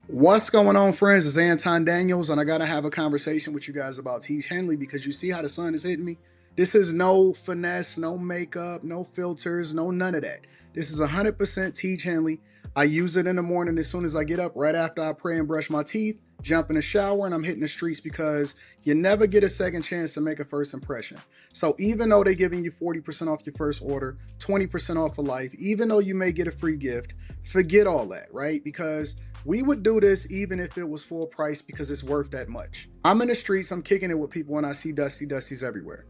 What's going on, friends? It's Anton Daniels, and I gotta have a conversation with you guys about Teach Henley because you see how the sun is hitting me. This is no finesse, no makeup, no filters, no none of that. This is 100% Teach Henley. I use it in the morning as soon as I get up, right after I pray and brush my teeth, jump in the shower, and I'm hitting the streets because you never get a second chance to make a first impression. So even though they're giving you 40% off your first order, 20% off for life, even though you may get a free gift, forget all that, right? Because we would do this even if it was full price because it's worth that much. I'm in the streets, I'm kicking it with people, and I see Dusties everywhere.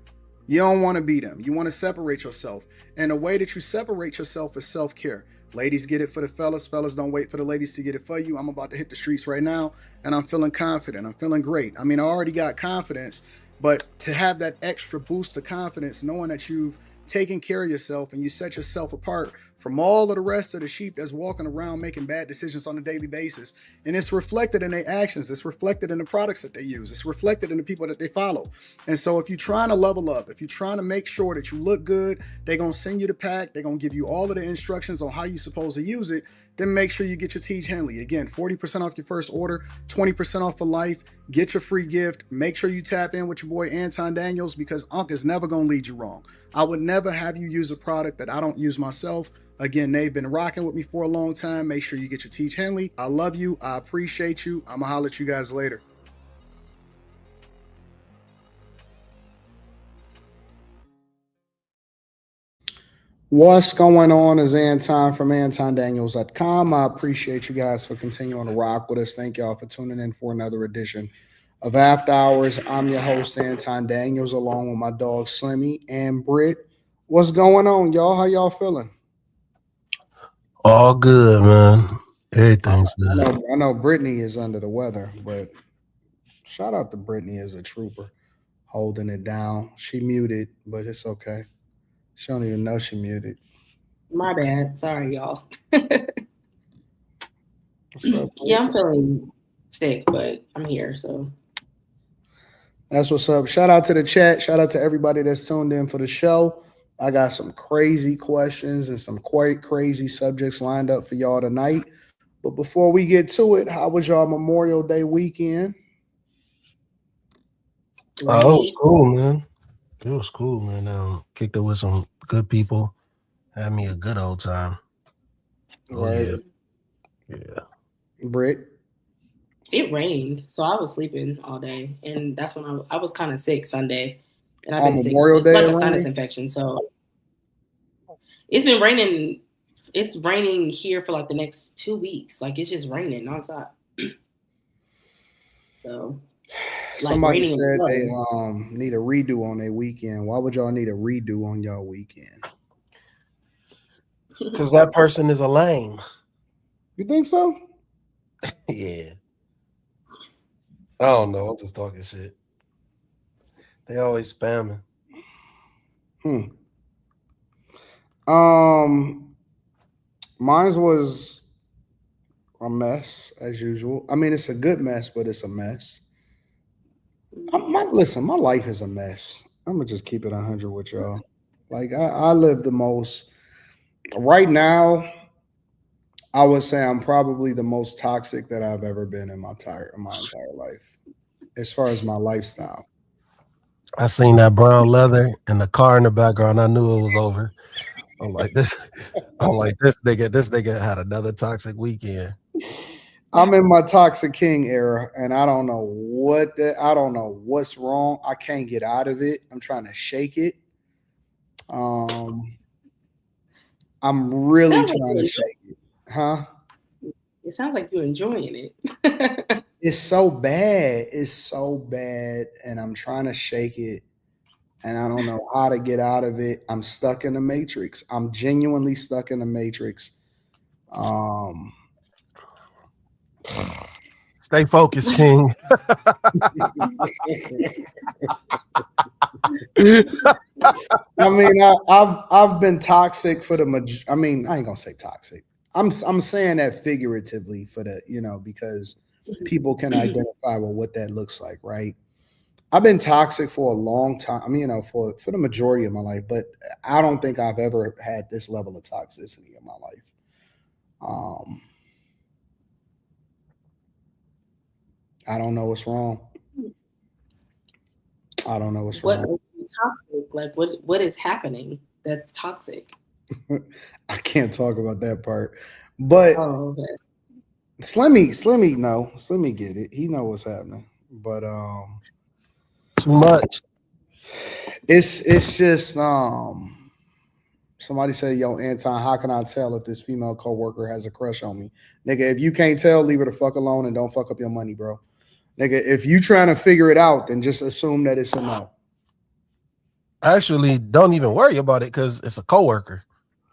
You don't want to be them. You want to separate yourself. And the way that you separate yourself is self care. Ladies get it for the fellas. Fellas don't wait for the ladies to get it for you. I'm about to hit the streets right now and I'm feeling confident. I'm feeling great. I mean, I already got confidence, but to have that extra boost of confidence, knowing that you've taken care of yourself and you set yourself apart from all of the rest of the sheep that's walking around making bad decisions on a daily basis. And it's reflected in their actions. It's reflected in the products that they use. It's reflected in the people that they follow. And so if you're trying to level up, if you're trying to make sure that you look good, they're going to send you the pack. They're going to give you all of the instructions on how you're supposed to use it. Then make sure you get your Teach Henley. Again, 40% off your first order, 20% off for life. Get your free gift. Make sure you tap in with your boy Anton Daniels because Unc is never going to lead you wrong. I would never have you use a product that I don't use myself. Again, they've been rocking with me for a long time. Make sure you get your Teach Henley. I love you. I appreciate you. I'm going to holler at you guys later. What's going on is Anton from AntonDaniels.com. I appreciate you guys for continuing to rock with us. Thank y'all for tuning in for another edition of After Hours. I'm your host, Anton Daniels, along with my dog Slimmy and Britt. What's going on, y'all? How y'all feeling? All good, man. Everything's I good. know, I know Brittany is under the weather, but shout out to Brittany as a trooper, holding it down. She muted, but it's okay. She don't even know she muted. My bad. Sorry, y'all. What's up, Yeah, Britt? I'm feeling sick, but I'm here. So That's what's up. Shout out to the chat. Shout out to everybody that's tuned in for the show. I got some crazy questions and some quite crazy subjects lined up for y'all tonight. But before we get to it, how was y'all Memorial Day weekend? Oh, it was great. cool, man. It was cool, man. Kicked it with some good people. Had me a good old time. Oh Right, yeah, Mm. yeah. Britt? It rained, so I was sleeping all day, and that's when I was kind of sick Sunday, and I've On been sick Memorial with Day it like a sinus rained? infection. So it's been raining. It's raining here for like the next 2 weeks. Like it's just raining nonstop. So like Somebody raining and said they flooding. need a redo on their weekend. Why would y'all need a redo on y'all weekend? Cause that person is a lame. You think so? Yeah. I don't know. I'm just talking shit. They always spamming. Hmm. Um, Mine was a mess as usual. I mean, it's a good mess, but it's a mess. Listen, my life is a mess. I'm gonna just keep it 100 with y'all. Like I live the most right now. I would say I'm probably the most toxic that I've ever been in my entire life, as far as my lifestyle. I seen that brown leather and the car in the background. I knew it was over. I'm like this. I'm like this nigga. This nigga had another toxic weekend. I'm in my toxic king era, and I don't know what's wrong. I can't get out of it. I'm trying to shake it. Um, I'm really Sounds like trying you to enjoy. shake it, huh? It sounds like you're enjoying it. It's so bad. It's so bad, and I'm trying to shake it, and I don't know how to get out of it. I'm stuck in the matrix. I'm genuinely stuck in the matrix. Um, Stay focused, King. I mean, I've been toxic for the. I mean, I ain't gonna say toxic. I'm saying that figuratively for the because people can identify with what that looks like, right? I've been toxic for a long time. I mean, for the majority of my life, but I don't think I've ever had this level of toxicity in my life. Um, I don't know what's wrong. I don't know what's What wrong. makes you toxic? Like what is happening that's toxic? I can't talk about that part. But Oh, okay. Slimmy, no. Slimmy get it. He know what's happening. But Too much. it's just somebody say, yo, Anton, how can I tell if this female coworker has a crush on me? Nigga, if you can't tell, leave her the fuck alone and don't fuck up your money, bro. Nigga, if you trying to figure it out, then just assume that it's a no. Actually, don't even worry about it because it's a coworker.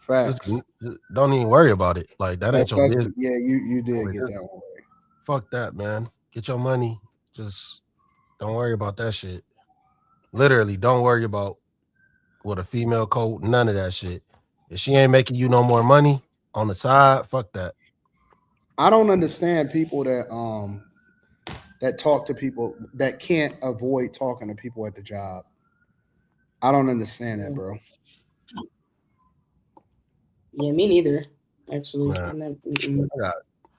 Just Facts. don't even worry about it. Like that ain't your That's business. yeah, you did Like, get that one right. fuck that, man. Get your money. Just don't worry about that shit. Literally, don't worry about what a female code, none of that shit. If she ain't making you no more money on the side, fuck that. I don't understand people that talk to people that can't avoid talking to people at the job. I don't understand that, Yeah, bro. yeah, me neither. Actually, Man, I'm not. Mm-mm.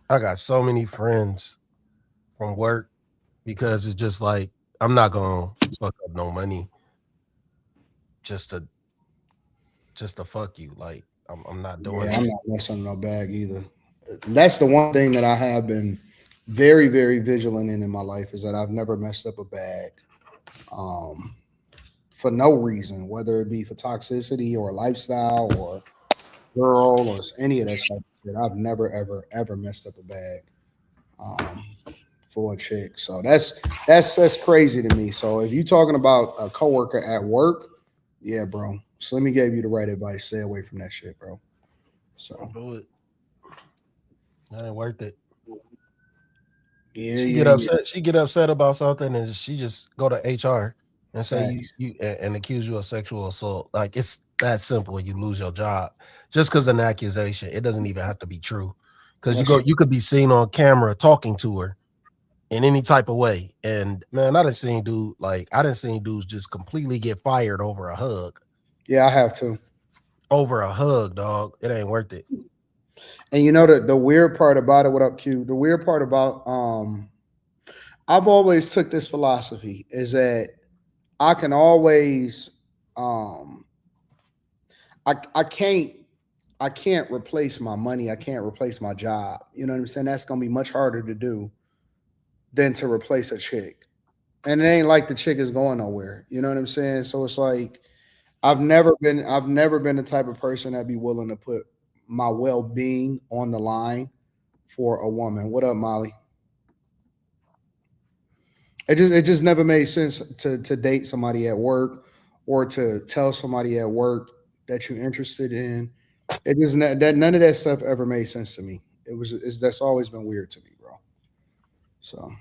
I got so many friends from work because it's just like I'm not gonna fuck up no money just to fuck you. Like I'm not doing Yeah, it. I'm not messing no bag either. That's the one thing that I have been very, very vigilant in my life is that I've never messed up a bag um, for no reason, whether it be for toxicity or lifestyle or girl or any of that stuff. I've never, ever, ever messed up a bag um, for a chick. So that's crazy to me. So if you're talking about a coworker at work, yeah, bro. Slimmy gave you the right advice. Stay away from that shit, bro. So Don't do it. That ain't worth it. yeah, She yeah, get yeah. upset. She get upset about something, and she just go to HR and say Facts. and accuse you of sexual assault. Like it's that simple. You lose your job just because of an accusation. It doesn't even have to be true. Because That's you could be seen on camera talking to her in any type of way. And man, I didn't seen dudes just completely get fired over a hug. yeah, I have to. Over a hug, dog. It ain't worth it. And you know the weird part about it, what up, Q? The weird part about I've always took this philosophy is that I can always um I can't replace my money. I can't replace my job. You know what I'm saying? That's gonna be much harder to do than to replace a chick. And it ain't like the chick is going nowhere. You know what I'm saying? So it's like I've never been the type of person that be willing to put my well being on the line for a woman. What up, Molly? It just never made sense to date somebody at work or to tell somebody at work that you're interested in. It just that none of that stuff ever made sense to me. That's always been weird to me, bro. So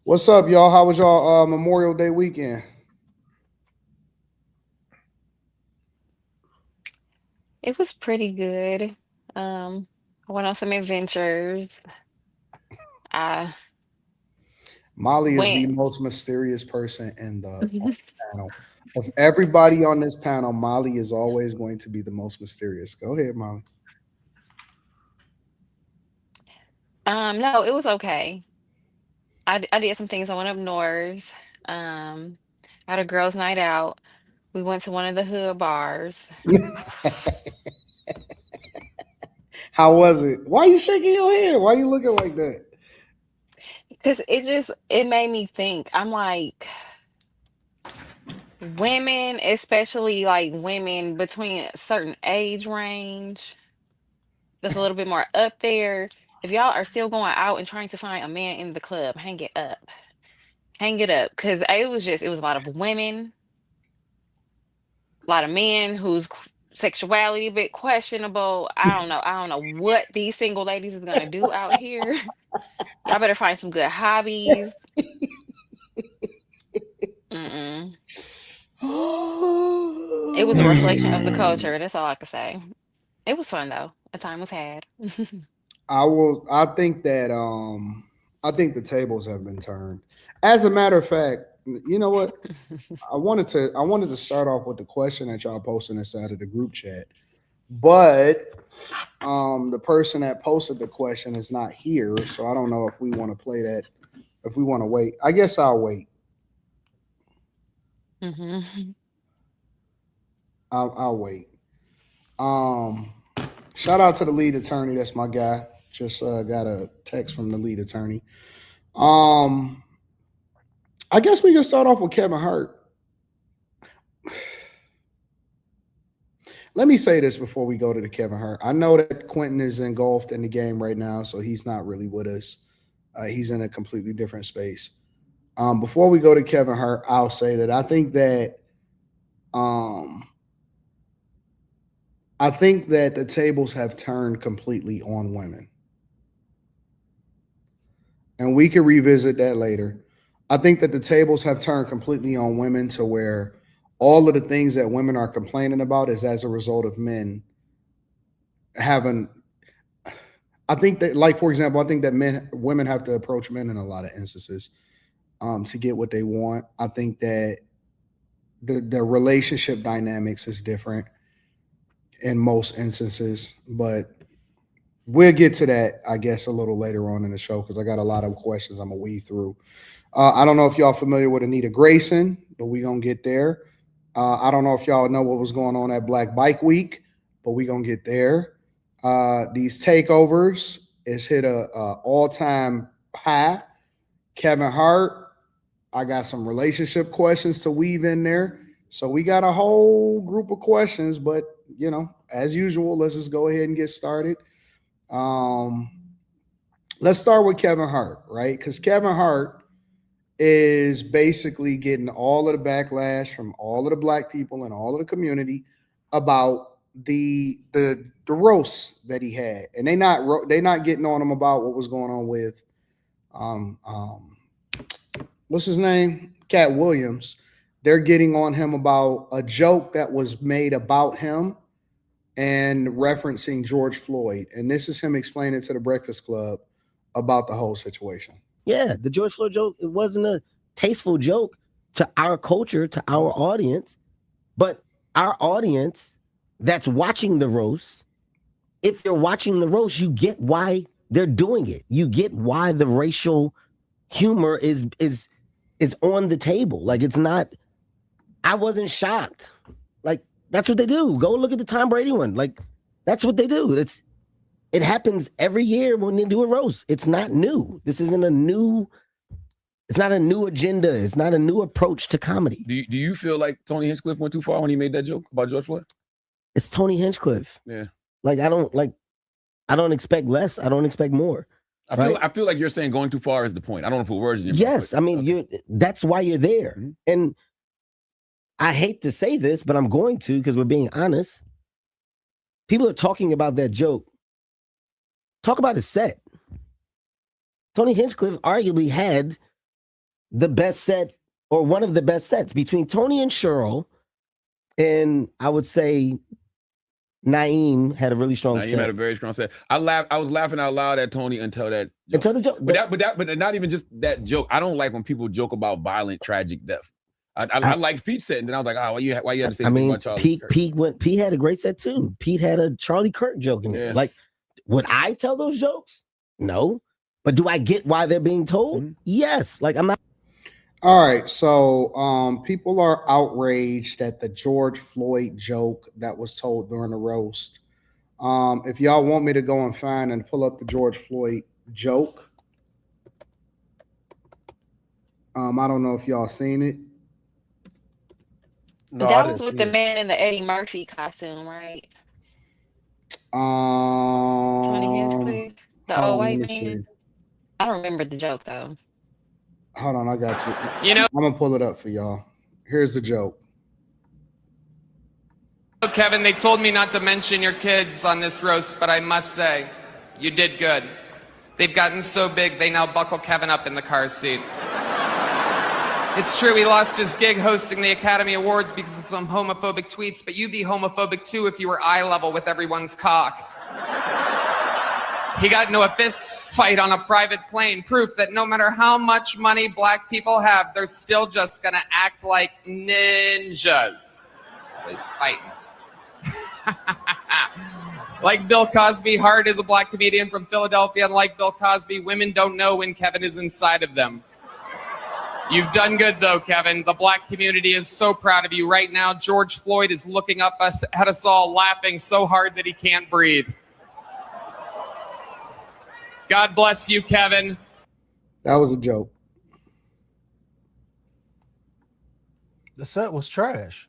what's up, y'all? How was y'all Memorial Day weekend? It was pretty good. I went on some adventures. I Molly is the went. most mysterious person on the panel. Of everybody on this panel, Molly is always going to be the most mysterious. Go ahead, Molly. No, it was okay. I did some things. I went up north. Um, had a girls' night out. We went to one of the hood bars How was it? Why you shaking your head? Why you looking like that? because it made me think. I'm like, women, especially like women between a certain age range, that's a little bit more up there. If y'all are still going out and trying to find a man in the club, hang it up. Hang it up. Because it was a lot of women, a lot of men whose sexuality a bit questionable. I don't know what these single ladies is gonna do out here. Y'all better find some good hobbies. Mm-mm. It was a reflection of the culture. That's all I could say. It was fun though. A time was had. I will. I think the tables have been turned. As a matter of fact, you know what? I wanted to start off with the question that y'all posted inside of the group chat. but the person that posted the question is not here, so I don't know if we want to play that. If we want to wait, I guess I'll wait. Mm-hmm. I'll wait. Shout out to the lead attorney. That's my guy. Just got a text from the lead attorney. I guess we can start off with Kevin Hart. Let me say this before we go to the Kevin Hart. I know that Quentin is engulfed in the game right now, so he's not really with us. He's in a completely different space. Before we go to Kevin Hart, I'll say that I think that the tables have turned completely on women. And we can revisit that later. I think that the tables have turned completely on women to where all of the things that women are complaining about is as a result of men having. I think that, like, for example, I think that women have to approach men in a lot of instances to get what they want. I think that the relationship dynamics is different in most instances, but we'll get to that, I guess, a little later on in the show because I got a lot of questions I'm going to weave through. I don't know if y'all familiar with Anita Grayson, but we're going to get there. I don't know if y'all know what was going on at Black Bike Week, but we're going to get there. These takeovers is hit a all-time high. Kevin Hart, I got some relationship questions to weave in there. So we got a whole group of questions, but, you know, as usual, let's just go ahead and get started. Let's start with Kevin Hart, right? Because Kevin Hart is basically getting all of the backlash from all of the black people and all of the community about the roast that he had, and they not getting on him about what was going on with what's his name, Cat Williams. They're getting on him about a joke that was made about him and referencing George Floyd, and this is him explaining to the Breakfast Club about the whole situation. Yeah, the George Floyd joke, it wasn't a tasteful joke to our culture, to our audience, but our audience that's watching the roast, if you're watching the roast, you get why they're doing it. You get why the racial humor is on the table. Like, it's not, I wasn't shocked. Like, that's what they do. Go look at the Tom Brady one. Like, that's what they do. It happens every year when they do a roast. It's not new. This isn't it's not a new agenda. It's not a new approach to comedy. Do you feel like Tony Hinchcliffe went too far when he made that joke about George Floyd? It's Tony Hinchcliffe. Yeah. Like, I don't expect less. I don't expect more. I feel like you're saying going too far is the point. I don't know if put words in your mouth. Yes. I mean, that's why you're there. Mm-hmm. And I hate to say this, but I'm going to, because we're being honest. People are talking about that joke. Talk about his set. Tony Hinchcliffe arguably had the best set, or one of the best sets, between Tony and Cheryl, and I would say Naeem had a really strong set. Naeem had a very strong set. I was laughing out loud at Tony until that joke. Until the joke. But not even just that joke. I don't like when people joke about violent, tragic death. I like Pete's set, and then I was like, why you had to say anything about Charlie Kirk? Pete had a great set too. Pete had a Charlie Kirk joke in there. Like, would I tell those jokes? No. But do I get why they're being told? Mm-hmm. Yes. Like, I'm not. All right. So people are outraged at the George Floyd joke that was told during the roast. If y'all want me to go and find and pull up the George Floyd joke, I don't know if y'all seen it. No, that was with the man in the Eddie Murphy costume, right? Tony Hinchcliffe, the old white man. See. I don't remember the joke though. Hold on, I got you. I'm gonna pull it up for y'all. Here's the joke. Kevin, they told me not to mention your kids on this roast, but I must say, you did good. They've gotten so big, they now buckle Kevin up in the car seat. It's true, he lost his gig hosting the Academy Awards because of some homophobic tweets, but you'd be homophobic too if you were eye level with everyone's cock. He got into a fist fight on a private plane, proof that no matter how much money black people have, they're still just gonna act like ninjas. Always fighting. Like Bill Cosby, Hart is a black comedian from Philadelphia, and like Bill Cosby, women don't know when Kevin is inside of them. You've done good, though, Kevin. The black community is so proud of you. Right now, George Floyd is looking up at us all, laughing so hard that he can't breathe. God bless you, Kevin. That was a joke. The set was trash.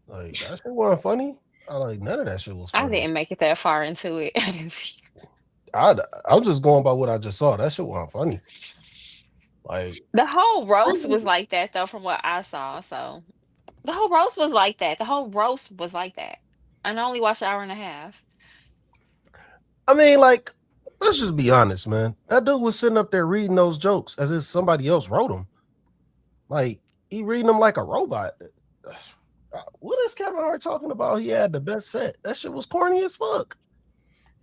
Like, that shit wasn't funny. None of that shit was funny. I didn't make it that far into it. I didn't see. I'm just going by what I just saw. That shit wasn't funny. Like, the whole roast was like that, though, from what I saw. So the whole roast was like that. And I only watched an hour and a half. I mean, like, let's just be honest, man. That dude was sitting up there reading those jokes as if somebody else wrote them. Like, he reading them like a robot. What is Kevin Hart talking about? He had the best set. That shit was corny as fuck.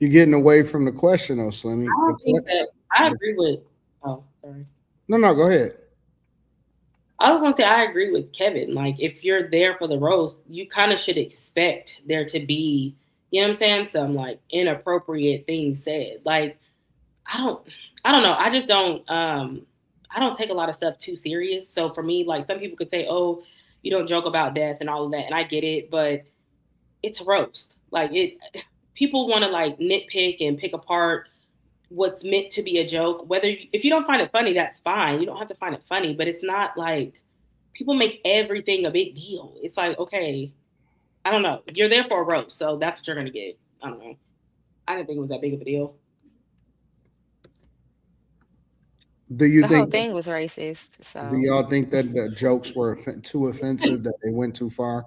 You're getting away from the question, though, Slimmy. I don't think that I agree with. Oh, sorry. No, go ahead. I was gonna say I agree with Kevin. Like, if you're there for the roast, you kind of should expect there to be, you know what I'm saying, some like inappropriate things said. Like, I don't know. I just don't. I don't take a lot of stuff too serious. So for me, like, some people could say, "Oh, you don't joke about death and all of that," and I get it, but it's a roast. Like, people want to like nitpick and pick apart what's meant to be a joke. If you don't find it funny, that's fine. You don't have to find it funny, but it's not like people make everything a big deal. It's like, okay, I don't know. You're there for a roast, so that's what you're gonna get. I don't know. I didn't think it was that big of a deal. Do you think the whole thing was racist? So do y'all think that the jokes were too offensive, that they went too far?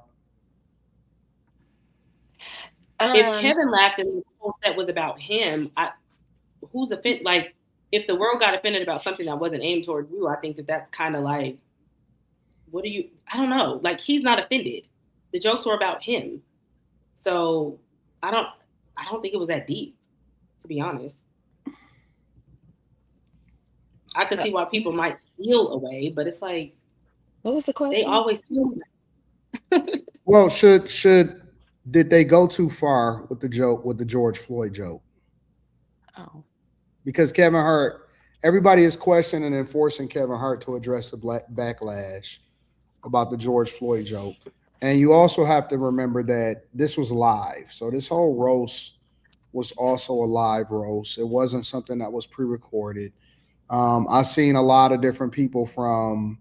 If Kevin laughed and the whole set was about him, who's offended? Like, if the world got offended about something that wasn't aimed toward you, I think that's kind of like, what do you? I don't know. Like, he's not offended. The jokes were about him, so I don't think it was that deep, to be honest. I could see why people might feel a way, but it's like, what was the question? They always feel that. Well, did they go too far with the joke, with the George Floyd joke? Oh. Because Kevin Hart, everybody is questioning and forcing Kevin Hart to address the backlash about the George Floyd joke. And you also have to remember that this was live. So this whole roast was also a live roast. It wasn't something that was pre-recorded. I've seen a lot of different people, from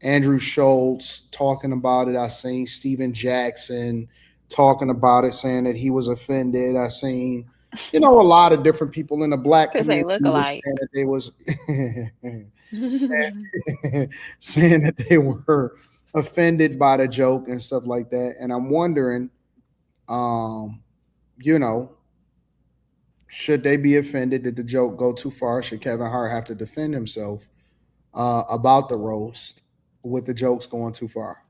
Andrew Schultz talking about it. I've seen Steven Jackson talking about it, saying that he was offended. I've seen, a lot of different people in the black community they look alike. saying that they was saying that they were offended by the joke and stuff like that. And I'm wondering, should they be offended? Did the joke go too far? Should Kevin Hart have to defend himself about the roast with the jokes going too far?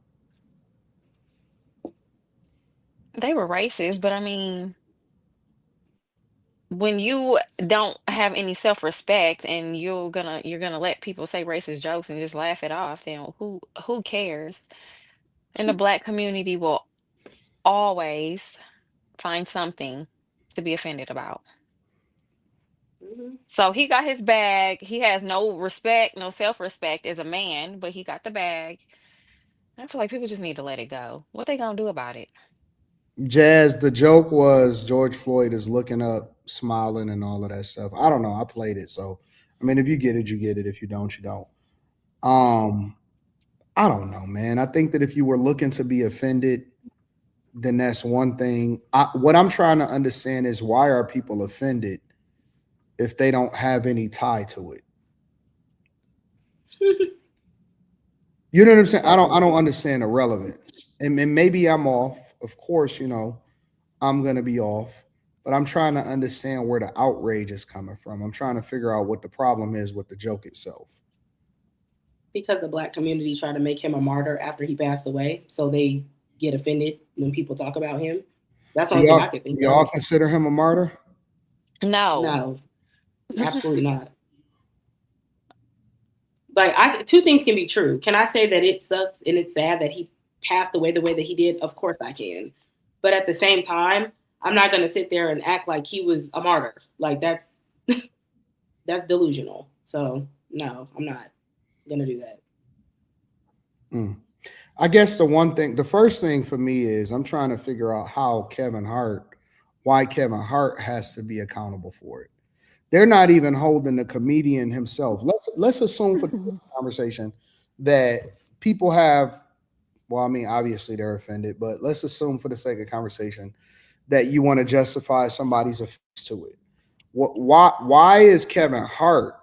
They were racist, but I mean, when you don't have any self-respect and you're gonna let people say racist jokes and just laugh it off, then who cares? And the black community will always find something to be offended about. Mm-hmm. So he got his bag. He has no respect, no self-respect as a man, but he got the bag. I feel like people just need to let it go. What they gonna do about it? Jazz, the joke was George Floyd is looking up, smiling, and all of that stuff. I don't know. I played it, so I mean, if you get it, you get it. If you don't, you don't. I don't know, man. I think that if you were looking to be offended, then that's one thing. What I'm trying to understand is, why are people offended if they don't have any tie to it? You know what I'm saying? I don't understand the relevance. And maybe I'm off. Of course, I'm going to be off. But I'm trying to understand where the outrage is coming from. I'm trying to figure out what the problem is with the joke itself. Because the black community tried to make him a martyr after he passed away. So they get offended when people talk about him. That's the only thing I could think of. Y'all consider him a martyr? No, absolutely not. Like, two things can be true. Can I say that it sucks and it's sad that he passed away the way that he did? Of course I can. But at the same time, I'm not going to sit there and act like he was a martyr. Like that's delusional. So no, I'm not going to do that. I guess the first thing for me is I'm trying to figure out why Kevin Hart has to be accountable for it. They're not even holding the comedian himself. Let's assume for the conversation that people have, well, I mean, obviously they're offended, but let's assume for the sake of conversation that you want to justify somebody's offense to it. Why is Kevin Hart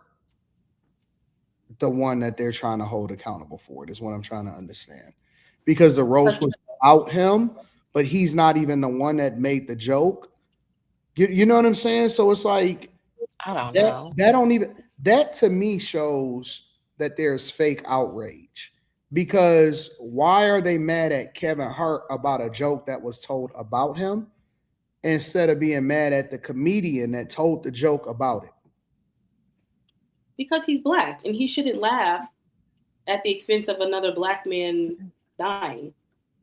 the one that they're trying to hold accountable for it is what I'm trying to understand. Because the roast was about him, but he's not even the one that made the joke. You know what I'm saying? So it's like I don't know. That to me shows that there's fake outrage. Because why are they mad at Kevin Hart about a joke that was told about him instead of being mad at the comedian that told the joke about it? Because he's black and he shouldn't laugh at the expense of another black man dying.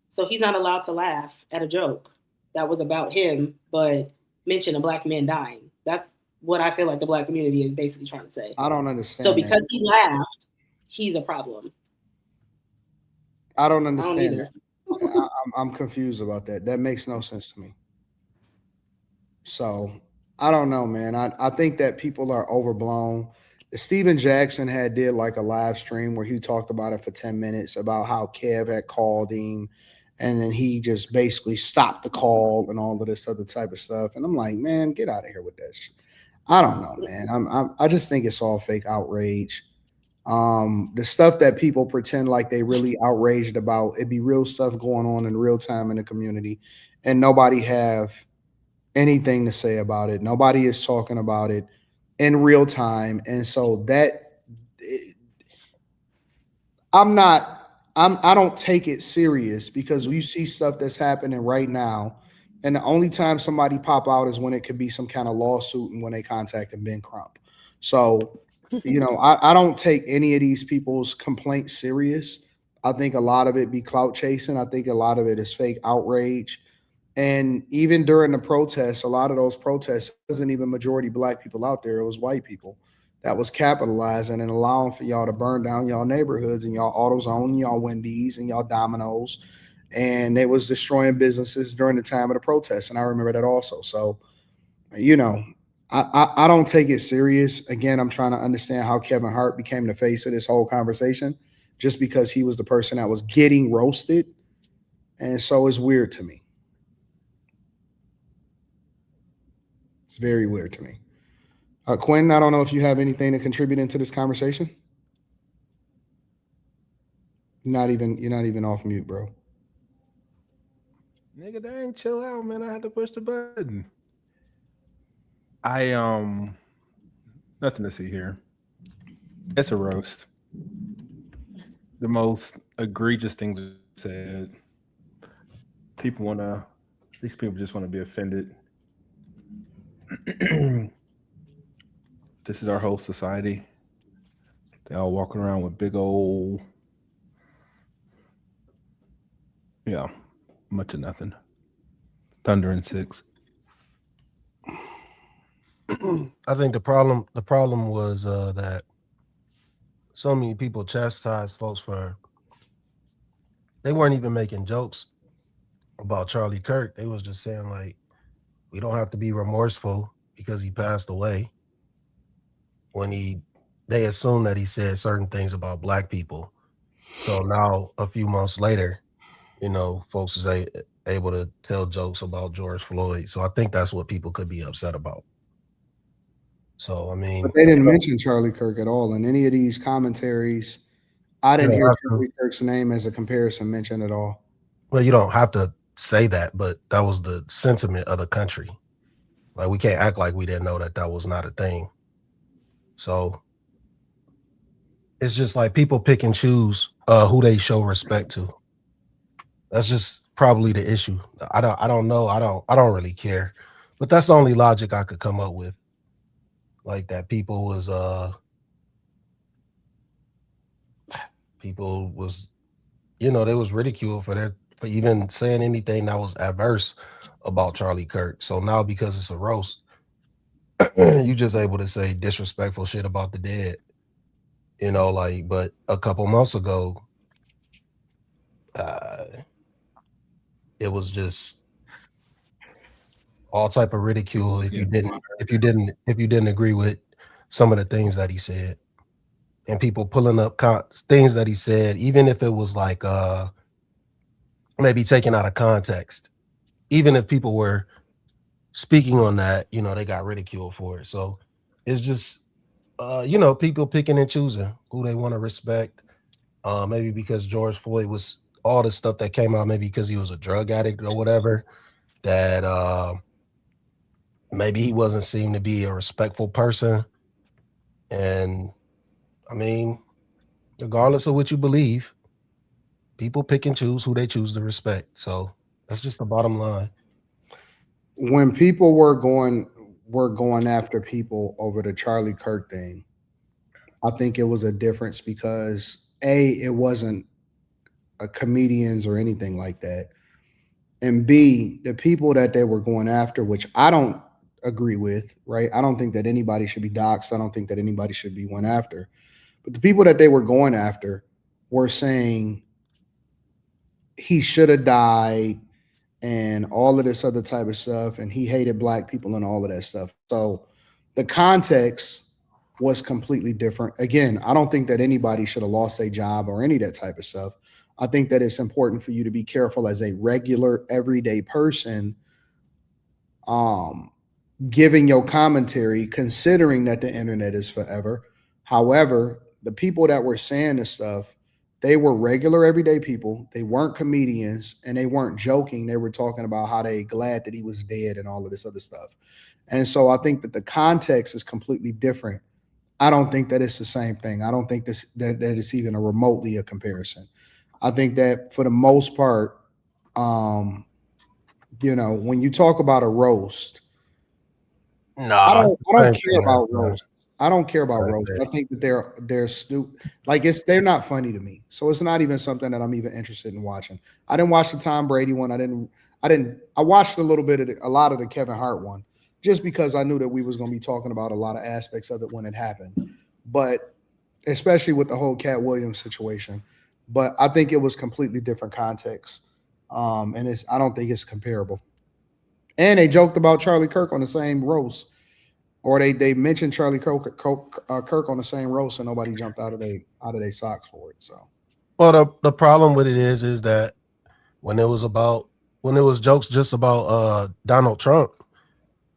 So he's not allowed to laugh at a joke that was about him, but mention a black man dying. That's what I feel like the black community is basically trying to say. I don't understand. So because he laughed, he's a problem. I don't understand that. I'm confused about that. That makes no sense to me. So I don't know, man. I think that people are overblown. Steven Jackson did like a live stream where he talked about it for 10 minutes about how Kev had called him, and then he just basically stopped the call and all of this other type of stuff. And I'm like, man, get out of here with that shit. I don't know, man. I just think it's all fake outrage. The stuff that people pretend like they really outraged about, it'd be real stuff going on in real time in the community, and nobody have anything to say about it. Nobody is talking about it in real time. And so I don't take it serious because you see stuff that's happening right now. And the only time somebody pop out is when it could be some kind of lawsuit and when they contacted Ben Crump. So, I don't take any of these people's complaints serious. I think a lot of it be clout chasing. I think a lot of it is fake outrage. And even during the protests, a lot of those protests wasn't even majority black people out there. It was white people that was capitalizing and allowing for y'all to burn down y'all neighborhoods and y'all AutoZone, and y'all Wendy's and y'all Domino's. And they was destroying businesses during the time of the protests. And I remember that also. So, I don't take it serious. Again, I'm trying to understand how Kevin Hart became the face of this whole conversation just because he was the person that was getting roasted. And so it's weird to me. It's very weird to me. Quinn, I don't know if you have anything to contribute into this conversation. You're not even off mute, bro. Nigga, dang, chill out, man. I had to push the button. Nothing to see here. It's a roast. The most egregious things said. These people just want to be offended. This is our whole society. They all walking around with big old, much of nothing. Thunder and Six. I think the problem was that so many people chastised folks for they weren't even making jokes about Charlie Kirk. They was just saying like, we don't have to be remorseful because he passed away. When they assumed that he said certain things about black people. So now a few months later, folks is able to tell jokes about George Floyd. So I think that's what people could be upset about. So, I mean, but they didn't mention Charlie Kirk at all in any of these commentaries. I didn't hear Charlie Kirk's name as a comparison mentioned at all. Well, you don't have to say that, but that was the sentiment of the country. Like, we can't act like we didn't know that was not a thing. So it's just like people pick and choose who they show respect to. That's just probably the issue. I don't know. I don't really care. But that's the only logic I could come up with. Like that people was they was ridiculed for for even saying anything that was adverse about Charlie Kirk. So now because it's a roast, you just able to say disrespectful shit about the dead. You know, like, but a couple months ago, it was just all type of ridicule if you didn't agree with some of the things that he said, and people pulling up things that he said, even if it was like maybe taken out of context, even if people were speaking on that, you know, they got ridiculed for it. So it's just you know, people picking and choosing who they want to respect. Maybe because George Floyd was all the stuff that came out, maybe because he was a drug addict or whatever, that maybe he wasn't seen to be a respectful person. And I mean, regardless of what you believe, people pick and choose who they choose to respect. So that's just the bottom line. When people were going after people over the Charlie Kirk thing, I think it was a difference because it wasn't a comedians or anything like that. And B, the people that they were going after, which I don't agree with, right? I don't think that anybody should be doxxed. I don't think that anybody should be went after. But the people that they were going after were saying he should have died and all of this other type of stuff. And he hated black people and all of that stuff. So the context was completely different. Again, I don't think that anybody should have lost their job or any of that type of stuff. I think that it's important for you to be careful as a regular, everyday person, giving your commentary, considering that the internet is forever. However, the people that were saying this stuff, they were regular, everyday people. They weren't comedians and they weren't joking. They were talking about how they glad that he was dead and all of this other stuff. And so I think that the context is completely different. I don't think that it's the same thing. I don't think that it's even a remotely a comparison. I think that for the most part, you know, when you talk about a roast, I don't care about roast. I don't care about roast. I think that they're stupid. Like they're not funny to me. So it's not even something that I'm even interested in watching. I didn't watch the Tom Brady one. I watched a lot of the Kevin Hart one, just because I knew that we was going to be talking about a lot of aspects of it when it happened. But especially with the whole Cat Williams situation. But I think it was completely different context. And I don't think it's comparable. And they joked about Charlie Kirk on the same roast. Or they mentioned Charlie Kirk on the same roast, and nobody jumped out of their socks for it. So, well, the problem with it is that when it was jokes just about Donald Trump,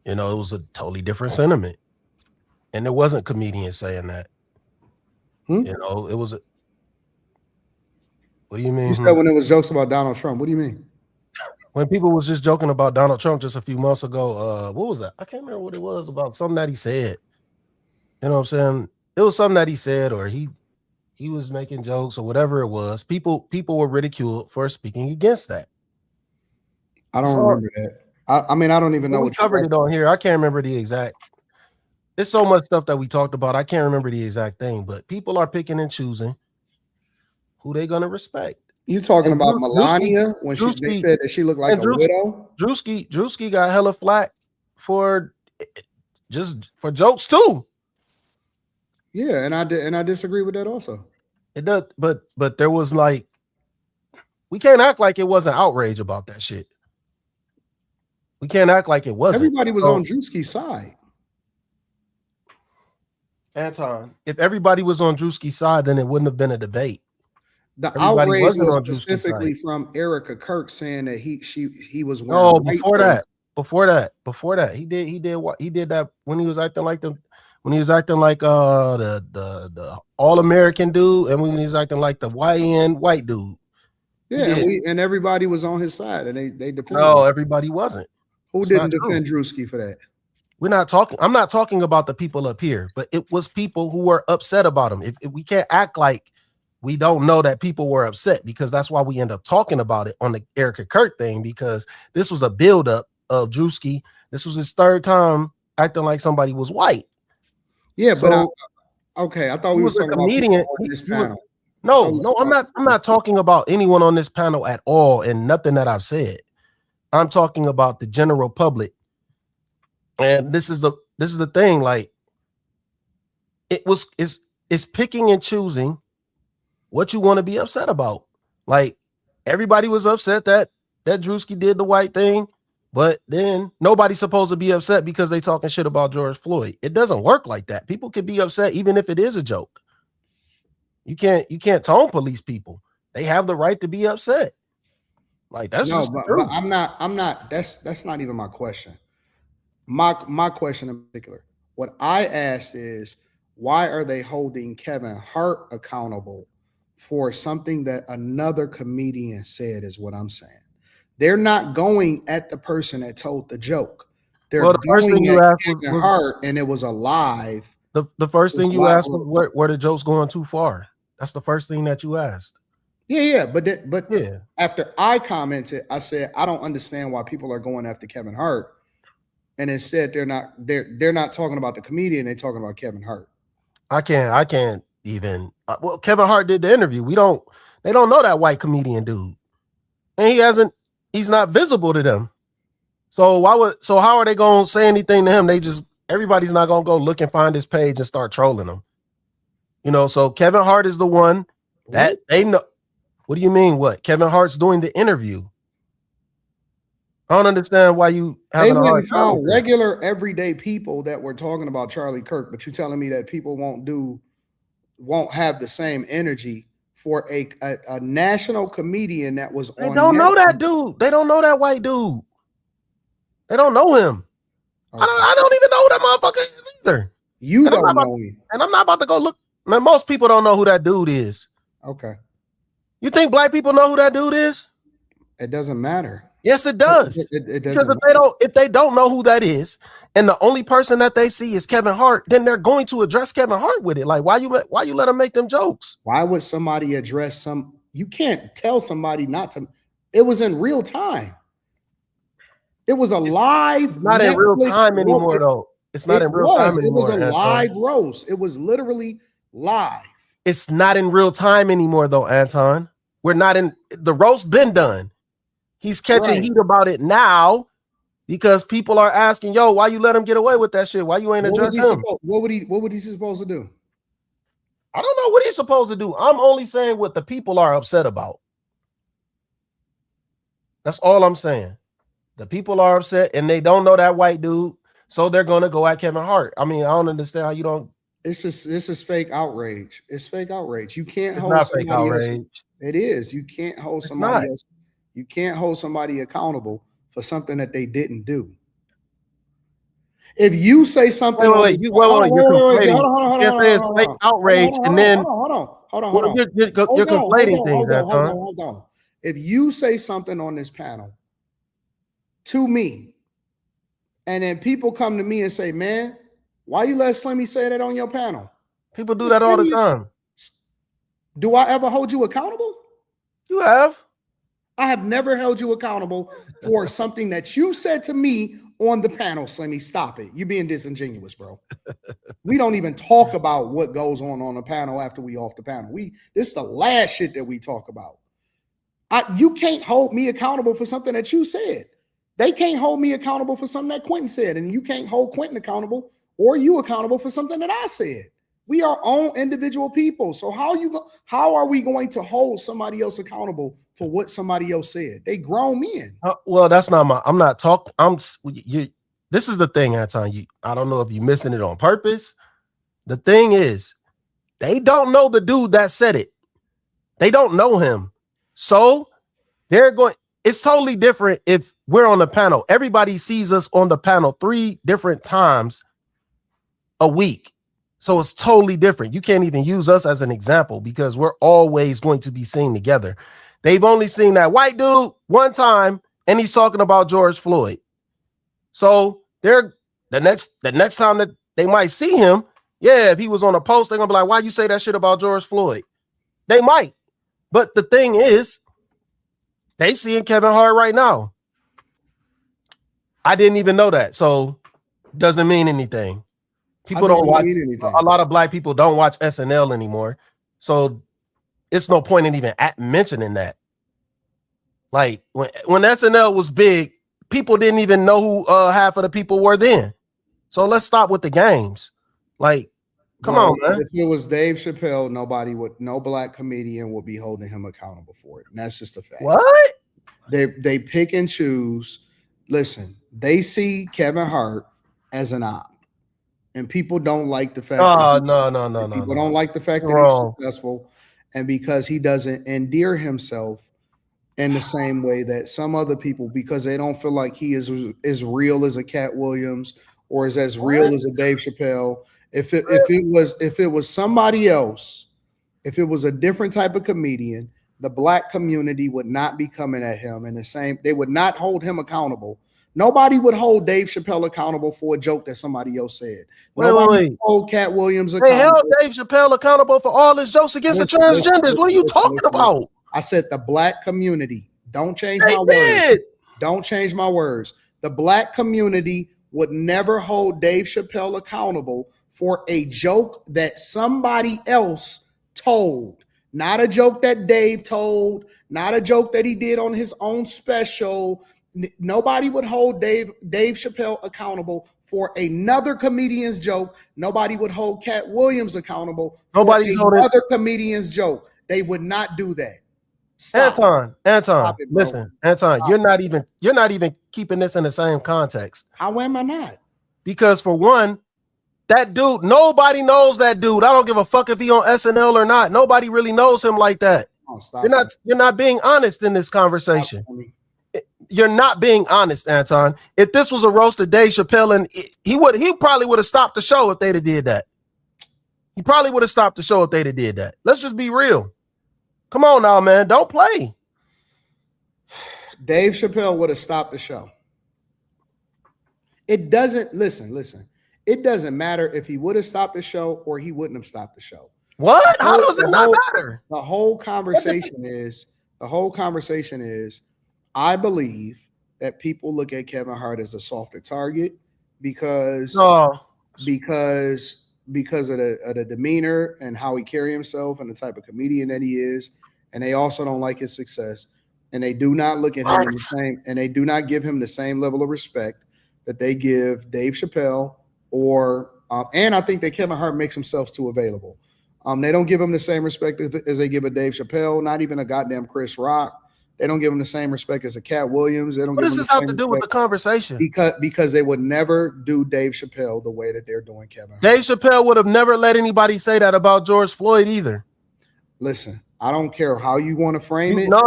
you know, it was a totally different sentiment, and it wasn't comedians saying that. You know, it was. What do you mean? You said when it was jokes about Donald Trump. What do you mean? When people was just joking about Donald Trump just a few months ago, what was that? I can't remember what it was about. Something that he said. You know what I'm saying? It was something that he said, or he was making jokes or whatever it was. People were ridiculed for speaking against that. I don't remember that. I mean, I don't even know what we covered it on here. I can't remember the exact. There's so much stuff that we talked about. I can't remember the exact thing, but people are picking and choosing who they're gonna respect. You talking about Melania when they said that she looked like a widow? Drewski got hella flack for jokes too. Yeah, and I disagree with that also. It does, but there was like, we can't act like it wasn't outrage about that shit. We can't act like it wasn't. Everybody was on Drewski's side. Anton, if everybody was on Drewski's side, then it wouldn't have been a debate. The outrage was specifically from Erica Kirk saying that he was wearing. No, before that, he did that when he was acting like the All-American dude, and when he was acting like the white dude. Yeah, and everybody was on his side, and they defended. No, everybody wasn't. Who didn't defend Drewski for that? I'm not talking about the people up here, but it was people who were upset about him. If we can't act like we don't know that people were upset, because that's why we end up talking about it on the Erica Kirk thing, because this was a buildup of Drewski. This was his third time acting like somebody was white. Yeah, so, but okay, I thought we was talking comedian. about this panel. No, I'm not talking about anyone on this panel at all, and nothing that I've said. I'm talking about the general public. And this is the thing, like it's picking and choosing what you want to be upset about. Like everybody was upset that Drewski did the white thing, but then nobody's supposed to be upset because they talking shit about George Floyd. It doesn't work like that. People can be upset even if it is a joke. You can't tone police people. They have the right to be upset. Like that's but I'm not. That's not even my question. My question in particular, what I asked is, why are they holding Kevin Hart accountable for something that another comedian said? Is what I'm saying. They're not going at the person that told the joke. They're the first thing you asked was Hart, and it was a live. The first thing you asked was where the joke's going too far. That's the first thing that you asked. Yeah, but after I commented, I said I don't understand why people are going after Kevin Hart, and instead they're not talking about the comedian, they're talking about Kevin Hart. I can't even. Well, Kevin Hart did the interview. They don't know that white comedian dude, and he's not visible to them. So how are they going to say anything to him? Everybody's not going to go look and find his page and start trolling him. So Kevin Hart is the one that they know. What do you mean? What? Kevin Hart's doing the interview. I don't understand why you having a hard time. Found regular everyday people that were talking about Charlie Kirk, but you're telling me that people won't have the same energy for a national comedian that was on. They don't know that dude. They don't know that white dude. They don't know him. Okay. I don't even know who that motherfucker is either. You don't know him. And I'm not about to go look. Man, most people don't know who that dude is. Okay. You think black people know who that dude is? It doesn't matter. Yes, it does. It doesn't because if they don't know who that is, and the only person that they see is Kevin Hart, then they're going to address Kevin Hart with it. Like, why you let them make them jokes? Why would somebody address you can't tell somebody not to. It was in real time. It was a live. It's not Netflix in real time anymore, though. It's not in real time anymore. It was a live roast. It was literally live. It's not in real time anymore, though, Anton. We're not in the roast. Been done. He's catching heat about it now because people are asking, "Yo, why you let him get away with that shit? Why you ain't address him?" What would he supposed to do? I don't know what he's supposed to do. I'm only saying what the people are upset about. That's all I'm saying. The people are upset and they don't know that white dude, so they're gonna go at Kevin Hart. I mean, I don't understand how you don't. This is fake outrage. It's fake outrage. You can't hold somebody else. It is. You can't hold somebody else. You can't hold somebody accountable for something that they didn't do. If you say something, you're conflating. You say it's fake outrage, and then hold on. You're conflating things. Hold on. If you say something on this panel to me, and then people come to me and say, "Man, why you let Slimmy say that on your panel?" People do that all the time. Do I ever hold you accountable? You have. I have never held you accountable for something that you said to me on the panel, Slimmy. Stop it. You're being disingenuous, bro. We don't even talk about what goes on the panel after we off the panel. This is the last shit that we talk about. You can't hold me accountable for something that you said. They can't hold me accountable for something that Quentin said, and you can't hold Quentin accountable or you accountable for something that I said. We are own individual people. So how are we going to hold somebody else accountable for what somebody else said? They grown men. Well, that's not I'm not talking. This is the thing, Anton. I don't know if you're missing it on purpose. The thing is, they don't know the dude that said it. They don't know him. So they're going. It's totally different if we're on the panel. Everybody sees us on the panel 3 different times a week. So it's totally different. You can't even use us as an example because we're always going to be seen together. They've only seen that white dude one time, and he's talking about George Floyd. So they're the next time that they might see him, if he was on a post, they're gonna be like, "Why you say that shit about George Floyd?" They might, but the thing is, they seeing Kevin Hart right now. I didn't even know that, so doesn't mean anything. People don't watch. A lot of black people don't watch SNL anymore, so it's no point in even mentioning that. Like when SNL was big, people didn't even know who half of the people were then. So let's stop with the games. Like, come on, man. If it was Dave Chappelle, no black comedian would be holding him accountable for it. And that's just a fact. What? They pick and choose. Listen, they see Kevin Hart as an op. And people don't like the fact people don't like the fact that he's successful, and because he doesn't endear himself in the same way that some other people, because they don't feel like he is as real as a Cat Williams or is as real as a Dave Chappelle. If it was somebody else, if it was a different type of comedian, the black community would not be coming at him in the same. They would not hold him accountable. Nobody would hold Dave Chappelle accountable for a joke that somebody else said. Nobody would hold Cat Williams accountable. They held Dave Chappelle accountable for all his jokes against the transgenders. What are you talking about? I said the black community. Don't change my words. Don't change my words. The black community would never hold Dave Chappelle accountable for a joke that somebody else told. Not a joke that Dave told, not a joke that he did on his own special. Nobody would hold Dave Chappelle accountable for another comedian's joke. Nobody would hold Cat Williams accountable for another comedian's joke. They would not do that. Stop. Anton, listen, Anton, you're not even keeping this in the same context. How am I not? Because for one, that dude, nobody knows that dude. I don't give a fuck if he on SNL or not. Nobody really knows him like that. Oh, you're not being honest in this conversation. You're not being honest, Anton. If this was a roast of Dave Chappelle, and he probably would have stopped the show if they'd have did that. He probably would have stopped the show if they'd have did that. Let's just be real. Come on now, man. Don't play. Dave Chappelle would have stopped the show. It doesn't, listen. It doesn't matter if he would have stopped the show or he wouldn't have stopped the show. What? How does it not matter? The whole conversation is, I believe that people look at Kevin Hart as a softer target because of the demeanor and how he carries himself and the type of comedian that he is, and they also don't like his success, and they do not look at him the same, and they do not give him the same level of respect that they give Dave Chappelle or and I think that Kevin Hart makes himself too available. They don't give him the same respect as they give a Dave Chappelle, not even a goddamn Chris Rock. They don't give him the same respect as a Cat Williams. They don't. What does this have to do with the conversation? Because they would never do Dave Chappelle the way that they're doing Kevin Hart. Dave Chappelle would have never let anybody say that about George Floyd either. Listen, I don't care how you want to frame it. No.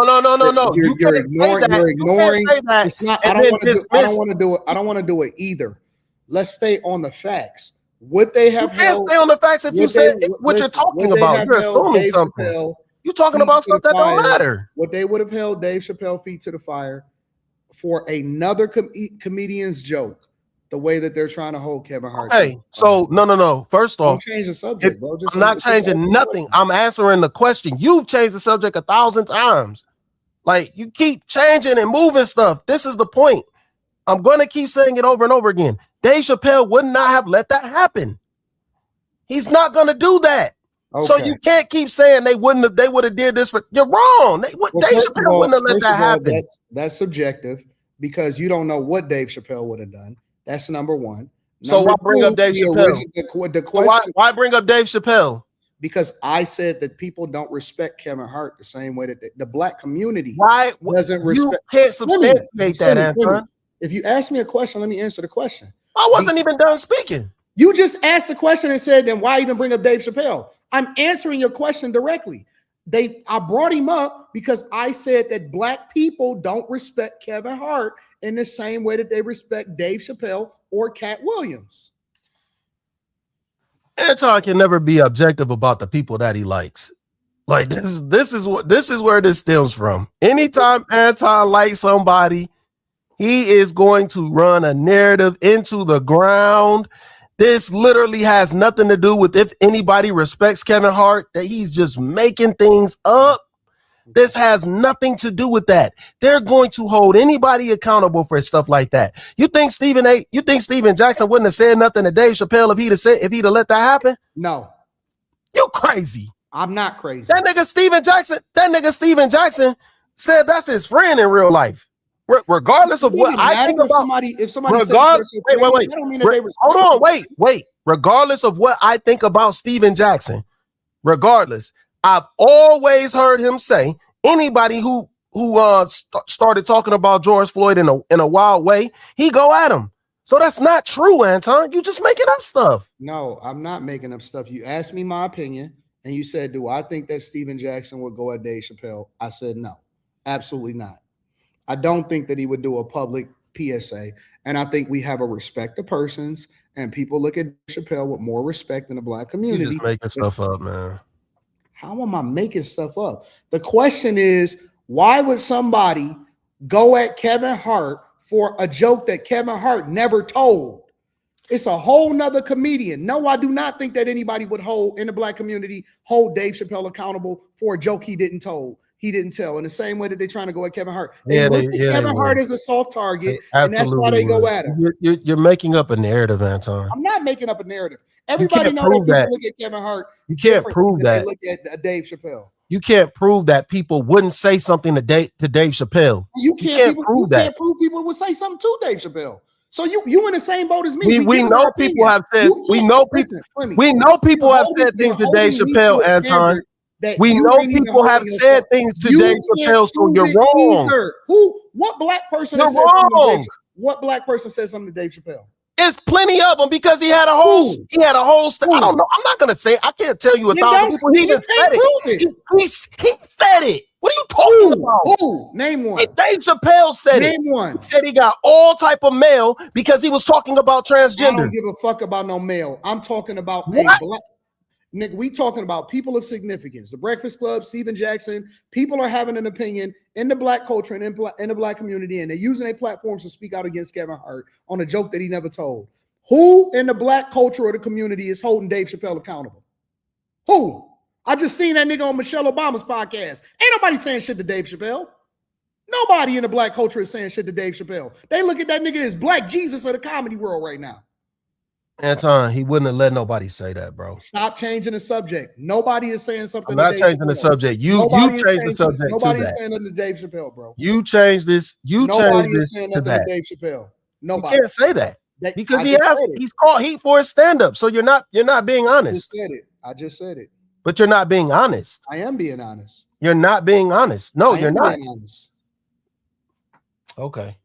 You're ignoring. It's not. I don't want to do it either. Let's stay on the facts. Would they have? You can't stay on the facts if you say what you're talking about. You're assuming something. You're talking about stuff that don't matter. What they would have held Dave Chappelle feet to the fire for another comedian's joke, the way that they're trying to hold Kevin Hart. Hey, so no. First off, don't change the subject, bro. I'm not changing nothing. I'm answering the question. You've changed the subject 1,000 times. Like, you keep changing and moving stuff. This is the point. I'm going to keep saying it over and over again. Dave Chappelle would not have let that happen. He's not going to do that. Okay. So you can't keep saying they would have did this for. You're wrong. Dave Chappelle wouldn't have let that happen. That's subjective because you don't know what Dave Chappelle would have done. That's number one. So why bring up Dave Chappelle? The question, why bring up Dave Chappelle? Because I said that people don't respect Kevin Hart the same way that the black community doesn't respect. You can't substantiate that, Anton. If you ask me a question, let me answer the question. I wasn't even done speaking. You just asked the question and said, then why even bring up Dave Chappelle? I'm answering your question directly. I brought him up because I said that black people don't respect Kevin Hart in the same way that they respect Dave Chappelle or Cat Williams. Anton can never be objective about the people that he likes. Like this is where this stems from. Anytime Anton likes somebody, he is going to run a narrative into the ground. This literally has nothing to do with if anybody respects Kevin Hart, that he's just making things up. This has nothing to do with that. They're going to hold anybody accountable for stuff like that. You think Steven Jackson wouldn't have said nothing to Dave Chappelle if he'd have let that happen? No. You crazy. I'm not crazy. That nigga Steven Jackson said that's his friend in real life. Regardless of what I think about if somebody regardless, says wait, that don't mean that they hold on, wait. Regardless of what I think about Steven Jackson, regardless, I've always heard him say anybody who started talking about George Floyd in a wild way, he go at him. So that's not true, Anton. You just making up stuff. No, I'm not making up stuff. You asked me my opinion, and you said, do I think that Steven Jackson would go at Dave Chappelle? I said no, absolutely not. I don't think that he would do a public PSA, and I think we have a respect of persons, and people look at Chappelle with more respect in the Black community. You just making stuff up, man. How am I making stuff up? The question is, why would somebody go at Kevin Hart for a joke that Kevin Hart never told? It's a whole nother comedian. No, I do not think that anybody would hold in the Black community, hold Dave Chappelle accountable for a joke he didn't tell. In the same way that they're trying to go at Kevin Hart. They look at Kevin Hart as a soft target, and that's why they go at him. You're making up a narrative, Anton. I'm not making up a narrative. Everybody knows that people look at Kevin Hart. You can't prove that. They look at Dave Chappelle. You can't prove that people wouldn't say something to Dave Chappelle. You can't prove that. Can't prove people would say something to Dave Chappelle. So you in the same boat as me. We know people have said we know people have said things to Dave Chappelle, Anton. We know people have said things to Dave Chappelle, so you're wrong. What Black person? You're wrong. What Black person said something to Dave Chappelle? It's plenty of them because he had a whole. I don't know. I'm not gonna say. I can't tell you 1,000 people. He even said it. He said it. What are you talking about? Name one. Dave Chappelle said it. Name one. He said he got all type of mail because he was talking about transgender. I don't give a fuck about no mail. I'm talking about a Black. Nick, we talking about people of significance. The Breakfast Club, Steven Jackson. People are having an opinion in the Black culture and in the Black community, and they're using their platforms to speak out against Kevin Hart on a joke that he never told. Who in the Black culture or the community is holding Dave Chappelle accountable? Who? I just seen that nigga on Michelle Obama's podcast. Ain't nobody saying shit to Dave Chappelle. Nobody in the Black culture is saying shit to Dave Chappelle. They look at that nigga as Black Jesus of the comedy world right now. Anton, he wouldn't have let nobody say that, bro. Stop changing the subject. Nobody is saying something. I'm not changing the subject. You changed the subject. Nobody is saying nothing to Dave Chappelle, bro. You changed this. Nobody is saying nothing to Dave Chappelle. Nobody. You can't say that because he's caught heat for his stand-up. So you're not being honest. I just said it. But you're not being honest. I am being honest. You're not being honest. No, you're not. Okay.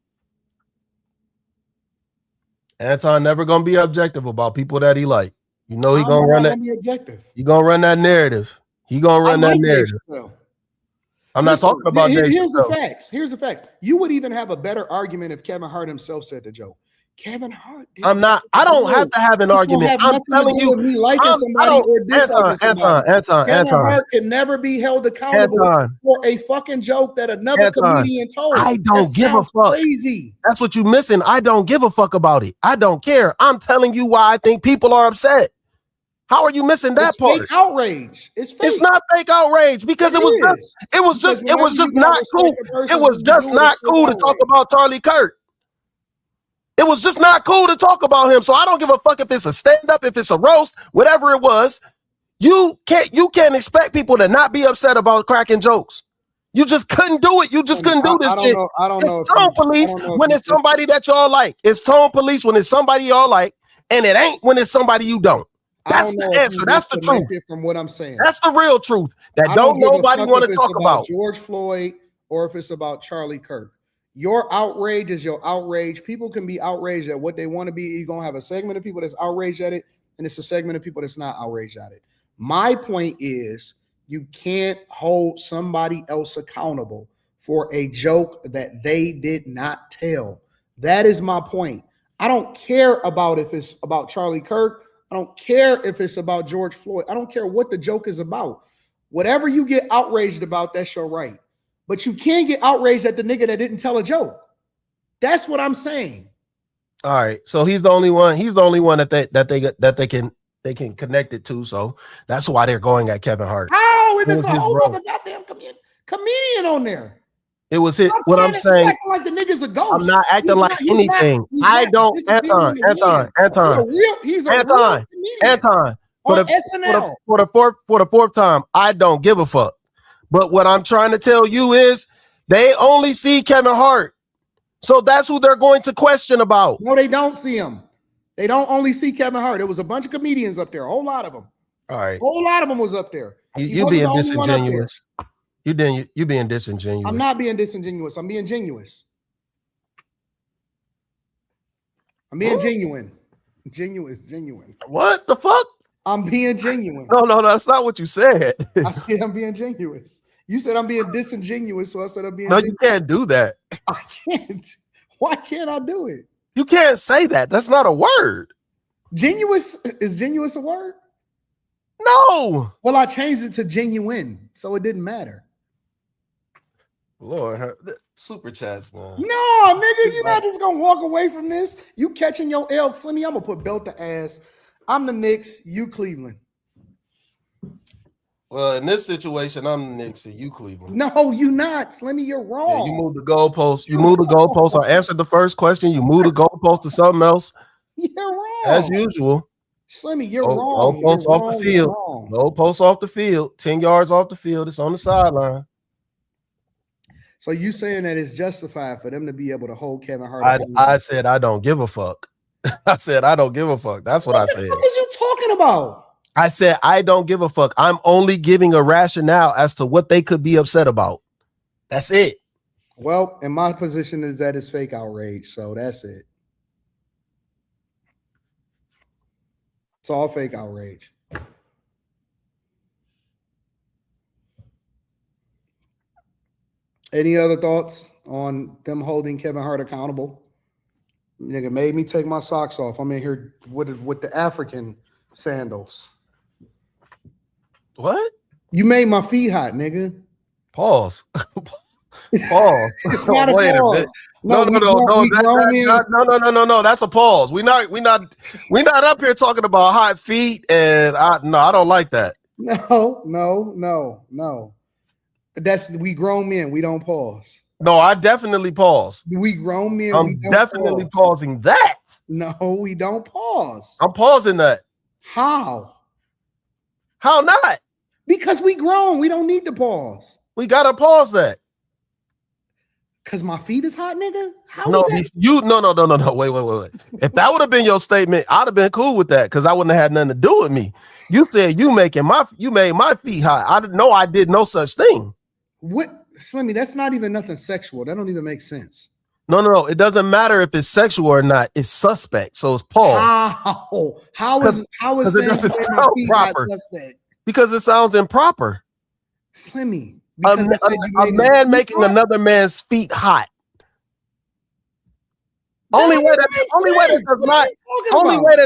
Anton never gonna be objective about people that he like. You know he gonna run that. He gonna run that narrative. He gonna run that narrative. I'm not talking about Dave. Here's the facts. Here's the facts. You would even have a better argument if Kevin Hart himself said the joke. Kevin Hart. I'm not. I don't have to have an argument. I'm telling you. Me liking somebody or disliking somebody. Kevin Hart can never be held accountable for a fucking joke that another comedian told. I don't give a fuck. Crazy. That's what you're missing. I don't give a fuck about it. I don't care. I'm telling you why I think people are upset. How are you missing that part? Fake outrage. It's fake. It's not fake outrage because it was just not cool. It was just not cool to talk about Charlie Kirk. It was just not cool to talk about him. So I don't give a fuck if it's a stand-up, if it's a roast, whatever it was. You can't expect people to not be upset about cracking jokes. You just couldn't do it. You just couldn't do this shit. I don't know. It's tone police when it's somebody that y'all like. It's tone police when it's somebody y'all like, and it ain't when it's somebody you don't. That's the answer. That's the truth. From what I'm saying, that's the real truth. That don't nobody want to talk about George Floyd or if it's about Charlie Kirk. Your outrage is your outrage. People can be outraged at what they want to be. You're going to have a segment of people that's outraged at it, and it's a segment of people that's not outraged at it. My point is you can't hold somebody else accountable for a joke that they did not tell. That is my point. I don't care about if it's about Charlie Kirk. I don't care if it's about George Floyd. I don't care what the joke is about. Whatever you get outraged about, that's your right. But you can't get outraged at the nigga that didn't tell a joke. That's what I'm saying. All right. So he's the only one. He's the only one that they can connect it to. So that's why they're going at Kevin Hart. How? And it's a whole other goddamn comedian on there. It was his. What I'm saying, acting like the nigga's a ghost. I'm not acting like anything. I don't. Anton. He's a real comedian. on SNL. For the fourth time, I don't give a fuck. But what I'm trying to tell you is they only see Kevin Hart. So that's who they're going to question about. No, they don't see him. They don't only see Kevin Hart. There was a bunch of comedians up there, a whole lot of them. All right. A whole lot of them was up there. You being disingenuous. You being disingenuous. I'm not being disingenuous. I'm being genuous. I'm being genuine. Genuine. What the fuck? I'm being genuine. No, that's not what you said. I said I'm being genuous. You said I'm being disingenuous, so I said I'm being No, you can't do that. I can't. Why can't I do it? You can't say that. That's not a word. Genuous is genuous a word? No. Well, I changed it to genuine, so it didn't matter. Lord, super chats, man. No, nigga, you're not just gonna walk away from this. You catching your L, Slimmy. I'm gonna put belt to ass. I'm the Knicks, you Cleveland. Well, in this situation, I'm the Knicks and you Cleveland. No, you not, Slimmy. You're wrong. Yeah, you moved the goalpost. I answered the first question. You moved the goalpost to something else. You're wrong. As usual. Slimmy, you're wrong. Goalpost off the field. Goalpost off the field. 10 yards off the field. It's on the sideline. So you saying that it's justified for them to be able to hold Kevin Hart? I said I don't give a fuck. I said I don't give a fuck. That's what I said. What is you talking about? I said I don't give a fuck. I'm only giving a rationale as to what they could be upset about. That's it. Well, and my position is that it's fake outrage, so that's it. It's all fake outrage. Any other thoughts on them holding Kevin Hart accountable? Nigga made me take my socks off. I'm in here with the African sandals. What? You made my feet hot, nigga. Pause. Pause. It's not a pause. No. That's a pause. We not up here talking about hot feet, and I don't like that. No. That's we grown men. We don't pause. No, I definitely pause. We grown men. I'm definitely pausing that. No, we don't pause. I'm pausing that. How? How not? Because we grown. We don't need to pause. We gotta pause that. Cause my feet is hot, nigga. No. Wait. If that would have been your statement, I'd have been cool with that because I wouldn't have had nothing to do with me. You said you made my feet hot. I didn't know I did no such thing. What, Slimmy? That's not even nothing sexual. That don't even make sense. No. It doesn't matter if it's sexual or not. It's suspect. So it's pause. How is it doesn't sound proper? Suspect? Because it sounds improper. Slimmy. A man making another man's feet hot. Only way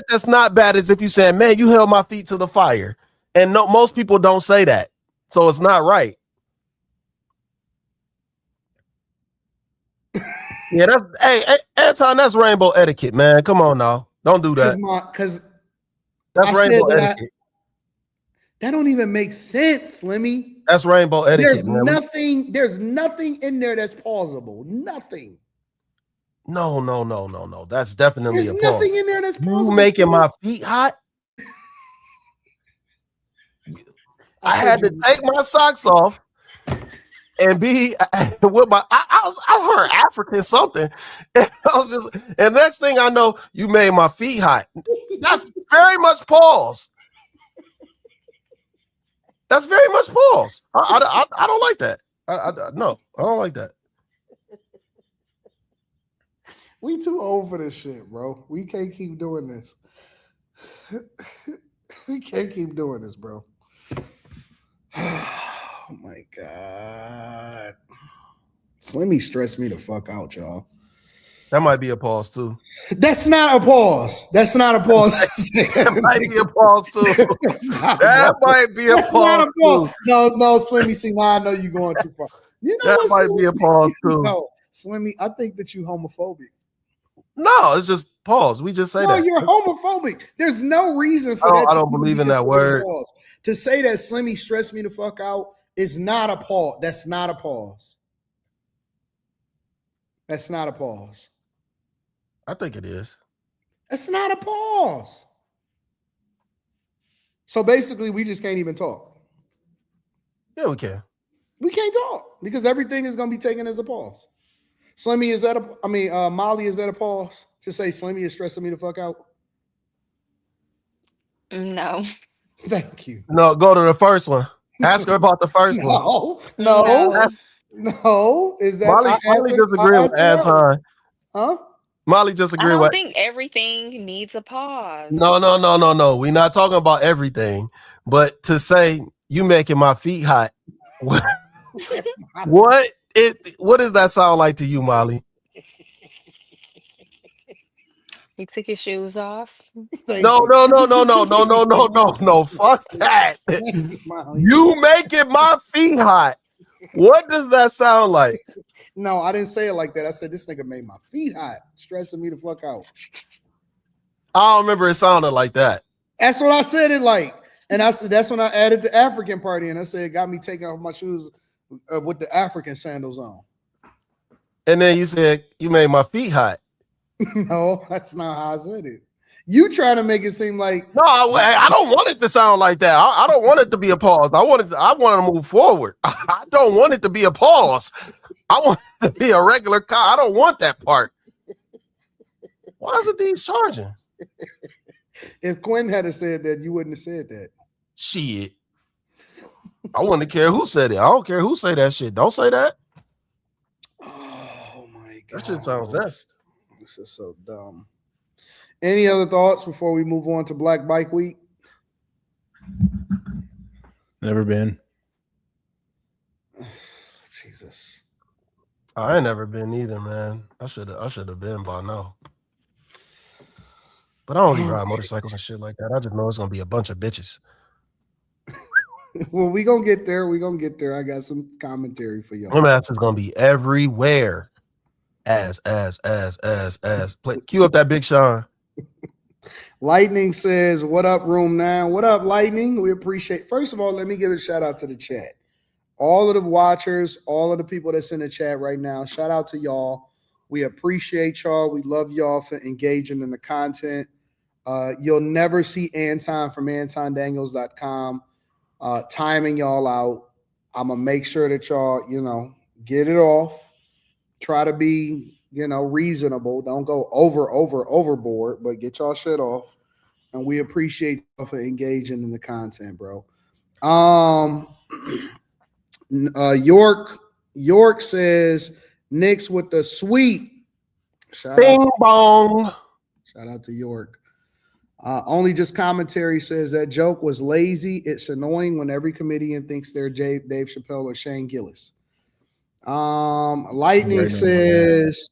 that's not bad is if you say, "Man, you held my feet to the fire," and no, most people don't say that, so it's not right. Yeah, hey, Anton, that's rainbow etiquette, man. Come on now, don't do that. Because that's rainbow etiquette. That don't even make sense, Slimmy. That's rainbow etiquette. There's nothing in there that's plausible. Nothing. No. That's definitely there's nothing in there that's plausible. You making my feet hot? I had to take my socks off and be with my. I heard African something. And I was just, and next thing I know, you made my feet hot. That's very much pause. That's very much pause. I don't like that. No, I don't like that. We too old for this shit, bro. We can't keep doing this. We can't keep doing this, bro. Oh my God. Slimmy stressed me the fuck out, y'all. That might be a pause too. That's not a pause. That might be a pause too. That might be a pause. No, Slimmy. See, now I know you're going too far. You know that might be a pause too. No, Slimmy, I think that you're homophobic. No, it's just pause. We just say that. No, you're homophobic. There's no reason for that. I don't believe in that word. Pause. To say that Slimmy stressed me the fuck out is not a pause. That's not a pause. That's not a pause. I think it is. That's not a pause. So basically, we just can't even talk. Yeah, we can. We can't talk because everything is going to be taken as a pause. Slimmy, is that Molly, is that a pause to say Slimmy is stressing me the fuck out? No. Thank you. No, go to the first one. Ask her about the first one. No. Is that Molly just agreed with Anton? Huh? Molly just I agreed don't with. think everything needs a pause. No. We're not talking about everything, but to say you making my feet hot. What does that sound like to you, Molly? He took his shoes off. No. Fuck that. You making my feet hot. What does that sound like? No, I didn't say it like that. I said this nigga made my feet hot, stressing me the fuck out. I don't remember it sounded like that. That's what I said it like. And I said that's when I added the African party, and I said it got me taking off my shoes with the African sandals on. And then you said you made my feet hot. No, that's not how I said it. You trying to make it seem like no, I don't want it to sound like that. I don't want it to be a pause. I want to move forward. I don't want it to be a pause. I want it to be a regular car. I don't want that part. Why is it these charging? If Quinn had said that, you wouldn't have said that. Shit. I wouldn't care who said it. I don't care who say that shit. Don't say that. Oh my god. That shit sounds zest. This is so dumb. Any other thoughts before we move on to Black Bike Week? Never been. Jesus. I ain't never been either, man. I should have been by now. But I don't really ride motorcycles and shit like that. I just know it's gonna be a bunch of bitches. Well, we gonna get there. I got some commentary for y'all. My ass is gonna be everywhere. As. Cue up that Big Sean. Lightning says, "What up, Room 9? What up, Lightning? We appreciate. First of all, let me give a shout out to the chat. All of the watchers, all of the people that's in the chat right now. Shout out to y'all. We appreciate y'all. We love y'all for engaging in the content. You'll never see Anton from AntonDaniels.com timing y'all out. I'm gonna make sure that y'all, get it off. Try to be, reasonable. Don't go overboard, but get y'all shit off. And we appreciate y'all for engaging in the content, bro. York says Knicks with the sweep. Bing bong. Shout out to York. Only just commentary says that joke was lazy. It's annoying when every comedian thinks they're Dave Chappelle or Shane Gillis. Lightning says,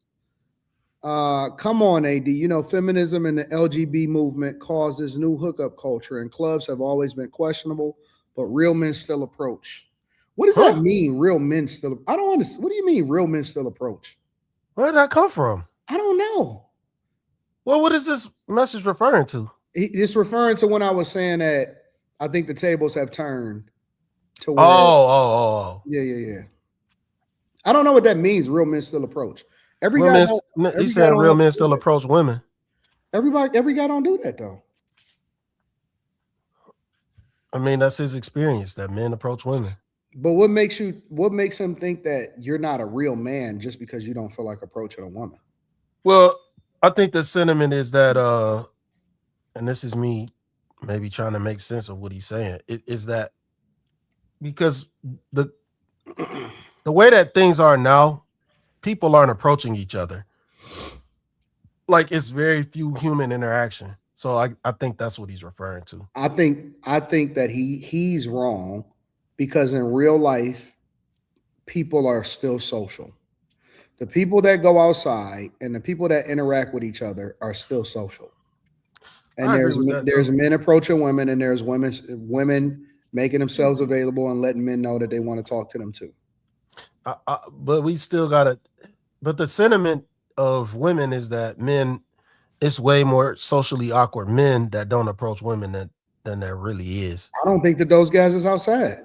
come on, AD. Feminism and the LGBT movement causes new hookup culture, and clubs have always been questionable, but real men still approach. What does that mean? Real men still? I don't understand. What do you mean real men still approach? Where did that come from? I don't know. Well, what is this message referring to? It's referring to when I was saying that I think the tables have turned to where. Oh. Yeah. I don't know what that means. Real men still approach. Every real guy. You said real men still approach women. Every guy don't do that though. I mean, that's his experience that men approach women. But what makes him think that you're not a real man just because you don't feel like approaching a woman? Well, I think the sentiment is that, and this is me maybe trying to make sense of what he's saying. It is that because the way that things are now, people aren't approaching each other. Like it's very few human interaction. So I think that's what he's referring to. I think that he's wrong because in real life, people are still social. The people that go outside and the people that interact with each other are still social. And there's men approaching women, and there's women making themselves available and letting men know that they want to talk to them too. But we still gotta. But the sentiment of women is that men, it's way more socially awkward men that don't approach women than there really is. I don't think that those guys is outside.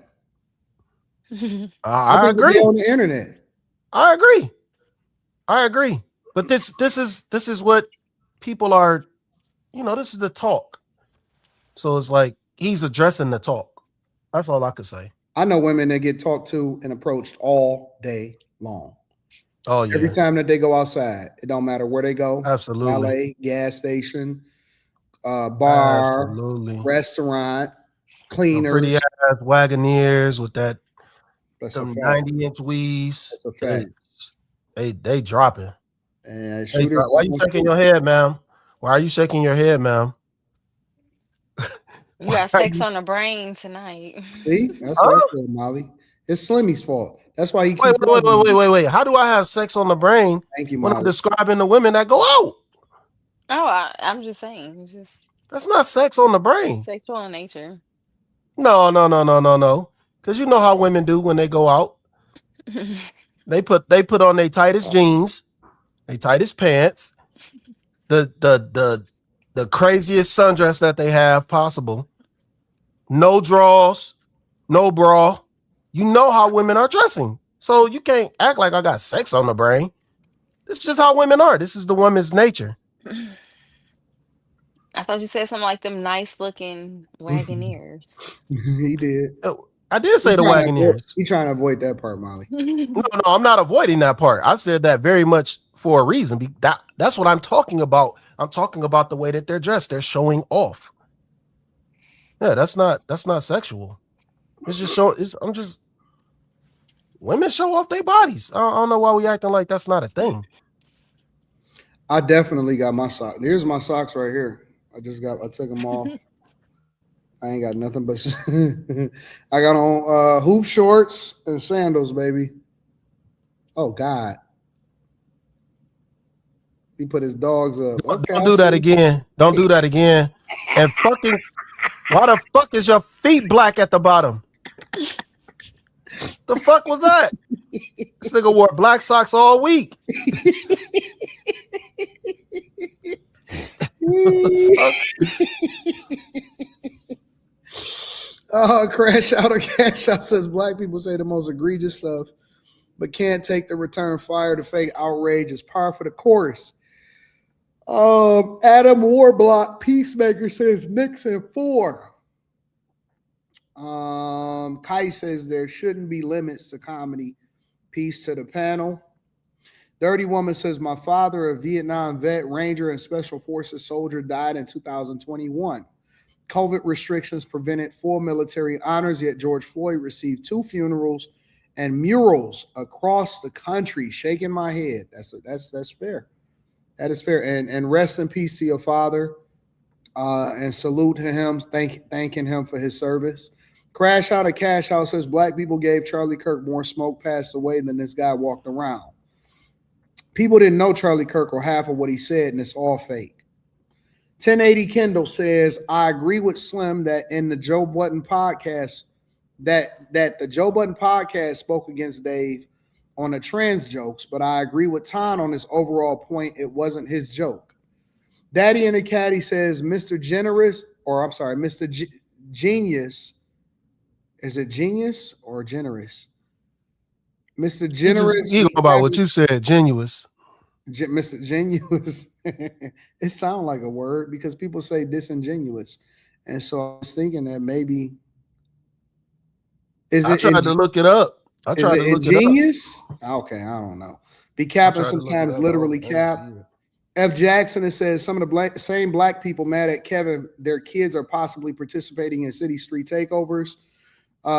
I agree. On the internet. I agree. But this is what people are. This is the talk. So it's like he's addressing the talk. That's all I could say. I know women that get talked to and approached all day long. Oh yeah. Every time that they go outside, it don't matter where they go. Absolutely. Valet, gas station, bar, absolutely. Restaurant, cleaners. Pretty ass Wagoneers with that. That's some 90-inch weaves. That's a fact. They dropping. And why are you shaking your head, ma'am? Why are you shaking your head, ma'am? You got sex on the brain tonight. See, that's what I said, Molly. It's Slimmy's fault. That's why he keeps wait. How do I have sex on the brain? Thank you, when Molly. I'm describing the women that go out? Oh, I'm just saying. That's not sex on the brain. Sexual in nature. No. Because you know how women do when they go out. They put on their tightest jeans, their tightest pants, the craziest sundress that they have possible. No drawers, no bra. You know how women are dressing. So you can't act like I got sex on the brain. This is just how women are. This is the woman's nature. I thought you said something like them nice looking Wagoneers. He did. I did say the Wagoneers. He's trying to avoid that part, Molly. No, I'm not avoiding that part. I said that very much for a reason. That's what I'm talking about. I'm talking about the way that they're dressed. They're showing off. Yeah, that's not sexual. It's just women show off their bodies. I don't know why we acting like that's not a thing. I definitely got my socks. Here's my socks right here. I took them off. I ain't got nothing but I got on hoop shorts and sandals, baby. Oh God. He put his dogs up. Don't do that again. Don't do that again. And fucking why the fuck is your feet black at the bottom? The fuck was that? This nigga wore black socks all week. Crash Out or Cash Out says black people say the most egregious stuff, but can't take the return fire. The fake outrage is par for the course. Adam Warblock Peacemaker says Nixon 4. Kai says there shouldn't be limits to comedy. Peace to the panel. Dirty Woman says my father, a Vietnam vet, Ranger, and Special Forces soldier, died in 2021. COVID restrictions prevented full military honors, yet George Floyd received 2 funerals and murals across the country. Shaking my head. That's fair. That is fair. And rest in peace to your father. And salute to him, thanking him for his service. Crash Out of Cash Out says black people gave Charlie Kirk more smoke passed away than this guy walked around. People didn't know Charlie Kirk or half of what he said, and it's all fake. 1080 Kendall says, I agree with Slim that in the Joe Budden podcast, that the Joe Budden podcast spoke against Dave on the trans jokes, but I agree with Ton on his overall point. It wasn't his joke. Daddy in the Caddy says, Mr. Genius. Is it genius or generous? Mr. Generous. You know about what you said, genuous. Mr. Genuous. It sounds like a word because people say disingenuous. And so I was thinking that maybe. I tried to look it up. I tried to look ingenious? It up. Okay, I don't know. Be capping sometimes literally cap. F. Jackson, it says some of the same black people mad at Kevin, their kids are possibly participating in city street takeovers.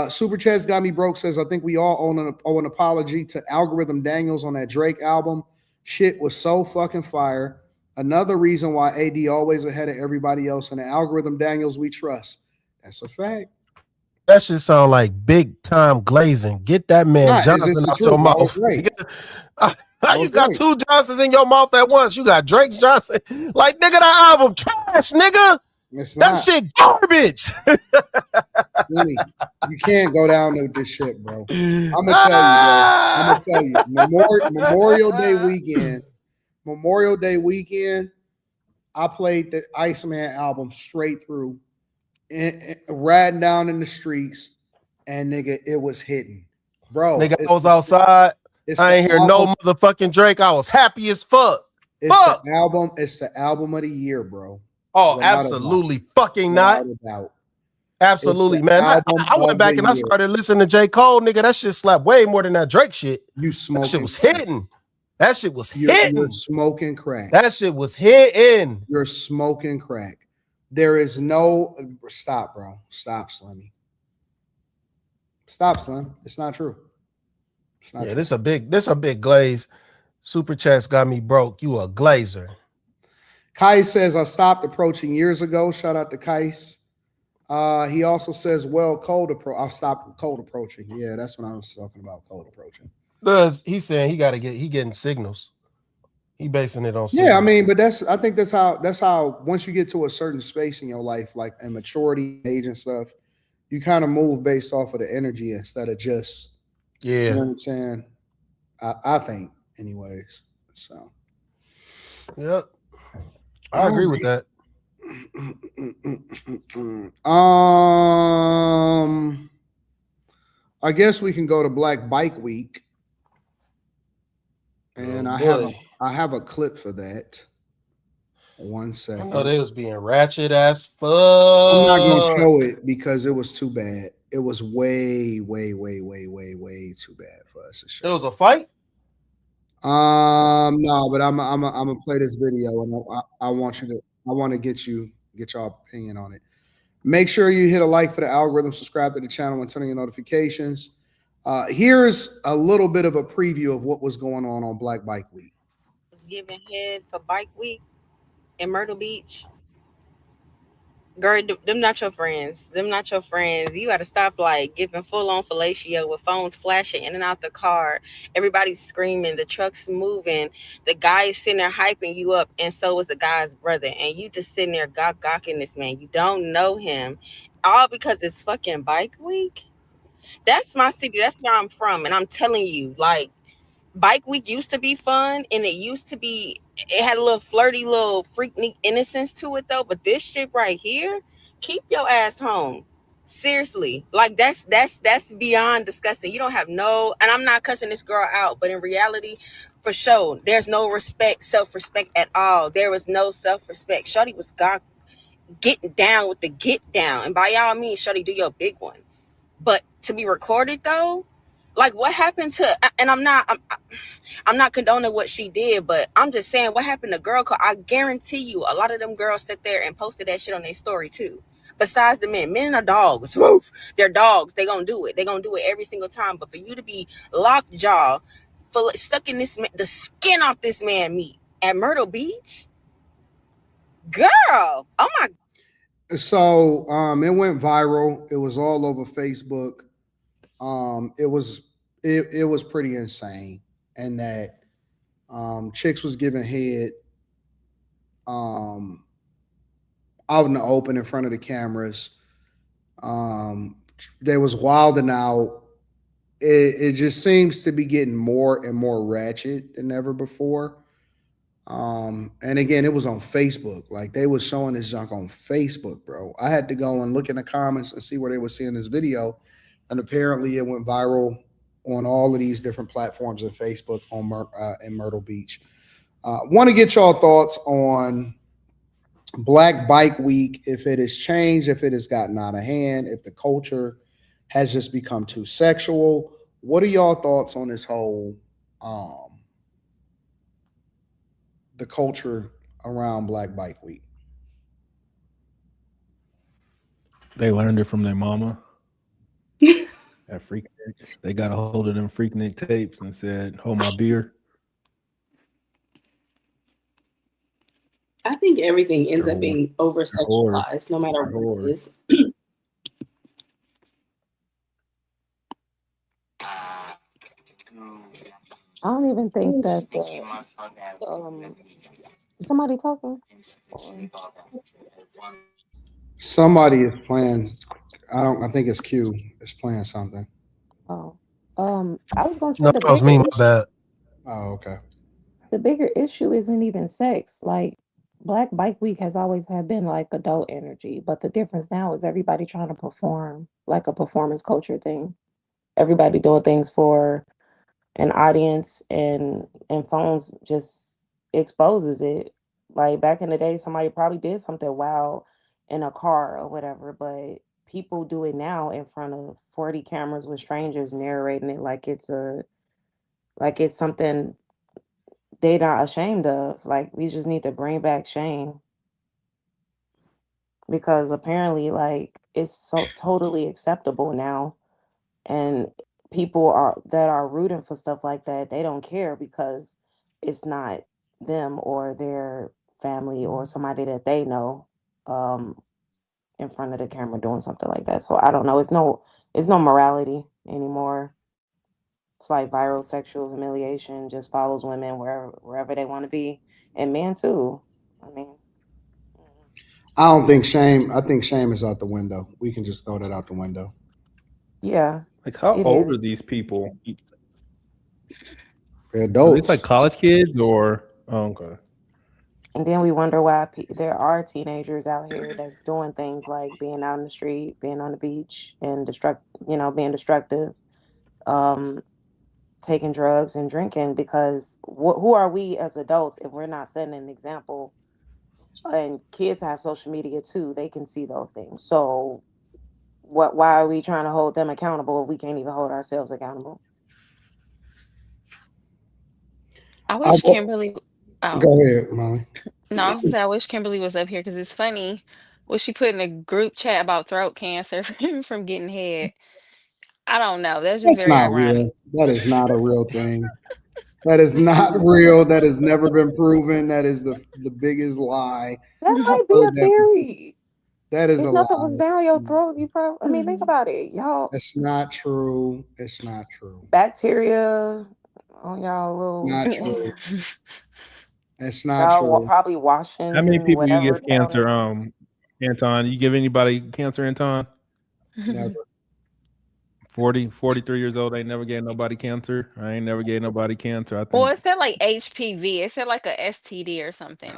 Super Chess Got Me Broke says, I think we all owe an apology to Algorithm Daniels on that Drake album. Shit was so fucking fire. Another reason why AD always ahead of everybody else, and the Algorithm Daniels we trust. That's a fact. That shit sound like big time glazing. Get that man Johnson out your mouth. Right. You got 2 Johnsons in your mouth at once. You got Drake's Johnson. Like, nigga, that album trash, nigga. That shit garbage. Lenny, you can't go down with this shit, bro. I'm gonna tell you, Memorial Day weekend, I played the Iceman album straight through, and riding down in the streets, and nigga, it was hitting, bro. Nigga, I was outside. I ain't hear no motherfucking Drake. I was happy as fuck. It's the album of the year, bro. Oh, absolutely fucking not. Absolutely, man. I went back and I started listening to J. Cole, nigga. That shit slapped way more than that Drake shit. You smoking? That shit was hitting. That shit was hitting. You're smoking crack. That shit was hitting. You're smoking crack. There is no stop, bro. Stop, Slimmy. Stop, Slim. It's not true. It's not true. This a big glaze. Super chats got me broke. You a glazer. Kai says I stopped approaching years ago. Shout out to Kais. He also says, I stopped cold approaching. Yeah, that's when I was talking about cold approaching. He's saying he getting signals. He basing it on signals. Yeah, I mean, but I think that's how once you get to a certain space in your life, like and maturity, age and stuff, you kind of move based off of the energy instead of just you know what I'm saying? I think, anyways. So yep. I agree with that. I guess we can go to Black Bike Week. And I have a clip for that. 1 second. I know they was being ratchet as fuck. I'm not gonna show it because it was too bad. It was way too bad for us to show. It was a fight? No, but I'm gonna play this video and I want to get your opinion on it. Make sure you hit a like for the algorithm, subscribe to the channel, and turn on your notifications. Here's a little bit of a preview of what was going on Black Bike Week. Giving head for Bike Week in Myrtle Beach. Girl, them not your friends. Them not your friends. You got to stop like giving full-on fellatio with phones flashing in and out the car. Everybody's screaming. The truck's moving. The guy is sitting there hyping you up, and so is the guy's brother. And you just sitting there gawking this man. You don't know him. All because it's fucking Bike Week. That's my city. That's where I'm from. And I'm telling you, like, Bike Week used to be fun, and it had a little flirty, little freak innocence to it, though. But this shit right here, keep your ass home. Seriously. Like, that's beyond disgusting. You don't have and I'm not cussing this girl out, but in reality, for sure, there's no self-respect at all. There was no self-respect. Shorty was getting down with the get down. And by all means, Shorty, do your big one. But to be recorded though, like what happened to? And I'm not condoning what she did, but I'm just saying what happened to girl code. I guarantee you, a lot of them girls sit there and posted that shit on their story too. Besides the men are dogs. They're dogs. They gonna do it. They gonna do it every single time. But for you to be lockjaw, stuck in the skin off this man meat at Myrtle Beach, girl. Oh my. So it went viral. It was all over Facebook. It was pretty insane, and that chicks was giving head out in the open in front of the cameras. They was wilding out. It just seems to be getting more and more ratchet than ever before. And again, it was on Facebook. Like they was showing this junk on Facebook, bro. I had to go and look in the comments and see where they were seeing this video. And apparently it went viral on all of these different platforms in Facebook in Myrtle Beach. Want to get y'all thoughts on Black Bike Week, if it has changed, if it has gotten out of hand, if the culture has just become too sexual. What are y'all thoughts on this whole the culture around Black Bike Week? They learned it from their mama. At Freaknik. They got a hold of them Freaknik tapes and said, "Hold my beer." I think everything ends up being over sexualized, no matter what it is. I don't even think that somebody talking. Somebody is playing. I think it's Q. It's playing something. Oh, I was gonna say that was me. My bad. Oh, okay. The bigger issue isn't even sex. Like Black Bike Week has always been like adult energy, but the difference now is everybody trying to perform, like a performance culture thing. Everybody doing things for an audience, and phones just exposes it. Like back in the day, somebody probably did something wild in a car or whatever, but people do it now in front of 40 cameras with strangers narrating it like it's something they not ashamed of. Like, we just need to bring back shame, because apparently, like, it's so totally acceptable now, and people that are rooting for stuff like that, they don't care because it's not them or their family or somebody that they know in front of the camera doing something like that. So I don't know. It's no morality anymore. It's like viral sexual humiliation just follows women wherever they want to be, and men too. I mean, I don't think shame. I think shame is out the window. We can just throw that out the window. yeah, Like, how it old are is. these people? They're Are adults. these like college kids or? Oh, okay. And then we wonder why there are teenagers out here that's doing things like being out in the street, being on the beach, and being destructive, taking drugs and drinking. Because who are we as adults if we're not setting an example? And kids have social media too; they can see those things. So, why are we trying to hold them accountable if we can't even hold ourselves accountable? I wish Kimberly. Oh, Go ahead, Molly. no, I was gonna say I wish Kimberly was up here because it's funny what she put in a group chat about throat cancer from getting head. I don't know. That's just That's very not ironic. real. That is not a real thing. That is not real. That has never been proven. That is the biggest lie. That I've might be heard a that before. theory. That is If a nothing was lie. down your throat, you probably. I mean, think about it, y'all. It's not true. It's not true. Bacteria on y'all It's little. not true. It's not Y'all true. probably How many washing people you whatever give down cancer? there. Anton, you give anybody cancer, Anton? Never. 43 years old. I ain't never gave nobody cancer. I ain't never gave nobody cancer. I Well, think it said like HPV. It said like a STD or something.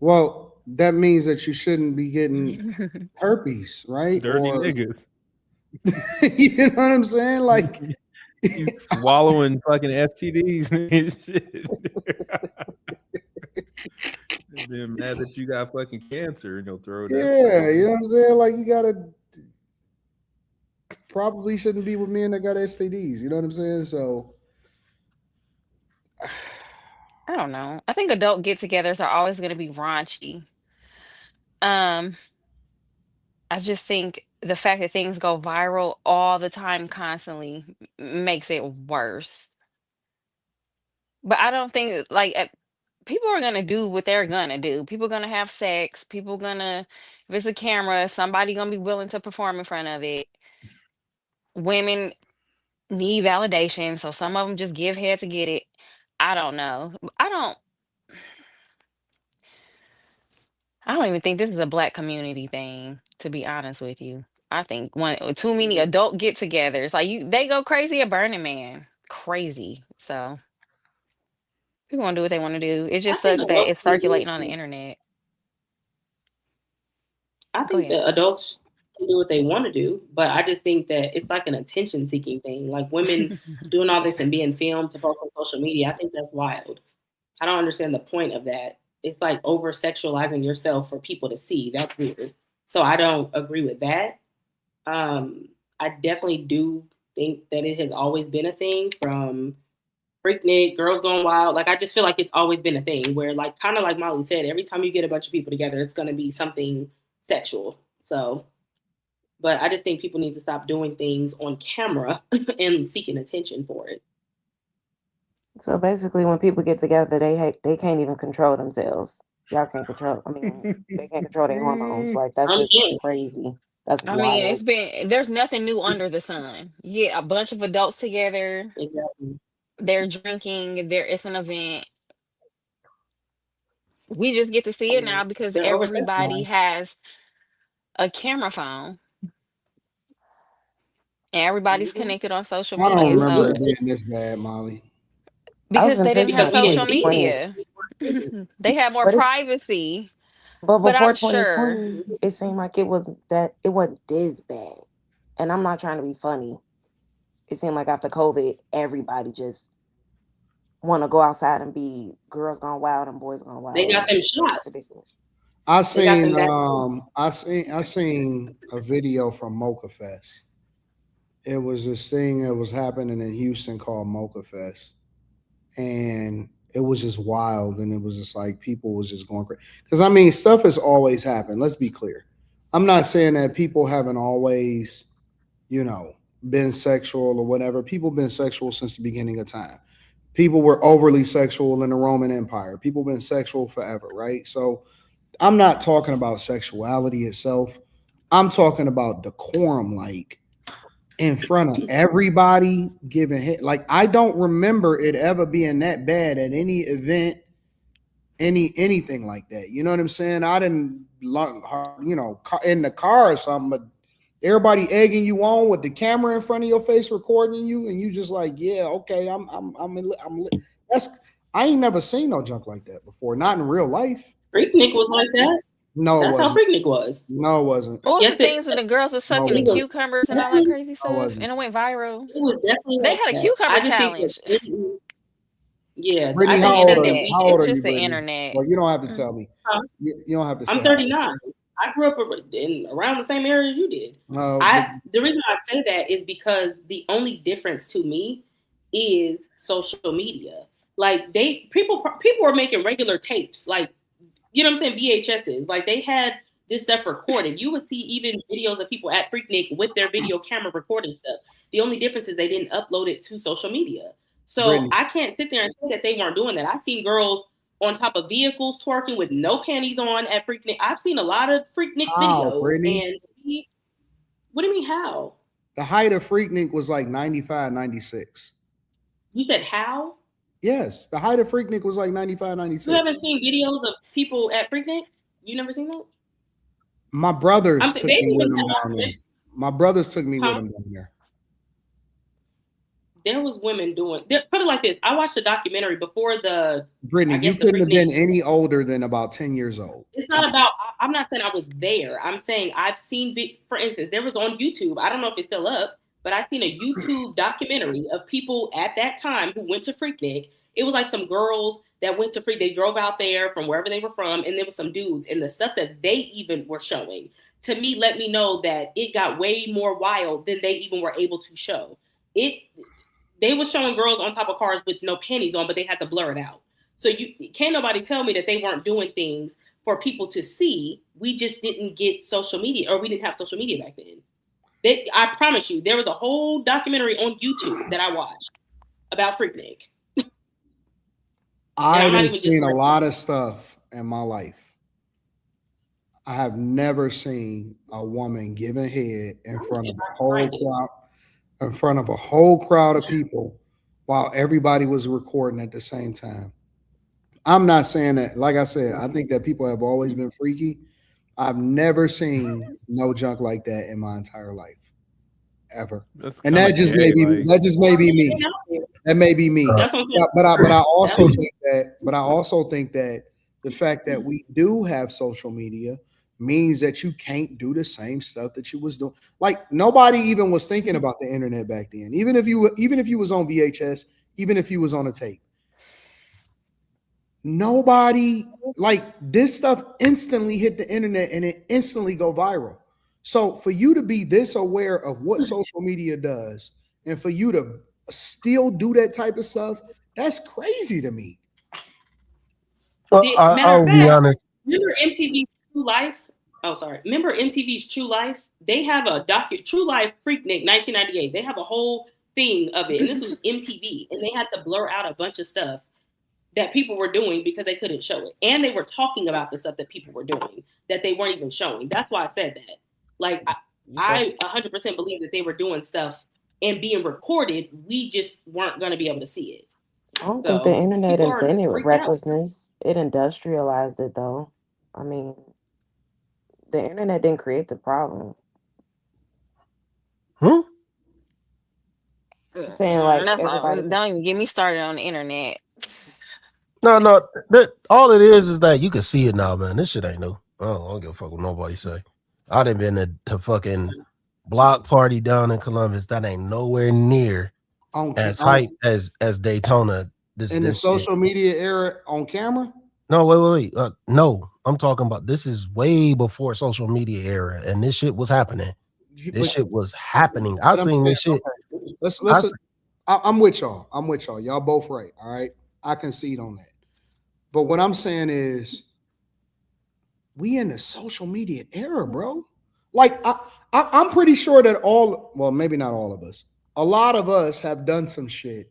Well, that means that you shouldn't be getting herpes, right? dirty Or niggas. you know what I'm saying? Like, You swallowing fucking STDs and shit. And then mad that you got fucking cancer in your throat. That's yeah, crazy. you know what I'm saying? Like, you gotta probably shouldn't be with men that got STDs. You know what I'm saying? So, I don't know. I think adult get-togethers are always going to be raunchy. Um, I just think the fact that things go viral all the time, constantly, makes it worse. But I don't think people are gonna do what they're gonna do. People gonna have sex. People gonna, if it's a camera, somebody gonna be willing to perform in front of it. Women need validation, so some of them just give head to get it. I don't know. I don't even think this is a black community thing, to be honest with you. I think too many adult get-togethers. Like they go crazy at Burning Man. Crazy. So people want to do what they want to do. It I just think sucks that adults it's can do circulating on the it. internet. I Go think ahead. that adults can do what they want to do, but I just think that it's like an attention seeking thing. Like women doing all this and being filmed to post on social media. I think that's wild. I don't understand the point of that. It's like over sexualizing yourself for people to see. That's weird. So I don't agree with that. I definitely do think that it has always been a thing from Freaknik, Girls Going Wild. Like I just feel like it's always been a thing where like kind of like Molly said, every time you get a bunch of people together, it's gonna be something sexual. So but I just think people need to stop doing things on camera and seeking attention for it. So basically, when people get together, they can't even control themselves. Y'all can't control. I mean, they can't control their hormones. Like, that's just Again, crazy. That's I mean, wild. there's nothing new under the sun. Yeah, a bunch of adults together, exactly. they're drinking, it's an event. We just get to see it Yeah. now because They're over everybody sexualized. has a camera phone and everybody's Mm-hmm. connected on social I don't media. remember So it being this bad, Molly. I was because gonna they say didn't have Because since we didn't social see it. 2020, media, they had more but privacy. But before I'm sure. 2020, it seemed like it wasn't this bad. And I'm not trying to be funny. It seemed like after COVID, everybody just want to go outside and be girls gone wild and boys gone They wild, and got them it's shots. ridiculous. I seen a video from Mocha Fest. It was this thing that was happening in Houston called Mocha Fest, and it was just wild, and it was just like people was just going crazy. Because I mean, stuff has always happened. Let's be clear. I'm not saying that people haven't always, been sexual or whatever. People been sexual since the beginning of time. People were overly sexual in the Roman Empire. People been sexual forever, right? So I'm not talking about sexuality itself. I'm talking about decorum, like in front of everybody giving hit. Like I don't remember it ever being that bad at any event, anything like that. You know what I'm saying? I didn't, in the car or something, but everybody egging you on with the camera in front of your face, recording you, and you just like, yeah, okay, that's I ain't never seen no junk like that before. Not in real life. Freaknik was like that. No, that's how Freaknik was. No, it wasn't. What was the things when the girls were sucking the cucumbers and all that crazy stuff, and it went viral? It was definitely. They had a cucumber challenge. Yeah, Brittany, how old are you? It's just the internet. Well, you don't have to tell me. You don't have to. I'm 39. I grew up around the same area as you did. The reason I say that is because the only difference to me is social media. Like people were making regular tapes, like, you know what I'm saying, VHSs. Like they had this stuff recorded. You would see even videos of people at Freaknik with their video camera recording stuff. The only difference is they didn't upload it to social media. So Brittany, I can't sit there and say that they weren't doing that. I've seen girls on top of vehicles twerking with no panties on at Freaknik. I've seen a lot of Freaknik videos. Brittany? And what do you mean how? The height of Freaknik was like 95, 96. You said how? Yes, the height of Freaknik was like 95, 96. You haven't seen videos of people at Freaknik? You never seen that? My brothers took me with them down there. My brothers took me with them down there. There was women doing. Put it like this: I watched a documentary before the. Brittany, you couldn't have been any older than about 10 years old. It's not about. I'm not saying I was there. I'm saying I've seen. For instance, there was on YouTube. I don't know if it's still up, but I've seen a YouTube documentary of people at that time who went to Freaknik. It was like some girls that went to Freak. They drove out there from wherever they were from, and there was some dudes, and the stuff that they even were showing to me let me know that it got way more wild than they even were able to show it. They were showing girls on top of cars with no panties on, but they had to blur it out. So you can't nobody tell me that they weren't doing things for people to see. We just didn't get social media, or we didn't have social media back then. I promise you, there was a whole documentary on YouTube that I watched about Freaknik. I've seen a lot of stuff in my life. I have never seen a woman giving head in front of a whole crowd. In front of a whole crowd of people while everybody was recording at the same time. I'm not saying that, like I said, I think that people have always been freaky. I've never seen no junk like that in my entire life, ever. And that just may be me. That may be me. But I also think that the fact that we do have social media means that you can't do the same stuff that you was doing. Like nobody even was thinking about the internet back then. Even if you was on VHS, even if you was on a tape, nobody, like, this stuff instantly hit the internet and it instantly go viral. So for you to be this aware of what social media does and for you to still do that type of stuff, that's crazy to me. I'll be honest. Remember MTV's True Life? Oh, sorry. Remember MTV's True Life? They have a True Life Freaknik 1998. They have a whole thing of it. And this was MTV. And they had to blur out a bunch of stuff that people were doing because they couldn't show it. And they were talking about the stuff that people were doing that they weren't even showing. That's why I said that. Like, I 100% believe that they were doing stuff and being recorded. We just weren't going to be able to see it. I don't think the internet invented recklessness. It industrialized it, though. I mean, the internet didn't create the problem. Saying like everybody. Don't even get me started on the internet. No. All it is that you can see it now, man. This shit ain't new. I don't give a fuck what nobody say. I done been to fucking block party down in Columbus. That ain't nowhere near as hype as Daytona. In the social media era on camera? No, wait. No, I'm talking about this is way before social media era, and this shit was happening. This shit was happening. I seen this shit. Okay. I'm with y'all. Y'all both right. All right. I concede on that. But what I'm saying is, we in the social media era, bro. Like I'm pretty sure that well, maybe not all of us, a lot of us have done some shit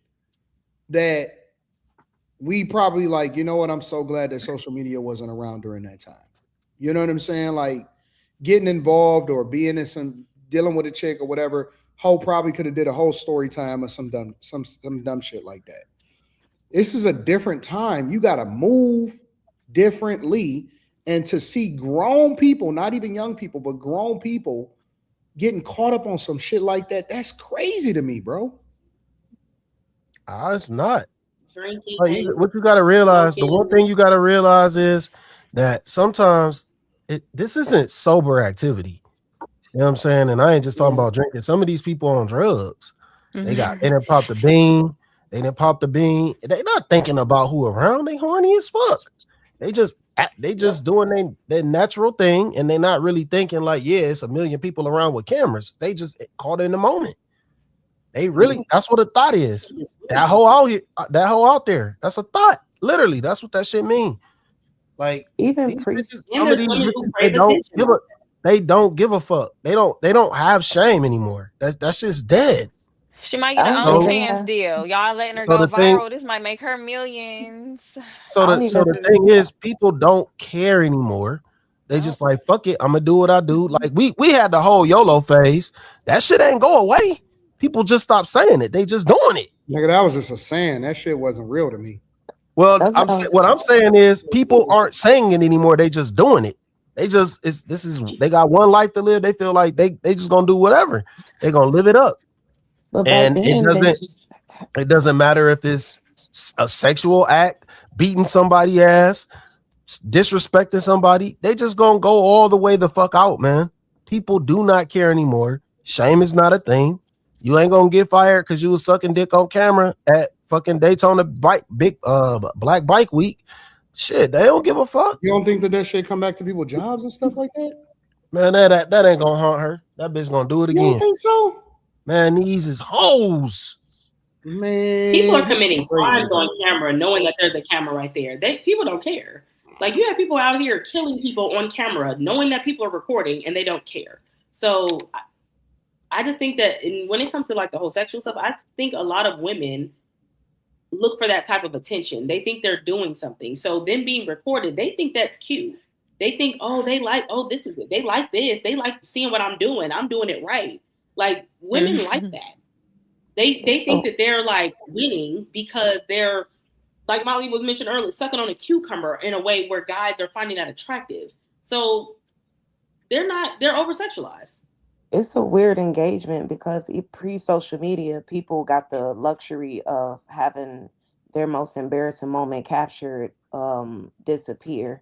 that we probably like, you know what? I'm so glad that social media wasn't around during that time. You know what I'm saying? Like getting involved or being in some dealing with a chick or whatever. Ho probably could have did a whole story time or some dumb shit like that. This is a different time. You got to move differently, and to see grown people, not even young people, but grown people getting caught up on some shit like that, that's crazy to me, bro. It's not. Drinking, What you got to realize, smoking. the one thing you got to realize is that sometimes this isn't sober activity. You know what I'm saying? And I ain't just talking about drinking. Some of these people on drugs, they didn't pop the bean. They not thinking about who around. They horny as fuck. They just doing their natural thing, and they not really thinking like, yeah, it's a million people around with cameras. They just caught in the moment. They really, that's what a thought is. That whole out here, that whole out there, that's a thought. Literally, that's what that shit mean. Like even they don't give a fuck. They don't have shame anymore. That's just dead. She might get an OnlyFans deal. Y'all letting her go viral. This might make her millions. So the thing is, people don't care anymore. They just like, fuck it, I'm gonna do what I do. Like we had the whole YOLO phase. That shit ain't go away. People just stopped saying it. They just doing it. Nigga, that was just a saying. That shit wasn't real to me. Well, what I'm saying is people aren't saying it anymore. They just doing it. They just they got one life to live. They feel like they just gonna do whatever. They're gonna live it up. But and it doesn't matter if it's a sexual act, beating somebody ass, disrespecting somebody. They just gonna go all the way the fuck out, man. People do not care anymore. Shame is not a thing. You ain't gonna get fired because you was sucking dick on camera at fucking Daytona Black Bike Week. Shit, they don't give a fuck. You don't think that shit come back to people's jobs and stuff like that? Man, that ain't gonna haunt her. That bitch gonna do it again. You don't think so? Man, these is hoes. Man, people are committing crimes on camera, knowing that there's a camera right there. People don't care. Like you have people out here killing people on camera, knowing that people are recording, and they don't care. So I just think that when it comes to like the whole sexual stuff, I think a lot of women look for that type of attention. They think they're doing something. So them being recorded, they think that's cute. They think, this is it. They like this. They like seeing what I'm doing. I'm doing it right. Like women like that. They think that they're like winning because they're, like Molly was mentioned earlier, sucking on a cucumber in a way where guys are finding that attractive. So they're over sexualized. It's a weird engagement because pre-social media, people got the luxury of having their most embarrassing moment captured disappear.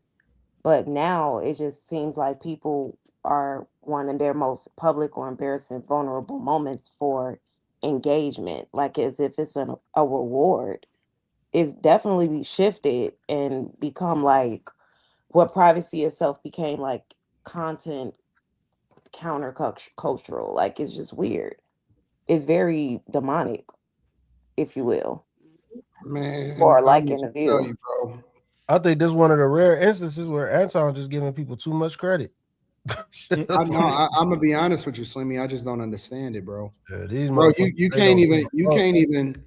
But now it just seems like people are wanting their most public or embarrassing vulnerable moments for engagement, like as if it's a reward. It's definitely shifted and become like what privacy itself became like content countercultural. Like it's just weird. It's very demonic, if you will. Man, or like in a view. Bro. I think this is one of the rare instances where Anton just giving people too much credit. I'm gonna be honest with you, Slimmy. I just don't understand it, bro. Yeah, bro, you can't even,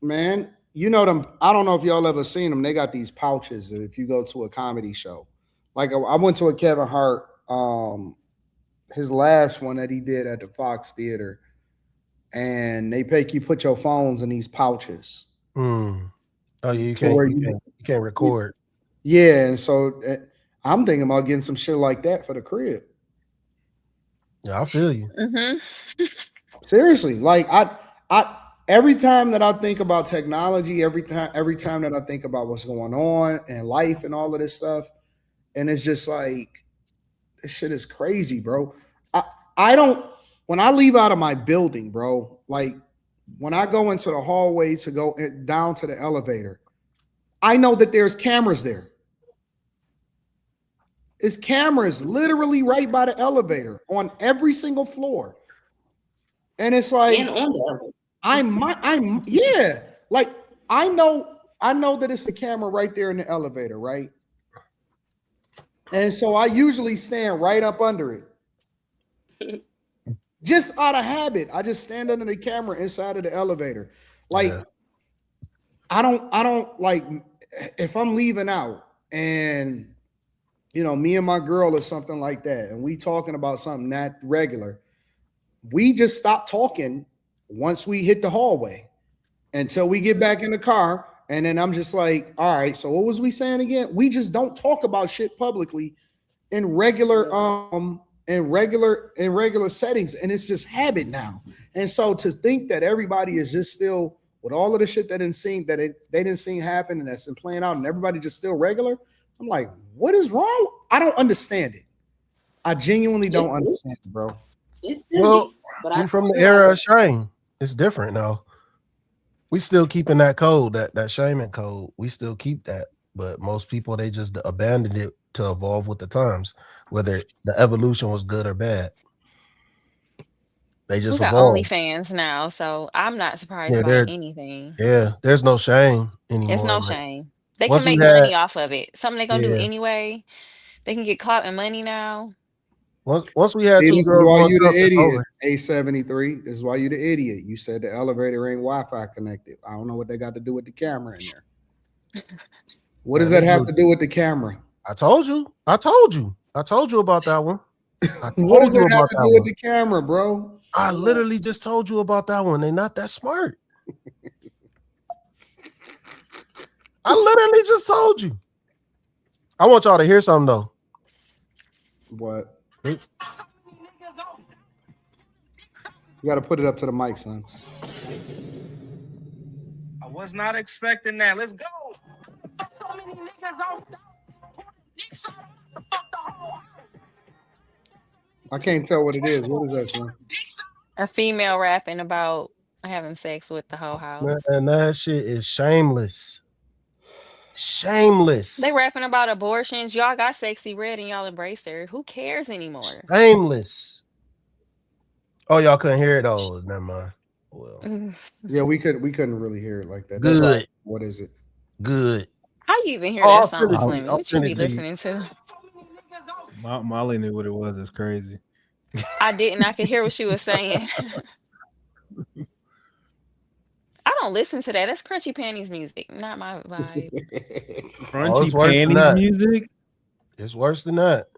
man. You know them. I don't know if y'all ever seen them. They got these pouches. If you go to a comedy show, like I went to a Kevin Hart, his last one that he did at the Fox Theater, and they make you put your phones in these pouches. Oh, you can't record. Yeah, and so I'm thinking about getting some shit like that for the crib. Yeah, I feel you. Seriously, like I every time that I think about technology, every time that I think about what's going on in life and all of this stuff, and it's just like this shit is crazy, bro. I don't, when I leave out of my building, bro, like when I go into the hallway to go down to the elevator, I know that there's cameras there. It's cameras literally right by the elevator on every single floor. And it's like, and on the I'm yeah, like I know that it's a camera right there in the elevator, right? And so I usually stand right up under it. Just out of habit. I just stand under the camera inside of the elevator. Like, yeah. I don't like if I'm leaving out and you know, me and my girl or something like that, and we talking about something not regular, we just stop talking once we hit the hallway until we get back in the car. And then I'm just like, all right, so what was we saying again? We just don't talk about shit publicly in regular settings, and it's just habit now. And so to think that everybody is just still with all of the shit that they didn't see happen and that's been playing out, and everybody just still regular, I'm like, what is wrong? I don't understand it. I genuinely don't understand it, bro. It's silly, well, but we from the era of shame. It's different now. We still keeping that code, that shaming code. We still keep that, but most people, they just abandoned it to evolve with the times, whether the evolution was good or bad. They just we got evolved. OnlyFans now, so I'm not surprised by anything. Yeah, there's no shame anymore. It's no shame. They can make money off of it. Something they're gonna do anyway. They can get clout and money now. Once we had this is why you the idiot, S3.E63. This is why you the idiot. You said the elevator ain't Wi-Fi connected. I don't know what they got to do with the camera in there. What does that have to do with the camera? I told you about that one. What does that have to do with the camera, bro? I literally just told you about that one. They're not that smart. I literally just told you. I want y'all to hear something though. What? You got to put it up to the mic, son. I was not expecting that. Let's go. I can't tell what it is. What is that, son? A female rapping about having sex with the whole house. And that shit is shameless. Shameless. They rapping about abortions. Y'all got Sexy Red and y'all embraced her. Who cares anymore? Shameless. Oh, y'all couldn't hear it? Oh, never mind. Well, yeah, we couldn't really hear it like that. Good. That's what is it? Good. How you even hear that song, Slim? What you be listening to? Molly knew what it was. It's crazy. I didn't. I could hear what she was saying. I don't listen to that. That's Crunchy Panties music, not my vibe. Crunchy Panties music? It's worse than that.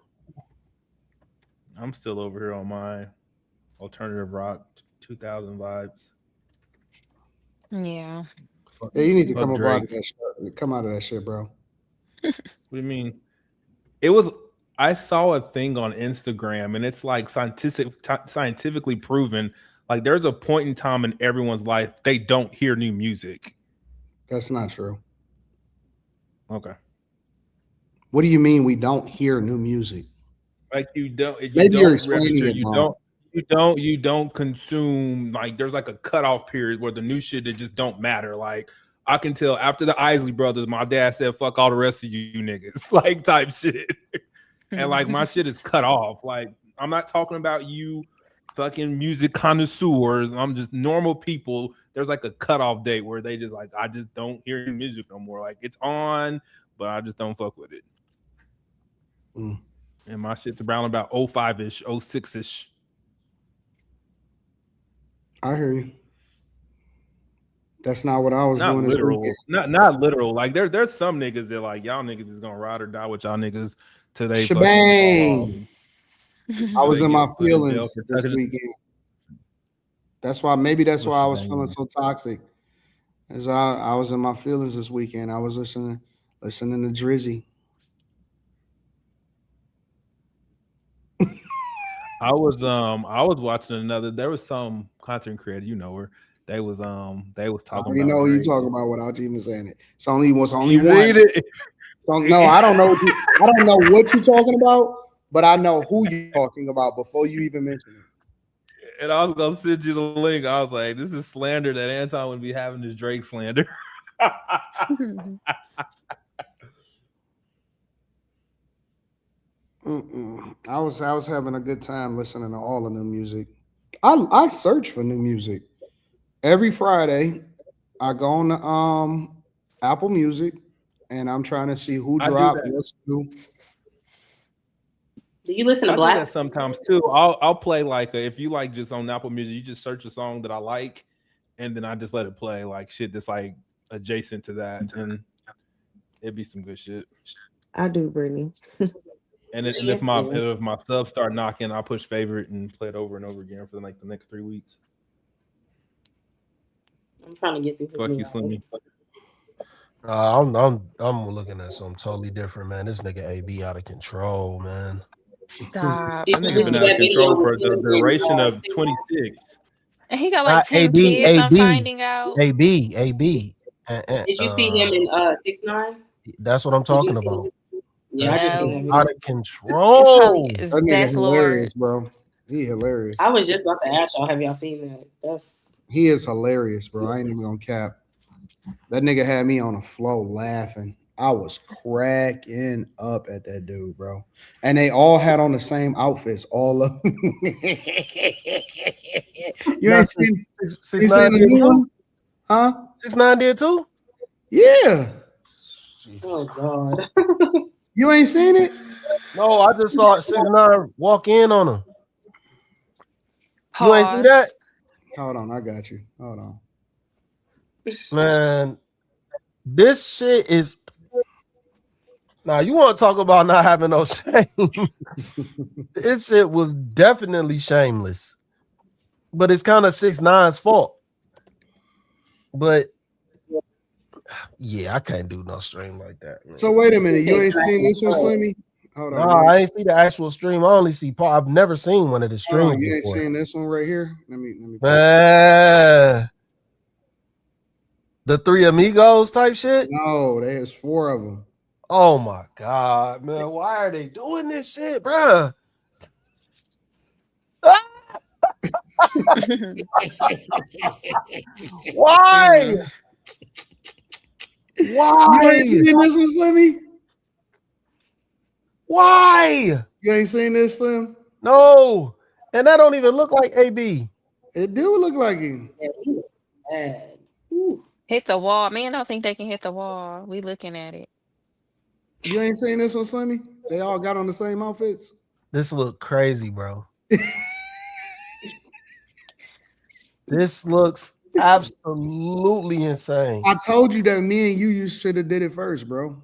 I'm still over here on my alternative rock 2000 vibes. Yeah. Yeah, you need to come out of that shit. Come out of that shit, bro. What do you mean? I saw a thing on Instagram, and it's like scientifically proven. Like, there's a point in time in everyone's life they don't hear new music. That's not true. Okay. What do you mean we don't hear new music? Like you don't. Maybe you're explaining it wrong. You don't consume, like, there's like a cutoff period where the new shit that just don't matter. Like, I can tell after the Isley Brothers, my dad said, fuck all the rest of you niggas, like, type shit. And like, my shit is cut off. Like, I'm not talking about you fucking music connoisseurs. I'm just normal people. There's like a cutoff date where they just like, I just don't hear music no more. Like, it's on, but I just don't fuck with it. And my shit's around about 05-ish, 06-ish. I hear you. That's not what I was doing. Literal. Not literal. Like, there's some niggas that like, y'all niggas is gonna ride or die with y'all niggas today. Shebang. I was in my feelings this weekend. That's why I was feeling so toxic. As I was in my feelings this weekend. I was listening to Drizzy. I was watching another. There was some content creator, you know her. They was talking. I already about know you talking about without even saying it. It's only one. So, no, I don't know. I don't know what you're talking about, but I know who you're talking about before you even mention it. And I was gonna send you the link. I was like, this is slander that Anton would be having this Drake slander. I was having a good time listening to all of the music. I search for new music every Friday. I go on the Apple Music and I'm trying to see who dropped what's new. Do you listen to I Black? do that sometimes too. I'll play like if you like just on Apple Music, you just search a song that I like, and then I just let it play like shit that's like adjacent to that, and it'd be some good shit. I do, Brittany. And if my subs start knocking, I'll push favorite and play it over and over again for like the next 3 weeks. I'm trying to get through. Fuck you, Slimmy. I'm looking at something totally different, man. This nigga AB out of control, man. Stop. That nigga been out of control for the duration of 26. And he got like 10 kids, I'm finding out. AB. Did you see him in 6ix9ine? That's what I'm talking about. Yeah, I just seen him out of control. That nigga hilarious, bro. He hilarious. I was just about to ask y'all, have y'all seen that? He is hilarious, bro. I ain't even gonna cap. That nigga had me on the floor laughing. I was cracking up at that dude, bro. And they all had on the same outfits, all of them. You ain't seen the new one? Huh? 6ix9ine did too? Yeah. Oh God. You ain't seen it? No, I just saw 6ix9ine walk in on him. You ain't see that? Hold on, I got you. Hold on. Man, this shit is. Now, you want to talk about not having no shame? This shit was definitely shameless, but it's kind of 6ix9ine's fault. But yeah, I can't do no stream like that, man. So wait a minute, you ain't seen this one, Slimmy? Hold on. No, I ain't see the actual stream. I only see Paul. I've never seen one of the streams. You ain't seen this one right here? Let me. The Three Amigos type shit? No, there's 4 of them. Oh my God, man. Why are they doing this shit, bruh? Why? Why? You ain't seen this one, Slimmy? Why? You ain't seen this, Slim? No. And that don't even look like AB. It do look like him. Hit the wall. Man, I don't think they can hit the wall. We looking at it. You ain't seen this one, Slimmy? They all got on the same outfits. This look crazy, bro. This looks absolutely insane. I told you that me and you should have did it first, bro.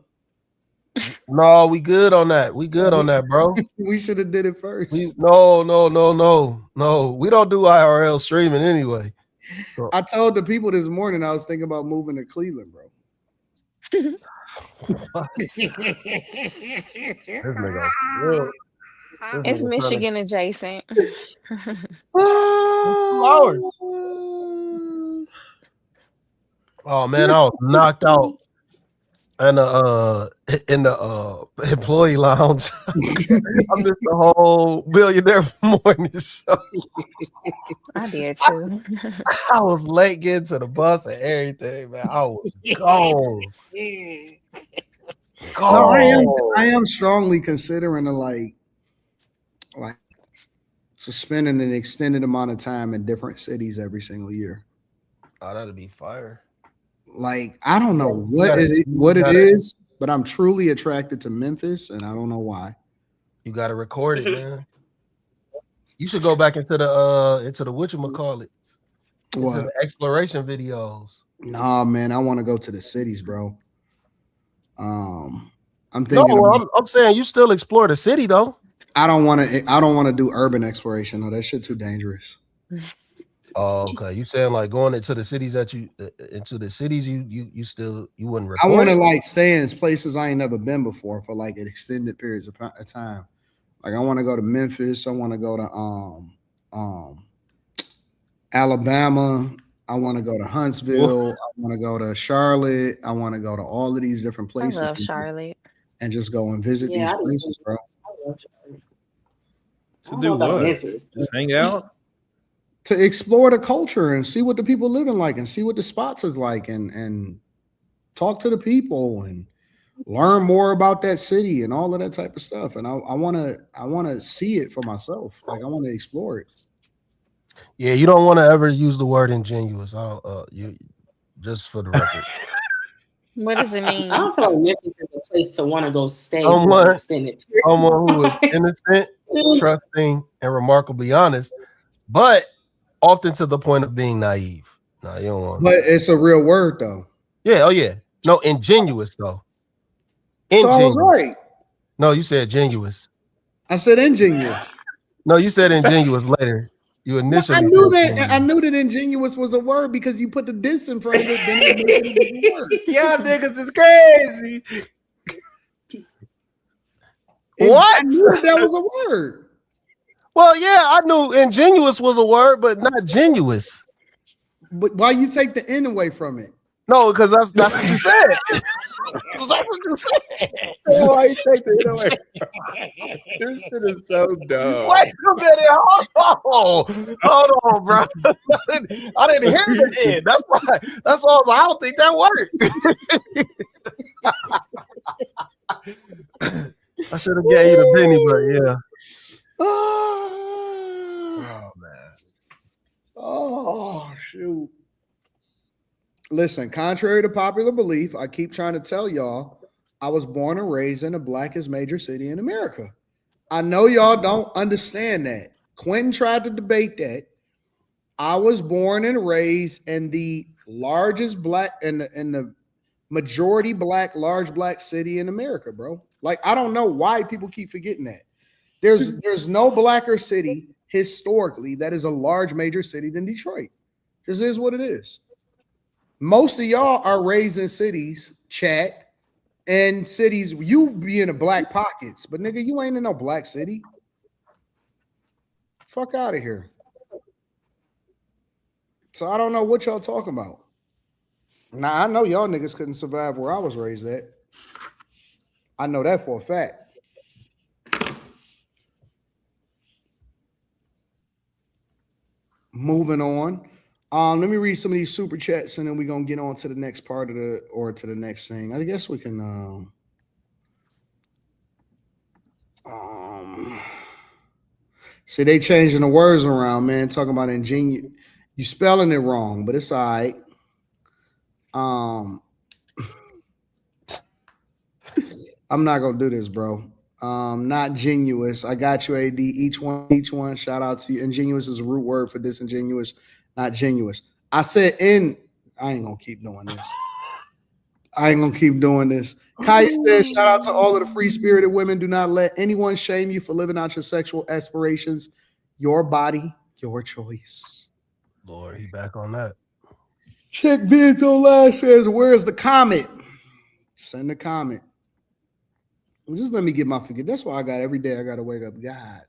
No, we good on that. We good on that, bro. We should have did it first. No. We don't do IRL streaming anyway. So. I told the people this morning I was thinking about moving to Cleveland, bro. It's Michigan adjacent. 2 hours. Oh man, I was knocked out in the employee lounge. I missed the whole Billionaire Morning Show. I did too. I was late getting to the bus and everything, man. I was gone. No, I am strongly considering like suspending an extended amount of time in different cities every single year. Oh, that'd be fire. Like, I don't know what it is, but I'm truly attracted to Memphis, and I don't know why. You got to record it, man. You should go back into the whatchamacallit, into the exploration videos. Nah, man, I want to go to the cities, bro. I'm thinking. No, I'm saying you still explore the city though. I don't want to do urban exploration. No, that shit too dangerous. Oh, okay. You saying like going into the cities you wouldn't record? I want to like stay in places I ain't never been before for like extended periods of time. Like I want to go to Memphis. I want to go to Alabama. I want to go to Huntsville. I want to go to Charlotte. I want to go to all of these different places. I love Charlotte. And just go and visit these places, bro. To do what? Just hang out? To explore the culture and see what the people living like and see what the spots is like and talk to the people and learn more about that city and all of that type of stuff. And I wanna see it for myself. Like I want to explore it. Yeah, you don't want to ever use the word ingenuous. I don't. You just for the record. What does it mean? I don't feel like Memphis is a place to want to go stay for Someone an extended period. who is innocent, trusting, and remarkably honest, but often to the point of being naive. No, you don't want. But it's a real word though. Yeah. Oh yeah. No, ingenuous though. So I was right. No, you said genuous. I said ingenuous. No, you said ingenuous later. You initially. I knew that. I knew that ingenuous was a word because you put the diss in front of it. Then it was a word. Y'all niggas is crazy. What? I knew that was a word. Well, yeah, I knew ingenuous was a word, but not genuous. But why you take the N away from it? No, because that's what you said. That's what you said. Why you take the N away? This shit is so dumb. Wait a minute. Hold on, bro. I didn't hear the N. That's why I was like, I don't think that worked. I should have gave you the penny, but yeah. Oh man. Oh shoot. Listen, contrary to popular belief, I keep trying to tell y'all I was born and raised in the blackest major city in America. I know y'all don't understand that. Quentin tried to debate that. I was born and raised in the largest black in the majority black, large black city in America, bro. Like, I don't know why people keep forgetting that. There's no blacker city historically that is a large major city than Detroit. This is what it is. Most of y'all are raised in cities, chat, and cities you be in the black pockets, but nigga, you ain't in no black city. Fuck out of here. So I don't know what y'all talking about. Now I know y'all niggas couldn't survive where I was raised at. I know that for a fact. Moving on. Let me read some of these super chats and then we're gonna get on to the next part of to the next thing. I guess we can see they changing the words around, man. Talking about ingenious. You spelling it wrong, but it's all right. I'm not gonna do this, bro. Not genuous. I got you, AD. Each one. Shout out to you. Ingenuous is a root word for disingenuous, not genuous. I said I ain't gonna keep doing this. Kai says, shout out to all of the free-spirited women. Do not let anyone shame you for living out your sexual aspirations. Your body, your choice. Lord, he back on that. Check Vids online says, where's the comment? Send a comment. Well, just let me get my forget. That's why every day I got to wake up. God,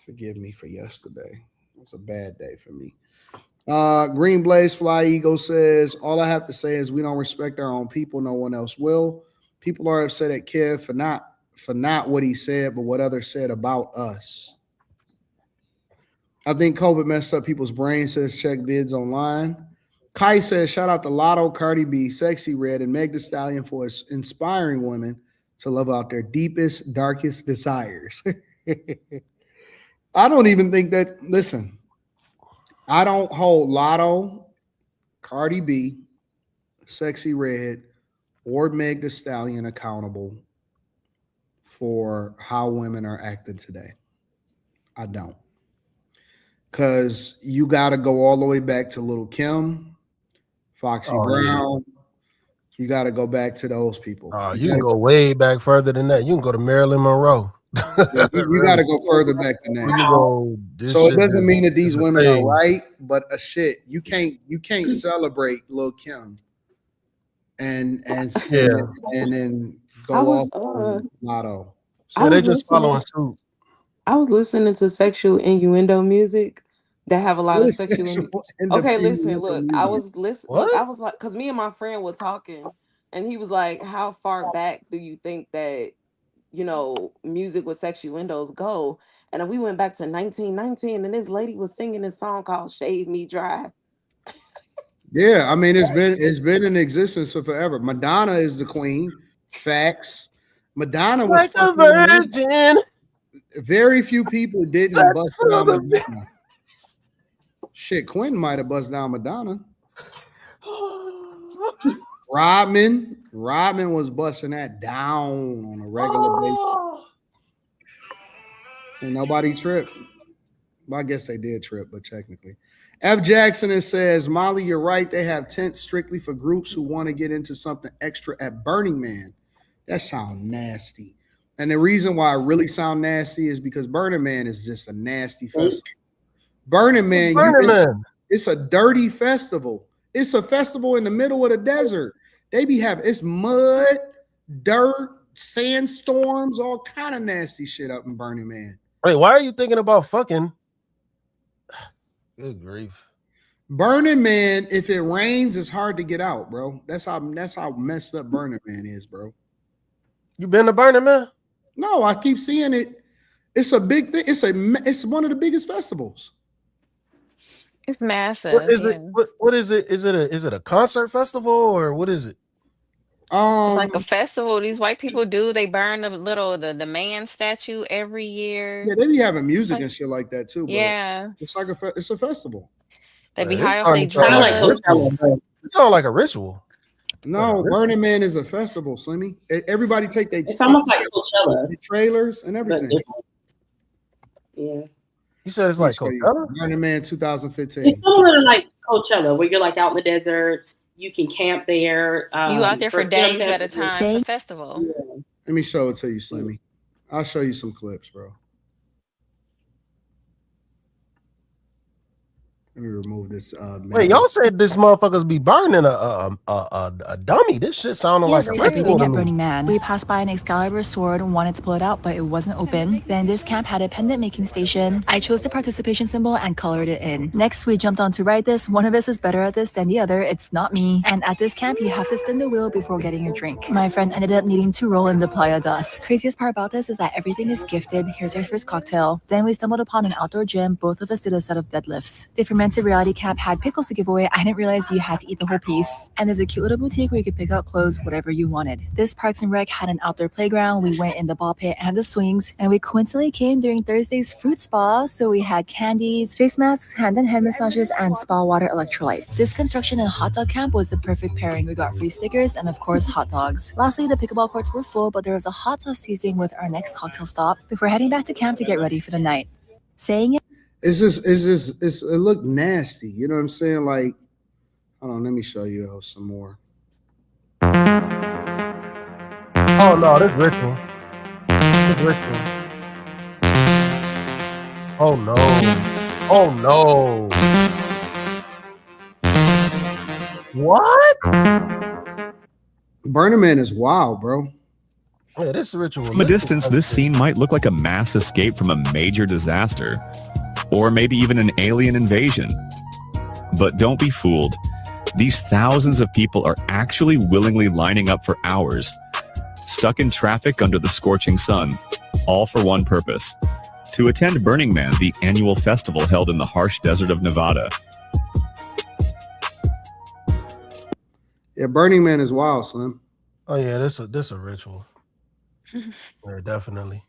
forgive me for yesterday. It's a bad day for me. Green Blaze Fly Eagle says, all I have to say is we don't respect our own people. No one else will. People are upset at Kev for not what he said, but what others said about us. I think COVID messed up people's brains, says check Vids online. Kai says, shout out to Lotto, Cardi B, Sexy Red, and Meg Thee Stallion for inspiring women to love out their deepest, darkest desires. I don't even think that, listen, I don't hold Lotto, Cardi B, Sexy Red, or Meg Thee Stallion accountable for how women are acting today. I don't. Because you got to go all the way back to Lil' Kim, Foxy Brown. Yeah. You got to go back to those people. You can go way back further than that. You can go to Marilyn Monroe. You got to go further back than that. So it doesn't mean that these women are right, but you can't celebrate Lil' Kim and then go off on Lotto. So they just following suit. I was listening to sexual innuendo music that have a lot of sexual. Okay, listen, look, I was listening. Look, I was like, because me and my friend were talking, and he was like, "How far back do you think that music with sexuendos go?" And we went back to 1919, and this lady was singing this song called "Shave Me Dry." Yeah, I mean it's been in existence for forever. Madonna is the queen. Facts. Madonna was Like a fucking around. virgin. Very few people didn't That's bust for down the- Madonna. Shit, Quentin might have bust down Madonna. Rodman was busting that down on a regular basis. And nobody tripped. Well, I guess they did trip, but technically. F. Jackson says, Molly, you're right. They have tents strictly for groups who want to get into something extra at Burning Man. That sounds nasty. And the reason why I really sound nasty is because Burning Man is just a nasty festival. Burning Man, it's a dirty festival. It's a festival in the middle of the desert. They be having, it's mud, dirt, sandstorms, all kind of nasty shit up in Burning Man. Wait, why are you thinking about fucking? Good grief. Burning Man, if it rains, it's hard to get out, bro. That's how messed up Burning Man is, bro. You been to Burning Man? No, I keep seeing it. It's a big thing. It's one of the biggest festivals. It's massive. What is it? What is it? Is it a concert festival or what is it? It's like a festival these white people do. They burn the man statue every year. Yeah, they be having music and shit like that too. But yeah, it's like it's a festival. They be high off they drugs. It sounds like a ritual. No, Burning Man is a festival, Slimmy. Everybody take their. It's almost like Coachella. The trailers and everything. Yeah. You said it's like Coachella? Burning Man 2015. It's similar to like Coachella, where you're like out in the desert. You can camp there. You out there for days at a time. It's a festival. Yeah. Let me show it to you, Slimmy. I'll show you some clips, bro. Let me remove this. Wait, y'all said this motherfuckers be burning a dummy. This shit sounded like a ritual to me. Burning Man. We passed by an Excalibur sword and wanted to pull it out, but it wasn't open. Then this camp had a pendant making station. I chose the participation symbol and colored it in. Next, we jumped on to ride this. One of us is better at this than the other. It's not me. And at this camp, you have to spin the wheel before getting your drink. My friend ended up needing to roll in the playa dust. Craziest part about this is that everything is gifted. Here's our first cocktail. Then we stumbled upon an outdoor gym. Both of us did a set of deadlifts. The fermented reality camp had pickles to give away. I didn't realize you had to eat the whole piece. And there's a cute little boutique where you could pick out clothes, whatever you wanted. This Parks and Rec had an outdoor playground. We went in the ball pit and the swings. And we coincidentally came during Thursday's fruit spa. So we had candies, face masks, hand and head massages, and spa water electrolytes. This construction and hot dog camp was the perfect pairing. We got free stickers and of course hot dogs. Lastly, the pickleball courts were full, but there was a hot sauce tasting with our next cocktail stop before heading back to camp to get ready for the night. Saying it. It looked nasty. You know what I'm saying? Like, hold on, let me show you some more. Oh no, this ritual. This ritual. Oh no. Oh no. What? Burning Man is wild, bro. Yeah, this ritual. From a distance, this scene might look like a mass escape from a major disaster. Or maybe even an alien invasion. But don't be fooled. These thousands of people are actually willingly lining up for hours, stuck in traffic under the scorching sun, all for one purpose: to attend Burning Man, the annual festival held in the harsh desert of Nevada. Yeah, Burning Man is wild, Slim. Oh yeah, this a ritual. Yeah, definitely.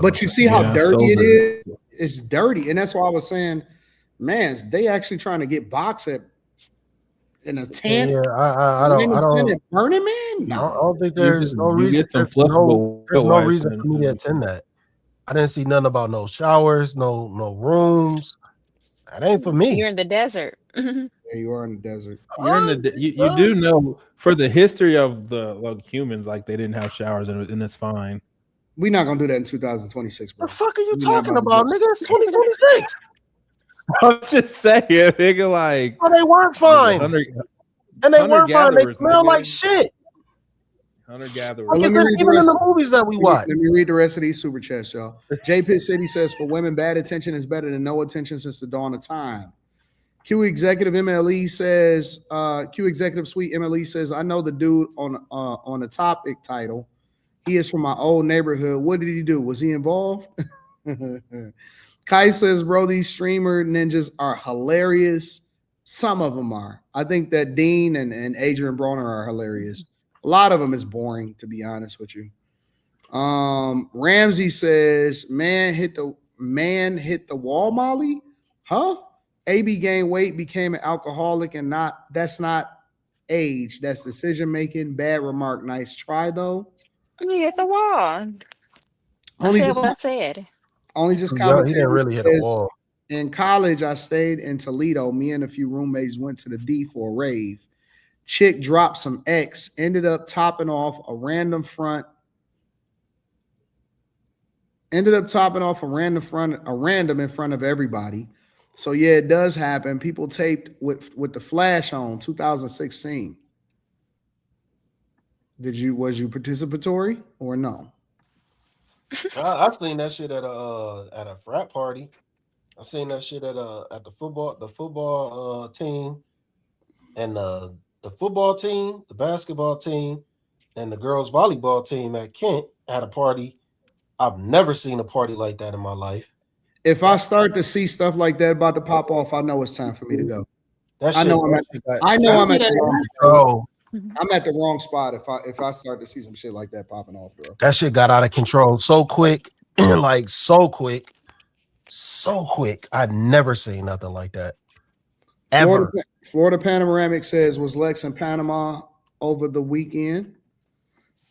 But you see how dirty it is? It's dirty. And that's why I was saying, man, they actually trying to get box in a tent. Yeah, I don't Burning Man? No. I don't think there's no reason. There's no reason for me to attend that. I didn't see nothing about no showers, no rooms. That ain't for me. You're in the desert. Yeah, you are in the desert. You're in the you do know for the history of the humans, like they didn't have showers and it's fine. We're not gonna do that in 2026, bro. What the fuck are you talking about, nigga? It's 2026. I'm just saying, nigga, like they weren't fine. And they weren't fine. They smell like shit. Hunter-gatherers. Like, even in the movies that we watch. Let me read the rest of these super chats, y'all. J Pitt City says, for women, bad attention is better than no attention since the dawn of time. Q Executive MLE says, Q Executive Suite MLE says, I know the dude on the topic title. He is from my old neighborhood. What did he do? Was he involved? Kai says, bro, these streamer ninjas are hilarious. Some of them are. I think that Dean and Adrian Broner are hilarious. A lot of them is boring, to be honest with you. Ramsey says, man hit the wall, Molly? Huh? AB gained weight, became an alcoholic, and that's not age. That's decision making. Bad remark. Nice try though. You hit the wall. I Only said just what I said. He didn't really hit a wall. In college, I stayed in Toledo. Me and a few roommates went to the D for a rave. Chick dropped some X, ended up topping off a random in front of everybody. So yeah, it does happen. People taped with the flash on 2016. Was you participatory or no? I seen that shit at a frat party. I seen that shit at the football team, and the football team, the basketball team, and the girls volleyball team at Kent had a party. I've never seen a party like that in my life. If I start to see stuff like that about to pop off, I know it's time for me to go. I'm at the wrong spot if I start to see some shit like that popping off, bro. That shit got out of control so quick, like so quick. I'd never seen nothing like that. Ever. Florida Panoramic says, was Lex in Panama over the weekend?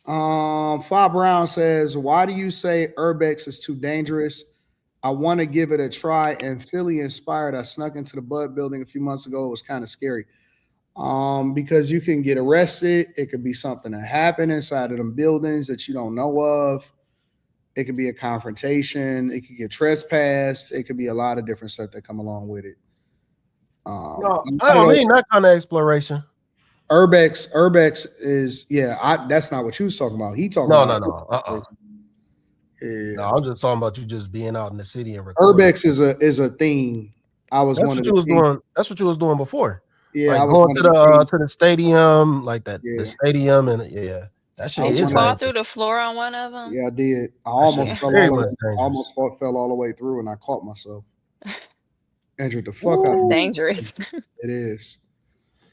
Fa Brown says, why do you say Urbex is too dangerous? I want to give it a try, and Philly inspired. I snuck into the Bud building a few months ago. It was kind of scary. Because you can get arrested. It could be something that happened inside of them buildings that you don't know of. It could be a confrontation. It could get trespassed. It could be a lot of different stuff that come along with it. No, I don't mean that kind of exploration. Urbex is that's not what you was talking about. He talking about no. Yeah. No, I'm just talking about you just being out in the city and recording. Urbex is a thing. That's what you was doing before. Yeah, like I was going to the stadium, like that. Yeah. The stadium and that shit. Did you fall through the floor on one of them? Yeah, I did. I almost fell all the way through, and I caught myself. Injured the fuck out of me. Dangerous. It is.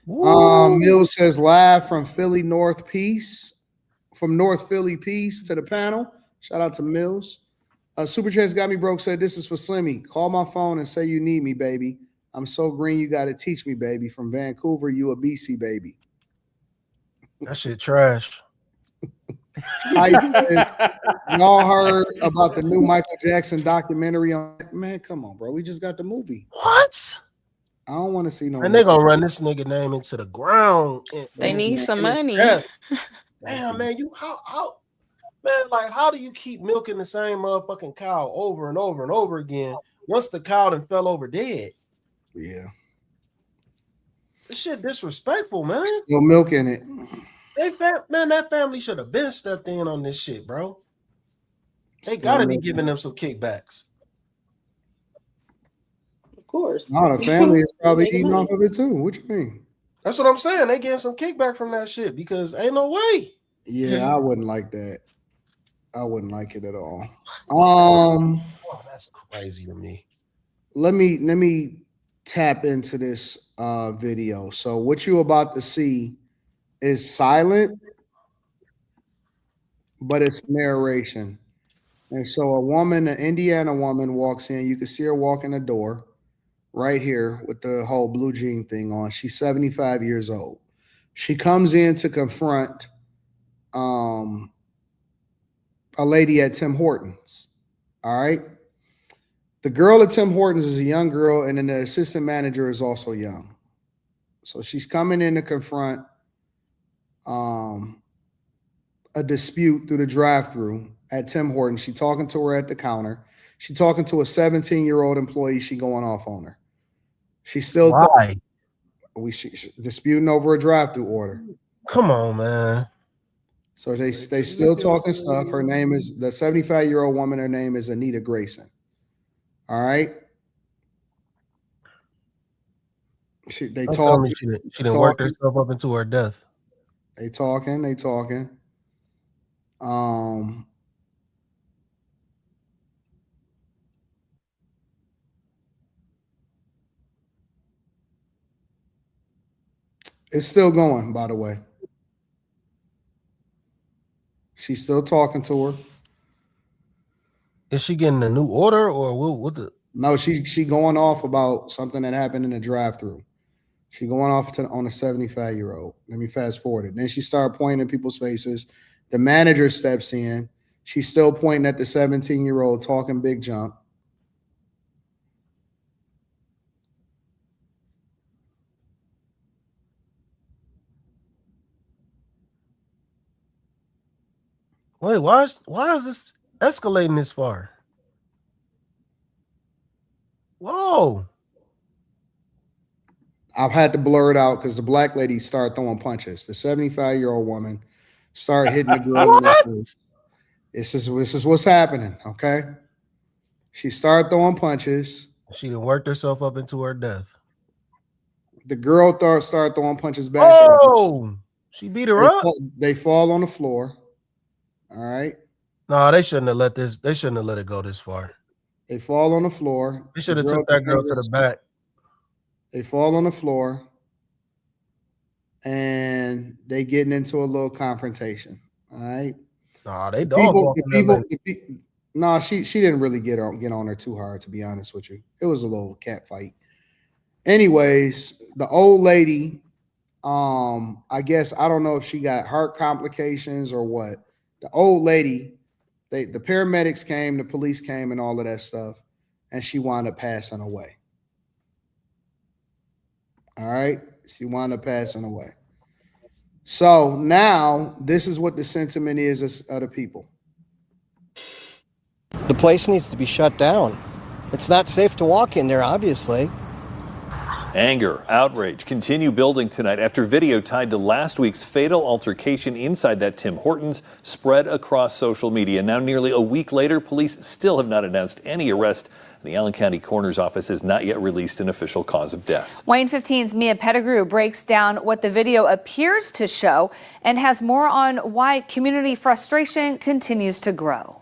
Mills says live from Philly North Peace, from North Philly Peace to the panel. Shout out to Mills. Super Chance Got Me Broke said, this is for Slimmy. Call my phone and say you need me, baby. I'm so green, you got to teach me, baby. From Vancouver, you a BC baby. That shit trash. Ice says, y'all heard about the new Michael Jackson documentary on? Man, come on, bro. We just got the movie. What? I don't want to see no. And they're gonna run this nigga name into the ground. They need some money. Damn, man, how man, like, how do you keep milking the same motherfucking cow over and over and over again once the cow done fell over dead? Yeah. This shit disrespectful, man. Still milking it. That family should have been stepped in on this shit, bro. They gotta be giving them some kickbacks. Of course. No, the family is probably eating off of it too. What you mean? That's what I'm saying. They getting some kickback from that shit because ain't no way. Yeah, I wouldn't like that. I wouldn't like it at all. That's crazy to me. Let me tap into this video. So what you're about to see is silent, but it's narration. And so an Indiana woman walks in. You can see her walk in the door right here with the whole blue jean thing on. She's 75 years old. She comes in to confront a lady at Tim Hortons. All right. The girl at Tim Hortons is a young girl, and then the assistant manager is also young. So she's coming in to confront a dispute through the drive-through at Tim Hortons. She's talking to her at the counter. She's talking to a 17-year-old employee. She going off on her. She's still Why? She's disputing over a drive-through order. Come on, man. So they still talking stuff. Her name is the 75-year-old woman. Her name is Anita Grayson. All right. They talk. She didn't work herself up into her death. They talking. It's still going, by the way. She's still talking to her. Is she getting a new order or what the? No, she going off about something that happened in the drive-thru. She going off on a 75-year-old. Let me fast forward it. Then she started pointing in people's faces. The manager steps in. She's still pointing at the 17-year-old, talking big junk. Wait, why is this escalating this far? Whoa. I've had to blur it out because the black lady started throwing punches. The 75-year-old woman started hitting the girl in the face. This is what's happening, okay? She started throwing punches. She done worked herself up into her death. The girl started throwing punches back. Oh, she beat her up. They fall on the floor. All right. No, they shouldn't have let this. They shouldn't have let it go this far. They fall on the floor. They should have took that girl to the back. They fall on the floor, and they getting into a little confrontation. All right. Nah, they dog. No, she didn't really get on her too hard, to be honest with you. It was a little cat fight. Anyways, the old lady, I guess I don't know if she got heart complications or what. The old lady, the paramedics came, the police came, and all of that stuff, and she wound up passing away. All right, she wound up passing away. So now this is what the sentiment is of the people. The place needs to be shut down. It's not safe to walk in there, obviously. Anger, outrage continue building tonight after video tied to last week's fatal altercation inside that Tim Hortons spread across social media. Now, nearly a week later, police still have not announced any arrest. The Allen County Coroner's Office has not yet released an official cause of death. WANE 15's Mia Pettigrew breaks down what the video appears to show and has more on why community frustration continues to grow.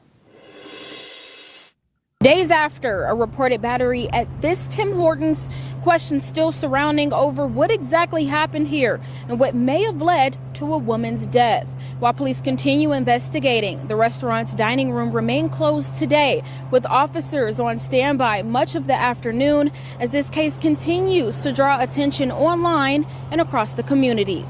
Days after a reported battery at this Tim Hortons, questions still surrounding over what exactly happened here and what may have led to a woman's death. While police continue investigating, the restaurant's dining room remained closed today, with officers on standby much of the afternoon as this case continues to draw attention online and across the community.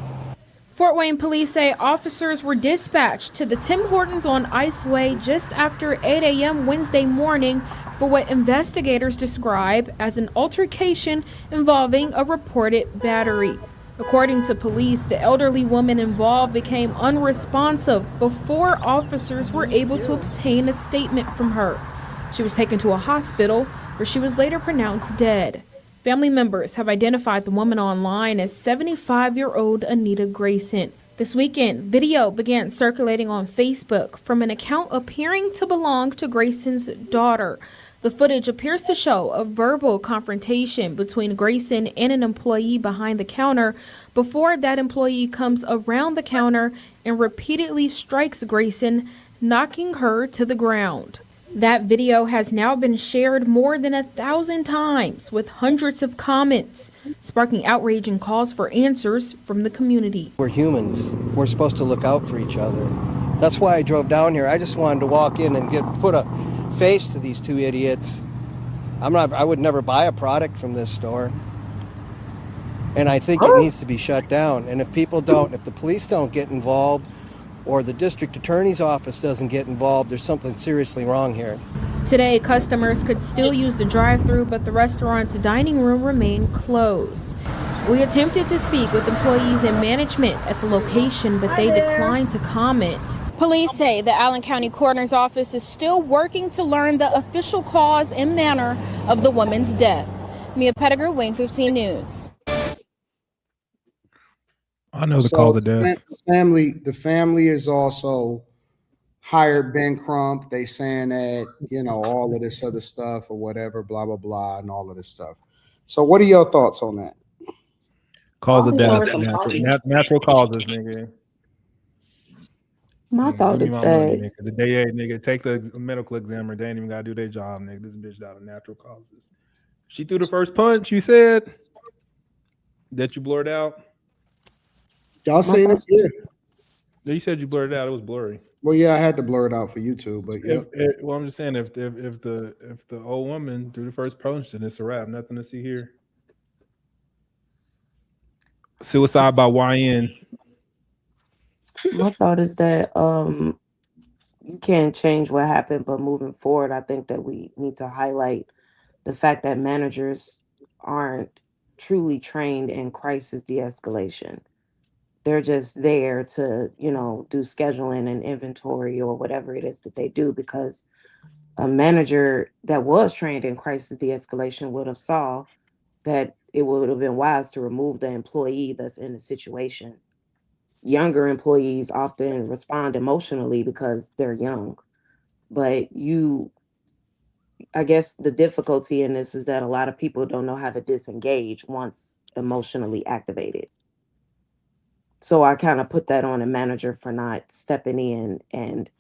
Fort Wayne police say officers were dispatched to the Tim Hortons on Ice Way just after 8 a.m. Wednesday morning for what investigators describe as an altercation involving a reported battery. According to police, the elderly woman involved became unresponsive before officers were able to obtain a statement from her. She was taken to a hospital where she was later pronounced dead. Family members have identified the woman online as 75-year-old Anita Grayson. This weekend, video began circulating on Facebook from an account appearing to belong to Grayson's daughter. The footage appears to show a verbal confrontation between Grayson and an employee behind the counter before that employee comes around the counter and repeatedly strikes Grayson, knocking her to the ground. That video has now been shared more than 1,000 times with hundreds of comments, sparking outrage and calls for answers from the community. We're humans. We're supposed to look out for each other. That's why I drove down here. I just wanted to walk in and put a face to these two idiots. I would never buy a product from this store. And I think it needs to be shut down. And if the police don't get involved, or the district attorney's office doesn't get involved, there's something seriously wrong here. Today, customers could still use the drive-thru, but the restaurant's dining room remained closed. We attempted to speak with employees and management at the location, but they declined to comment. Police say the Allen County Coroner's Office is still working to learn the official cause and manner of the woman's death. Mia Pettigrew, WANE 15 News. I know the cause of death. The family is also hired Ben Crump. They saying that, all of this other stuff or whatever, blah, blah, blah, and all of this stuff. So what are your thoughts on that? Cause of death. Natural causes, nigga. My thought is that the day, nigga, take the medical examiner. They ain't even gotta do their job, nigga. This bitch died of natural causes. She threw the first punch. You said that you blurred out. Y'all seen it? Yeah. You said you blurred it out. It was blurry. Well, yeah, I had to blur it out for YouTube, but yeah. Well, I'm just saying, if the old woman do the first punch, it's a wrap. Nothing to see here. Suicide by YN. My thought is that you can't change what happened, but moving forward, I think that we need to highlight the fact that managers aren't truly trained in crisis de-escalation. They're just there to, do scheduling and inventory or whatever it is that they do, because a manager that was trained in crisis de-escalation would have saw that it would have been wise to remove the employee that's in the situation. Younger employees often respond emotionally because they're young, but I guess the difficulty in this is that a lot of people don't know how to disengage once emotionally activated. So I kind of put that on a manager for not stepping in and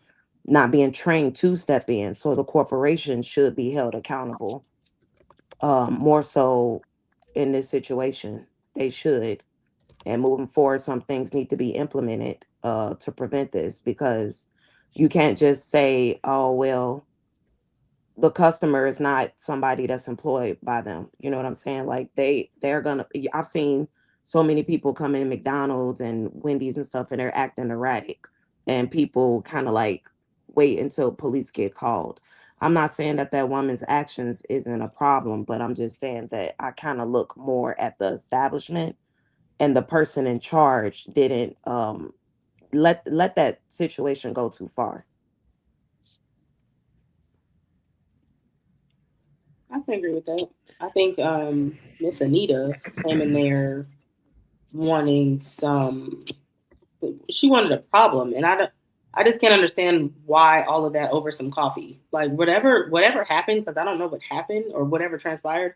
not being trained to step in. So the corporation should be held accountable. More so in this situation, they should. And moving forward, some things need to be implemented to prevent this, because you can't just say, oh, well, the customer is not somebody that's employed by them. You know what I'm saying? Like I've seen so many people come in McDonald's and Wendy's and stuff, and they're acting erratic, and people kind of like wait until police get called. I'm not saying that that woman's actions isn't a problem, but I'm just saying that I kind of look more at the establishment, and the person in charge didn't let that situation go too far. I can agree with that. I think Miss Anita came in there wanting some. She wanted a problem, and I just can't understand why all of that over some coffee. Like whatever happened, because I don't know what happened or whatever transpired.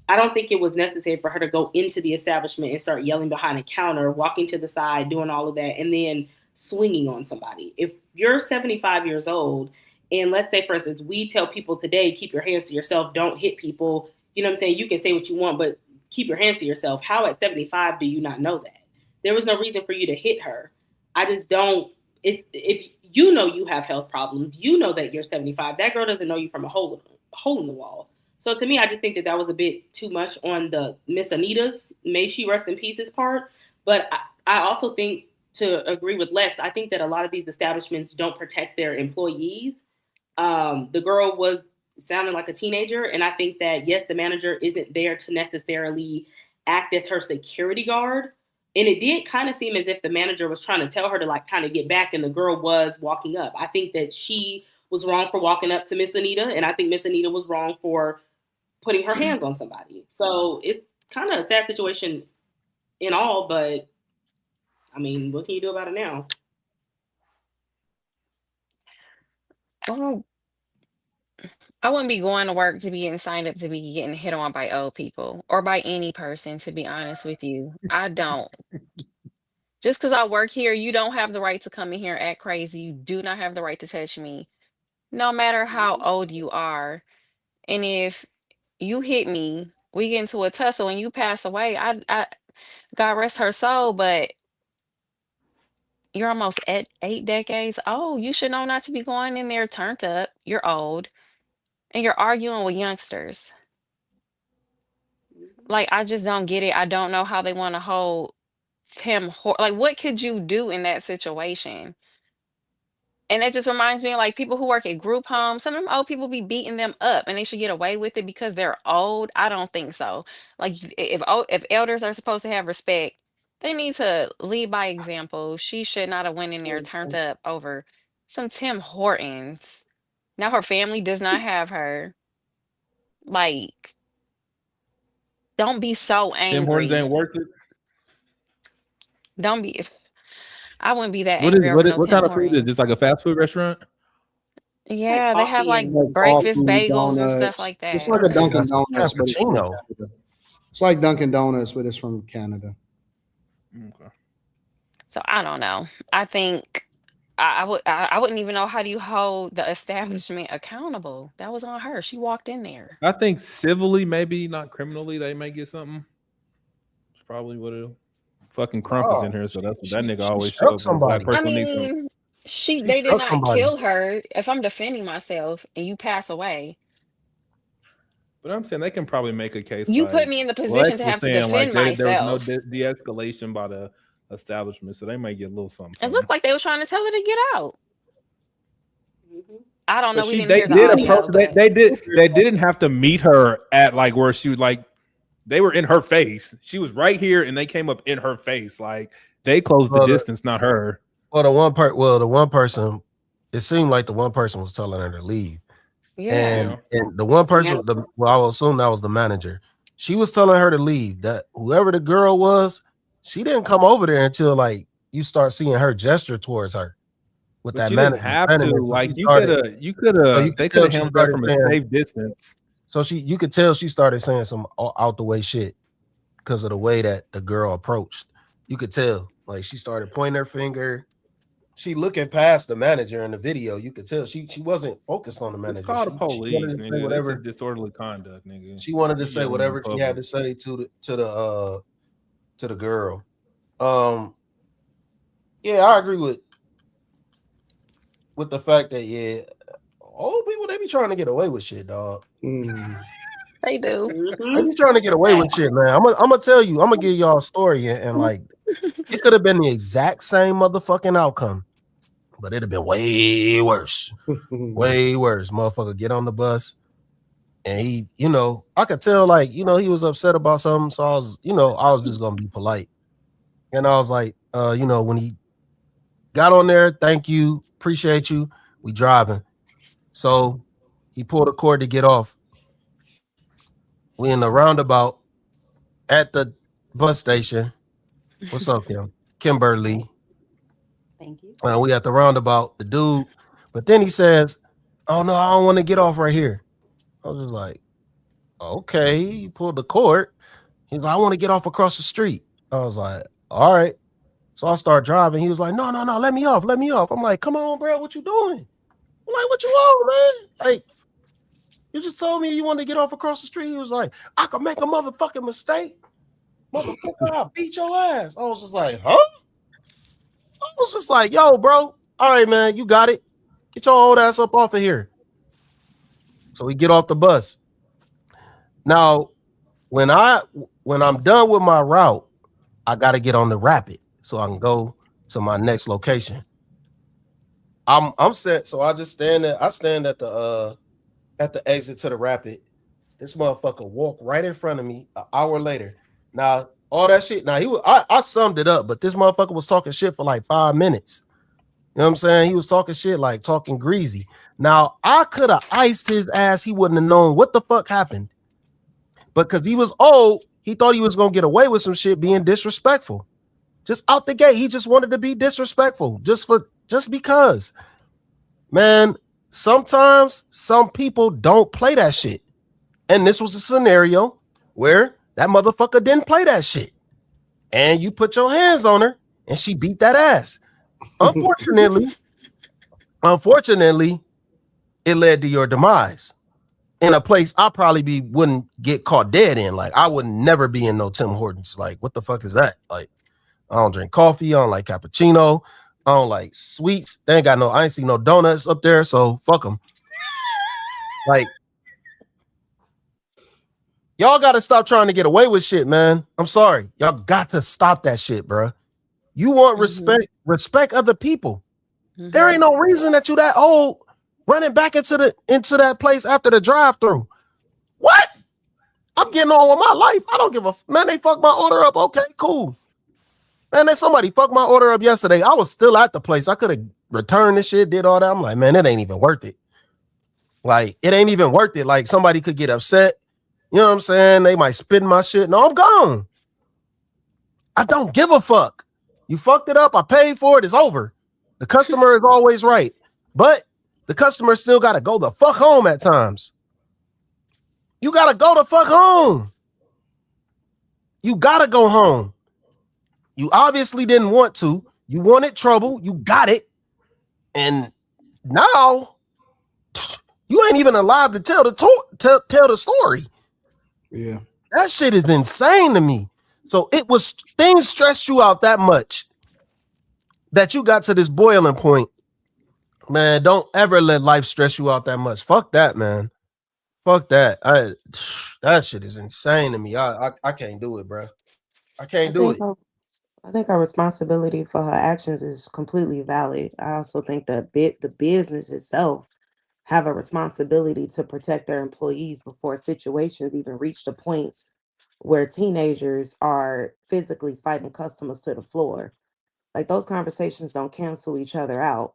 I don't think it was necessary for her to go into the establishment and start yelling behind a counter, walking to the side, doing all of that, and then swinging on somebody. If you're 75 years old, and let's say, for instance, we tell people today, keep your hands to yourself, don't hit people. You know what I'm saying? You can say what you want, but keep your hands to yourself. How at 75 do you not know that? There was no reason for you to hit her. I just don't. If you know you have health problems, you know that you're 75. That girl doesn't know you from a hole in the wall. So to me, I just think that was a bit too much on the Miss Anita's, may she rest in pieces part. But I also think, to agree with Lex, I think that a lot of these establishments don't protect their employees. The girl was sounding like a teenager. And I think that, yes, the manager isn't there to necessarily act as her security guard. And it did kind of seem as if the manager was trying to tell her to like kind of get back, and the girl was walking up. I think that she was wrong for walking up to Miss Anita, and I think Miss Anita was wrong for putting her hands on somebody. So it's kind of a sad situation in all, but I mean, what can you do about it now? I wouldn't be going to work to be getting signed up to be getting hit on by old people or by any person, to be honest with you. I don't. Just because I work here, you don't have the right to come in here and act crazy. You do not have the right to touch me, no matter how old you are. And if you hit me, we get into a tussle and you pass away, God rest her soul, but you're almost at 8 decades old. You should know not to be going in there turned up. You're old and you're arguing with youngsters. Like, I just don't get it. I don't know how they want to hold like, what could you do in that situation? And it just reminds me of like people who work at group homes. Some of them old people be beating them up and they should get away with it because they're old. I don't think so. Like, if elders are supposed to have respect, they need to lead by example. She should not have went in there turned up over some Tim Hortons. Now her family does not have her. Like, don't be so Tim Hortons angry. ain't worth it. Don't be. I wouldn't be that What angry over no what Tim kind of food is Hortons. this? Like a fast food restaurant? Like Yeah, they have coffee like and Like breakfast coffee, bagels and stuff donuts. like It's that. like a Hey, Dunkin' that's a Donuts, but it's from cappuccino. Canada. It's like Dunkin' Donuts, but it's from Canada. Okay. So I don't know. I think I wouldn't even know, how do you hold the establishment accountable? That was on her. She walked in there. I think civilly, maybe not criminally, they may get something. It's probably what it'll. Fucking Crump is in here, so that's what that nigga always struck shows. When a black somebody. I person needs some. mean, She they did struck not somebody. kill her. If I'm defending myself and you pass away, But I'm saying they can probably make a case. you like, put me in the well, position X to was have to saying, like, defend there was no myself. de-escalation by the establishment, so they might get a little something. It looked like they were trying to tell her to get out. I don't know. But We didn't they hear the did audio. approach. But They didn't have to meet her at like where she was. Like they were in her face. She was right here, and they came up in her face. Like they closed the distance, not her. Well, the one person, it seemed like the one person was telling her to leave. Yeah. And the one person, I will assume that was the manager. She was telling her to leave. That whoever the girl was, she didn't come over there until like you start seeing her gesture towards her. With But that you manager, didn't have to. Like you could have. They could have handled that from a safe distance. So you could tell she started saying some out the way shit because of the way that the girl approached. You could tell, like she started pointing her finger. She looking past the manager in the video. You could tell she wasn't focused on the manager. It's called the police, she wanted to say whatever. This is disorderly conduct, nigga. She wanted to say whatever she had to say to the girl. Yeah, I agree with the fact that old people, they be trying to get away with shit, dog. They do. They be trying to get away with shit, man. I'm gonna tell you, I'm gonna give y'all a story, and like it could have been the exact same motherfucking outcome, but it'd have been way worse. Way worse. Motherfucker get on the bus, and he, I could tell, like, he was upset about something, so I was just gonna be polite. And I was like, when he got on there, thank you, appreciate you, we driving. So he pulled a cord to get off. We in the roundabout at the bus station. What's up, Kimberly? Thank you. We at the roundabout, the dude, but then he says, "Oh no, I don't want to get off right here." I was just like, "Okay." He pulled the cord. He's like, "I want to get off across the street." I was like, "All right." So I start driving. He was like, "No, let me off, let me off." I'm like, "Come on, bro, what you doing?" I'm like, "What you on, man? Like, you just told me you wanted to get off across the street." He was like, "I could make a motherfucking mistake. Motherfucker, I'll beat your ass." I was just like, "Huh?" I was just like, "Yo, bro, all right, man, you got it. Get your old ass up off of here." So we get off the bus. Now, when I'm done with my route, I got to get on the rapid so I can go to my next location. I'm set, so I just stand at the exit to the rapid. This motherfucker walked right in front of me an hour later. Now, all that shit. Now I summed it up, but this motherfucker was talking shit for like 5 minutes. You know what I'm saying? He was talking shit, like talking greasy. Now, I could have iced his ass. He wouldn't have known what the fuck happened. But because he was old, he thought he was going to get away with some shit being disrespectful. Just out the gate, he just wanted to be disrespectful. Just because. Man, sometimes some people don't play that shit. And this was a scenario where that motherfucker didn't play that shit. And you put your hands on her and she beat that ass. Unfortunately, it led to your demise in a place I probably wouldn't get caught dead in. Like, I would never be in no Tim Hortons. Like, what the fuck is that? Like, I don't drink coffee. I don't like cappuccino. I don't like sweets. I ain't see no donuts up there, so fuck them. Like, y'all got to stop trying to get away with shit, man. I'm sorry. Y'all got to stop that shit, bro. You want respect other people. There ain't no reason that you that old running back into that place after the drive-thru. What? I'm getting on with my life. I don't give a man. They fucked my order up. Okay, cool. Man, then somebody fucked my order up yesterday. I was still at the place. I could have returned this shit, did all that. I'm like, man, it ain't even worth it. Like, it ain't even worth it. Like, somebody could get upset. You know what I'm saying? They might spit in my shit. No, I'm gone. I don't give a fuck. You fucked it up. I paid for it. It's over. The customer is always right. But the customer still got to go the fuck home at times. You got to go the fuck home. You got to go home. You obviously didn't want to. You wanted trouble. You got it. And now you ain't even alive to tell the story. Yeah. That shit is insane to me. So things stressed you out that much that you got to this boiling point. Man, don't ever let life stress you out that much. Fuck that, man. Fuck that. That shit is insane to me. I can't do it, bro. I can't do it. I think our responsibility for her actions is completely valid. I also think that the business itself have a responsibility to protect their employees before situations even reach the point where teenagers are physically fighting customers to the floor. Like those conversations don't cancel each other out.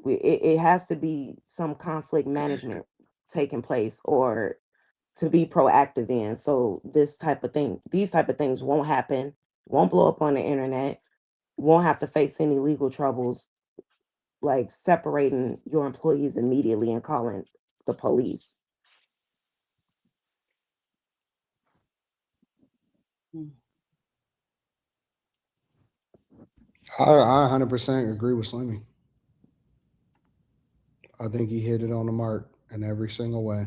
It has to be some conflict management taking place or to be proactive in. So these type of things won't happen, won't blow up on the internet, won't have to face any legal troubles, like separating your employees immediately and calling the police. I 100% agree with Slimmy. I think he hit it on the mark in every single way.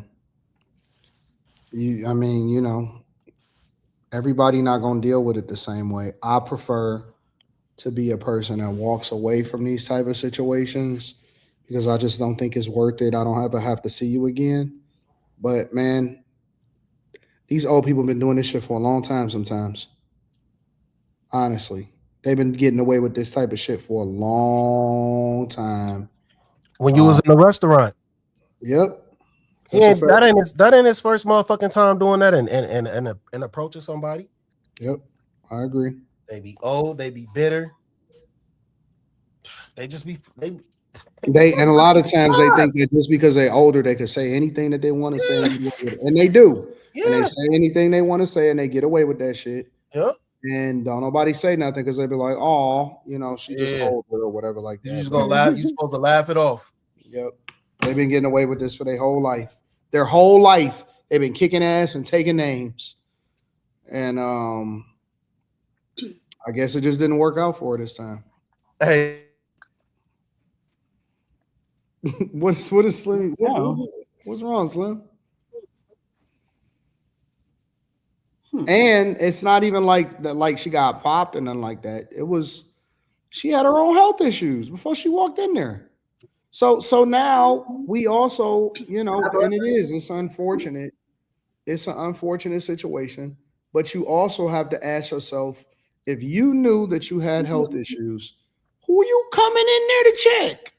I mean, you know, everybody not going to deal with it the same way. I prefer to be a person that walks away from these type of situations because I just don't think it's worth it. I don't ever have to see you again. But man, these old people have been doing this shit for a long time sometimes. Honestly. They've been getting away with this type of shit for a long time. When you was in the restaurant. Yep. That ain't his first motherfucking time doing that and approaching somebody. Yep. I agree. They be old, they be bitter. They just be and a lot of times they think that just because they're older, they can say anything that they want to say, and they do. Yeah. And they say anything they want to say, and they get away with that shit. Yep. And don't nobody say nothing because they be like, "Oh, you know, she just older or whatever like that." You just gonna laugh. You supposed to laugh it off. Yep. They've been getting away with this for their whole life. Their whole life, they've been kicking ass and taking names. And I guess it just didn't work out for her this time. Hey. what is Slim? What's wrong, Slim? And it's not even like that, like she got popped and nothing like that. It was she had her own health issues before she walked in there. So now we also, you know, and it's unfortunate. It's an unfortunate situation, but you also have to ask yourself, if you knew that you had health issues, who you coming in there to check?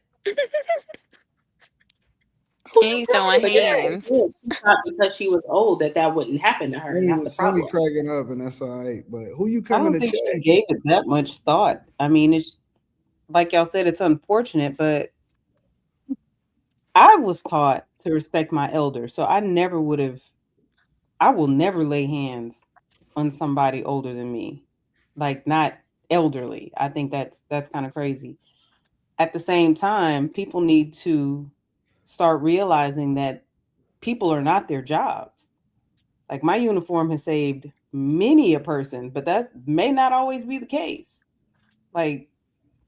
Ain't showing hands. She thought because she was old that wouldn't happen to her. That's the problem. Cracking up, and that's all right. But who you I coming don't to think check? she gave it that much thought. I mean, it's like y'all said, it's unfortunate, but I was taught to respect my elders, so I will never lay hands on somebody older than me, like not elderly. I think that's kind of crazy. At the same time, people need to start realizing that people are not their jobs. Like my uniform has saved many a person, but that may not always be the case. Like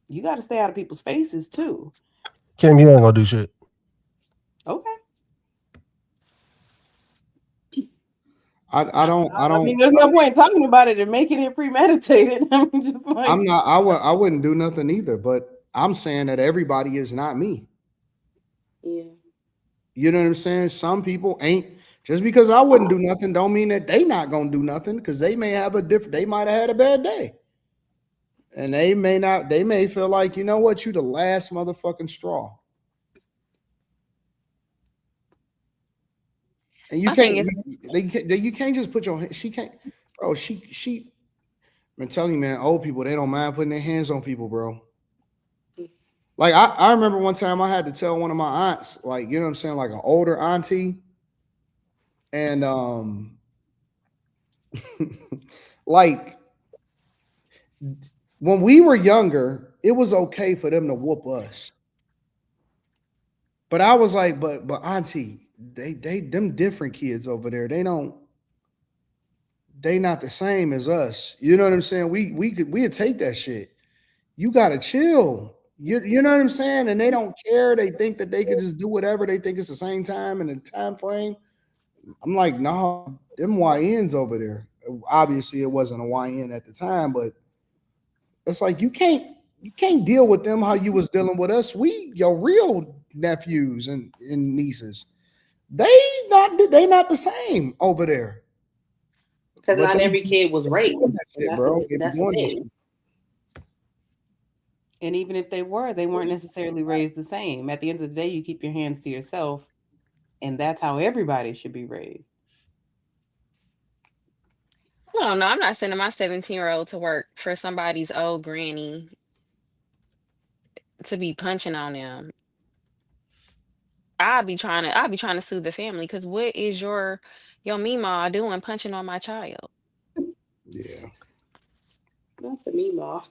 you got to stay out of people's faces too. Kim, you ain't gonna do shit. Okay. I don't. I mean, there's no point in talking about it and making it premeditated. I'm just like, I'm not. I wouldn't do nothing either. But I'm saying that everybody is not me. Yeah. You know what I'm saying? Some people ain't. Just because I wouldn't do nothing, don't mean that they not gonna do nothing. Because they may have they might have had a bad day, and they may not. They may feel like, you know what, you the last motherfucking straw. And you can't just put your. She can't, bro. She. I'm telling you, man. Old people, they don't mind putting their hands on people, bro. Like I remember one time I had to tell one of my aunts, like, you know what I'm saying, like an older auntie, and like when we were younger, it was okay for them to whoop us. But I was like, but auntie, they them different kids over there. They not the same as us. You know what I'm saying? We'd take that shit. You gotta chill. You know what I'm saying? And they don't care. They think that they can just do whatever. They think it's the same time and the time frame. I'm like, no, them YNs over there. obviously it wasn't a YN at the time, but it's like you can't deal with them how you was dealing with us. We your real nephews and nieces. They not the same over there. Because not every kid was raised. That's the thing. And even if they weren't necessarily raised the same. At the end of the day, you keep your hands to yourself, and that's how everybody should be raised. I don't know. I'm not sending my 17-year-old to work for somebody's old granny to be punching on them. I'll be trying to sue the family because what is your Meemaw doing punching on my child? Yeah. Not the Meemaw.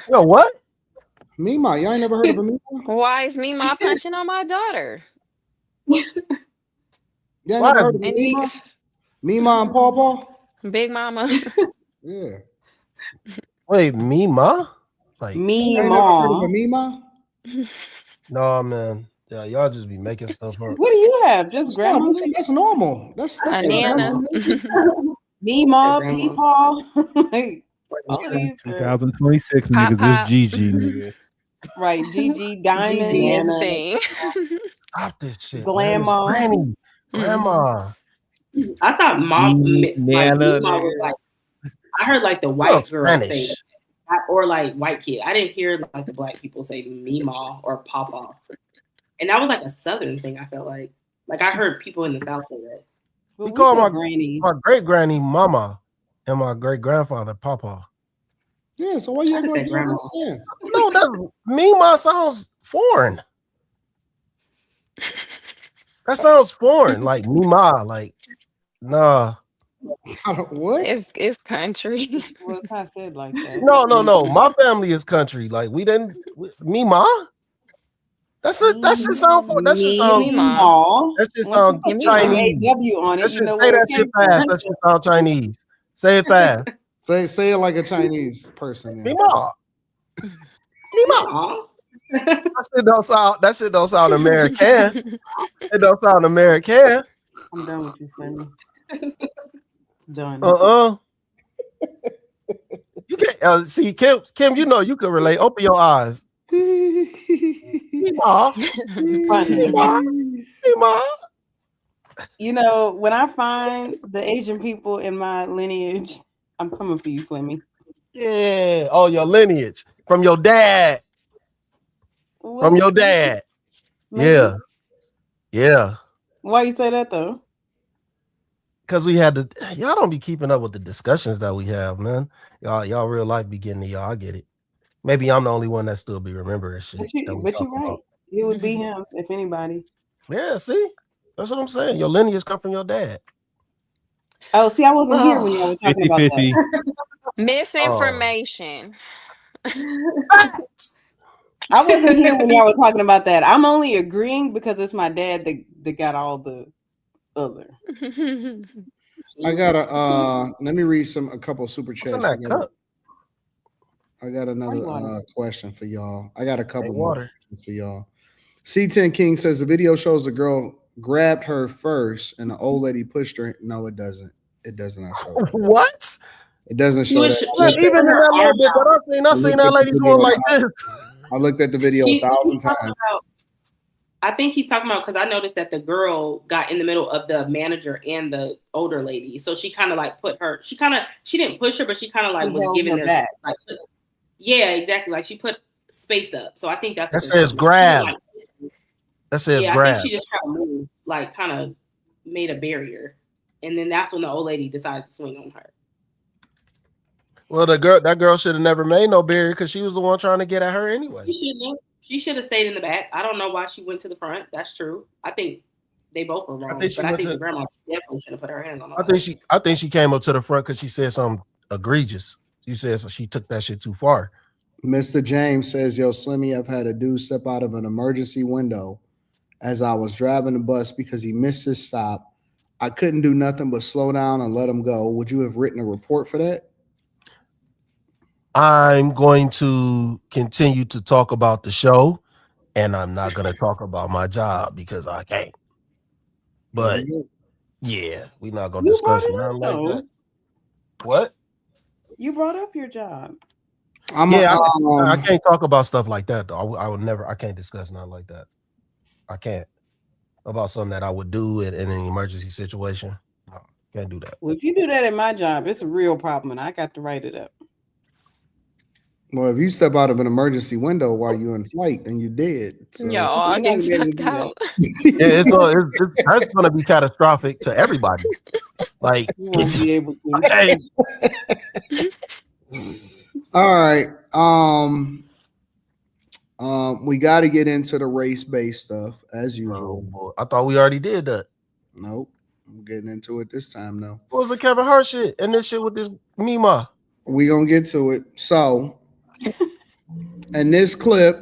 Yo, what? Meemaw, y'all ain't never heard of a Meemaw? Why is Meemaw punching on my daughter? Y'all never heard of a Meemaw? Meemaw and Paw? Big Mama. Yeah. Wait, Meemaw? Like Meemaw. No, man. Yeah, y'all just be making stuff up. What do you have? Just grandma? That's normal. That's Nana. Meemaw, Peepaw. Like, all these 2026 niggas is Gigi, nigga. Right, Gigi, Diamond, Gigi is a thing. Stop this shit. Grandma. Grandma. I thought Nana, Meemaw was like, I heard like the white girl say that, or like white kid. I didn't hear like the black people say Meemaw or Papa. And that was like a Southern thing, I felt like. Like I heard people in the South say that. We call my great granny Mama and my great grandfather Papa. Yeah, so why you ever grandma? No, that's Meemaw sounds foreign. That sounds foreign, like Meemaw, like nah. What? It's country. Well, it's not said like that. No. My family is country. Like we didn't Meemaw. That should sound Chinese. AW on it. Say that shit fast. That shit sound Chinese. Say it fast. Say it like a Chinese person. Meemaw. Meemaw. That shit don't sound American. It don't sound American. I'm done with you, Sonny. Done. You can't see Kim. You know you could relate. Open your eyes. Meemaw. You know, when I find the Asian people in my lineage, I'm coming for you, Slimmy. Yeah. Oh, your lineage from your dad. From your dad. Maybe. Yeah. Why you say that though? Because we had to. Y'all don't be keeping up with the discussions that we have, man. Y'all real life be getting to y'all. I get it. Maybe I'm the only one that still be remembering shit. But you're right. It would be him, if anybody. Yeah, see? That's what I'm saying. Your lineage come from your dad. Oh, see, I wasn't here when y'all were talking about that. Misinformation. I wasn't here when y'all were talking about that. I'm only agreeing because it's my dad that got all the other. I gotta let me read a couple super chats. I got another question for y'all. I got a couple more questions for y'all. C10 King says the video shows the girl grabbed her first and the old lady pushed her. No, it doesn't. It does not show that. What? It doesn't show that. Even in that little bit that I seen that lady doing like this. I looked at the video 1,000 times. I think he's talking about because I noticed that the girl got in the middle of the manager and the older lady. So she kind of like she didn't push her, but she kind of like was giving her back. Like, yeah, exactly. Like she put space up. So I think that's that says grab. That says grab. I think she just tried to move, like kind of made a barrier. And then that's when the old lady decided to swing on her. Well, that girl should have never made no barrier because she was the one trying to get at her anyway. She should have stayed in the back. I don't know why she went to the front. That's true. I think they both were wrong. I think the grandma definitely should have put her hands on her. I think she came up to the front because she said something egregious. She says she took that shit too far. Mr. James says, yo, Slimmy, I've had a dude step out of an emergency window as I was driving the bus because he missed his stop. I couldn't do nothing but slow down and let him go. Would you have written a report for that? I'm going to continue to talk about the show, and I'm not going to talk about my job because I can't. But yeah, we're not going to discuss nothing like that. What? You brought up your job. I can't talk about stuff like that though. I would never. I can't discuss nothing like that. I can't about something that I would do in an emergency situation. No, can't do that. Well, if you do that at my job, it's a real problem, and I got to write it up. Well, if you step out of an emergency window while you're in flight, then you dead. So. Y'all getting snuffed out. Yeah, that's going to be catastrophic to everybody. Like, you won't be able to. Okay. All right. We got to get into the race-based stuff as usual. Oh, I thought we already did that. Nope. I'm getting into it this time though. What was the Kevin Hart shit and this shit with this Mima? We gonna get to it. So, in this clip,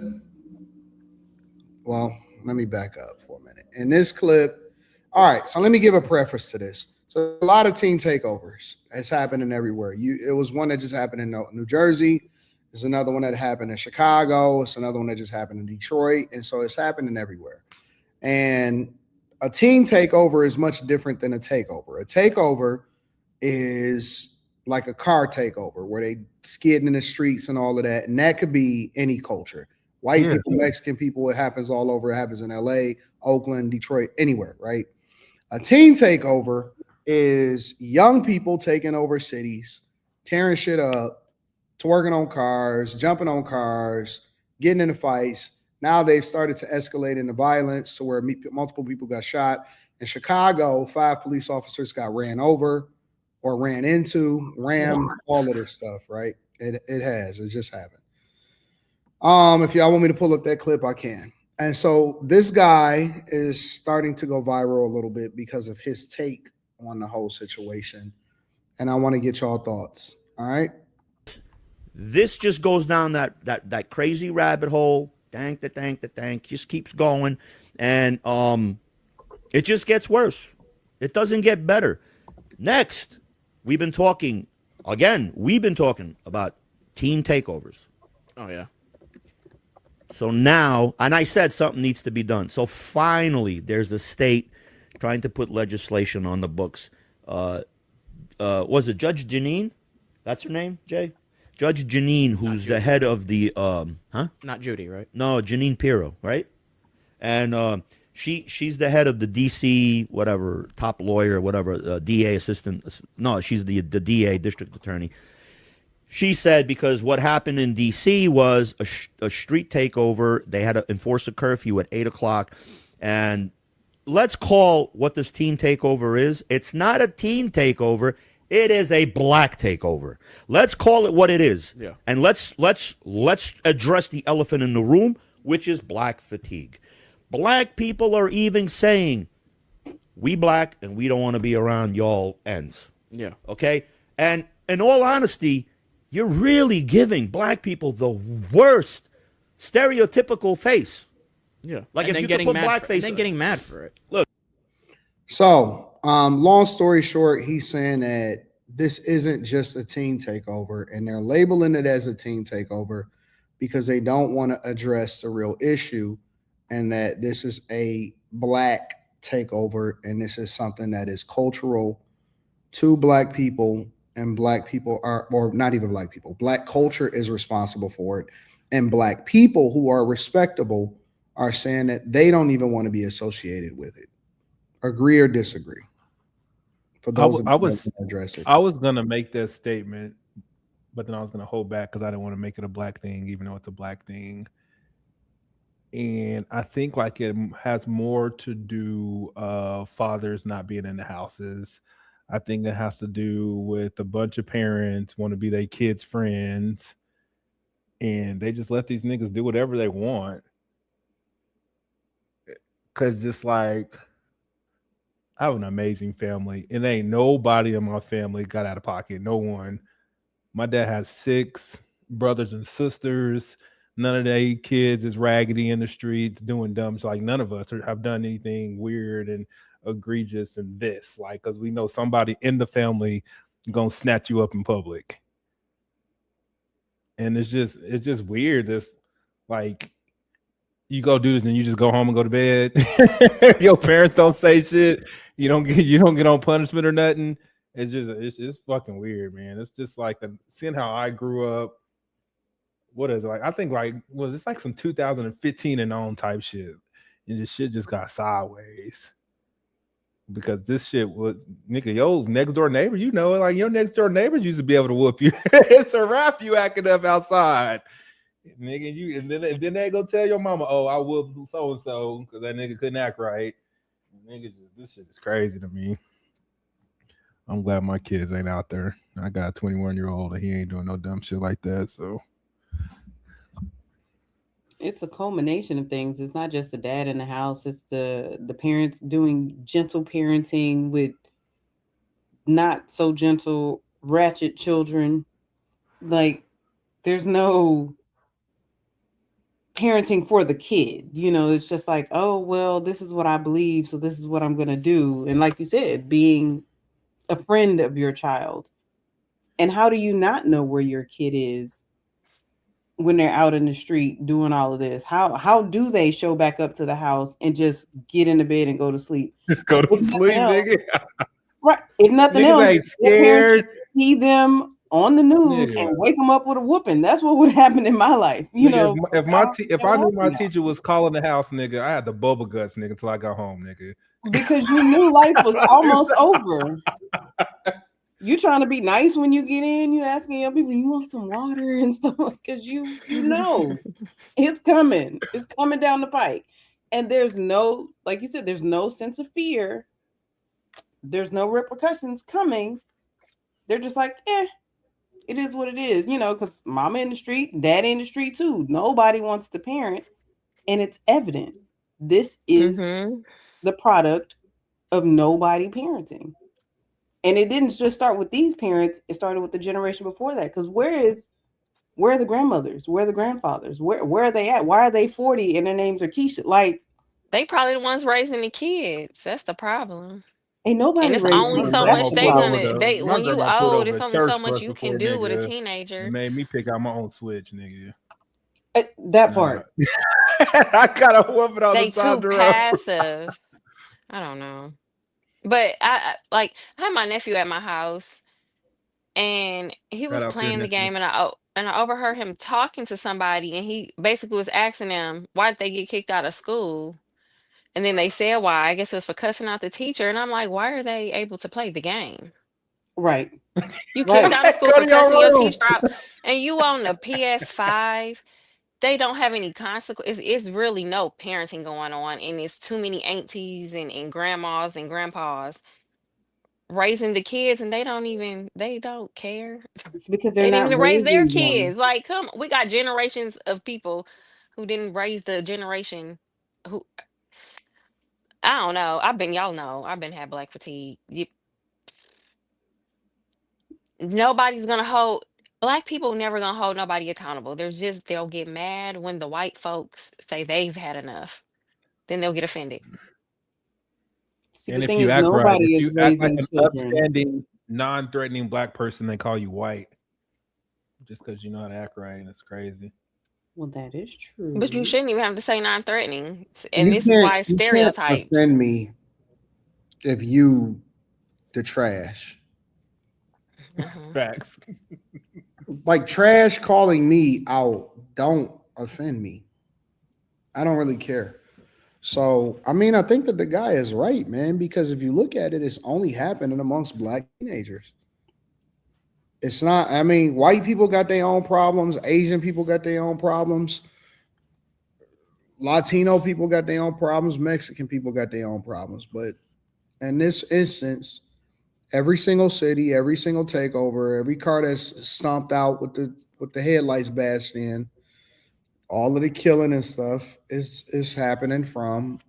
well, let me back up for a minute. In this clip, all right. So let me give a preface to this. So a lot of teen takeovers. It's happening everywhere. It was one that just happened in New Jersey. There's another one that happened in Chicago. It's another one that just happened in Detroit. And so it's happening everywhere. And a teen takeover is much different than a takeover. A takeover is like a car takeover where they skidding in the streets and all of that. And that could be any culture. White people, Mexican people, it happens all over. It happens in LA, Oakland, Detroit, anywhere, right? A teen takeover is young people taking over cities, tearing shit up, twerking on cars, jumping on cars, getting into fights. Now they've started to escalate into violence to where multiple people got shot. In Chicago, 5 police officers got ran over or ran into, rammed, all of this stuff, right? It has. It just happened. If y'all want me to pull up that clip, I can. And so this guy is starting to go viral a little bit because of his take on the whole situation. And I want to get y'all thoughts. All right. This just goes down that crazy rabbit hole. Thank, just keeps going. And it just gets worse. It doesn't get better. Next, we've been talking about teen takeovers. Oh, yeah. So now, and I said something needs to be done. So finally, there's a state trying to put legislation on the books. Was it Judge Janine? That's her name, Jay? Judge Janine, who's the head of the Not Judy, right? No, Janine Pirro, right? And she's the head of the DC whatever top lawyer, whatever DA assistant. No, she's the DA district attorney. She said because what happened in DC was a street takeover. They had to enforce a curfew at 8:00, and let's call what this teen takeover is. It's not a teen takeover. It is a black takeover. Let's call it what it is. Yeah. And let's address the elephant in the room, which is black fatigue. Black people are even saying, we black and we don't want to be around y'all ends. Yeah. Okay? And in all honesty, you're really giving black people the worst stereotypical face. Yeah. Like and if you getting could put mad blackface. then getting mad for it. Look. So, long story short, he's saying that this isn't just a teen takeover, and they're labeling it as a teen takeover because they don't want to address the real issue, and that this is a black takeover, and this is something that is cultural to black people, and black people are, or not even black people, black culture is responsible for it, and black people who are respectable are saying that they don't even want to be associated with it. Agree or disagree? For those I was address it. I was gonna make that statement, but then I was gonna hold back because I didn't want to make it a black thing, even though it's a black thing. And I think like it has more to do fathers not being in the houses. I think it has to do with a bunch of parents want to be their kids' friends, and they just let these niggas do whatever they want. Cause just like I have an amazing family, and ain't nobody in my family got out of pocket. No one. My dad has 6 brothers and sisters. None of their kids is raggedy in the streets doing dumb. So like none of us have done anything weird and egregious in this. Like, because we know somebody in the family gonna snatch you up in public. And it's just weird. This like you go do this and you just go home and go to bed. Your parents don't say shit. You don't get on punishment or nothing. it's fucking weird, man. It's just like seeing how I grew up. What is it like? I think like it's like some 2015 and on type shit, and this shit just got sideways. Because this shit was nigga, yo, next door neighbor, you know, like your next door neighbors used to be able to whoop you. It's a rap you acting up outside. Nigga, and then they go tell your mama, oh, I whooped so and so because that nigga couldn't act right. Nigga, this shit is crazy to me. I'm glad my kids ain't out there. I got a 21-year-old and he ain't doing no dumb shit like that. So it's a culmination of things. It's not just the dad in the house. It's the parents doing gentle parenting with not so gentle, ratchet children. Like, there's no parenting for the kid. You know, it's just like, oh, well, this is what I believe, so this is what I'm going to do. And like you said, being a friend of your child. And how do you not know where your kid is when they're out in the street doing all of this? How do they show back up to the house and just get into bed and go to sleep? Just go to sleep, nigga. Right. If nothing else, their parents should see them on the news and wake them up with a whooping. That's what would happen in my life. You know, if I knew my teacher was calling the house, nigga, I had the bubble guts, nigga, until I got home, nigga. Because you knew life was almost over. You trying to be nice when you get in, you asking young people, you want some water and stuff, because you know it's coming. It's coming down the pike. And there's no, like you said, there's no sense of fear. There's no repercussions coming. They're just like, it is what it is, you know, because mama in the street, daddy in the street too. Nobody wants to parent. And it's evident. This is the product of nobody parenting. And it didn't just start with these parents. It started with the generation before that. Because where are the grandmothers? Where are the grandfathers? Where are they at? Why are they 40 and their names are Keisha? Like, they probably the ones raising the kids. That's the problem. Ain't nobody and it's raising only them. so That's much the they problem. gonna My when you grandma pulled old, over it's a only church so much bus you before, can do with a nigga. teenager. It made me pick out my own switch, nigga. That part. I gotta whoop it on They the side of too the road. passive. I don't know. But I had my nephew at my house and he was Shout out to your playing the nephew. game and I overheard him talking to somebody and he basically was asking them why did they get kicked out of school? And then they said why. I guess it was for cussing out the teacher. And I'm like, why are they able to play the game? Right. You kicked out of school Go for to your cussing your room. teacher out and you on the PS5. They don't have any consequences. It's really no parenting going on, and it's too many aunties and grandmas and grandpas raising the kids, and they don't care. It's because they're They didn't not even raise their raising them. kids. Like, come, we got generations of people who didn't raise the generation who I don't know. Y'all know, I've been had black fatigue. Nobody's gonna hold black people never gonna hold nobody accountable. They'll get mad when the white folks say they've had enough. Then they'll get offended. See, And the if thing you is, act right, nobody if is you act like raising an children. upstanding, non-threatening black person, they call you white. Just because you know how to act right, and it's crazy. Well, that is true. But you shouldn't even have to say non-threatening. And You this is why it's you can't stereotypes. offend me if you the trash. Facts. Like trash calling me out don't offend me. I don't really care. So, I mean, I think that the guy is right, man, because if you look at it, it's only happening amongst black teenagers. It's not, I mean, white people got their own problems, Asian people got their own problems, Latino people got their own problems, Mexican people got their own problems. But in this instance, every single city, every single takeover, every car that's stomped out with the headlights bashed in, all of the killing and stuff is happening from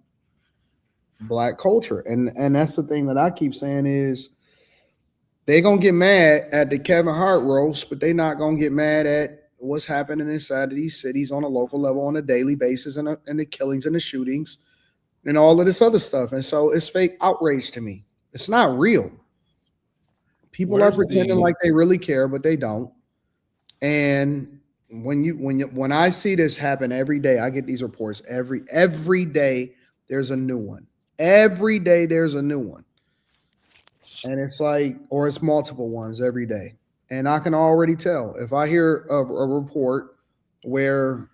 black culture. And that's the thing that I keep saying is they gonna get mad at the Kevin Hart roast, but they not gonna get mad at what's happening inside of these cities on a local level on a daily basis and the killings and the shootings and all of this other stuff. And so it's fake outrage to me. It's not real. People are pretending like they really care, but they don't. And when I see this happen every day, I get these reports every day. There's a new one. Every day there's a new one. And it's like, or it's multiple ones every day. And I can already tell if I hear a report where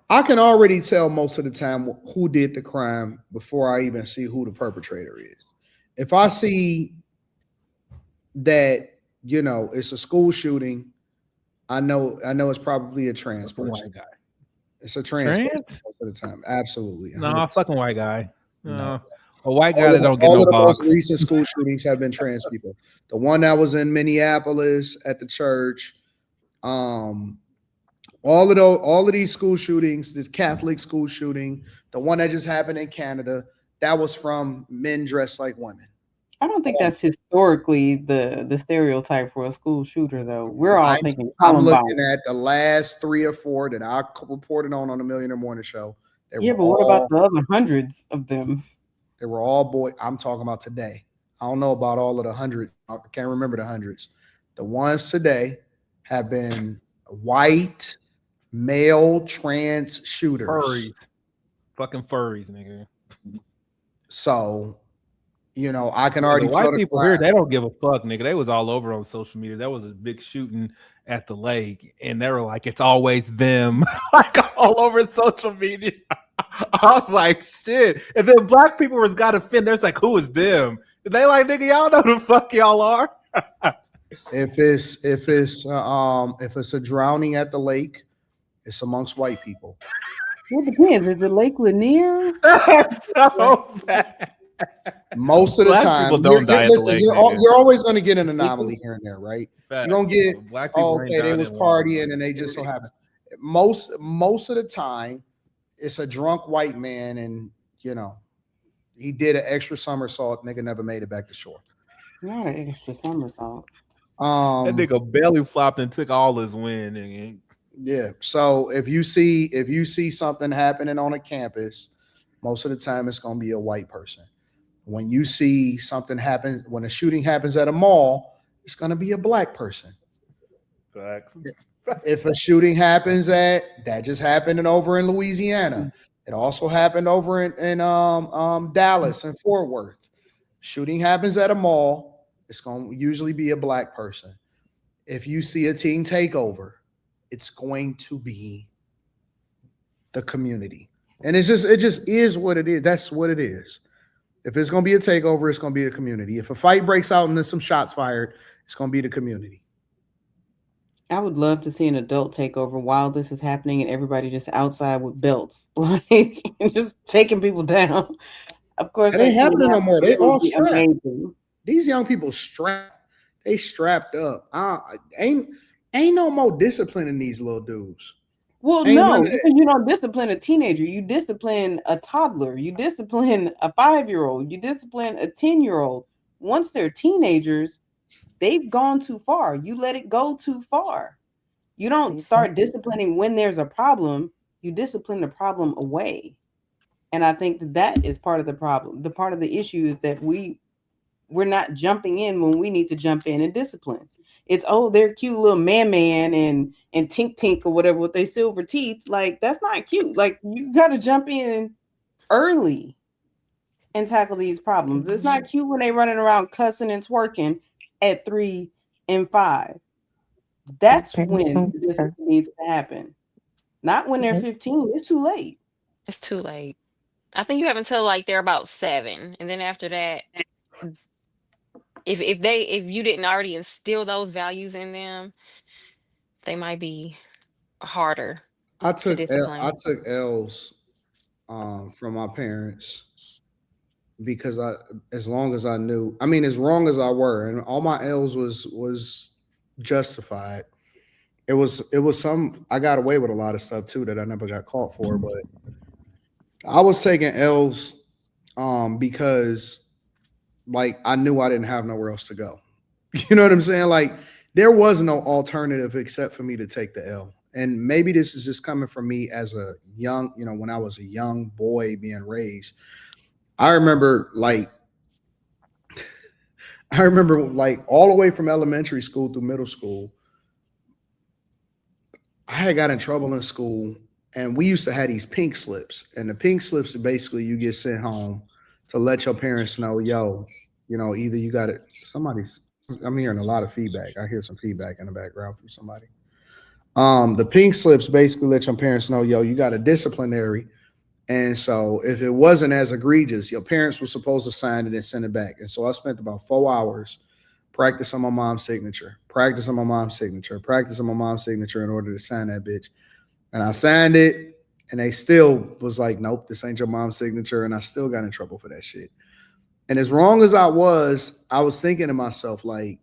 I can already tell most of the time who did the crime before I even see who the perpetrator is. If I see that, it's a school shooting, I know it's probably a trans person. White guy. It's a trans person Trans? most of the time. Absolutely. No, 100%. fucking white guy. No. A white guy that don't get no all of the box. most recent school shootings have been trans people. The one that was in Minneapolis at the church, all of these school shootings, this Catholic school shooting, the one that just happened in Canada, that was from men dressed like women. I don't think that's historically the stereotype for a school shooter, though. We're all thinking I'm Columbine. looking at the last 3 or 4 that I reported on the Millionaire Morning Show. Yeah, but what about the other hundreds of them? They were all boy. I'm talking about today. I don't know about all of the hundreds. I can't remember the hundreds. The ones today have been white, male, trans shooters. Furries. Fucking furries, nigga. So, I can already the tell white people here, they don't give a fuck, nigga. They was all over on social media. That was a big shooting at the lake, and they were like, it's always them. Like all over social media. I was like, shit. And then black people was got offended. There's like, who is them? And they like, nigga, y'all know who the fuck y'all are. If it's a drowning at the lake, it's amongst white people. It depends. Is it Lake Lanier? So bad. Most of the Black time, people don't die at the lake, you're always going to get an anomaly here and there, right? Fact. You're going to get, Black people ain't okay, they dying was in partying and they just so happened. Most of the time, it's a drunk white man, and he did an extra somersault. Nigga never made it back to shore. Not an extra somersault. That nigga belly flopped and took all his wind. Nigga. Yeah. So if you see something happening on a campus, most of the time it's gonna be a white person. When you see something happen, when a shooting happens at a mall, it's gonna be a black person. Facts. If a shooting happens that just happened over in Louisiana, it also happened over in Dallas and Fort Worth. Shooting happens at a mall, it's going to usually be a black person. If you see a teen takeover, it's going to be the community. And it just is what it is. That's what it is. If it's going to be a takeover, it's going to be the community. If a fight breaks out and there's some shots fired, it's going to be the community. I would love to see an adult takeover while this is happening and everybody just outside with belts, like just taking people down. Of course, it ain't happening no more. They all strapped. Amazing. These young people strapped. They strapped up. Ain't no more discipline in these little dudes. Well, no, because you don't discipline a teenager. You discipline a toddler. You discipline a 5-year-old. You discipline a 10-year-old. Once they're teenagers, they've gone too far. You let it go too far. You don't start disciplining when there's a problem. You discipline the problem away. And I think that is part of the problem. The part of the issue is that we're not jumping in when we need to jump in and discipline. It's, they're cute little man and tink or whatever with their silver teeth. Like, that's not cute. Like, you got to jump in early and tackle these problems. It's not cute when they running around cussing and twerking at 3 and 5. That's when this needs to happen. Not when they're 15. It's too late. It's too late. I think you have until like they're about 7, and then after that, if you didn't already instill those values in them, they might be harder to discipline. I took L's from my parents because as long as I knew, as wrong as I were, and all my L's was justified. It was some, I got away with a lot of stuff too that I never got caught for, but I was taking L's because like I knew I didn't have nowhere else to go. You know what I'm saying? Like there was no alternative except for me to take the L. And maybe this is just coming from me as a young, when I was a young boy being raised. I remember like all the way from elementary school through middle school, I had got in trouble in school, and we used to have these pink slips. And the pink slips are basically you get sent home to let your parents know, yo, either you got it. I'm hearing a lot of feedback. I hear some feedback in the background from somebody. The pink slips basically let your parents know, yo, you got a disciplinary. And so if it wasn't as egregious, your parents were supposed to sign it and send it back. And so I spent about 4 hours practicing my mom's signature in order to sign that bitch. And I signed it, and they still was like, nope, this ain't your mom's signature. And I still got in trouble for that shit. And as wrong as I was thinking to myself, like,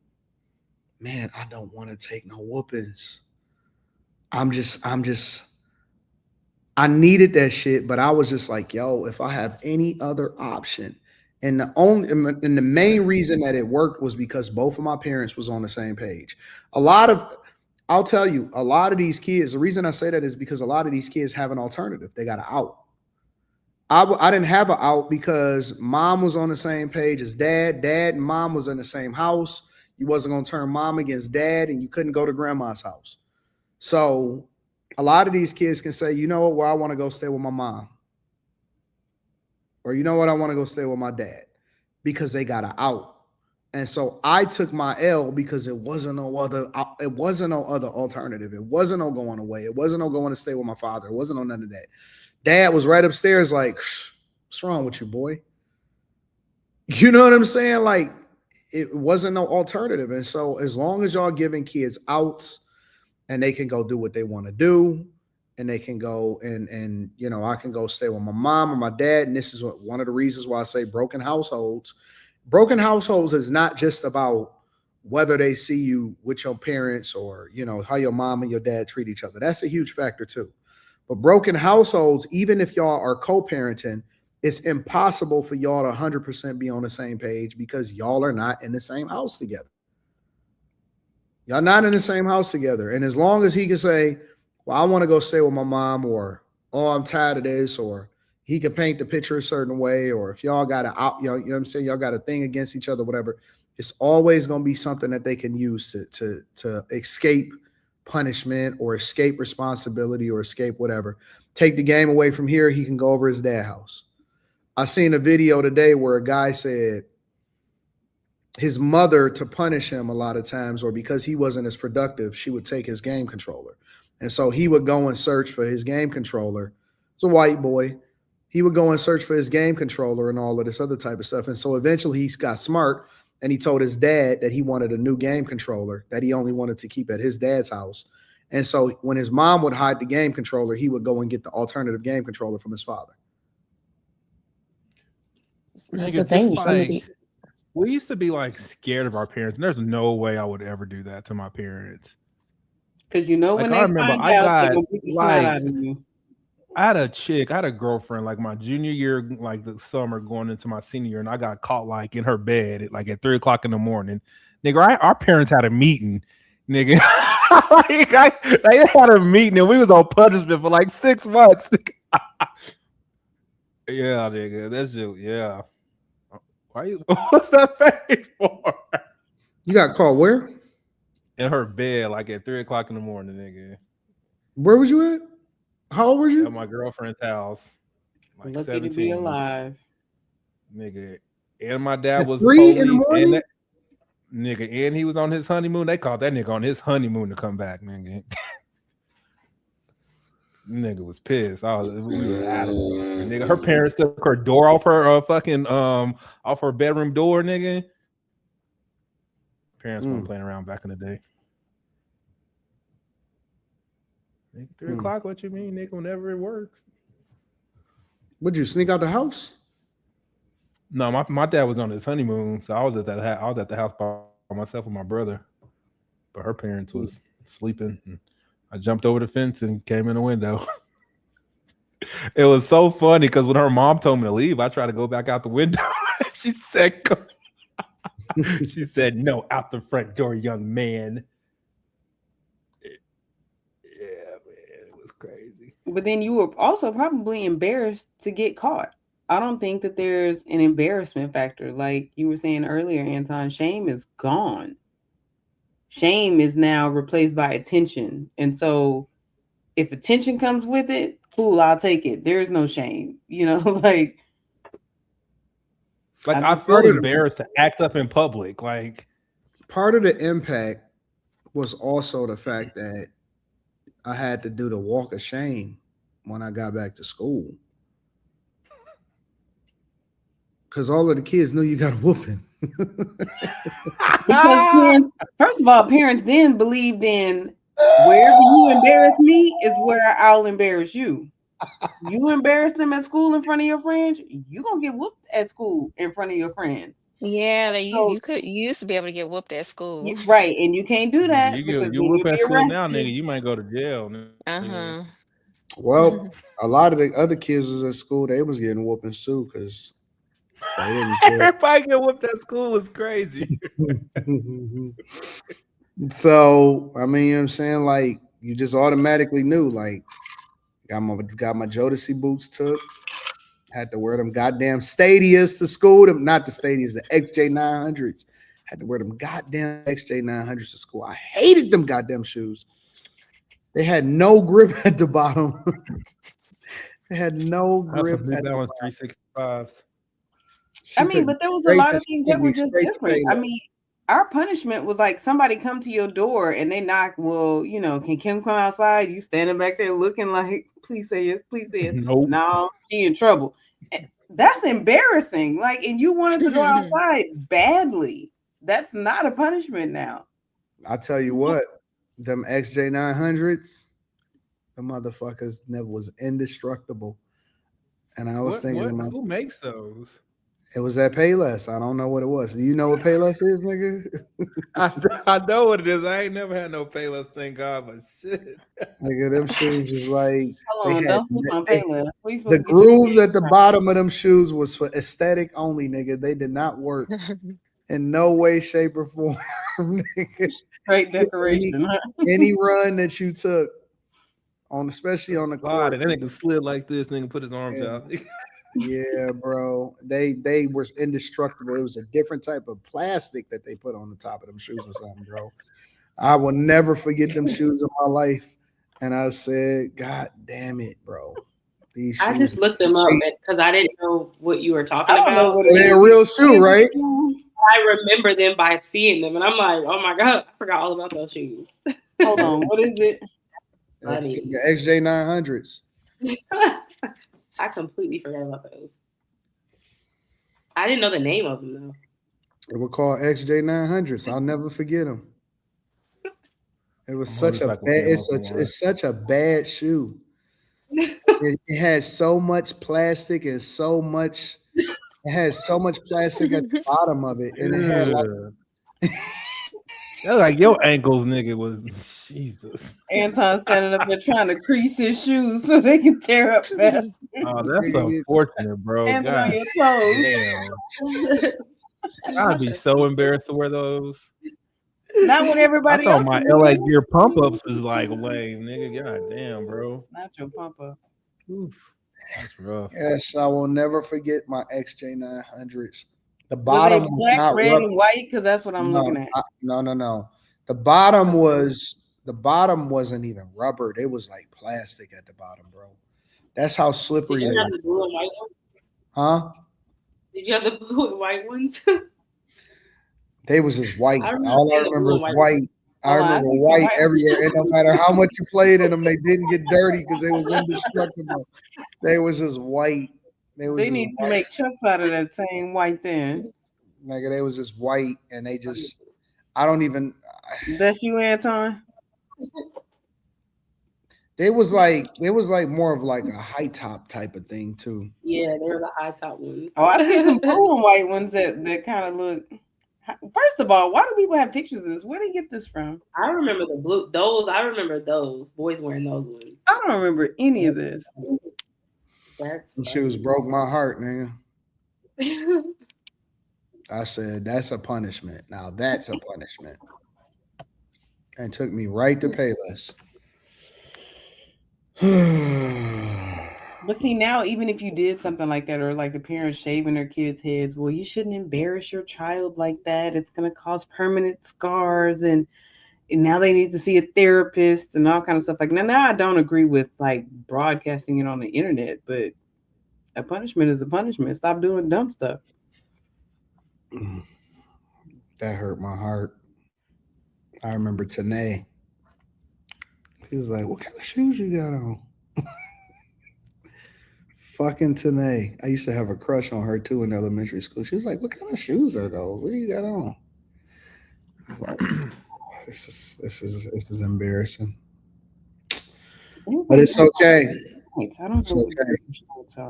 man, I don't want to take no whoopings. I needed that shit, but I was just like, yo, if I have any other option. And the main reason that it worked was because both of my parents was on the same page. I'll tell you, a lot of these kids, the reason I say that is because a lot of these kids have an alternative. They got an out. I didn't have an out because mom was on the same page as dad. Dad and mom was in the same house. You wasn't going to turn mom against dad, and you couldn't go to grandma's house. So a lot of these kids can say, you know what, well, I want to go stay with my mom. Or you know what, I want to go stay with my dad, because they got an out. And so I took my L because it wasn't no other alternative. It wasn't no going away. It wasn't no going to stay with my father. It wasn't no none of that. Dad was right upstairs like, what's wrong with you, boy? You know what I'm saying? Like, it wasn't no alternative. And so as long as y'all giving kids outs and they can go do what they want to do, and they can go and I can go stay with my mom or my dad. And this is one of the reasons why I say broken households. Broken households is not just about whether they see you with your parents or, how your mom and your dad treat each other. That's a huge factor too. But broken households, even if y'all are co-parenting, it's impossible for y'all to 100% be on the same page because y'all are not in the same house together. Y'all not in the same house together. And as long as he can say, well, I want to go stay with my mom, or, oh, I'm tired of this, or he can paint the picture a certain way, or if y'all got you know what I'm saying, y'all got a thing against each other, whatever, it's always going to be something that they can use to escape punishment or escape responsibility or escape whatever. Take the game away from here, he can go over his dad's house. I seen a video today where a guy said his mother, to punish him a lot of times, or because he wasn't as productive, she would take his game controller. And so he would go and search for his game controller. It's a white boy. He would go and search for his game controller and all of this other type of stuff. And so eventually he got smart, and he told his dad that he wanted a new game controller that he only wanted to keep at his dad's house. And so when his mom would hide the game controller, he would go and get the alternative game controller from his father. That's the thing. We used to be like scared of our parents, and there's no way I would ever do that to my parents. Because when they find out, they're gonna beat the snot out of you. I had a girlfriend like my junior year, like the summer going into my senior year, and I got caught like in her bed at 3:00 in the morning. Nigga, our parents had a meeting, nigga. They had a meeting, and we was on punishment for like 6 months. Yeah, nigga, that's just yeah. What's that face for? You got caught where? In her bed, like at 3:00 in the morning, nigga. Where was you at? How old were you? At my girlfriend's house. Like Lucky 17. to be alive. Nigga. And my dad was 3 in the morning? And he was on his honeymoon. They called that nigga on his honeymoon to come back, nigga. Nigga was pissed. We were adamant. Nigga, her parents took her door off her off her bedroom door, nigga. Parents weren't playing around back in the day. 3:00, what you mean, nigga? Whenever it works. Would you sneak out the house? No, my dad was on his honeymoon, so I was at the house by myself with my brother. But her parents was sleeping. And I jumped over the fence and came in the window. It was so funny because when her mom told me to leave, I tried to go back out the window. She said, she said, no, out the front door, young man. Yeah, man, it was crazy. But then you were also probably embarrassed to get caught. I don't think that there's an embarrassment factor. Like you were saying earlier, Anton, shame is gone. Shame is now replaced by attention. And so if attention comes with it, cool, I'll take it. There's no shame. Like Like I feel embarrassed to act up in public. Like part of the impact was also the fact that I had to do the walk of shame when I got back to school. Because all of the kids knew you got a whooping. Because parents, first of all, parents then believed in wherever you embarrass me is where I'll embarrass you. You embarrass them at school in front of your friends, you gonna get whooped at school in front of your friends. Yeah, So, you used to be able to get whooped at school. right, and you can't do that because you then whoop you'll at be school now, arrested. nigga. You might go to jail. Uh-huh. Well, a lot of the other kids was at school, they was getting whoopings too, because they didn't care. Everybody get whooped at school is crazy. So, I mean, you know what I'm saying? Like, you just automatically knew, like, got my Jodeci boots took. Had to wear them goddamn Stadias to school. Them, not the Stadias, the XJ900s. Had to wear them goddamn XJ900s to school. I hated them goddamn shoes. They had no grip at the bottom. They had no grip at the bottom. 365s. I mean, but there was a lot of things that were just different. I mean, our punishment was like somebody come to your door and they knock. Well, you know, can Kim come outside? You standing back there looking like, please say yes, please say yes. Nope. No, she in trouble. That's embarrassing. Like, and you wanted to go outside badly. That's not a punishment now. I tell you what, them XJ900s, the motherfuckers never was indestructible. And I was thinking, who makes those? It was at Payless. I don't know what it was. Do you know what Payless is, nigga? I know what it is. I ain't never had no Payless, thank God, but shit. Nigga, them shoes is like the grooves at the bottom of them shoes was for aesthetic only, nigga. They did not work in no way, shape, or form. Straight decoration. Any run that you took on, especially on the court, and that nigga slid like this, nigga put his arms out. Yeah, bro. They were indestructible. It was a different type of plastic that they put on the top of them shoes or something, bro. I will never forget them shoes in my life. And I said, God damn it, bro. These shoes. I just looked them up because I didn't know what you were talking about. They're a real shoe, right? I remember them by seeing them, and I'm like, oh my God, I forgot all about those shoes. Hold on, what is it? The XJ900s. I completely forgot about those. I didn't know the name of them though. They were called XJ900s. I'll never forget them. It was such a bad. It's such a bad shoe. It had so much plastic and so much. It had so much plastic at the bottom of it, and it had like. That's like your ankles, nigga, was Jesus. Anton standing up there trying to crease his shoes so they can tear up fast. Oh, that's unfortunate, bro. Anton God on your toes. Damn. I'd be so embarrassed to wear those. Not when everybody I thought else. My LA Gear pump ups was like lame, nigga. God damn, bro. Not your pump ups. That's rough. Yes, I will never forget my XJ900s. The bottom was black, not red, rubber. and white because that's what I'm looking at. No. The bottom wasn't even rubber. It was like plastic at the bottom, bro. That's how slippery Did it you have is. the blue and white ones? Huh? Did you have the blue and white ones? They was just white. I remember All I the remember blue is and white. white. I remember white everywhere, and no matter how much you played in them, they didn't get dirty because they was indestructible. They was just white. They need to make chucks out of that same white then. Nigga, they was just white, and they just. I don't even. That's you, Anton. It was like more of like a high top type of thing too. Yeah, they were the high top ones. Oh, I see some blue and white ones that kind of look. First of all, why do people have pictures of this? Where did they get this from? I remember the blue. I remember those boys wearing those ones. I don't remember any of this. Them shoes broke my heart, nigga. I said, that's a punishment. Now that's a punishment. And took me right to Payless. But see, now even if you did something like that, or like the parents shaving their kids' heads, well, you shouldn't embarrass your child like that. It's going to cause permanent scars, and now they need to see a therapist and all kind of stuff. Like now I don't agree with like broadcasting it on the internet, but a punishment is a punishment. Stop doing dumb stuff. That hurt my heart. I remember Tanae. He was like, "What kind of shoes you got on?" Fucking Tanae. I used to have a crush on her too in elementary school. She was like, "What kind of shoes are those? What do you got on?" It's like, this is embarrassing. But it's okay. I don't It's know. okay.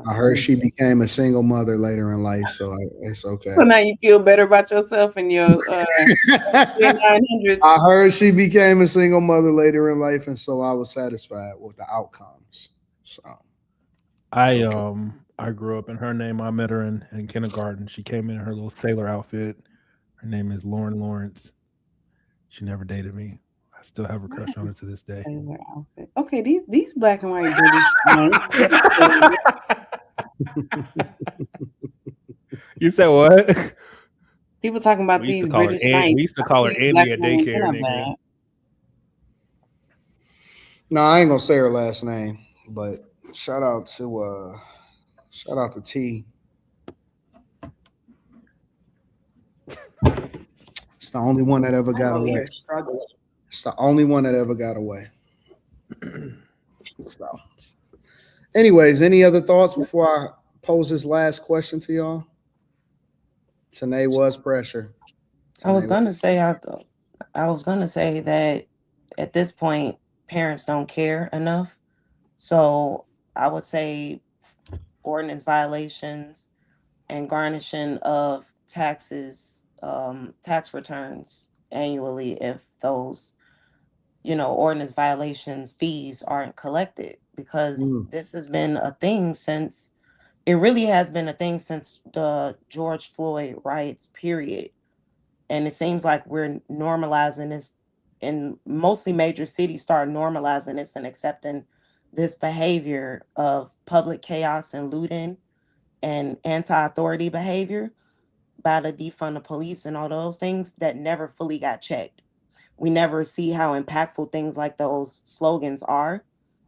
I heard she became a single mother later in life, so it's okay. So now you feel better about yourself and your 900. I heard she became a single mother later in life, and so I was satisfied with the outcomes. So I grew up in her name. I met her in kindergarten. She came in her little sailor outfit. Her name is Lauren Lawrence. She never dated me. I still have a crush on her to this day. Okay, these black and white British You said what? People talking about these British knights. We used to call her Andy at daycare, nigga. No, I ain't gonna say her last name, but shout out to T. It's the only one that ever got away. It's the only one that ever got away. So, anyways, any other thoughts before I pose this last question to y'all? Tanae was pressure. I was gonna say that at this point, parents don't care enough. So I would say ordinance violations and garnishing of taxes, tax returns annually if those, ordinance violations fees aren't collected, because this has been a thing since the George Floyd riots period. And it seems like we're normalizing this, and mostly major cities start normalizing this and accepting this behavior of public chaos and looting and anti-authority behavior by the defund the police and all those things that never fully got checked. We never see how impactful things like those slogans are,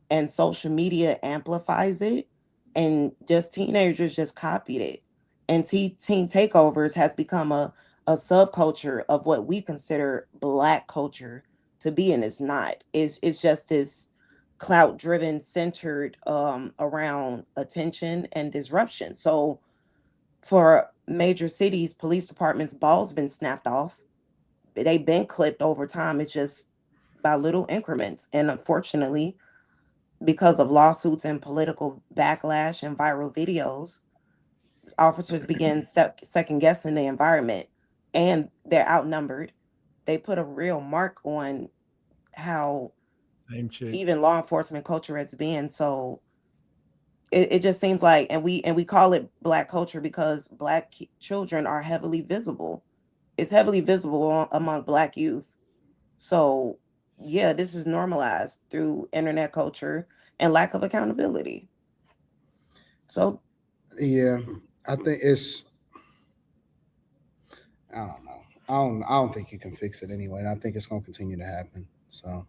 and social media amplifies it, and just teenagers just copied it. And teen takeovers has become a subculture of what we consider Black culture to be, and it's not. It's just this clout driven, centered around attention and disruption. So for major cities, police departments, balls been snapped off. They've been clipped over time. It's just by little increments. And unfortunately, because of lawsuits and political backlash and viral videos, officers begin second guessing the environment, and they're outnumbered. They put a real mark on how even law enforcement culture has been. So it just seems like, and we call it Black culture because Black children are heavily visible. It's heavily visible among Black youth. So yeah, this is normalized through internet culture and lack of accountability. So yeah, I think I don't know. I don't think you can fix it anyway. And I think it's going to continue to happen. So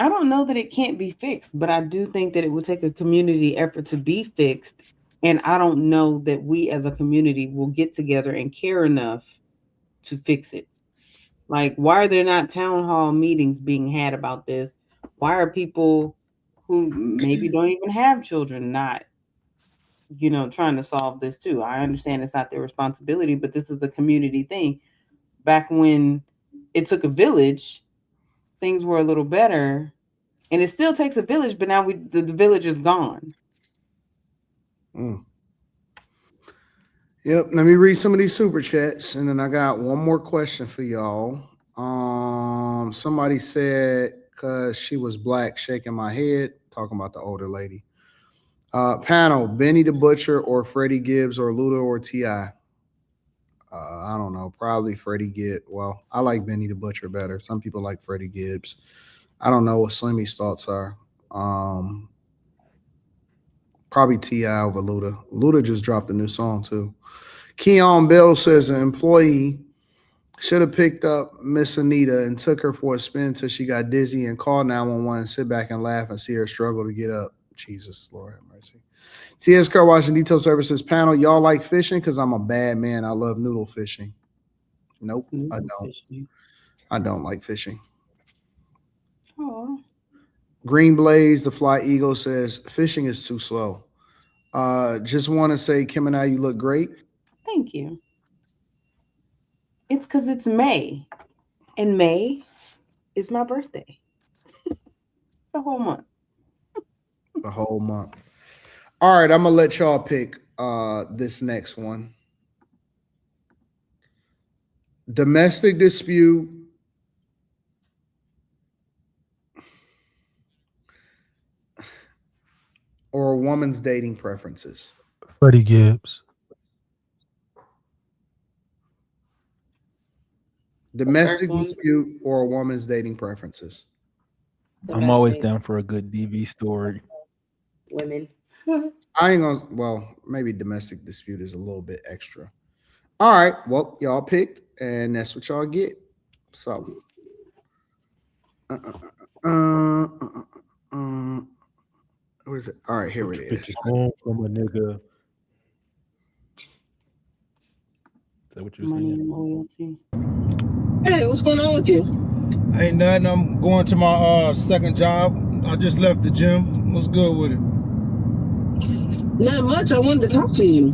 I don't know that it can't be fixed, but I do think that it would take a community effort to be fixed. And I don't know that we as a community will get together and care enough to fix it. Like, why are there not town hall meetings being had about this? Why are people who maybe don't even have children not, trying to solve this too? I understand it's not their responsibility, but this is a community thing. Back when it took a village, things were a little better, and it still takes a village, but now the village is gone. Yep. Let me read some of these super chats, and then I got one more question for y'all. Somebody said, because she was Black, shaking my head, talking about the older lady. Panel, Benny the Butcher or Freddie Gibbs or Luda or T.I.? I don't know. Probably Freddie Gibbs. Well, I like Benny the Butcher better. Some people like Freddie Gibbs. I don't know what Slimmy's thoughts are. Probably T.I. over Luda. Luda just dropped a new song too. Keon Bell says an employee should have picked up Miss Anita and took her for a spin until she got dizzy and called 911 and sit back and laugh and see her struggle to get up. Jesus, Lord have mercy. TS Car Wash and Detail Services panel. Y'all like fishing? Because I'm a bad man. I love noodle fishing. Nope, I don't. I don't like fishing. Oh. Green Blaze, the Fly Eagle says fishing is too slow. Just want to say, Kim and I, you look great. Thank you. It's because it's May, and May is my birthday. The whole month. The whole month. All right, I'm gonna let y'all pick this next one. Domestic dispute or a woman's dating preferences. Freddie Gibbs. Domestic dispute or a woman's dating preferences. I'm always down for a good DV story. Women. I ain't gonna. Well, maybe domestic dispute is a little bit extra. All right. Well, y'all picked, and that's what y'all get. So, where is it? All right, here it is. Pictures home from a nigga. Is that what you're Money saying? and loyalty. Hey, what's going on with you? Ain't nothing. I'm going to my second job. I just left the gym. What's good with it? Not much. I wanted to talk to you.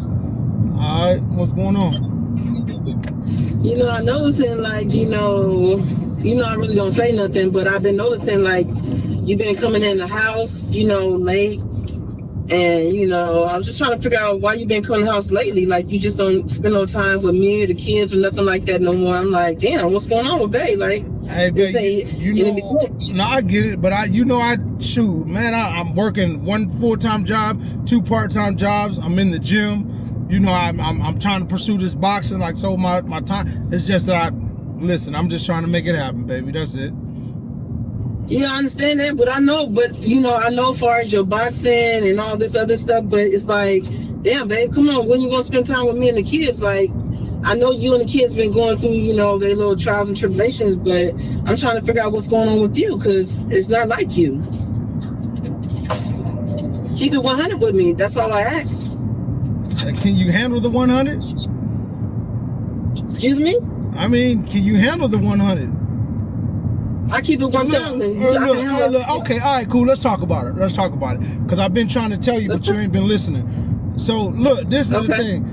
All right. What's going on? You know, I'm noticing, like, you know, I really don't say nothing, but I've been noticing, like, you've been coming in the house, you know, late. And, you know, I was just trying to figure out why you've been coming to the house lately. Like, you just don't spend no time with me or the kids or nothing like that no more. I'm like, damn, what's going on with Babe? Like, hey, babe, you know, no, I get it, but shoot, man, I'm working one full-time job, 2 part-time jobs. I'm in the gym. You know, I'm trying to pursue this boxing, like, so my time. It's just that I'm just trying to make it happen, baby. That's it. Yeah, I understand that, but I know as far as your boxing and all this other stuff, but it's like, damn, babe, come on, when you gonna spend time with me and the kids? Like, I know you and the kids been going through, you know, their little trials and tribulations, but I'm trying to figure out what's going on with you, because it's not like you. Keep it 100 with me. That's all I ask. Can you handle the 100? Excuse me? I mean, can you handle the 100? I keep it 1,000. Okay, all right, cool. Let's talk about it. Because I've been trying to tell you, but you ain't been listening. So, look, this is the thing.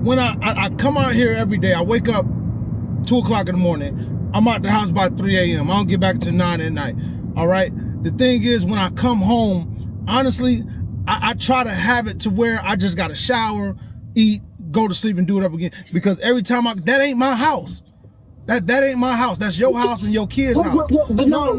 When I come out here every day, I wake up 2 o'clock in the morning. I'm out the house by 3 a.m. I don't get back until 9 at night. All right? The thing is, when I come home, honestly, I try to have it to where I just got to shower, eat, go to sleep, and do it up again. Because every time that ain't my house. That ain't my house. That's your house and your kids' house. No.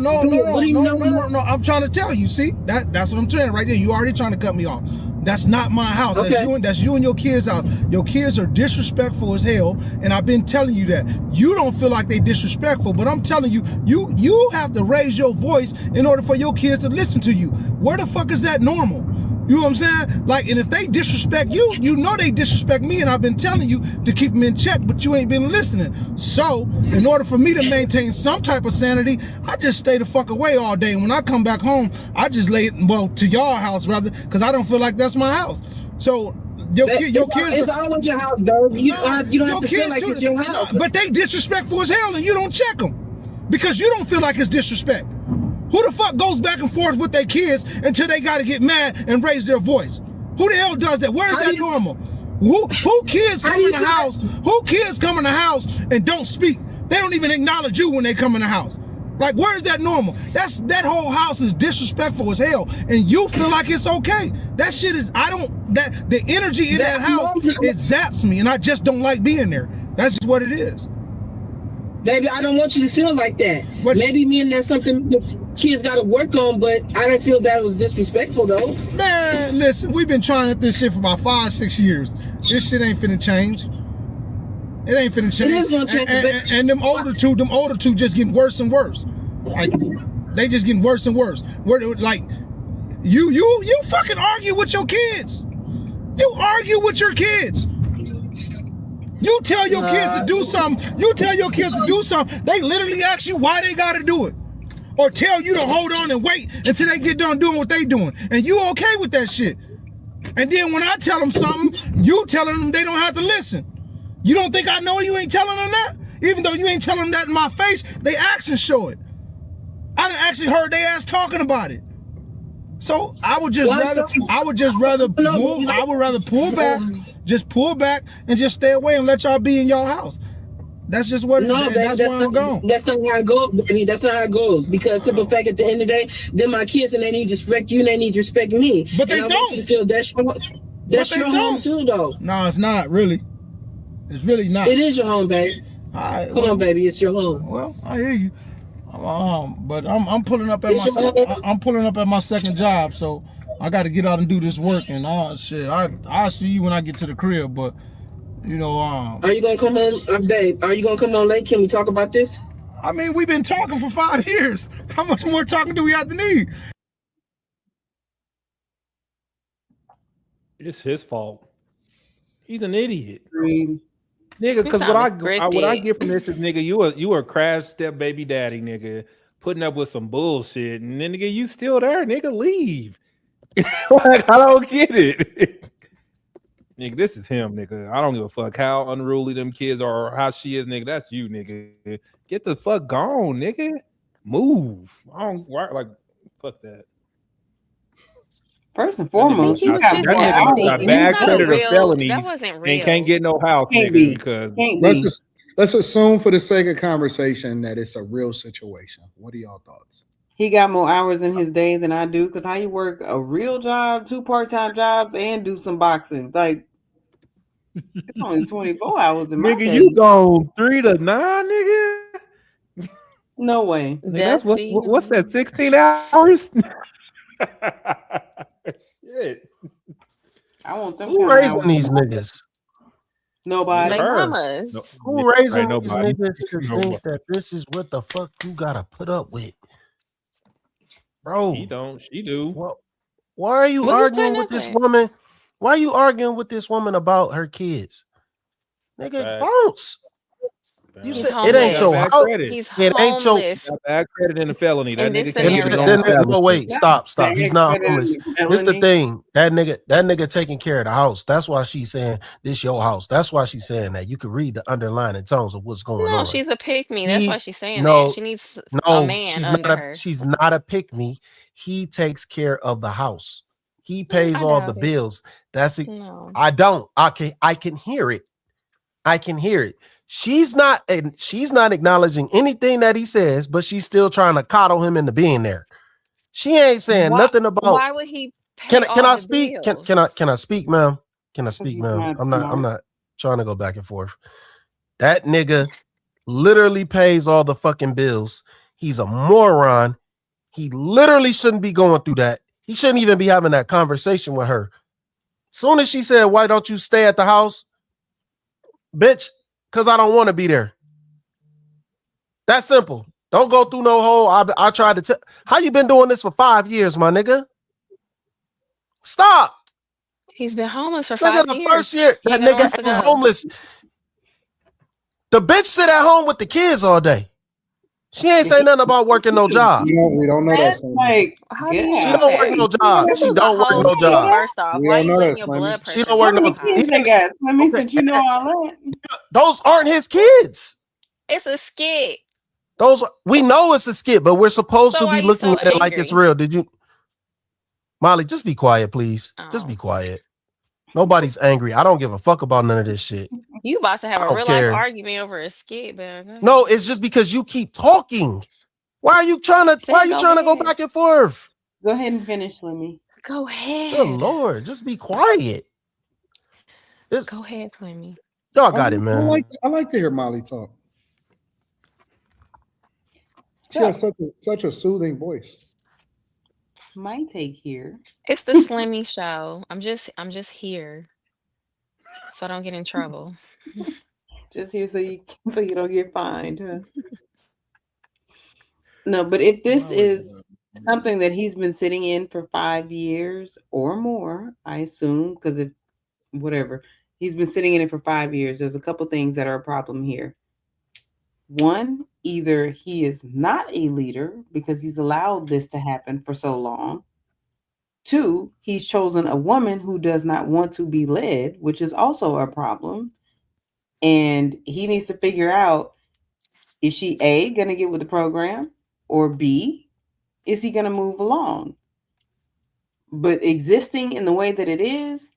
I'm trying to tell you. See, that's what I'm saying right there. You already trying to cut me off. That's not my house. Okay. That's you and your kids' house. Your kids are disrespectful as hell, and I've been telling you that. You don't feel like they disrespectful, but I'm telling you, you have to raise your voice in order for your kids to listen to you. Where the fuck is that normal? You know what I'm saying? Like, and if they disrespect you, you know they disrespect me, and I've been telling you to keep them in check, but you ain't been listening. So, in order for me to maintain some type of sanity, I just stay the fuck away all day. And when I come back home, I just lay, to y'all house rather, because I don't feel like that's my house. So, your kids... It's always your house, dog. You don't have to feel like it's your house. But they disrespectful as hell, and you don't check them. Because you don't feel like it's disrespect. Who the fuck goes back and forth with their kids until they got to get mad and raise their voice? Who the hell does that? Where is that normal? Who kids come in the house? Who kids come in the house and don't speak? They don't even acknowledge you when they come in the house. Like, where is that normal? That whole house is disrespectful as hell, and you feel like it's okay. That shit is, the energy in that house, it zaps me, and I just don't like being there. That's just what it is. Baby, I don't want you to feel like that. Maybe me and that's something the kids got to work on, but I didn't feel that was disrespectful, though. Man, listen, we've been trying at this shit for about 5-6 years. This shit ain't finna change. It ain't finna change. It is gonna change. And them older two just getting worse and worse. Like, they just getting worse and worse. Like, you fucking argue with your kids. You argue with your kids. You tell your kids to do something. They literally ask you why they gotta do it. or tell you to hold on and wait until they get done doing what they doing. And you okay with that shit. And then when I tell them something, you telling them they don't have to listen. You don't think I know you ain't telling them that? Even though you ain't telling them that in my face, they actions show it. I done actually heard they ass talking about it. So I would just rather pull back, just pull back and just stay away and let y'all be in y'all house. That's just what it is. That's why I'm gone. That's not how it goes. I mean, that's not how it goes. Because simple fact, at the end of the day, they're my kids and they need to respect you and they need to respect me. But they and don't. I want you to feel that's your home too, though. No, it's not really. It's really not. It is your home, baby. Come on, baby, it's your home. Well, I hear you. But I'm pulling up at I'm pulling up at my second job, so I got to get out and do this work. And shit, I'll see you when I get to the crib. But you know, are you gonna come on, babe? Are you gonna come on late? Can we talk about this? I mean, we've been talking for 5 years. How much more talking do we have to need? It's his fault. He's an idiot. Nigga, because what I get from this is, nigga, you a crash step baby daddy, nigga, putting up with some bullshit, and then nigga, you still there, nigga, leave. Like, I don't get it. Nigga, this is him, nigga. I don't give a fuck how unruly them kids are or how she is, nigga. That's you, nigga. Get the fuck gone, nigga. Move. I don't like fuck that. First and foremost, you got bad credit or felonies and can't get no house, nigga. Because let's assume for the sake of conversation that it's a real situation. What are y'all thoughts? He got more hours in his day than I do. Because how you work a real job, 2 part-time jobs, and do some boxing? Like, it's only 24 hours in my nigga, day. you go 3 to 9, nigga. No way. Nigga, what's that? 16 hours. Shit. I want them. Who raising these niggas? Nobody. They mamas. Who raising these niggas to think that this is what the fuck you gotta put up with? Bro. He don't. She do. Well, why are you arguing with this woman? Why are you arguing with this woman about her kids? Nigga, bounce. You said it ain't your house. It ain't your bad credit in a felony. That nigga can't no, wait, stop. He's not homeless. This the thing. That nigga taking care of the house. That's why she's saying this your house. That's why she's saying that. You can read the underlying tones of what's going on. No, she's a pick-me. That's why she's saying that. She needs a man under her. She's not a pick-me. He takes care of the house. He pays all the bills. That's it. No. I don't. I can hear it. I can hear it. She's not acknowledging anything that he says, but she's still trying to coddle him into being there. She ain't saying nothing about. Why would he pay can I speak? Can I speak, ma'am? Can I speak, ma'am? I'm not trying to go back and forth. That nigga literally pays all the fucking bills. He's a moron. He literally shouldn't be going through that. He shouldn't even be having that conversation with her. Soon as she said, "Why don't you stay at the house?" Bitch, because I don't want to be there. That's simple. Don't go through no hole. I tried to tell. How you been doing this for 5 years, my nigga? Stop. He's been homeless for 5 years. The first year, that nigga ain't homeless. The bitch sit at home with the kids all day. She ain't say nothing about working no job. We don't know that. She don't work no job. She don't work no job. First off, why you letting your blood pressure? She don't work no job. Let me since you know all that. Those aren't his kids. It's a skit. We know it's a skit, but we're supposed to be looking at it like it's real. Did you, Molly? Just be quiet, please. Just be quiet. Nobody's angry. I don't give a fuck about none of this shit. You about to have a real life argument over a skit, man. No, it's just because you keep talking. Why are you trying to go back and forth? Go ahead and finish, Slimmy. Go ahead. Good Lord, just be quiet. Go ahead, Slimmy. Y'all got it, man. I like to hear Molly talk. She has such a soothing voice. My take here. It's the Slimmy show. I'm just here, so I don't get in trouble. Just here so you don't get fined, huh? No, but if this is something that he's been sitting in for 5 years or more, I assume, because if whatever he's been sitting in it for 5 years, there's a couple things that are a problem here. One, either he is not a leader because he's allowed this to happen for so long. Two, he's chosen a woman who does not want to be led, which is also a problem. And he needs to figure out, is she A, going to get with the program, or B, is he going to move along? But existing in the way that it is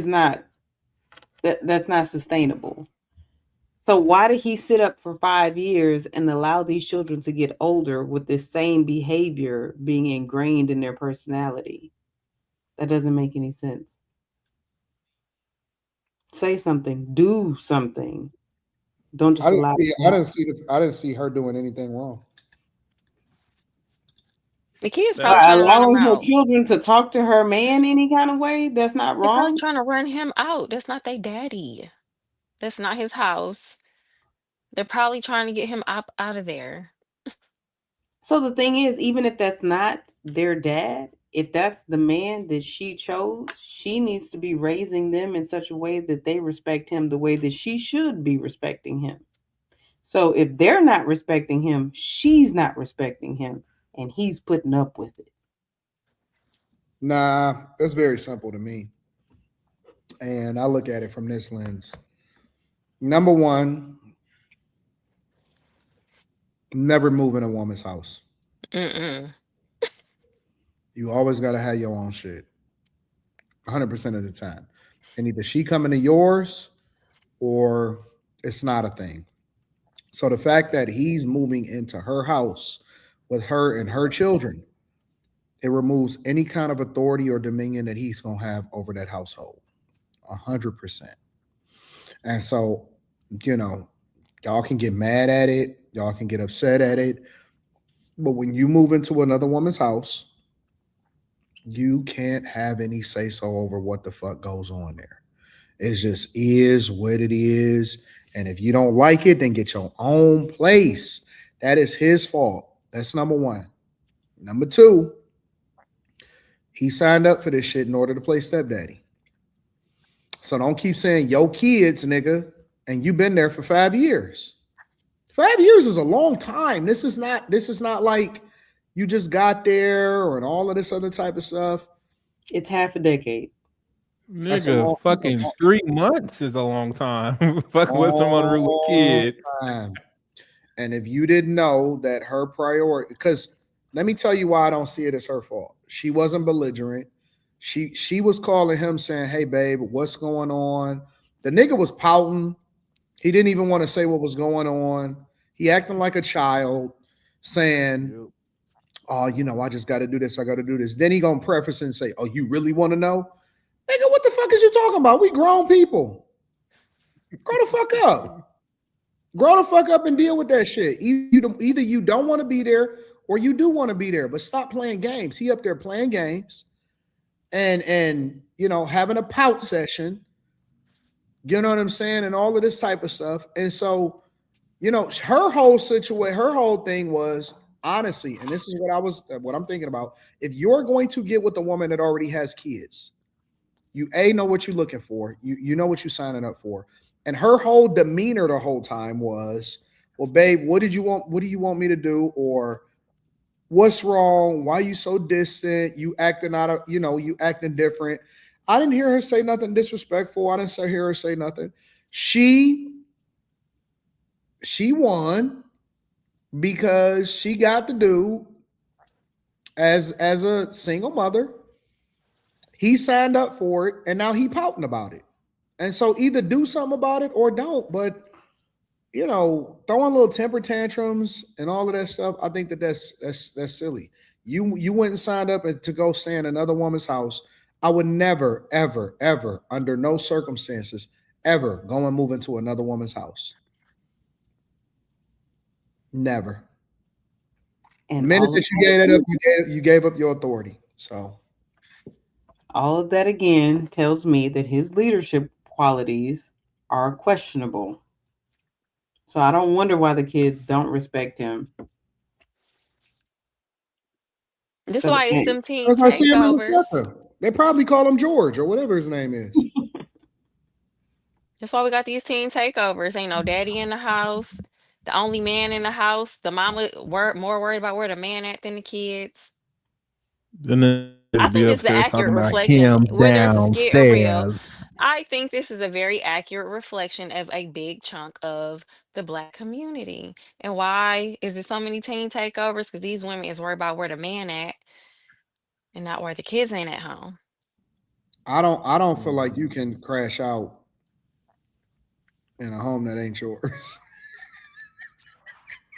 not, that's not sustainable. So why did he sit up for 5 years and allow these children to get older with this same behavior being ingrained in their personality? That doesn't make any sense. Say something, do something. Don't just allow. I didn't see her doing anything wrong. The kids probably trying to run him Allowing her out. children to talk to her man any kind of way, that's not They're probably wrong. trying to run him out. That's not their daddy. That's not his house. They're probably trying to get him out of there. So the thing is, even if that's not their dad, if that's the man that she chose, she needs to be raising them in such a way that they respect him the way that she should be respecting him. So if they're not respecting him, she's not respecting him, and he's putting up with it. Nah, that's very simple to me. And I look at it from this lens. Number one, never move in a woman's house. You always got to have your own shit 100% of the time. And either she coming to yours or it's not a thing. So the fact that he's moving into her house with her and her children, it removes any kind of authority or dominion that he's going to have over that household 100%. And so, y'all can get mad at it. Y'all can get upset at it. But when you move into another woman's house, you can't have any say-so over what the fuck goes on there. It just is what it is. And if you don't like it, then get your own place. That is his fault. That's number one. Number two, he signed up for this shit in order to play stepdaddy. So don't keep saying yo kids, nigga, and you've been there for 5 years. 5 years is a long time. This is not like you just got there and all of this other type of stuff. It's half a decade. Nigga, fucking 3 months is a long time. Fucking with someone with a kid. And if you didn't know that her priority, because let me tell you why I don't see it as her fault. She wasn't belligerent. She was calling him saying, hey, babe, what's going on? The nigga was pouting. He didn't even want to say what was going on. He acting like a child, saying, oh, I just got to do this. I got to do this. Then he going to preface and say, oh, you really want to know? Nigga, what the fuck is you talking about? We grown people. Grow the fuck up. Grow the fuck up and deal with that shit. Either you don't want to be there or you do want to be there, but stop playing games. He up there playing games and having a pout session. You know what I'm saying? And all of this type of stuff. And so, her whole situation, her whole thing was, honestly, and this is what I'm thinking about. If you're going to get with a woman that already has kids, you know what you're looking for. You know what you're signing up for. And her whole demeanor the whole time was, well, babe, what do you want me to do? Or what's wrong? Why are you so distant? You acting you acting different. I didn't hear her say nothing disrespectful. I didn't hear her say nothing. She won because she got the dude as a single mother. He signed up for it, and now he pouting about it. And so either do something about it or don't. But throwing little temper tantrums and all of that stuff, I think that's silly. You went and signed up to go stay in another woman's house. I would never, ever, ever, under no circumstances, ever go and move into another woman's house. Never. And the minute that you gave that up, you gave up your authority. So all of that again tells me that his leadership qualities are questionable. So I don't wonder why the kids don't respect him. This is why it's them teen takeovers. They probably call him George or whatever his name is. That's why we got these teen takeovers. Ain't no daddy in the house. The only man in the house. The mama more worried about where the man at than the kids. And then I be think this is an upstairs talking accurate about reflection him where there's a scare real. downstairs. I think this is a very accurate reflection of a big chunk of the Black community. And why is there so many teen takeovers? Because these women is worried about where the man at and not where the kids ain't at home. I don't feel like you can crash out in a home that ain't yours.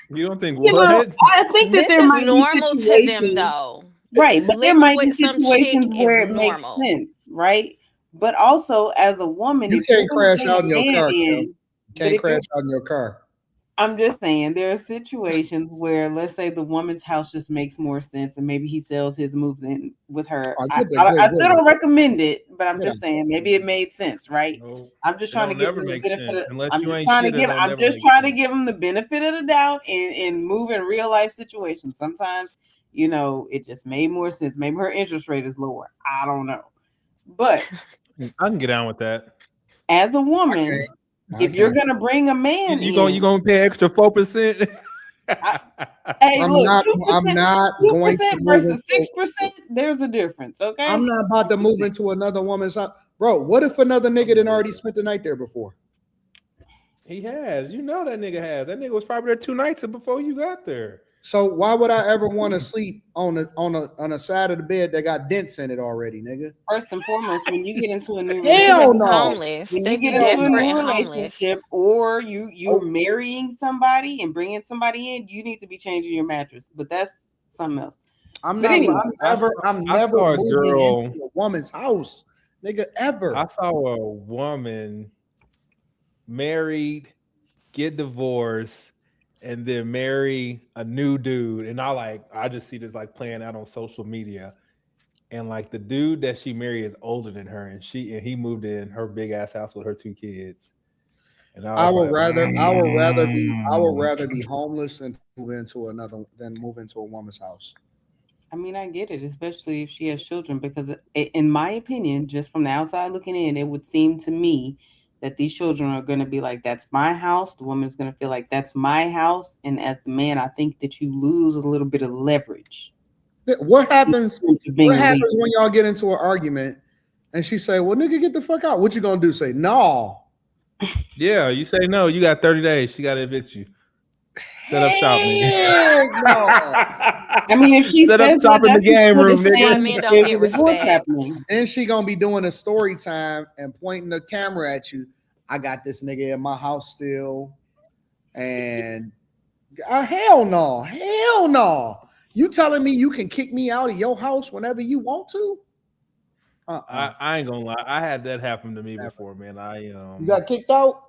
You don't think You what? know, I think that This there is might be normal to them, situations, though. right? But there Living might be with some chick situations is where it makes normal. sense, right? But also, as a woman, You if you're can't going to crash bring out a in your man car, Kim. in, but Can't if you're crash out in your car. I'm just saying there are situations where, let's say, the woman's house just makes more sense, and maybe he sells his moves in with her. Oh, I still don't recommend it, but I'm just saying maybe it made sense, right? No, I'm just it trying to don't give never them the make benefit. sense. Of, Unless I'm you just ain't trying to shit, it give. don't I'm never just make trying to sense. give them the benefit of the doubt and move in real life situations. Sometimes, you know, it just made more sense. Maybe her interest rate is lower. I don't know, but I can get down with that. as a woman, if you're gonna bring a man You in, gonna pay extra 4%? Hey, I'm look, not 2%, going to move versus into 6%. There's a difference, okay? I'm not about to move into another woman's house. Bro, what if another nigga done already spent the night there before? He has. You know that nigga has. That nigga was probably there 2 nights before you got there. So why would I ever want to sleep on a side of the bed that got dents in it already, nigga? First and foremost, when you get into a new Hell relationship, no. Homeless. when They you be get into a desperate new and homeless. relationship, or you're marrying somebody and bringing somebody in, you need to be changing your mattress. But that's something else. I'm But not. anyway, I'm I never saw a moving girl. into a woman's house, nigga. Ever. I saw a woman married, get divorced, and then marry a new dude. And I just see this like playing out on social media. And like the dude that she married is older than her, and he moved in her big ass house with her 2 kids. And I would rather be homeless than move into a woman's house. I mean, I get it, especially if she has children, because in my opinion, just from the outside looking in, it would seem to me that these children are going to be like, that's my house. The woman's going to feel like that's my house. And as the man, I think that you lose a little bit of leverage. What happens when y'all get into an argument and she say, well, nigga, get the fuck out. What you going to do? Say, no. Yeah, you say no, you got 30 days. She got to evict you. Set up shop, nigga. No. I mean, if she set says up shop in the game room, nigga. There's a divorce happening. Then she gonna be doing a story time and pointing the camera at you. I got this nigga in my house still, and hell no. You telling me you can kick me out of your house whenever you want to? I ain't gonna lie. I had that happen to me before, man. You got kicked out?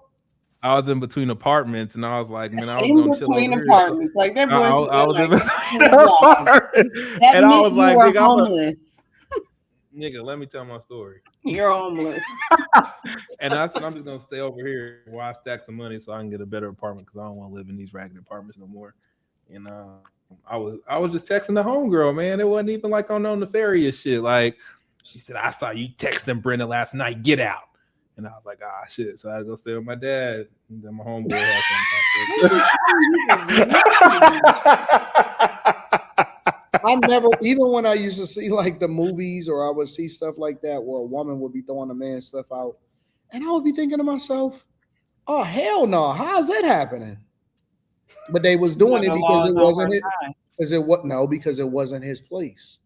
I was in between apartments, and I was like, man, I was In gonna chill over between here. apartments, like that boy. I was in between apartments, and I was like, nigga, homeless. Nigga, let me tell my story. You're homeless. And I said, I'm just gonna stay over here while I stack some money so I can get a better apartment because I don't want to live in these ragged apartments no more. And I was just texting the homegirl, man. It wasn't even like on no nefarious shit. Like she said, I saw you texting Brenda last night. Get out. And I was like, ah, shit. So I had to go stay with my dad. And then my homeboy had I never, even when I used to see like the movies or I would see stuff like that where a woman would be throwing a man stuff out, and I would be thinking to myself, oh, hell no. How's that happening? But they was doing it because it wasn't it. Because it wasn't his place.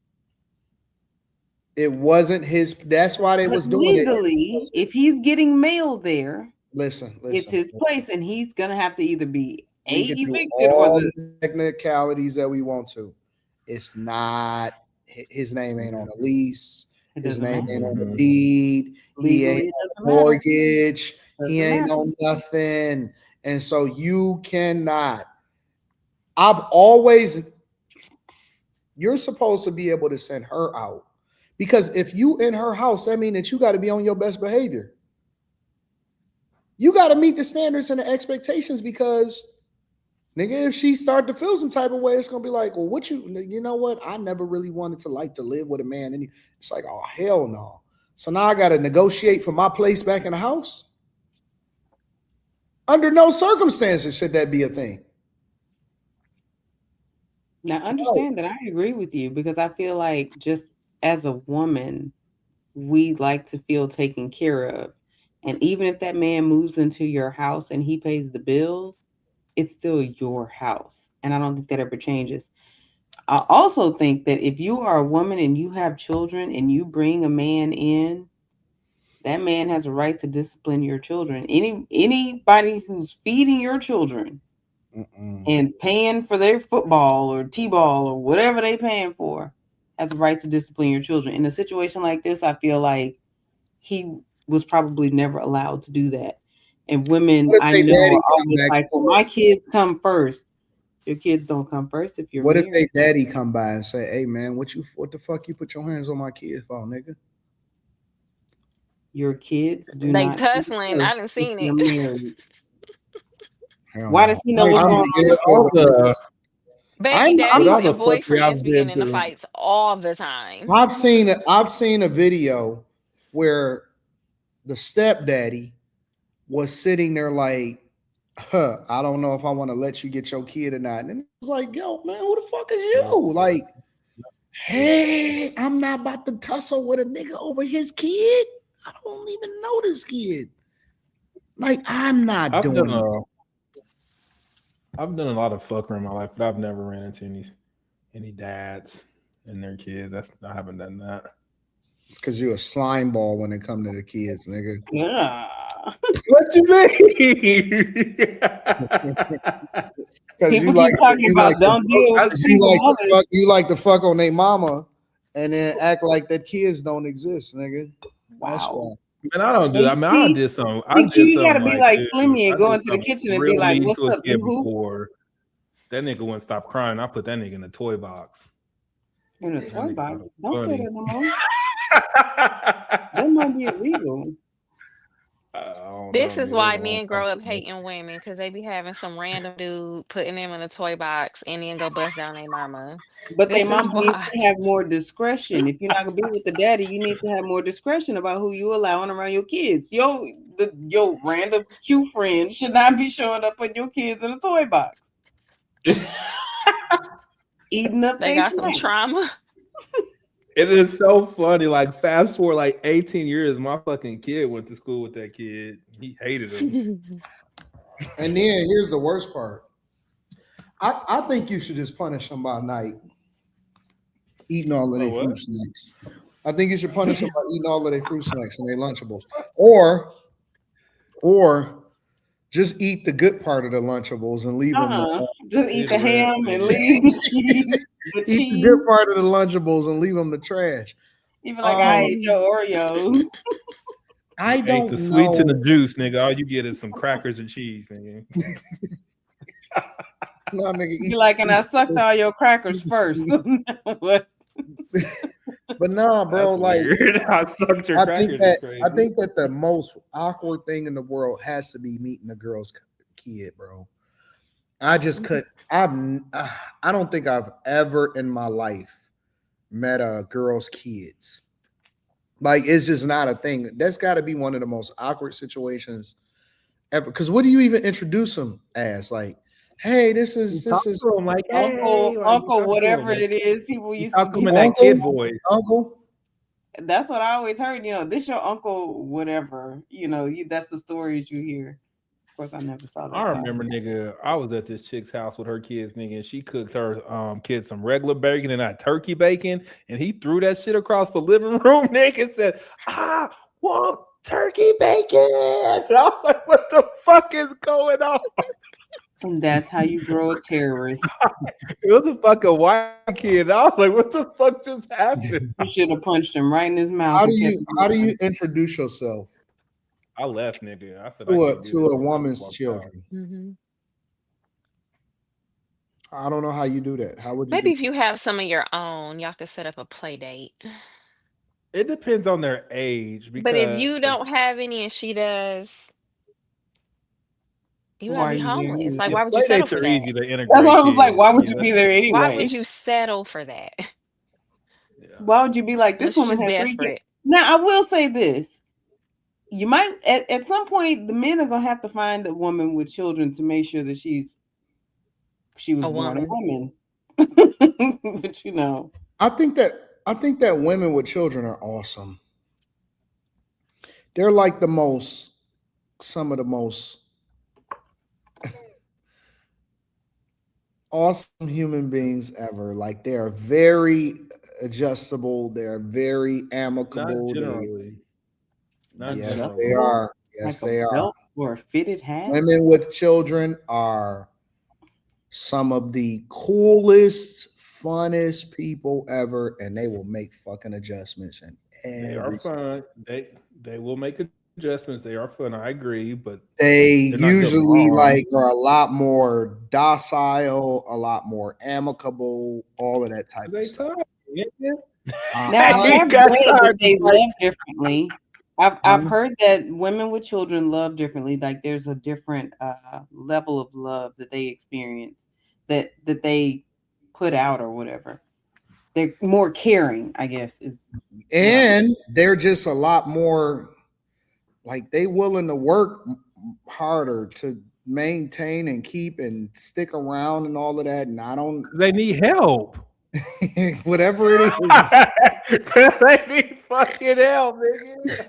It wasn't his. That's why they was doing legally, it. If he's getting mail there, listen, it's his place, and he's gonna have to either be evicted all or the technicalities that we want to. It's not his name ain't on a lease. His name ain't on the deed. He ain't on mortgage. He ain't on nothing. And so you cannot. You're supposed to be able to send her out. Because if you in her house, that means that you got to be on your best behavior. You got to meet the standards and the expectations because, nigga, if she start to feel some type of way, it's going to be like, well, you know what? I never really wanted to like to live with a man. And it's like, oh, hell no. So now I got to negotiate for my place back in the house. Under no circumstances should that be a thing. Now, understand that I agree with you because I feel like just as a woman, we like to feel taken care of. And even if that man moves into your house and he pays the bills, it's still your house. And I don't think that ever changes. I also think that if you are a woman and you have children and you bring a man in, that man has a right to discipline your children. Anybody who's feeding your children and paying for their football or t-ball or whatever they paying for has a right to discipline your children. In a situation like this, I feel like he was probably never allowed to do that. And women, I know, are always like, well, my kids come first. Your kids don't come first if you're What married. if they daddy come by and say, hey man, what the fuck you put your hands on my kids for, nigga? Your kids do They not tussling. I didn't seen it. married. Why does he know what's going on? Baby daddies and boyfriends be getting into fights all the time. I've seen a video where the stepdaddy was sitting there like, I don't know if I want to let you get your kid or not. And it was like, yo, man, who the fuck is you? Like, hey, I'm not about to tussle with a nigga over his kid. I don't even know this kid. Like, I'm not doing it. I've done a lot of fucking in my life, but I've never ran into any dads and their kids. I haven't done that. It's because you're a slime ball when it comes to the kids, nigga. Yeah. What you mean? Because you like to fuck on their mama and then act like that kids don't exist, nigga. Wow. Man, I don't do that. I mean, I did something. You gotta be like Slimmy and go into the kitchen and be like, "What's up, before that nigga wouldn't stop crying. I put that nigga in the toy box. In a toy box? Don't say that no more. That might be illegal. This is why men grow up hating women, because they be having some random dude putting them in a toy box and then go bust down their mama. But their mama needs to have more discretion. If you're not gonna be with the daddy, you need to have more discretion about who you allowing around your kids. Your random cute friend should not be showing up with your kids in a toy box. Eating up they got some trauma. It is so funny. Like, fast forward like 18 years, my fucking kid went to school with that kid. He hated him. And then here's the worst part. I think you should just punish them by night eating all of their fruit snacks. I think you should punish them by eating all of their fruit snacks and their Lunchables. Or just eat the good part of the Lunchables and leave them. Just eat the ham and leave the cheese. Eat the good part of the Lunchables and leave them the trash. Even like I ate your Oreos. I don't ate the know. sweets and the juice, nigga. All you get is some crackers and cheese, nigga. No, nigga. You like, and I sucked all your crackers first. What? But no, bro, like I sucked your crackers. I think that the most awkward thing in the world has to be meeting a girl's kid, bro. I just could. I don't think I've ever in my life met a girl's kids. Like, it's just not a thing. That's got to be one of the most awkward situations ever. Because what do you even introduce them as? Like, hey, this is like uncle, whatever it is. People used to do in that kid voice. Uncle. That's what I always heard. You know, this your uncle, whatever. You know, that's the stories you hear. Of course, I never saw that. I remember, nigga, I was at this chick's house with her kids, nigga, and she cooked her kids some regular bacon and not turkey bacon, and he threw that shit across the living room, nigga, and said, "I want turkey bacon." And I was like, "What the fuck is going on?" And that's how you grow a terrorist. It was a fucking white kid. I was like, "What the fuck just happened?" You should have punched him right in his mouth. How do you introduce yourself? I left, nigga. I said to a woman's children. Mm-hmm. I don't know how you do that. How would you? Maybe if you have some of your own, y'all could set up a play date. It depends on their age. But if you don't have any and she does, you gotta be homeless. Like, why would you settle for that? Easy to integrate. That's why I was like, why would you be there anyway? Why would you settle for that? Why would you be like, this woman has 3 kids? Now, I will say this. you might at some point the men are gonna have to find a woman with children to make sure that she was born a woman. But you know, I think that women with children are awesome. They're like some of the most awesome human beings ever. Like they are very adjustable. They are very amicable. Not generally. Yes, they are. Yes, like they a are. belt or a fitted hat. Women with children are some of the coolest, funnest people ever, and they will make fucking adjustments. And They are fun. They will make adjustments. They are fun. I agree, but they usually are a lot more docile, a lot more amicable, all of that type of stuff. Now I have read that they love differently. I've heard that women with children love differently. Like there's a different level of love that they experience that they put out or whatever. They're more caring, I guess. And they're just a lot more like they willing to work harder to maintain and keep and stick around and all of that. And I don't. They need help. Whatever it is. They need fucking help, nigga.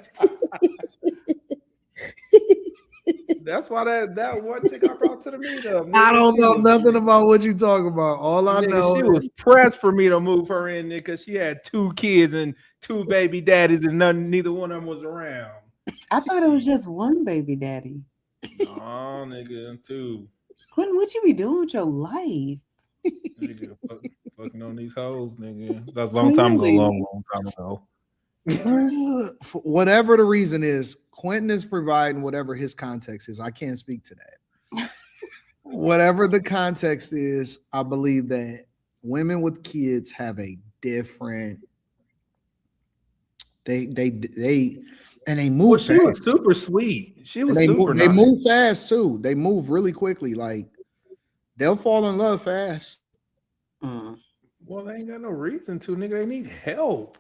That's why that one chick I brought to the meetup. I don't know nothing about what you talking about. All I know she was pressed for me to move her in there because she had 2 kids and 2 baby daddies and neither one of them was around. I thought it was just one baby daddy. Oh, nigga, 2. Quentin, what you be doing with your life? Nigga, fucking on these hoes, nigga. That's a long time ago. Long time ago. Whatever the reason is, Quentin is providing whatever his context is. I can't speak to that. Whatever the context is, I believe that women with kids have a different. They move. Well, she was super sweet. She was super. They move fast too. They move really quickly. Like they'll fall in love fast. Well, they ain't got no reason to, nigga. They need help.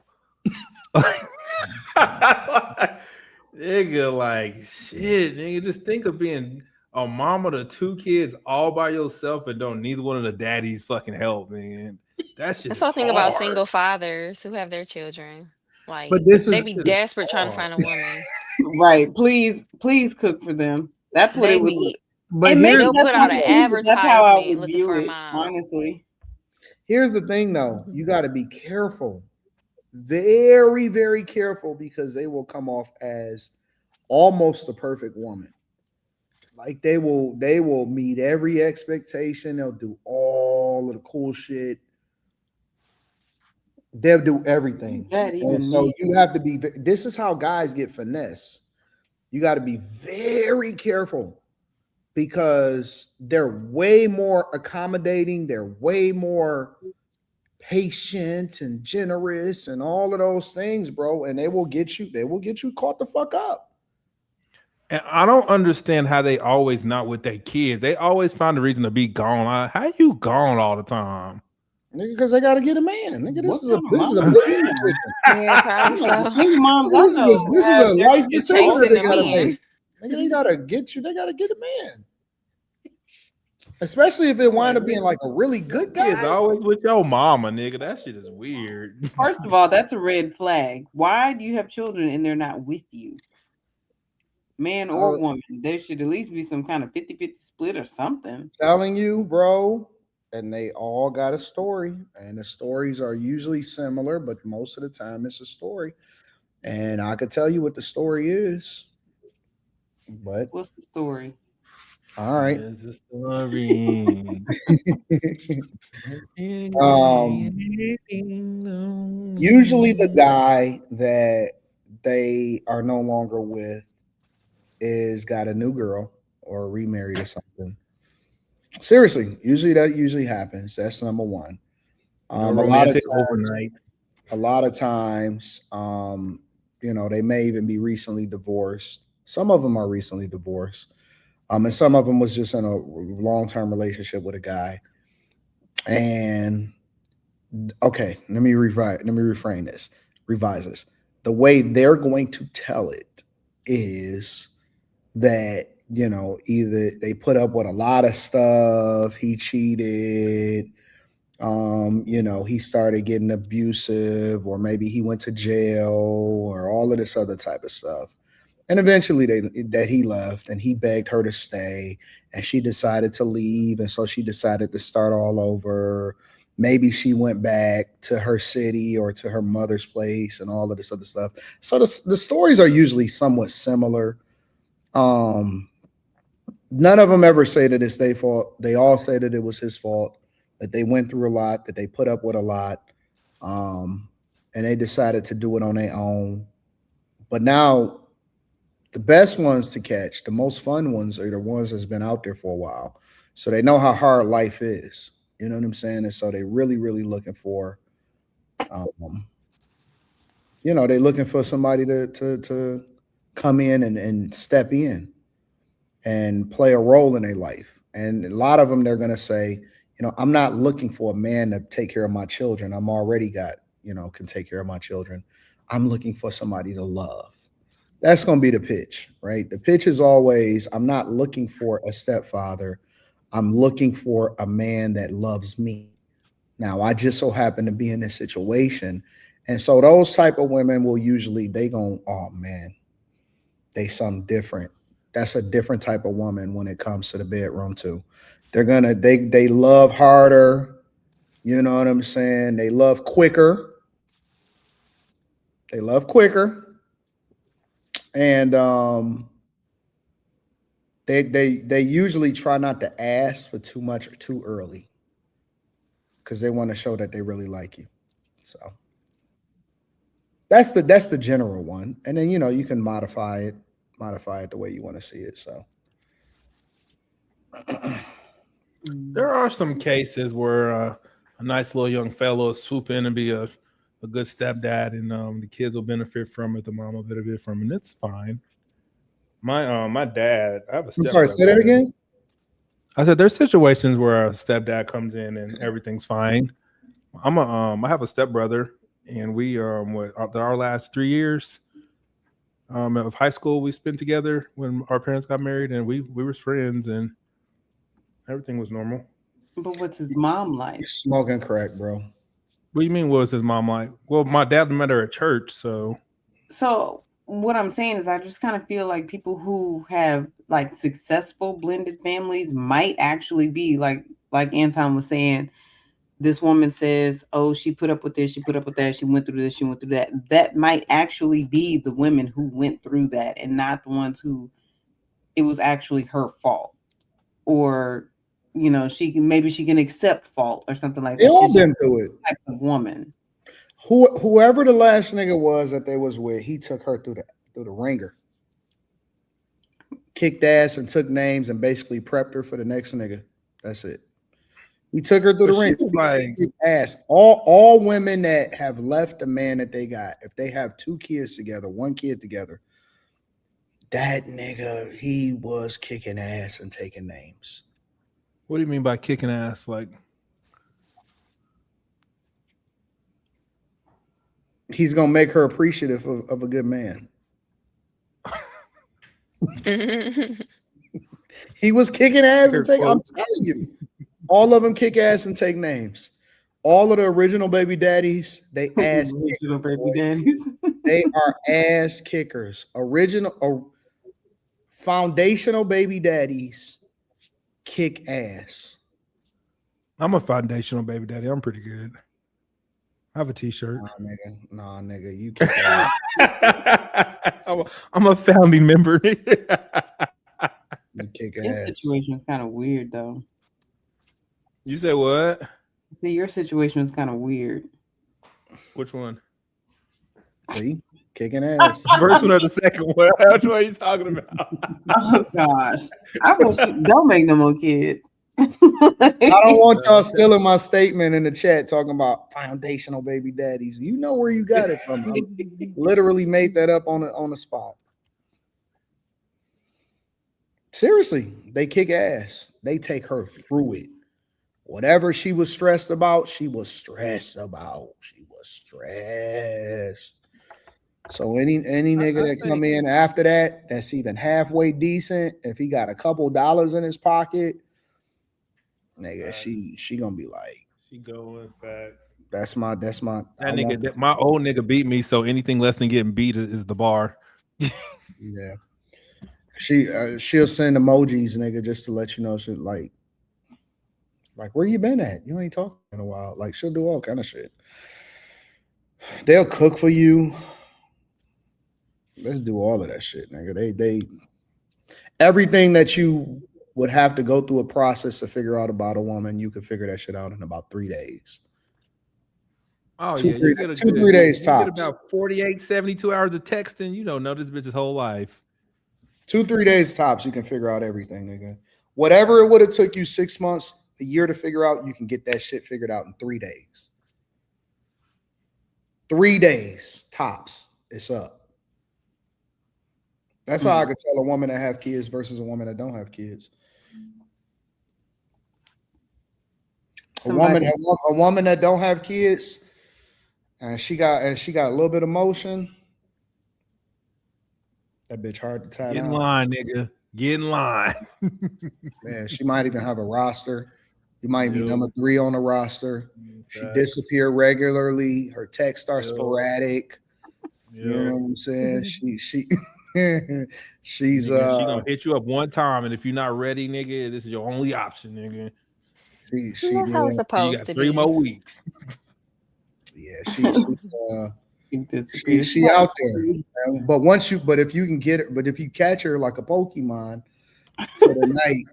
Nigga, like shit, nigga. Just think of being a mama to 2 kids all by yourself and don't neither one of the daddies fucking help, man. That shit. That's the thing about single fathers who have their children. Like, but they be desperate trying to find a woman. Right. Please cook for them. That's what it would be. But they'll put out an advertisement. That's how I would looking view for a it, mom. honestly. Here's the thing, though. You got to be careful. Very, very careful, because they will come off as almost the perfect woman. Like they will meet every expectation. They'll do all of the cool shit. They'll do everything. And so you have to be, this is how guys get finesse. You got to be very careful because they're way more accommodating. They're way more patient and generous and all of those things, bro. And they will get you caught the fuck up. And I don't understand how they always not with their kids. They always find a reason to be gone. How you gone all the time? Nigga, because they got to get a man. Nigga, this is a business decision. Yeah, so. This is a life decision they got to make. Nigga, they got to get you. They got to get a man. Especially if it wind up being like a really good guy. It's always with your mama, nigga. That shit is weird. First of all, that's a red flag. Why do you have children and they're not with you? Man or woman. There should at least be some kind of 50-50 split or something. Telling you, bro. And they all got a story. And the stories are usually similar, but most of the time it's a story. And I could tell you what the story is. But what's the story? All right. There's a story. Usually the guy that they are no longer with is got a new girl or remarried or something. Seriously, that usually happens. That's number one. A lot of times, they may even be recently divorced. Some of them are recently divorced. And some of them was just in a long-term relationship with a guy. And okay, let me reframe this. Revise this. The way they're going to tell it is that, either they put up with a lot of stuff, he cheated, he started getting abusive, or maybe he went to jail, or all of this other type of stuff. And eventually that he left, and he begged her to stay, and she decided to leave. And so she decided to start all over. Maybe she went back to her city or to her mother's place and all of this other stuff. So the stories are usually somewhat similar. None of them ever say that it's their fault. They all say that it was his fault, that they went through a lot, that they put up with a lot, and they decided to do it on their own. But now, the best ones to catch, the most fun ones, are the ones that's been out there for a while. So they know how hard life is. You know what I'm saying? And so they really, really looking for, they're looking for somebody to come in and step in and play a role in their life. And a lot of them, they're going to say, I'm not looking for a man to take care of my children. I'm already got, can take care of my children. I'm looking for somebody to love. That's going to be the pitch, right? The pitch is always, I'm not looking for a stepfather. I'm looking for a man that loves me. Now, I just so happen to be in this situation. And so those type of women will usually, oh man, they something different. That's a different type of woman when it comes to the bedroom too. They love harder. You know what I'm saying? They love quicker. And they usually try not to ask for too much or too early, because they want to show that they really like you. So that's the general one. And then you can modify it the way you want to see it. So there are some cases where a nice little young fellow will swoop in and be a good stepdad, and the kids will benefit from it, the mom will benefit from it, and it's fine. My dad, I have a stepbrother. I'm sorry, say that again? I said there's situations where a stepdad comes in and everything's fine. I have a stepbrother, and we our last 3 years of high school we spent together when our parents got married, and we were friends and everything was normal. But what's his mom like? You're smoking crack, bro. What do you mean, what was his mom like? Well, my dad met her at church, so what I'm saying is I just kind of feel like people who have like successful blended families might actually be like Anton was saying, this woman says, oh, she put up with this, she put up with that, she went through this, she went through that. That might actually be the women who went through that, and not the ones who it was actually her fault. Or she can accept fault or something like that. They all been through it. Type of woman. Whoever the last nigga was that they was with, he took her through the ringer, kicked ass and took names and basically prepped her for the next nigga. That's it. He took her through the ringer. Like, ass. All women that have left the man that they got, if they have 2 kids together, 1 kid together, that nigga, he was kicking ass and taking names. What do you mean by kicking ass? Like, he's gonna make her appreciative of a good man. He was kicking ass and taking. I'm telling you, all of them kick ass and take names. All of the original baby daddies, they ass original baby daddies. They are ass kickers. Original, foundational baby daddies kick ass. I'm a foundational baby daddy. I'm pretty good. I have a t-shirt. Nah, nigga, you kick ass. I'm a founding member. You kick Your ass. situation is kind of weird, though. You said what? See, your situation is kind of weird. Which one? See, kicking ass. First one or the second one? Which one are you talking about? Oh gosh, don't make no more kids. I don't want y'all stealing my statement in the chat talking about foundational baby daddies. You know where you got it from. I literally made that up on the spot. Seriously, they kick ass. They take her through it. Whatever she was stressed about, she was stressed about. She was stressed. So any nigga that come in after that, that's even halfway decent, if he got a couple dollars in his pocket, nigga, she gonna be like, she going facts. That's my. That nigga, my old nigga beat me, so anything less than getting beat is the bar. Yeah, she'll send emojis, nigga, just to let you know shit like where you been at? You ain't talking in a while. Like she'll do all kind of shit. They'll cook for you. Let's do all of that shit, nigga. They everything that you would have to go through a process to figure out about a woman, you could figure that shit out in about 3 days. Oh, 2, yeah, 3, you get 3 days tops. You get about 48, 72 hours of texting. You don't know this bitch's whole life. 2, 3 days tops, you can figure out everything, nigga. Whatever it would have took you 6 months, a year to figure out, you can get that shit figured out in 3 days. 3 days tops. It's up. That's how I could tell a woman that have kids versus a woman that don't have kids. A woman that don't have kids, and she got a little bit of motion. That bitch hard to tie Get in down. line, nigga. Get in line. Man, she might even have a roster. You might be number 3 on the roster. She disappear regularly. Her texts are sporadic. You know what I'm saying? She's nigga, she gonna hit you up one time, and if you're not ready, nigga, this is your only option, nigga. That's how it's supposed got to 3 be. more weeks. Yeah, she out there. But if you can get her, but if you catch her like a Pokemon for the night,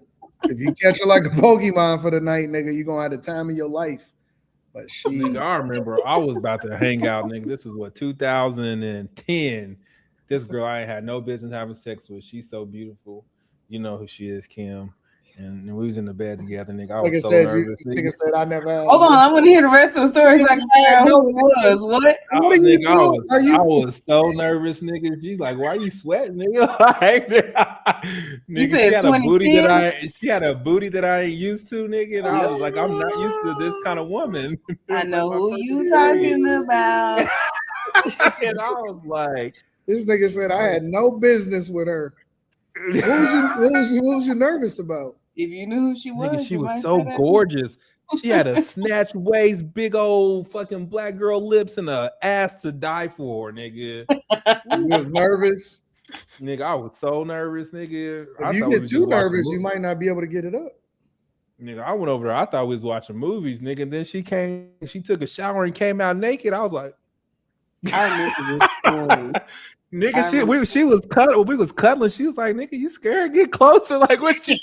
if you catch her like a Pokemon for the night, nigga, you're gonna have the time of your life. But Nigga, I remember I was about to hang out, nigga. This was what 2010. This girl I ain't had no business having sex with. She's so beautiful. You know who she is, Kim. And we was in the bed together, nigga. I was so nervous. Nigga said I never had. Hold on, I want to hear the rest of the story. Like, I know who it was. What? What are you doing? I was so nervous, nigga. She's like, "Why are you sweating, nigga?" Nigga, said she had a booty that I ain't used to, nigga. And I was like, I'm not used to this kind of woman. I know who you talking about. And I was like, this nigga said I had no business with her. What was you nervous about? If you knew who she was, nigga, she was so gorgeous. She had a snatch waist, big old fucking black girl lips, and a ass to die for, nigga. You was nervous? Nigga, I was so nervous, nigga. If you get too nervous, you might not be able to get it up. Nigga, I went over there. I thought we was watching movies, nigga. And then she took a shower and came out naked. I was like, I remember this story. Nigga, she was cuddling. We was cuddling. She was like, "Nigga, you scared? Get closer." Like, what you?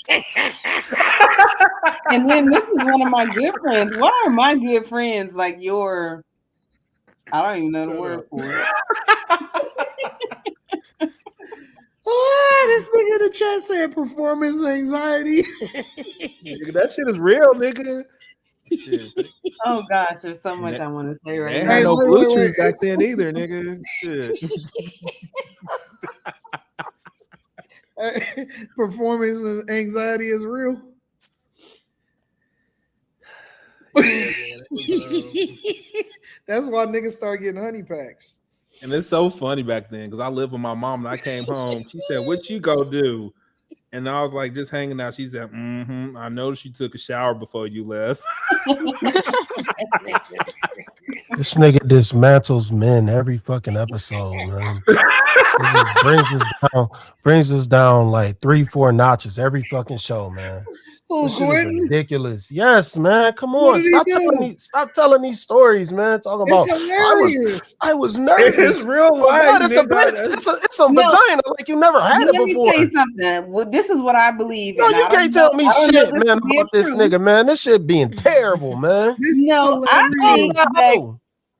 And then this is one of my good friends. Why are my good friends like your? I don't even know the word for it. Oh, this nigga in the chat said performance anxiety. Nigga, that shit is real, nigga. Oh gosh, there's so much I want to say right now. Ain't no Bluetooth back then either, nigga. Shit. Performance anxiety is real. That's why niggas start getting honey packs. And it's so funny back then because I lived with my mom and I came home. She said, "What you go do?" And I was like, "Just hanging out." She said, I noticed you took a shower before you left. This nigga dismantles men every fucking episode, man. brings us down like 3-4 notches every fucking show, man. Oh, this shit is ridiculous. Yes, man. Come on. Stop telling these stories, man. Talking about I was nervous. It's real life. It's a vagina like you never had it before. Let me tell you something. Well, this is what I believe. No, you can't tell me shit, man, about this nigga, man. This shit being terrible, man.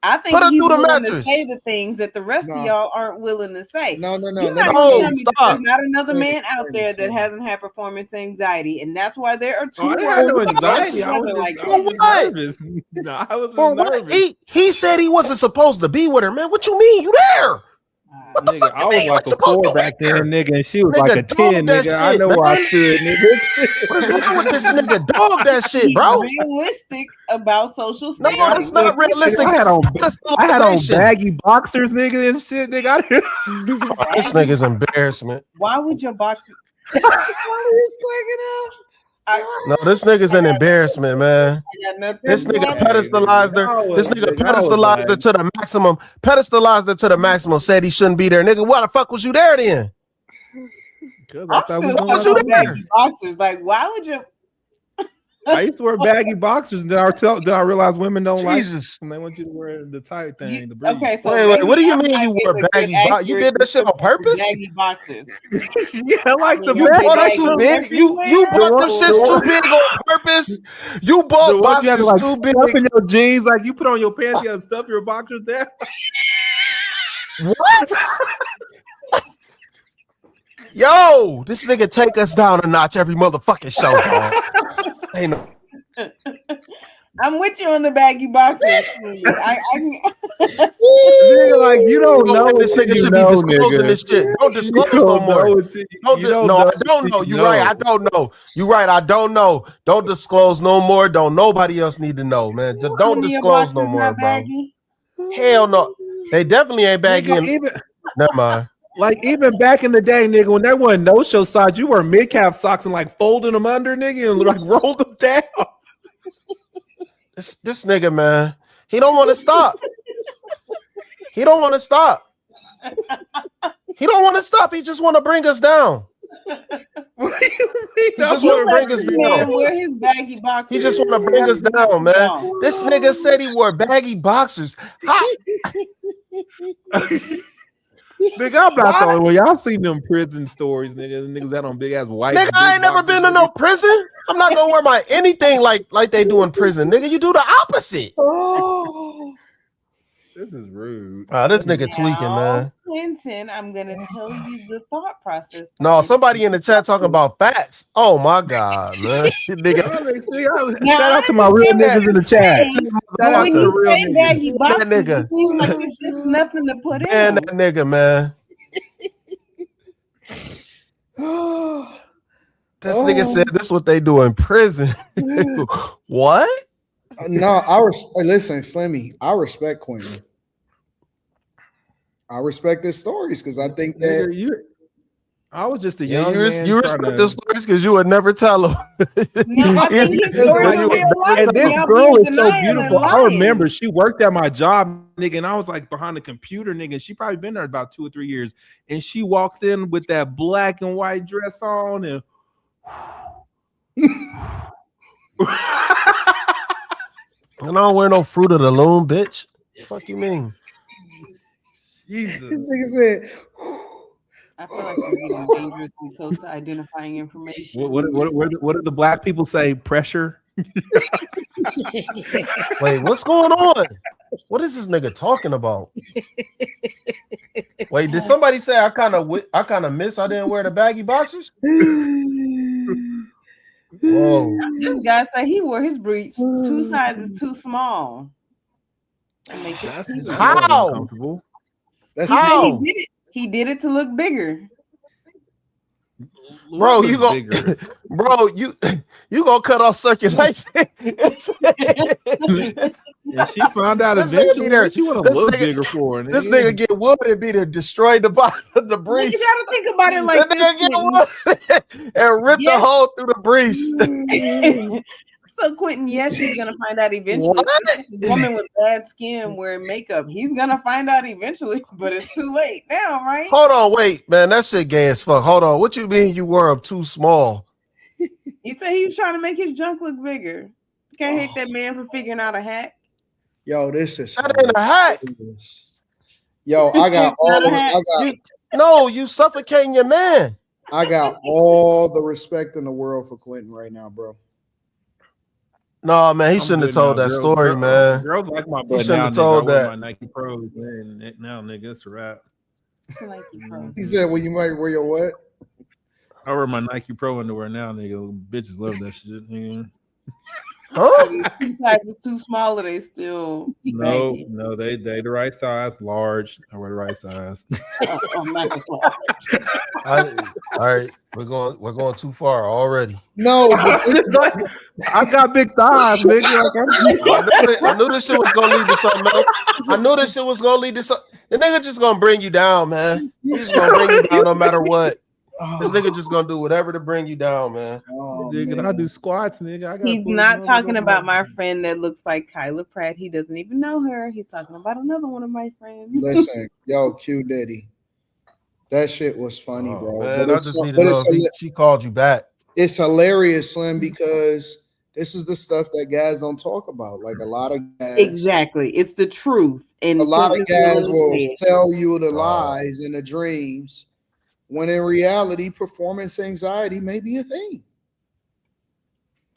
I think he's willing to say the things that the rest of y'all aren't willing to say. No. You're not gonna tell me that there's not another man out there that hasn't had performance anxiety, and that's why there are two. I didn't have no anxiety. I was nervous. No, I was nervous. He said he wasn't supposed to be with her, man. What you mean? You there? Nigga, I was like a 4 back then, nigga, and she was Nigga, like a 10, dog that nigga. I shit, know where I man. stood, nigga. What's wrong with this nigga? Dog that shit, Be bro. realistic about social No, standing. that's not realistic. I had on Pedestalization. baggy boxers, nigga, and shit, nigga. Oh, this nigga's embarrassment. Why would your boxer? Is quick enough? No, this nigga's an embarrassment, man. This nigga pedestalized her. This nigga pedestalized her to the maximum. Pedestalized her to the maximum. Said he shouldn't be there, nigga. Why the fuck was you there then? I'm still on baggy boxers. Like, why would you? I used to wear baggy boxers, and then I realized women don't Jesus. like them. They want you to wear the tight thing. The briefs. Okay, so wait. What do you mean you wore baggy boxers? You did that shit on purpose? Baggy boxers. Yeah, like the bag too big. You bought them shits too big on purpose. You bought boxers like too big. Stuff in your jeans, like you put on your pants, you have to stuff your boxers there. What? Yo, this nigga take us down a notch every motherfucking show, dog. Ain't no. I'm with you on the baggy boxers. I Nigga, like you don't know this nigga should be disclosing this shit. Don't disclose no more. I don't know. You're right. I don't know. You're right. I don't know. Don't disclose no more. Don't nobody else need to know, man. Just don't disclose no more, bro. Hell no. They definitely ain't baggy. Never mind. Like even back in the day, nigga, when there wasn't no show socks, you wear mid-calf socks and like folding them under, nigga, and like rolled them down. This nigga, man, he don't want to stop. He don't want to stop. He don't want to stop. He just want to bring us down. What do you mean? He just want to bring us down. Wear his baggy boxers. He just want to bring us down, man. This nigga said he wore baggy boxers. Nigga, I'm not the only one. Y'all seen them prison stories, nigga. Niggas that on big ass white. Nigga, I ain't never been to no prison. I'm not gonna wear my anything like they do in prison. Nigga, you do the opposite. Oh. This is rude. This nigga tweaking, man. Clinton, I'm gonna tell you the thought process. No, somebody in the chat talking about facts. Oh my god, man. Nigga. Shout out to my real niggas in the chat. When you say baggy boxers, nigga. it seems like it's just nothing to put in. Man, that nigga, man. This nigga said this is what they do in prison. What? No, listen, Slimmy. I respect Quentin. I respect his stories because I think that I was just a young man. You respect the stories because you would never tell them. No, I think his stories are real life. And this girl is so beautiful. I remember she worked at my job, nigga, and I was like behind the computer, nigga. And she probably been there about 2 or 3 years. And she walked in with that black and white dress on, and I don't wear no Fruit of the Loom, bitch. What the fuck you mean? Jesus. This nigga said, I feel like you're getting dangerously close to identifying information. What do the black people say? Pressure. Wait, what's going on? What is this nigga talking about? Wait, did somebody say I kind of miss I didn't wear the baggy boxers? Whoa. This guy said he wore his briefs 2 sizes too small. How? How? He did it to look bigger. Bro, you gonna cut off circulation. And she found out eventually she want to look bigger for her. This nigga get wood and be to destroy the bottom of the briefs. You gotta think about it like this. And rip the hole through the briefs. So Quentin, yes, she's gonna find out eventually. A woman with bad skin wearing makeup, he's gonna find out eventually, but it's too late now, right? Hold on, wait, man, that shit gay as fuck. Hold on, what you mean you were up too small? He said he was trying to make his junk look bigger. You can't hate that man for figuring out a hack. Yo, this is that ain't a hack. Yo, I got no, you suffocating your man. I got all the respect in the world for Clinton right now, bro. No, man, he shouldn't have told that story, man. Girls like my he butt shouldn't now, have told nigga. I wear that. my Nike Pros, man. Now, nigga, it's a wrap. He said, "Well, you might wear your what?" I wear my Nike Pro underwear now, nigga. Bitches love that shit, nigga. Huh? Two sizes too small, or they still No, baggy? no, they the right size, large. I wear the right size. I'm not the class. All right, we're going too far already. No, but I got big thighs, nigga. I knew this shit was gonna lead to something else. I knew this shit was gonna lead to something. The nigga just gonna bring you down, man. He's just gonna bring you down no matter what. This nigga just gonna do whatever to bring you down, man. Nigga, I do squats, nigga. I got He's not talking about my friend that looks like Kyla Pratt. He doesn't even know her. He's talking about another one of my friends. Listen, yo, Q Diddy. That shit was funny, bro. Man, I just need to know if she called you back. It's hilarious, Slim, because this is the stuff that guys don't talk about. Like a lot of guys. Exactly. It's the truth. And a lot of guys will head. tell you the lies and the dreams, when in reality, performance anxiety may be a thing.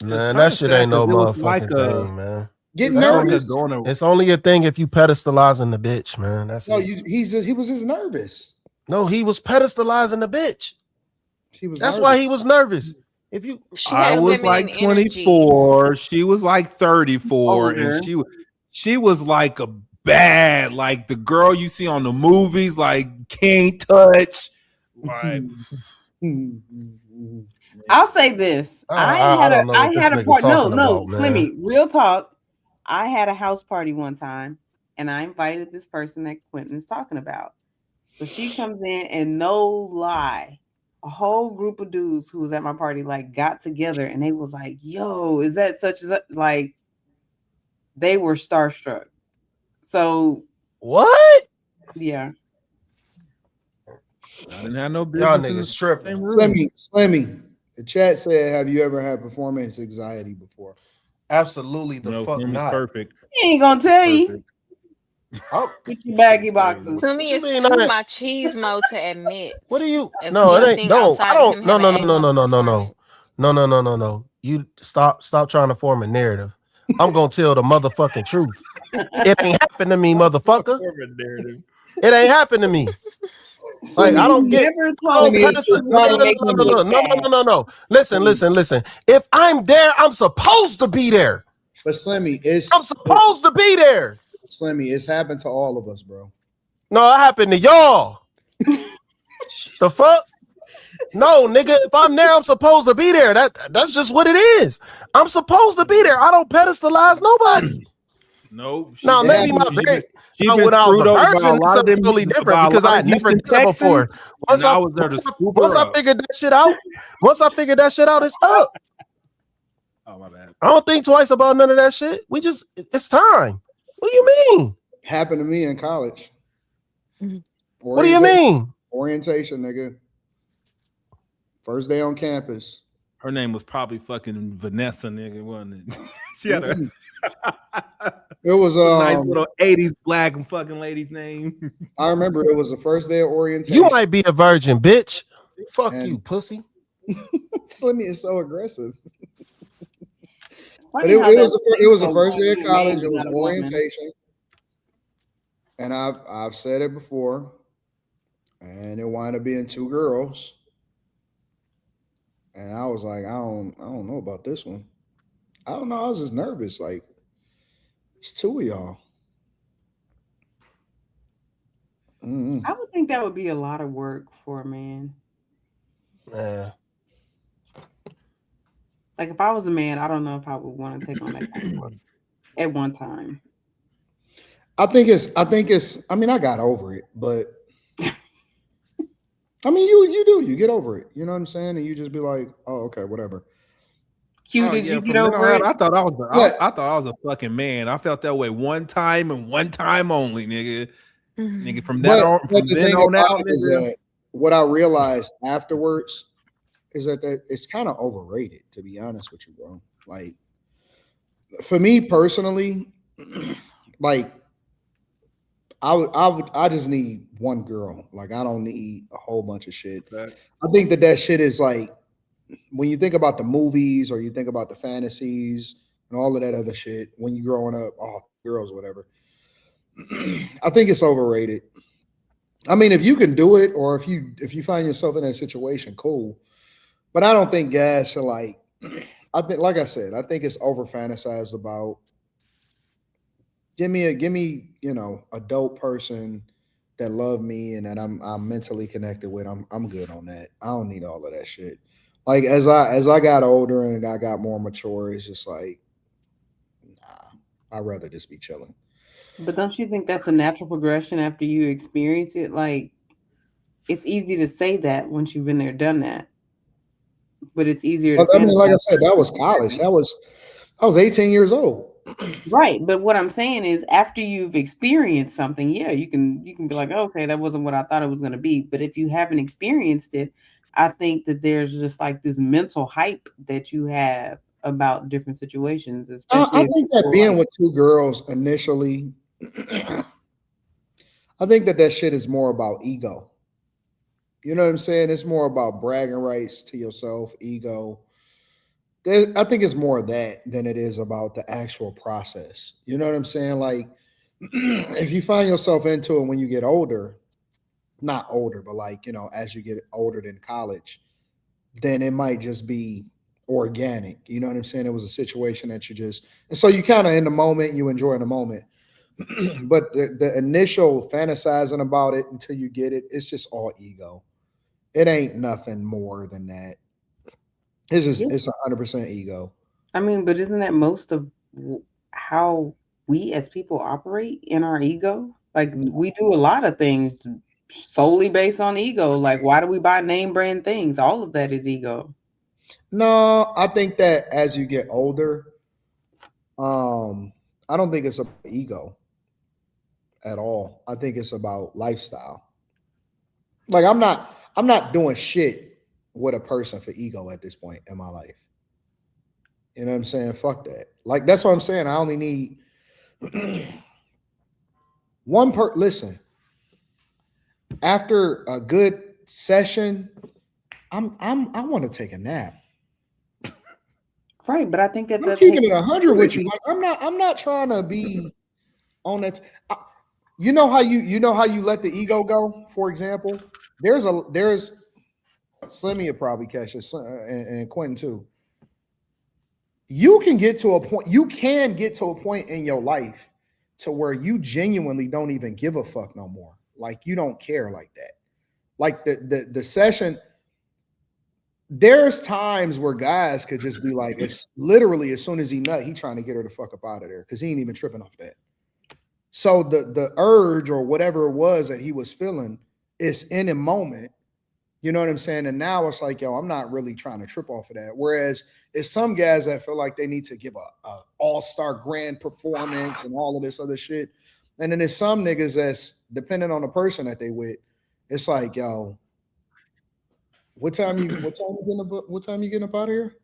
Man, that shit ain't no motherfucking thing, man. Get nervous. It's only a thing if you pedestalizing the bitch, man. That's it. He was just nervous. No, he was pedestalizing the bitch. That's nervous. why he was nervous. If you, I was like 24, she was like 34, and she was like a bad, like the girl you see on the movies, like can't touch. Like, I'll say this. I had a party. No, Slimmy, real talk. I had a house party one time, and I invited this person that Quentin is talking about. So she comes in, and no lie, a whole group of dudes who was at my party like got together, and they was like, "Yo, is that such as like?" They were starstruck. So what? Yeah. I didn't have no business. Y'all niggas tripping. Slimmy. The chat said, "Have you ever had performance anxiety before?" Absolutely, the fuck not. Perfect. He ain't gonna tell you. Get your baggy boxes. To me, it's too machismo to admit. What do you? If No, it ain't. anything No, outside I of don't. him No, no, having no, A1 no, no, no, no, no. You stop trying to form a narrative. I'm gonna tell the motherfucking truth. It ain't happened to me, motherfucker. It ain't happened to me. Like I don't get. No. Listen. If I'm there, I'm supposed to be there. But Slimmy, I'm supposed to be there. Slimmy, it's happened to all of us, bro. No, it happened to y'all. The fuck? No, nigga. If I'm there, I'm supposed to be there. That's just what it is. I'm supposed to be there. I don't pedestalize nobody. No. Now maybe my very. When I was a virgin, it's totally different because I had never done it before. Once I figured that shit out, it's up. Oh, my bad. I don't think twice about none of that shit. It's time. What do you mean? Happened to me in college. What do you mean? Orientation, nigga. First day on campus. Her name was probably fucking Vanessa, nigga, wasn't it? She had it was a nice little 80s black fucking lady's name. I remember it was the first day of orientation. You might be a virgin, bitch. Fuck you, pussy. Slimmy is so aggressive. But it was the first day of college. It was orientation, and I've said it before, and it wound up being two girls, and I was like, I don't know about this one. I don't know. I was just nervous. Like, it's two of y'all. Mm-hmm. I would think that would be a lot of work for a man. Yeah. Like if I was a man, I don't know if I would want to take on that kind of work at one time. I think it's. I mean, I got over it, but I mean, you get over it. You know what I'm saying? And you just be like, oh, okay, whatever. Q, did you get over it? I thought I was a fucking man. I felt that way one time and one time only, nigga. Nigga, from then on out, is that what I realized afterwards is that it's kind of overrated, to be honest with you, bro. Like, for me personally, like, I just need one girl. Like, I don't need a whole bunch of shit. I think that shit is like, when you think about the movies or you think about the fantasies and all of that other shit, when you're growing up, oh, girls, whatever. I think it's overrated. I mean, if you can do it, or if you find yourself in that situation, cool. But I don't think guys should like I think, like I said, I think it's over fantasized about. Give me, a dope person that love me and that I'm mentally connected with. I'm good on that. I don't need all of that shit. Like as I got older and I got more mature, it's just like, I'd rather just be chilling. But don't you think that's a natural progression after you experience it? Like, it's easy to say that once you've been there, done that, but it's easier to But I mean, like I fantasize. said, that was college. I was 18 years old. Right, but what I'm saying is, after you've experienced something, yeah, you can be like, okay, that wasn't what I thought it was going to be. But if you haven't experienced it, I think that there's just like this mental hype that you have about different situations, especially I if think that people being like. with two girls initially, I think that shit is more about ego. You know what I'm saying? It's more about bragging rights to yourself, ego. I think it's more of that than it is about the actual process. You know what I'm saying? Like, if you find yourself into it when you get older, not older, but like, as you get older than college, then it might just be organic. You know what I'm saying? It was a situation that and so you kind of in the moment, you enjoy the moment. But the initial fantasizing about it until you get it, it's just all ego. It ain't nothing more than that. Yeah. It's 100% ego. I mean, but isn't that most of how we as people operate in our ego? Like, we do a lot of things solely based on ego. Like, why do we buy name brand things? All of that is ego. No, I think that as you get older, I don't think it's about ego at all. I think it's about lifestyle. Like I'm not doing shit with a person for ego at this point in my life. You know what I'm saying? Fuck that. Like that's what I'm saying. I only need listen, after a good session, I want to take a nap. Right, but I think that I'm that keeping takes it 100 with you. Like I'm not trying to be on that. You know how you let the ego go. For example, there's Slimmy will probably catch this, and Quentin too. You can get to a point. You can get to a point in your life to where you genuinely don't even give a fuck no more. Like you don't care like that. Like the session. There's times where guys could just be like, it's literally as soon as he nut, he trying to get her the fuck up out of there because he ain't even tripping off that. So the urge or whatever it was that he was feeling is in a moment. You know what I'm saying? And now it's like, yo, I'm not really trying to trip off of that. Whereas it's some guys that feel like they need to give a all-star grand performance and all of this other shit. And then there's some niggas that's depending on the person that they with. It's like, yo, what time you getting up out of here?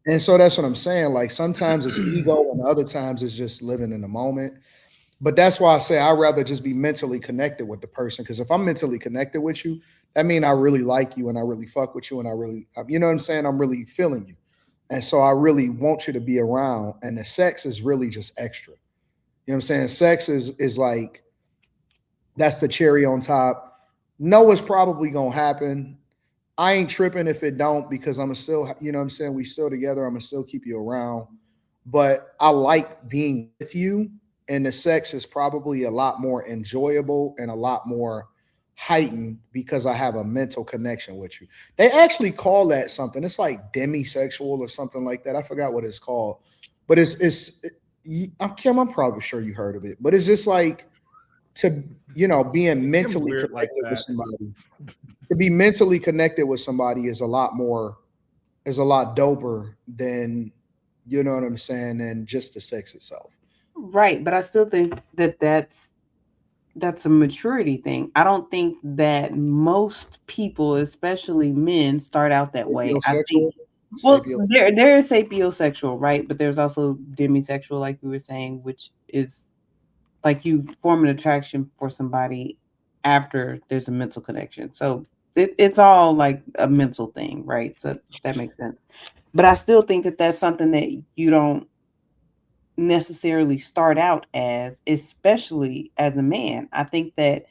And so that's what I'm saying. Like sometimes it's ego and other times it's just living in the moment. But that's why I say I'd rather just be mentally connected with the person. Because if I'm mentally connected with you, that means I really like you and I really fuck with you and I really, you know what I'm saying? I'm really feeling you. And so I really want you to be around. And the sex is really just extra. You know what I'm saying? Sex is like, that's the cherry on top. No, it's probably gonna happen. I ain't tripping if it don't because I'm still, you know what I'm saying? We still together. I'm gonna still keep you around. But I like being with you. And the sex is probably a lot more enjoyable and a lot more heightened because I have a mental connection with you. They actually call that something. It's like demisexual or something like that. I forgot what it's called. But Kim, I'm probably sure you heard of it. But it's just like being mentally weird like connected with that. somebody. To be mentally connected with somebody is a lot doper than, you know what I'm saying, than just the sex itself. Right, but I still think that that's a maturity thing. I don't think that most people, especially men, start out that way. I think, well, there is sapiosexual, right? But there's also demisexual, like we were saying, which is like you form an attraction for somebody after there's a mental connection. So it's all like a mental thing, right? So that makes sense. But I still think that that's something that you don't necessarily start out as, especially as a man. I think that,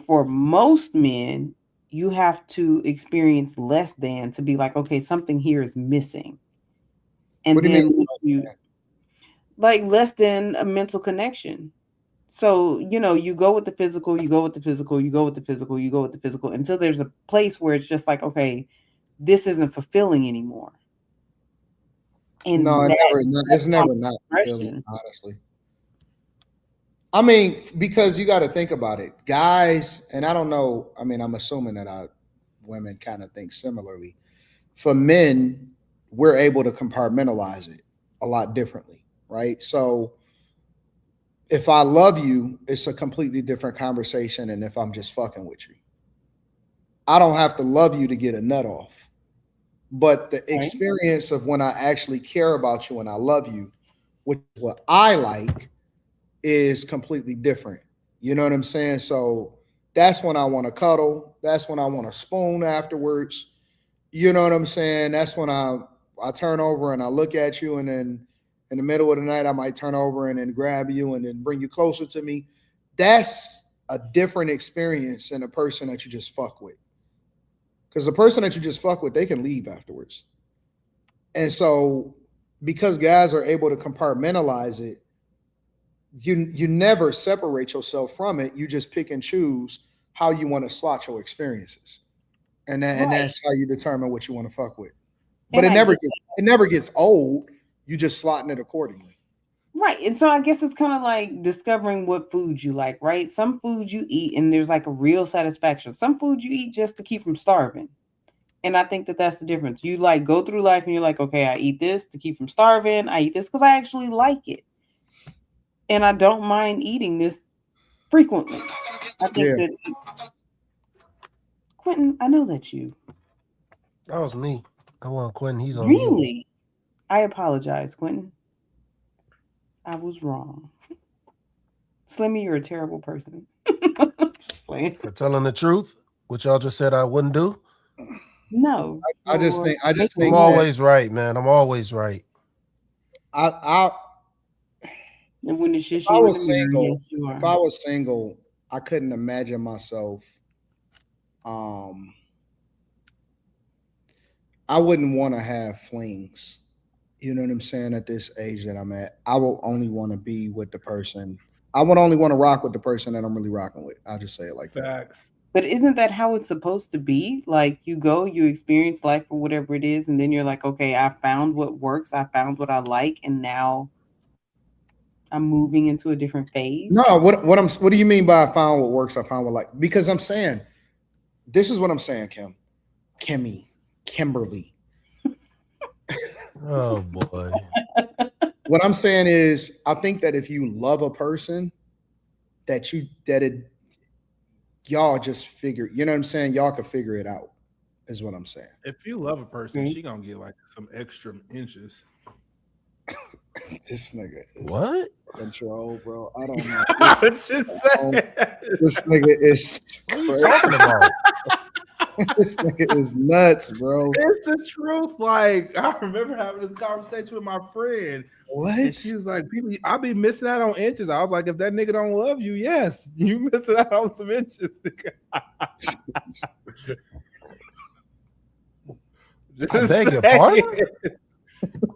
for most men, you have to experience less than to be like, okay, something here is missing. And what do then you mean? Like less than a mental connection. So, you go with the physical, you go with the physical, you go with the physical, you go with the physical until there's a place where it's just like, okay, this isn't fulfilling anymore. And no, it's never not fulfilling, honestly. I mean, because you got to think about it. Guys, and I don't know, I mean, I'm assuming that women kind of think similarly. For men, we're able to compartmentalize it a lot differently, right? So if I love you, it's a completely different conversation than if I'm just fucking with you. I don't have to love you to get a nut off. But the experience of when I actually care about you and I love you, which is what I like, is completely different. You know what I'm saying? So that's when I want to cuddle. That's when I want to spoon afterwards. You know what I'm saying? That's when I turn over and I look at you, and then in the middle of the night, I might turn over and then grab you and then bring you closer to me. That's a different experience than a person that you just fuck with. Because the person that you just fuck with, they can leave afterwards. And so because guys are able to compartmentalize it, you never separate yourself from it. You just pick and choose how you want to slot your experiences. And that's how you determine what you want to fuck with. But it never gets old. You just slotting it accordingly. Right. And so I guess it's kind of like discovering what food you like, right? Some food you eat and there's like a real satisfaction. Some food you eat just to keep from starving. And I think that that's the difference. You like go through life and you're like, okay, I eat this to keep from starving. I eat this because I actually like it. And I don't mind eating this frequently. I think that Quentin, I know that you. That was me. I want Quentin. He's on Really? you. I apologize, Quentin. I was wrong. Slimmy, you're a terrible person. For telling the truth, which y'all just said I wouldn't do. No. I just think I'm always right, man. I'm always right. And when it's just if I was single, I couldn't imagine myself. I wouldn't want to have flings. You know what I'm saying? At this age that I'm at, I will only want to be with the person. I would only want to rock with the person that I'm really rocking with. I'll just say it like that. But isn't that how it's supposed to be? Like you go, you experience life or whatever it is, and then you're like, okay, I found what works. I found what I like, and now I'm moving into a different phase. No, what do you mean by I found what works? I found what like, because I'm saying, this is what I'm saying, Kimberly. Oh boy. What I'm saying is, I think that if you love a person, y'all just figure, you know what I'm saying? Y'all can figure it out, is what I'm saying. If you love a person, she gonna get like some extra inches. This nigga is what? Control, bro. I don't know. I'm just saying. This nigga is what are you talking about? This nigga is nuts, bro. It's the truth. Like, I remember having this conversation with my friend. What? And she was like, "People, I be missing out on inches." I was like, "If that nigga don't love you, yes, you missing out on some inches." I beg your pardon?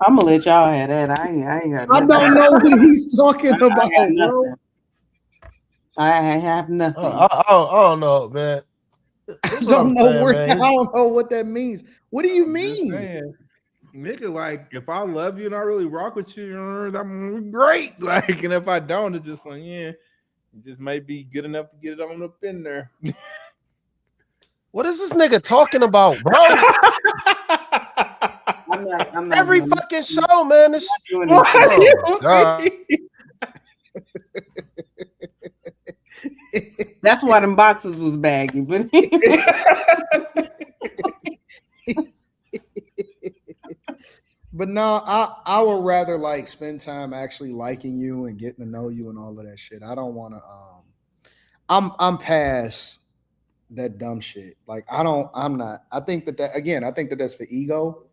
I'm gonna let y'all have that. I ain't got I don't know what he's talking about, bro. I have nothing. I don't know, man. I don't know what that means. What do you mean? Saying, nigga, like if I love you and I really rock with you, I'm great. Like, and if I don't, it's just like, yeah, it just might be good enough to get it on up in there. What is this nigga talking about, bro? I'm not every fucking show, man. This God. That's why them boxes was baggy, but but no, I would rather like spend time actually liking you and getting to know you and all of that shit. I don't want to. I'm past that dumb shit. Like I'm not. I think that again. I think that that's for ego.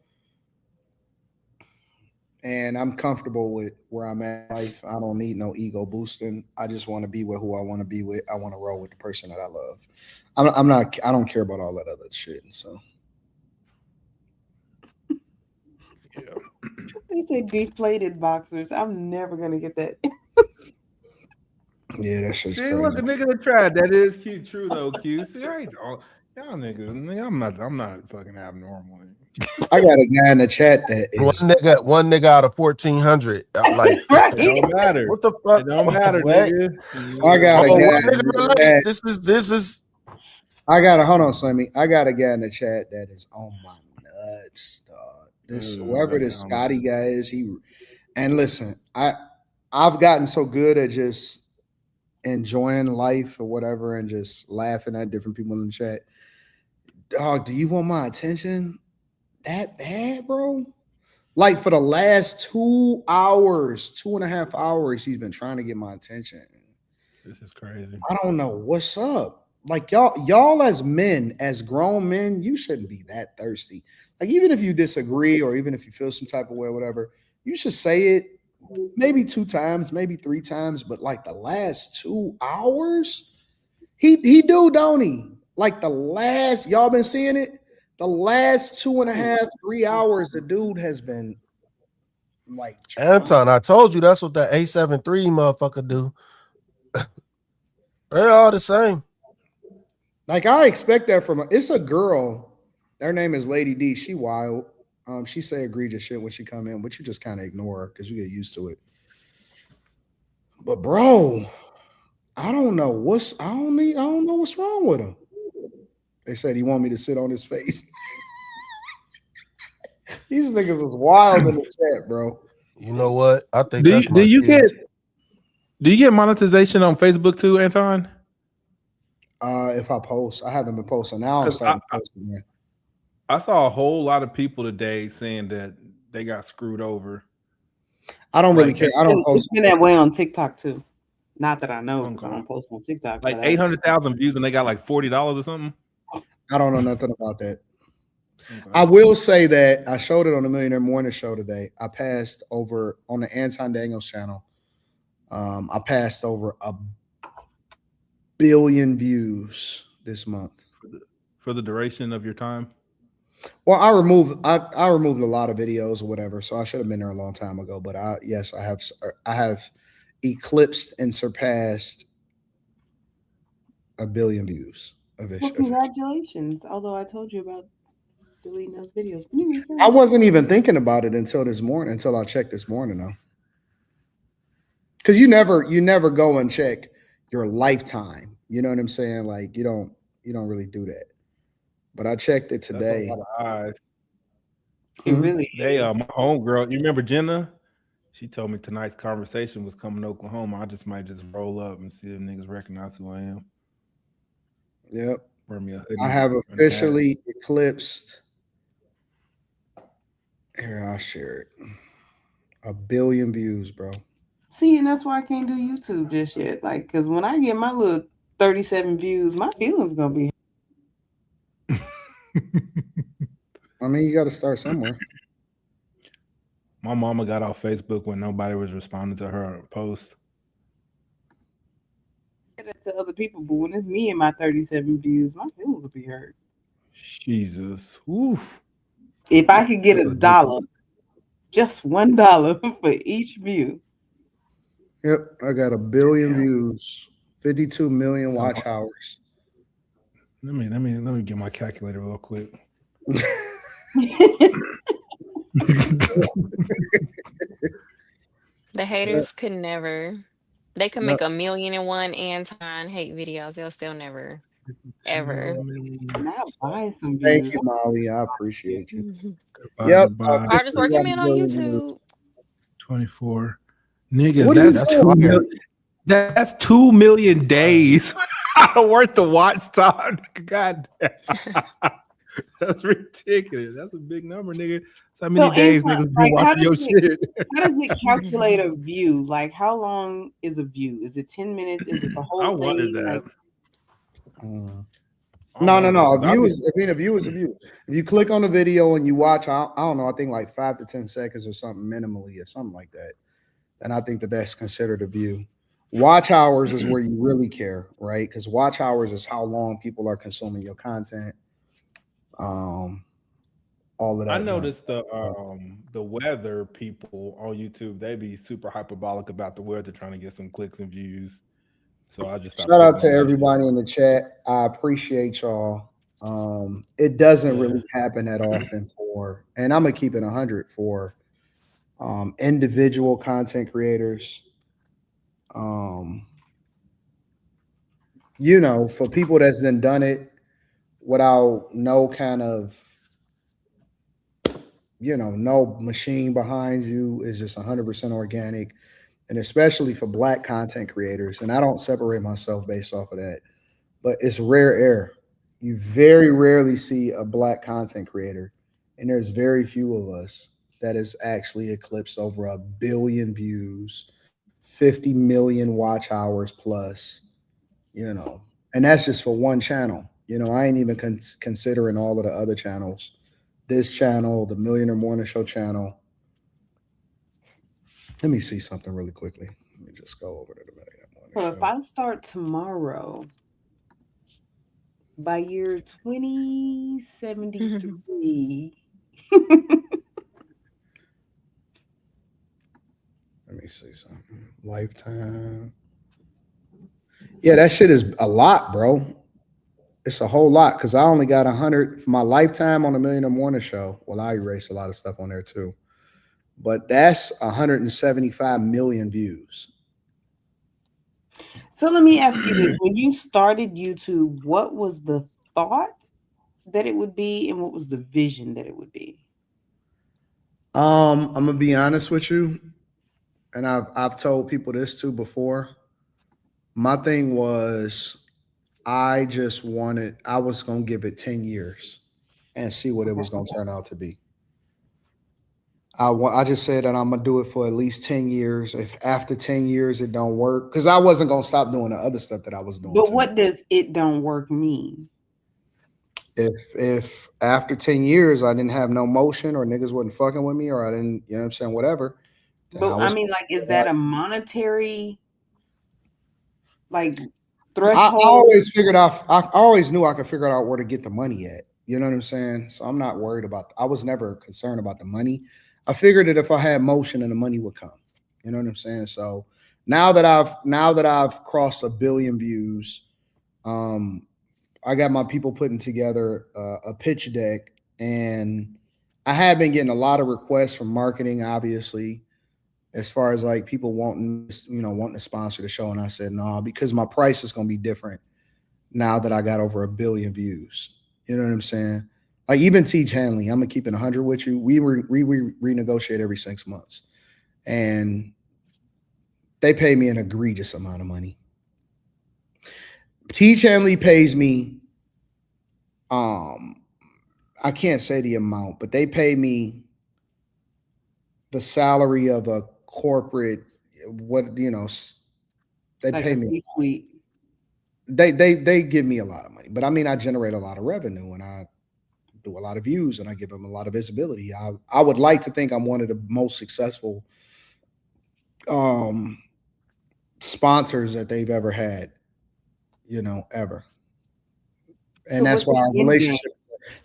And I'm comfortable with where I'm at in life. I don't need no ego boosting. I just want to be with who I want to be with. I want to roll with the person that I love. I'm not. I don't care about all that other shit. So They say deflated boxers. I'm never gonna get that. yeah, that shit's See crazy. what the nigga tried. That is cute, true though. Q. See, I ain't all y'all niggas. I'm not fucking abnormal. I got a guy in the chat that is one nigga out of 1,400. Like right. It don't matter. What the fuck? It don't matter, What? nigga. I got a Oh, guy. one in nigga the relate. chat. This is. I got a hold on, Slimmy. I got a guy in the chat that is on my nuts, dog. This whoever this Scotty guy is, and listen, I've gotten so good at just enjoying life or whatever and just laughing at different people in the chat. Dog, do you want my attention that bad, bro? Like for the last 2 hours, 2.5 hours, he's been trying to get my attention. This is crazy. I don't know what's up. Like y'all as men, as grown men, you shouldn't be that thirsty. Like even if you disagree or even if you feel some type of way or whatever, you should say it maybe 2 times, maybe 3 times, but like the last 2 hours, he do, don't he? Like the last, y'all been seeing it? The last 2.5, 3 hours, the dude has been like Anton, I told you that's what that S3.E63 motherfucker do. They're all the same. Like I expect that from it's a girl. Her name is Lady D. She wild. She say egregious shit when she come in, but you just kind of ignore her because you get used to it. But bro, I don't know what's wrong with him. They said he want me to sit on his face. These niggas is wild in the chat, bro. You know what? I think do you get monetization on Facebook too, Anton? If I post, I haven't been posting. Now I'm starting posting, man. I saw a whole lot of people today saying that they got screwed over. I don't really care. I don't post. It's been that way on TikTok too. Not that I know, because I don't post on TikTok. Like 800,000 views and they got like $40 or something. I don't know nothing about that. Okay. I will say that I showed it on the Millionaire Morning Show today. I passed over on the Anton Daniels channel. I passed over 1 billion views this month. For the duration of your time? Well, I removed a lot of videos or whatever, so I should have been there a long time ago. But I have eclipsed and surpassed 1 billion views. Well, congratulations. Although I told you about deleting those videos. I wasn't even thinking about it until this morning, until I checked this morning though. Because you never go and check your lifetime. You know what I'm saying? Like you don't really do that. But I checked it today. That's a lot of eyes. It really my homegirl, you remember Jenna? She told me tonight's conversation was coming to Oklahoma. I might just roll up and see if niggas recognize who I am. Yep. I have officially eclipsed. Here, I'll share it. 1 billion views, bro. See, and that's why I can't do YouTube just yet. Like, because when I get my little 37 views, my feelings gonna be. I mean, you got to start somewhere. My mama got off Facebook when nobody was responding to her post. That to other people, but when it's me and my 37 views, my feelings will be hurt. Jesus. Oof. If I could get $1, just $1 for each view. Yep, I got 1 billion views, 52 million watch hours. Let me get my calculator real quick. The haters could never. They could make 1,000,001 Anton hate videos. They'll still never, ever. Thank you, Molly. I appreciate you. Yep. Hardest working man on YouTube. 24. Nigga, that's 2 million days worth of watch time. God damn. That's ridiculous. That's a big number, nigga. So how many days niggas been watching your shit? How does it calculate a view? Like, how long is a view? Is it 10 minutes? Is it the whole thing? I wondered that. Like, don't No. know, A bro. view is a view is a view. If you click on the video and you watch, I don't know, I think like 5 to 10 seconds or something minimally or something like that. And I think that's considered a view. Watch hours is where you really care, right? Because watch hours is how long people are consuming your content. All of that. I noticed the weather people on YouTube, they be super hyperbolic about the weather, trying to get some clicks and views. So I just shout out to everybody in the chat. I appreciate y'all. It doesn't really happen that often for, and I'm gonna keep it 100 for individual content creators. You know, for people that's then done it without no kind of, you know, no machine behind you, is just 100% organic. And especially for Black content creators, and I don't separate myself based off of that, but it's rare air. You very rarely see a Black content creator, and there's very few of us that has actually eclipsed over 1 billion views, 50 million watch hours plus, you know, and that's just for one channel. You know, I ain't even considering all of the other channels. This channel, the Millionaire Morning Show channel. Let me see something really quickly. Let me just go over to the Millionaire Morning So Show. if I start tomorrow, by year 2073. Let me see something. Lifetime. Yeah, that shit is a lot, bro. It's a whole lot because I only got 100 for my lifetime on the Millionaire Morning Show. Well, I erased a lot of stuff on there too, but that's 175 million views. So let me ask you this: when you started YouTube, what was the thought that it would be, and what was the vision that it would be? I'm gonna be honest with you, and I've told people this too before. My thing was, I was gonna give it 10 years and see what it was gonna turn out to be. I just said that I'm gonna do it for at least 10 years. If after 10 years it don't work, because I wasn't gonna stop doing the other stuff that I was doing. But what does it don't work mean? If after 10 years I didn't have no motion, or niggas wasn't fucking with me, or I didn't, you know what I'm saying, whatever. But I mean, like, is that a monetary like threshold? I always figured out. I always knew I could figure out where to get the money at. You know what I'm saying? So I'm not worried about. I was never concerned about the money. I figured that if I had motion, and the money would come. You know what I'm saying? So now that I've crossed 1 billion views, I got my people putting together a pitch deck, and I have been getting a lot of requests from marketing, obviously, as far as like people wanting to sponsor the show. And I said, no, because my price is going to be different now that I got over 1 billion views. You know what I'm saying? Like even Teach Hanley, I'm going to keep it 100 with you. We renegotiate every 6 months, and they pay me an egregious amount of money. Teach Hanley pays me, I can't say the amount, but they pay me the salary of a corporate, they like pay a me. C-suite. They give me a lot of money, but I mean, I generate a lot of revenue, and I do a lot of views, and I give them a lot of visibility. I would like to think I'm one of the most successful sponsors that they've ever had, ever. And So that's what's why the our end relationship, game?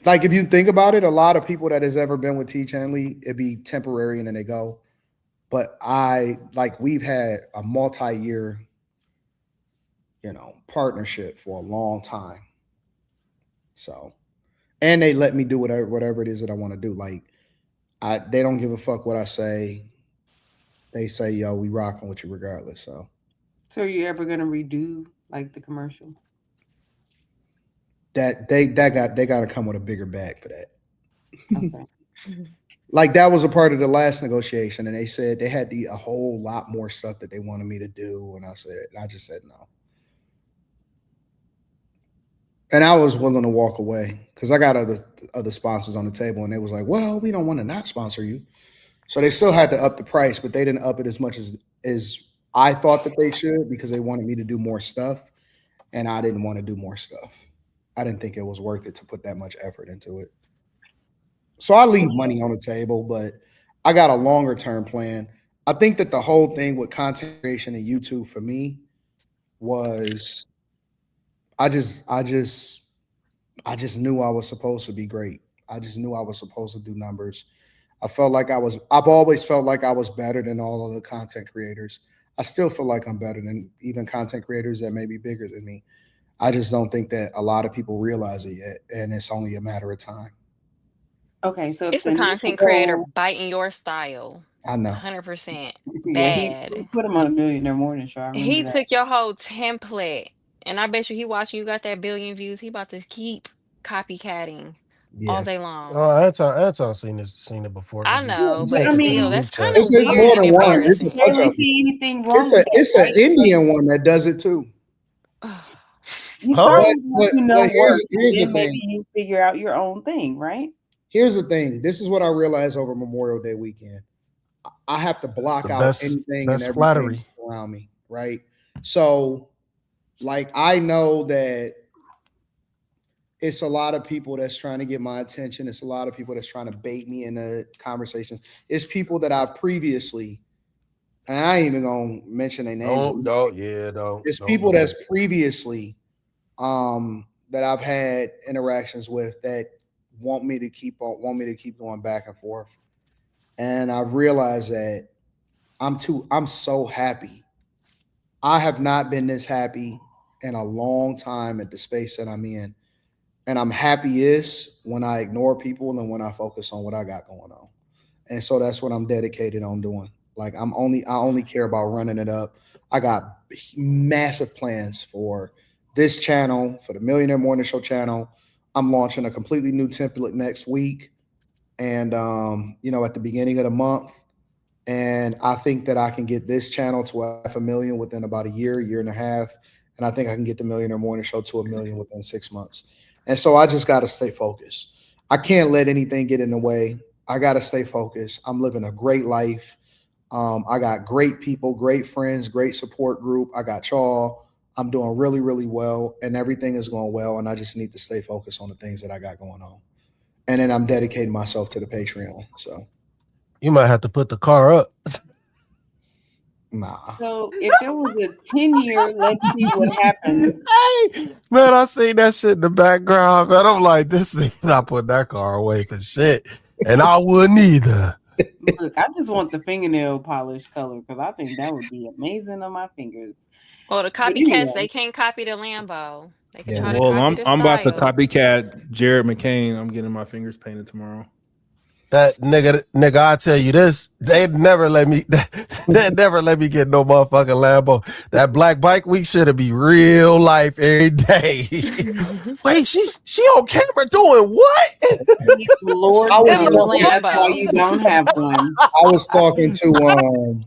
like if you think about it, a lot of people that has ever been with Teach Hanley, it'd be temporary and then they go. But we've had a multi-year, partnership for a long time. So, and they let me do whatever it is that I want to do. Like, they don't give a fuck what I say. They say, yo, we rocking with you regardless. So are you ever gonna redo like the commercial? that they got to come with a bigger bag for that. Okay. Like that was a part of the last negotiation, and they said they had a whole lot more stuff that they wanted me to do, and I just said no. And I was willing to walk away because I got other sponsors on the table, and they was like, well, we don't want to not sponsor you. So they still had to up the price, but they didn't up it as much as I thought that they should, because they wanted me to do more stuff, and I didn't want to do more stuff. I didn't think it was worth it to put that much effort into it. So I leave money on the table, but I got a longer term plan. I think that the whole thing with content creation and YouTube for me was I just knew I was supposed to be great. I just knew I was supposed to do numbers. I've always felt like I was better than all of the content creators. I still feel like I'm better than even content creators that may be bigger than me. I just don't think that a lot of people realize it yet, and it's only a matter of time. Okay, so It's a content creator biting your style. I know. 100% Yeah, bad. he put him on a Millionaire Morning Show. I remember He that. took your whole template, and I bet you he watching you got that billion views. He about to keep copycatting all day long. Oh, Anton seen it before. I know, But but I still, mean, that's kind It's of weird more and than one. It's a embarrassing. bunch really of them. see anything wrong with that, It's an right? Indian one that does it too. You start with what you know But works, here's and the then maybe thing. you figure out your own thing, right? Here's the thing. This is what I realized over Memorial Day weekend. I have to block out anything and everything flattery around me, right? So, like, I know that it's a lot of people that's trying to get my attention. It's a lot of people that's trying to bait me into conversations. It's people that I previously, and I ain't even gonna mention their names. It's people that's previously that I've had interactions with that want me to keep going back and forth. And I've realized that I'm so happy. I have not been this happy in a long time at the space that I'm in. And I'm happiest when I ignore people and when I focus on what I got going on. And so that's what I'm dedicated on doing. Like I only care about running it up. I got massive plans for this channel, for the Millionaire Morning Show channel. I'm launching a completely new template next week. And at the beginning of the month. And I think that I can get this channel to 500,000 within about a year and a half. And I think I can get the Millionaire Morning Show to 1 million within 6 months. And so I just got to stay focused. I can't let anything get in the way. I got to stay focused. I'm living a great life. I got great people, great friends, great support group. I got y'all. I'm doing really, really well, and everything is going well. And I just need to stay focused on the things that I got going on. And then I'm dedicating myself to the Patreon. So you might have to put the car up. Nah. So if there was a 10-year, let's see what happens. Hey, man, I seen that shit in the background, man. I'm like, this thing not putting that car away for shit. And I wouldn't either. Look, I just want the fingernail polish color because I think that would be amazing on my fingers. Well, the copycats, they can't copy the Lambo. They can try to Well, copy the I'm about to style. copycat Jared McCain. I'm getting my fingers painted tomorrow. That nigga, I tell you this, they'd never let me get no motherfucking Lambo. That black bike week should be real life every day. Wait, she on camera doing what? Lord, that's why you don't have one. I was talking to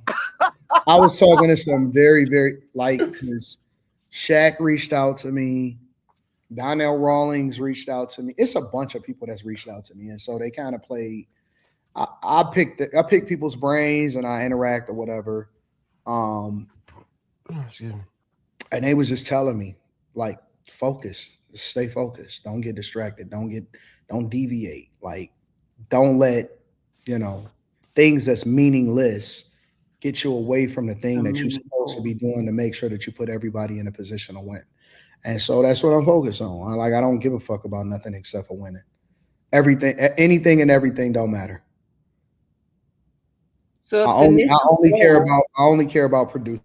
some very, very because Shaq reached out to me. Donnell Rawlings reached out to me. It's a bunch of people that's reached out to me, and so they kind of played. I pick people's brains and I interact or whatever. Excuse me. And they was just telling me, like, focus, stay focused, don't get distracted, don't deviate, like, don't let things that's meaningless get you away from the thing that you're supposed to be doing to make sure that you put everybody in a position to win. And so that's what I'm focused on. I don't give a fuck about nothing except for winning. Anything and everything don't matter. So I only care about producing.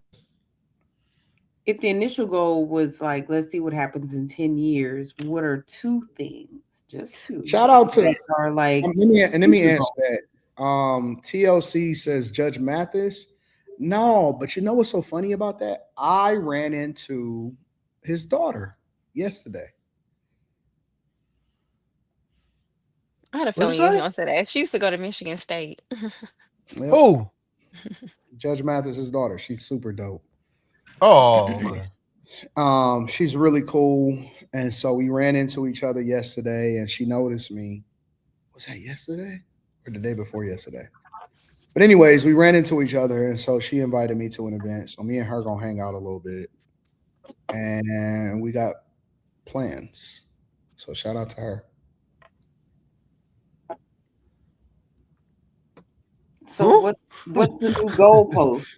If the initial goal was like, let's see what happens in 10 years, what are 2 things? Just 2. Shout out to that are like. let me answer that. TLC says Judge Mathis. No, but you know what's so funny about that? I ran into his daughter yesterday. I had a feeling you was going to say that. She used to go to Michigan State. Yep. Oh, Judge Mathis's daughter. She's super dope. Oh, okay. She's really cool. And so we ran into each other yesterday and she noticed me. Was that yesterday or the day before yesterday? But anyways, we ran into each other. And so she invited me to an event. So me and her going to hang out a little bit. And we got plans. So shout out to her. So what's the new goalpost?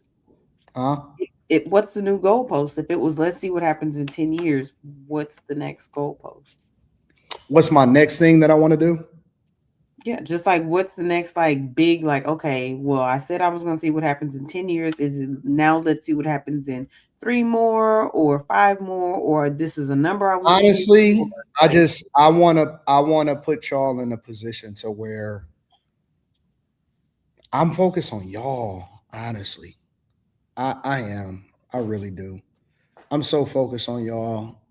Huh? What's the new goalpost? If it was let's see what happens in 10 years, what's the next goalpost? What's my next thing that I want to do? Yeah, just like what's the next like big like okay, well I said I was gonna see what happens in 10 years. Is it now let's see what happens in 3 more or 5 more, or this is a number I want to use? Honestly, I wanna put y'all in a position to where I'm focused on y'all, honestly. I am. I really do. I'm so focused on y'all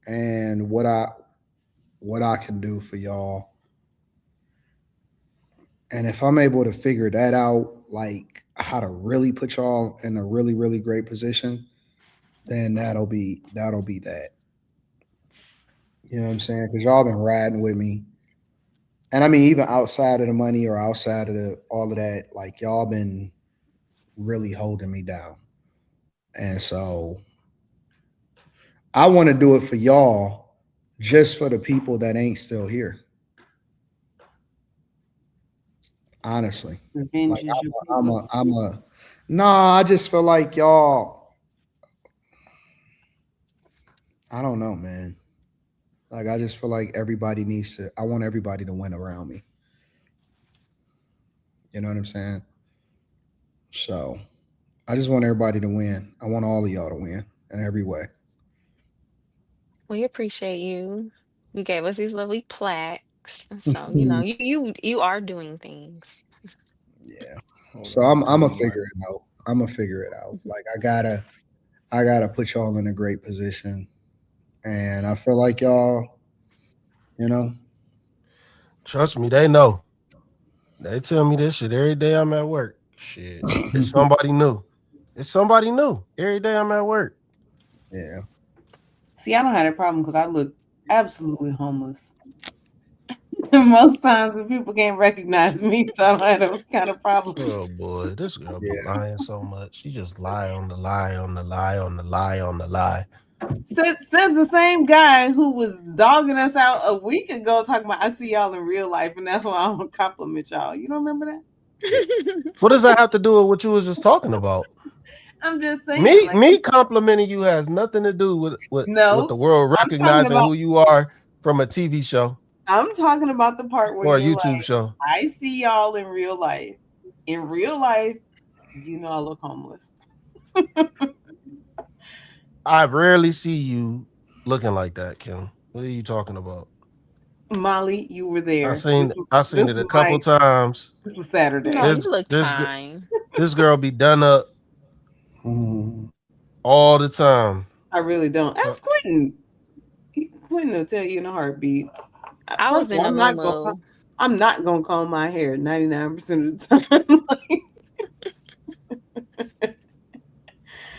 and what I can do for y'all. And if I'm able to figure that out, like how to really put y'all in a really, really great position, then that'll be that. You know what I'm saying? Because y'all been riding with me. And I mean, even outside of the money or outside of all of that, like y'all been really holding me down. And so I want to do it for y'all, just for the people that ain't still here. Honestly, Revenge like is your I'm a. Nah, I just feel like y'all. I don't know, man. Like I just feel like everybody needs to. I want everybody to win around me. You know what I'm saying? So I just want everybody to win. I want all of y'all to win in every way. We appreciate you. You gave us these lovely plaques. So, you know, you are doing things. Yeah. Hold So on, I'm hold gonna on, figure it out. I'm gonna figure it out. Like I gotta put y'all in a great position, and I feel like y'all, you know, Trust me, they know. They tell me this shit every day I'm at work. Shit, it's somebody new. It's somebody new every day I'm at work. Yeah. See, I don't have that problem because I look absolutely homeless. Most times when people can't recognize me, so I don't have those kind of problems. Oh boy, this girl be lying so much. She just lie on the lie on the lie on the lie on the lie. Says the same guy who was dogging us out a week ago talking about I see y'all in real life and that's why I don't compliment y'all. You don't remember that? What does that have to do with what you was just talking about? I'm just saying. Me complimenting you has nothing to do with the world I'm talking recognizing about who you are from a TV show I'm talking about the part where or a you're YouTube like, show. I see y'all in real life. In real life, you know I look homeless. I rarely see you looking like that, Kim. What are you talking about? Molly, you were there. I seen it a couple like, times. this was Saturday. No, you look fine. This girl be done up all the time. I really don't. Ask Quentin. Quentin will tell you in a heartbeat. I was First of in all, a moo. I'm not gonna comb my hair 99% of the time.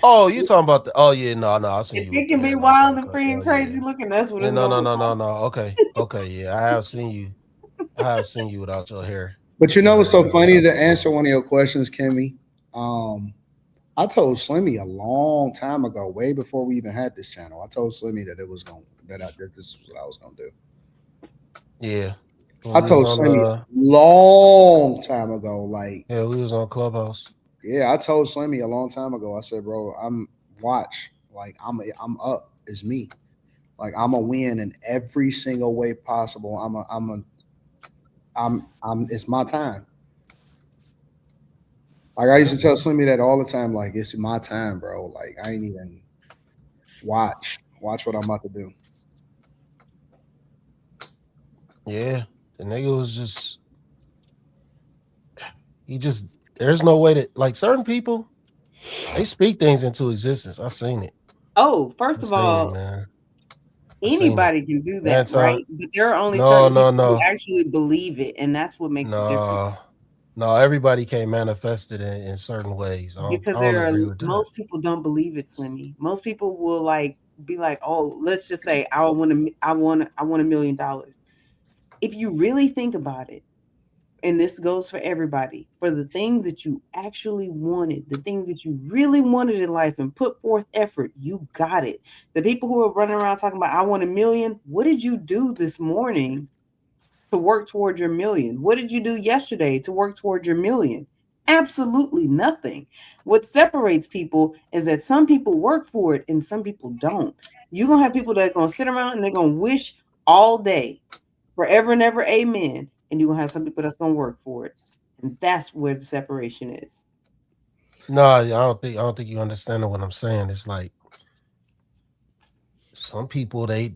Oh, you talking about the? Oh yeah, no, I seen If you it with the can be hair like wild that. and free and crazy looking, that's what Yeah, it's gonna look like. no. Okay, yeah, I have seen you. I have seen you without your hair. But you know what's so funny to answer one of your questions, Kimmy? I told Slimmy a long time ago, way before we even had this channel. I told Slimmy that that this is what I was gonna do. Yeah. I told Slimmy a long time ago, like yeah, we was on Clubhouse. Yeah, I told Slimmy a long time ago. I said, bro, like I'm up. It's me. Like I'm a win in every single way possible. It's my time. Like I used to tell Slimmy that all the time. Like it's my time, bro. Like I ain't even watch what I'm about to do. Yeah, the nigga was just. There's no way that like certain people, they speak things into existence. I seen it. Oh, first of all, man. anybody can do that, Anton, right? But there are only certain people who no. actually believe it, and that's what makes it different. No, everybody can't manifest it in certain ways. I Because don't agree with that. most people don't believe it, Slimmy. Most people will like be like, "Oh, let's just say I want $1 million." If you really think about it, and this goes for everybody, for the things that you actually wanted, the things that you really wanted in life and put forth effort, you got it. The people who are running around talking about, I want $1 million. What did you do this morning to work toward your $1 million? What did you do yesterday to work toward your $1 million? Absolutely nothing. What separates people is that some people work for it and some people don't. You're going to have people that are going to sit around and they're going to wish all day, forever and ever, amen. And you're going to have some people that's going to work for it. And that's where the separation is. No, I don't think you understand what I'm saying. It's like some people they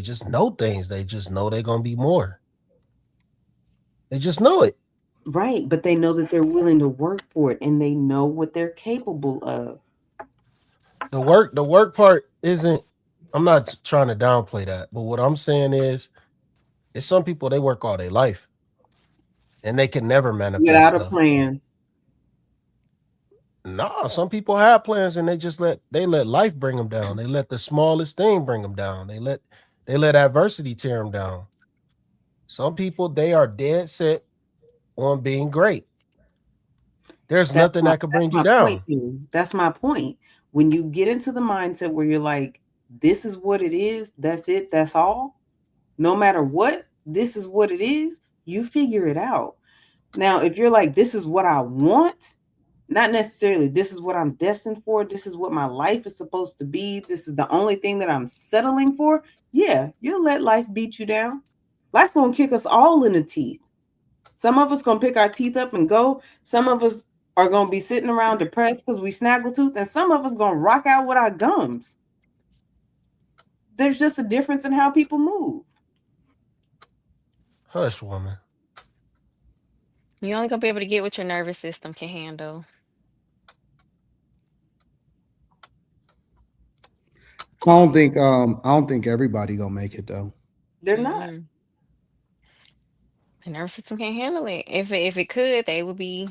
just know things. They just know they're gonna be more. They just know it. Right, but they know that they're willing to work for it and they know what they're capable of. The work part isn't, I'm not trying to downplay that, but what I'm saying is some people, they work all their life and they can never manifest without a stuff. plan. No, some people have plans and they let life bring them down. They let the smallest thing bring them down. They let adversity tear them down. Some people, they are dead set on being great. There's nothing that can bring you down. That's my point. When you get into the mindset where you're like, this is what it is, that's it, that's all, no matter what, this is what it is, you figure it out. Now, if you're like, this is what I want, not necessarily this is what I'm destined for, this is what my life is supposed to be, this is the only thing that I'm settling for, yeah, you'll let life beat you down. Life gonna kick us all in the teeth. Some of us gonna pick our teeth up and go. Some of us are gonna be sitting around depressed because we snaggletooth, and some of us gonna rock out with our gums. There's just a difference in how people move. Hush, woman. You're only gonna be able to get what your nervous system can handle. I don't think everybody gonna make it though. They're not. The nervous system can't handle it. If it could, they would be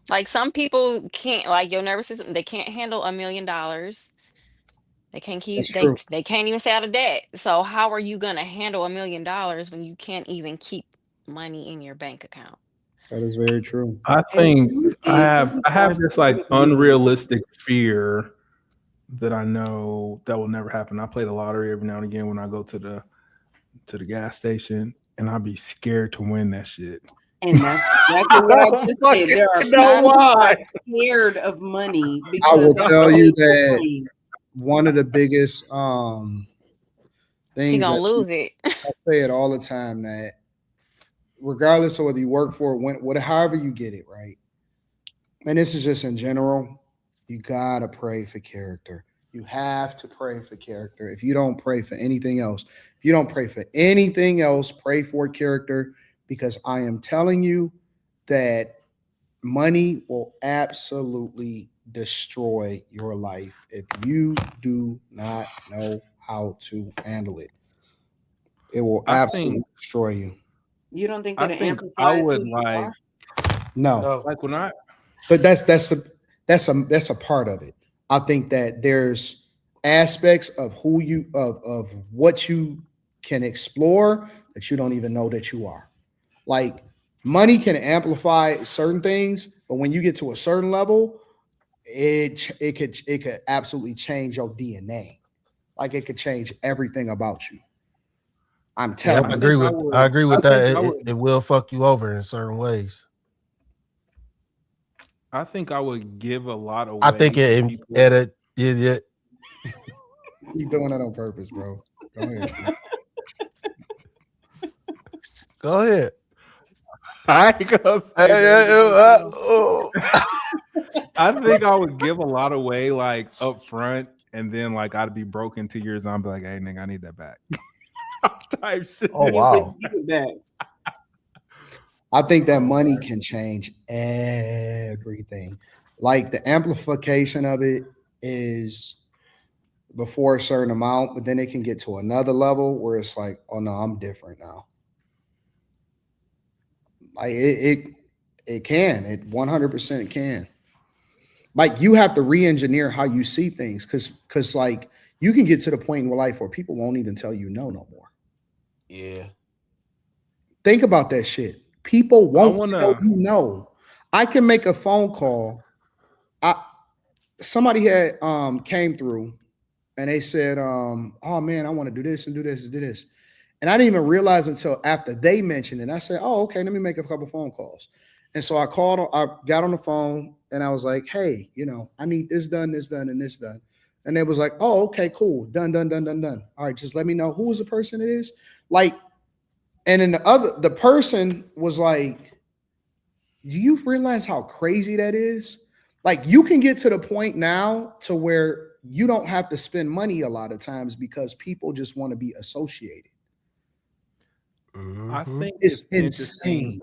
like some people can't, like your nervous system, they can't handle $1 million. They can't they can't even stay out of debt. So how are you gonna handle $1 million when you can't even keep money in your bank account? That is very true. I think I have this like unrealistic fear that I know that will never happen. I play the lottery every now and again when I go to the gas station, and I'll be scared to win that shit. And that's exactly what I just said. There are people who are scared of money because I will tell you that one of the biggest things, You're gonna lose it. I say it all the time, that regardless of whether you work for it, however you get it, right? And this is just in general, you gotta pray for character. You have to pray for character. If you don't pray for anything else, pray for character, because I am telling you that money will absolutely destroy your life if you do not know how to handle it. It will absolutely destroy you. You don't think that it amplifies I would who you are? No. Like when I But that's a part of it. I think that there's aspects of of what you can explore that you don't even know that you are. Like money can amplify certain things, but when you get to a certain level, it could absolutely change your DNA. Like it could change everything about you. I'm telling you. I agree with that. It will fuck you over in certain ways. I think I would give a lot away. I think You're doing that on purpose, bro. Go ahead. Go ahead. I think I would give a lot away like up front, and then like I'd be broke in 2 years and I'd be like, hey nigga, I need that back. Type shit. Oh wow. I think that money can change everything. Like the amplification of it is before a certain amount, but then it can get to another level where it's like, oh no, I'm different now. Like it can. It 100% can. Like you have to re-engineer how you see things, because like you can get to the point in life where people won't even tell you no more. Yeah. Think about that shit. People won't tell you no. I can make a phone call. Somebody had came through and they said, oh man, I want to do this and do this and do this. And I didn't even realize until after they mentioned it. I said, oh, okay, let me make a couple phone calls. And so I got on the phone and I was like, hey, I need this done, and this done. And they was like, oh, okay, cool. Done. All right, just let me know who is the person it is. Like, and then the person was like, do you realize how crazy that is? Like, you can get to the point now to where you don't have to spend money a lot of times because people just want to be associated. I think it's insane.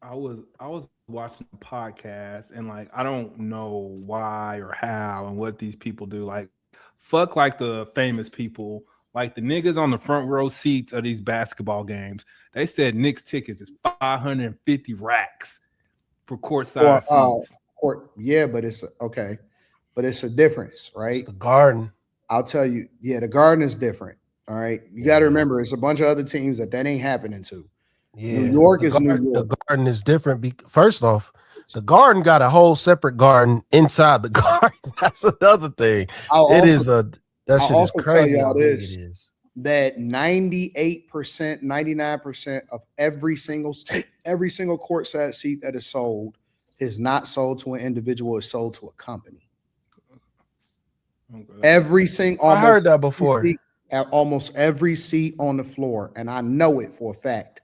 I was watching a podcast and like I don't know why or how and what these people do. Like, fuck like the famous people, like the niggas on the front row seats of these basketball games. They said Knicks tickets is 550 racks for courtside seats. Yeah, but it's okay. But it's a difference, right? It's the Garden. I'll tell you, yeah, the Garden is different. All right. You got to remember, it's a bunch of other teams that ain't happening to. Yeah. New York is New York. The Garden is different. First off, the Garden got a whole separate garden inside the Garden. That's another thing. That shit is crazy how big it is. That 98%, 99% of every single courtside seat that is sold is not sold to an individual, it's sold to a company. Okay. I heard that before. Almost every seat on the floor, and I know it for a fact,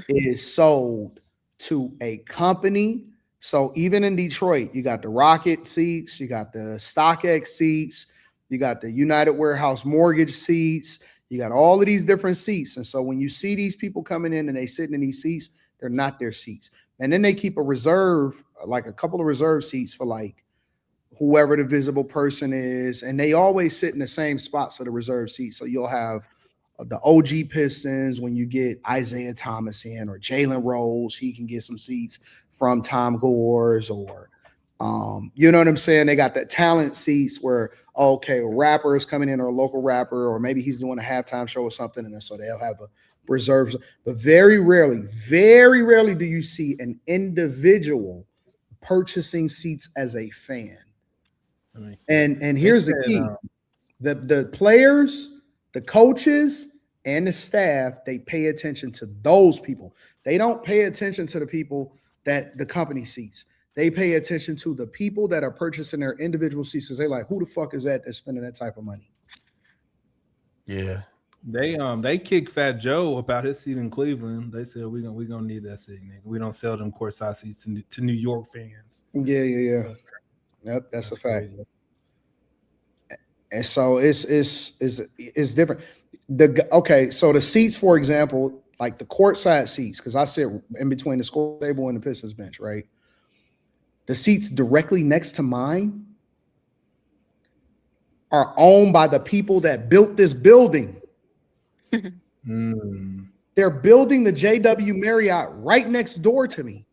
is sold to a company. So even in Detroit, you got the Rocket seats, you got the StockX seats, you got the United Warehouse Mortgage seats, you got all of these different seats. And so when you see these people coming in and they sitting in these seats, they're not their seats. And then they keep a reserve, like a couple of reserve seats for like whoever the visible person is. And they always sit in the same spots of the reserve seat. So you'll have the OG Pistons when you get Isaiah Thomas in, or Jalen Rose, he can get some seats from Tom Gores, or you know what I'm saying? They got the talent seats where, okay, a rapper is coming in, or a local rapper, or maybe he's doing a halftime show or something, and so they'll have a reserve. But very rarely do you see an individual purchasing seats as a fan. And here's the key: the players, the coaches, and the staff, they pay attention to those people. They don't pay attention to the people that the company seats. They pay attention to the people that are purchasing their individual seats. They're like, who the fuck is that that's spending that type of money? Yeah. They kicked Fat Joe about his seat in Cleveland. They said we gonna need that seat, nigga. We don't sell them courtside seats to New York fans. Yeah. Yep, that's a fact. Crazy. And so it's different. So the seats, for example, like the courtside seats, because I sit in between the score table and the Pistons bench, right? The seats directly next to mine are owned by the people that built this building. They're building the JW Marriott right next door to me.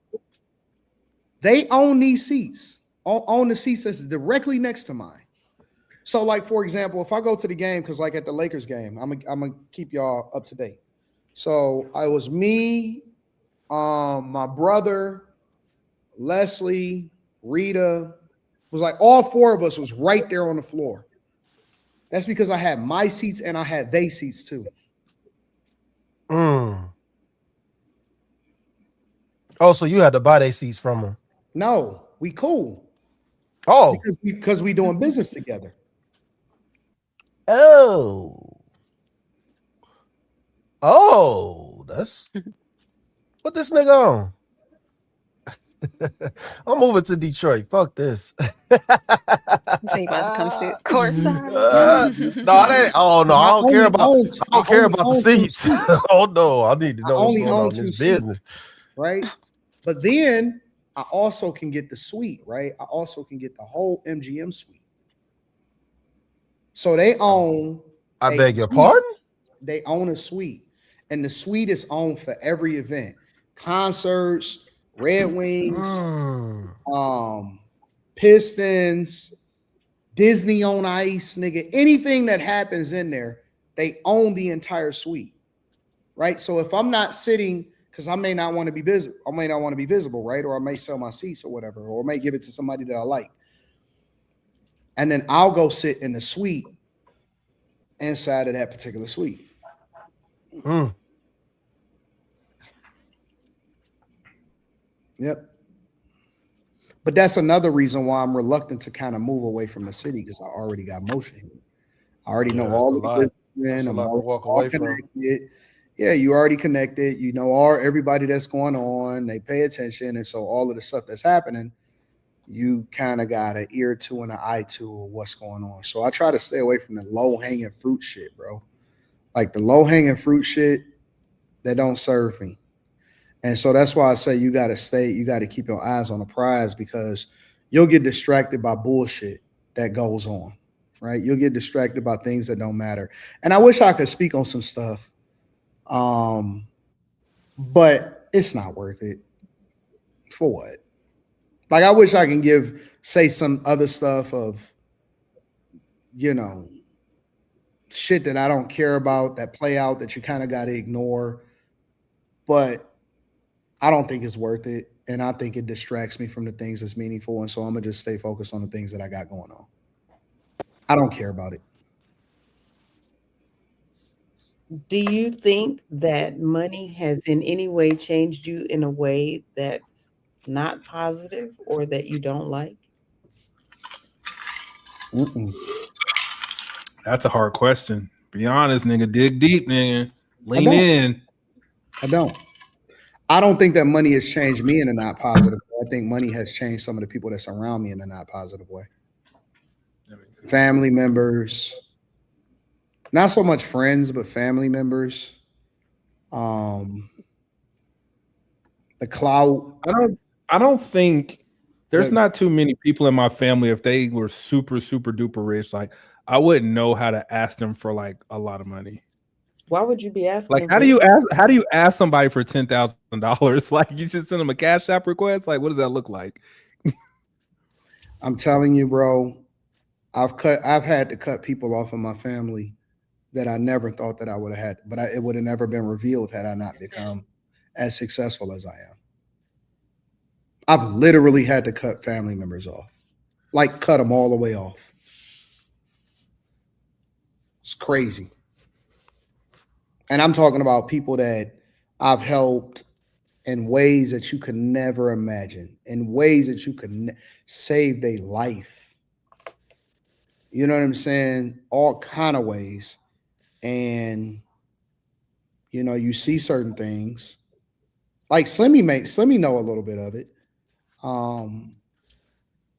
They own these seats, own the seats that's directly next to mine. So, like, for example, if I go to the game, because like at the Lakers game, I'm gonna keep y'all up to date. So I was me, my brother, Leslie, Rita, was like all four of us was right there on the floor. That's because I had my seats and I had they seats too. Oh, so you had to buy their seats from them? No, we cool. Oh, because we doing business together. Oh, that's what this nigga on. I'm moving to Detroit. Fuck this. So you about to come sit courtside? I don't care about the seats. Oh no, I need to know what's going on in this business. Right? But then I also can get the suite, right? I also can get the whole MGM suite. So they own I beg your pardon? They own a suite. And the suite is owned for every event. Concerts, Red Wings, Pistons, Disney on Ice, nigga, anything that happens in there, they own the entire suite, right? So if I'm not sitting, because I may not want to be visible, right? Or I may sell my seats or whatever, or I may give it to somebody that I like. And then I'll go sit in the suite inside of that particular suite. Yep. But that's another reason why I'm reluctant to kind of move away from the city, because I already got motion. I already know all the businessmen. I'm all connected. Yeah, you already connected. You know everybody that's going on. They pay attention. And so all of the stuff that's happening, you kind of got an ear to and an eye to what's going on. So I try to stay away from the low-hanging fruit shit, bro. Like the low-hanging fruit shit that don't serve me. And so that's why I say you got to keep your eyes on the prize, because you'll get distracted by bullshit that goes on, right? You'll get distracted by things that don't matter. And I wish I could speak on some stuff, but it's not worth it. For what? Like, I wish I can say some other stuff of, shit that I don't care about, that play out, that you kind of got to ignore. But I don't think it's worth it. And I think it distracts me from the things that's meaningful. And so I'm going to just stay focused on the things that I got going on. I don't care about it. Do you think that money has in any way changed you in a way that's not positive or that you don't like? That's a hard question. Be honest, nigga. Dig deep, nigga. Lean in. I don't think that money has changed me in a not positive way. I think money has changed some of the people that surround me in a not positive way. Family members, not so much friends, but family members. The clout. I don't think there's not too many people in my family. If they were super, super duper rich, like I wouldn't know how to ask them for like a lot of money. Why would you be asking? Like, how do you ask somebody for $10,000? Like, you should send them a Cash App request. Like, what does that look like? I'm telling you, bro, I've had to cut people off of my family that I never thought that I would have had, but it would have never been revealed had I not become as successful as I am. I've literally had to cut family members off, like cut them all the way off. It's crazy. And I'm talking about people that I've helped in ways that you could never imagine, in ways that you could save their life. You know what I'm saying? All kind of ways. And, you see certain things. Like Slimmy know a little bit of it.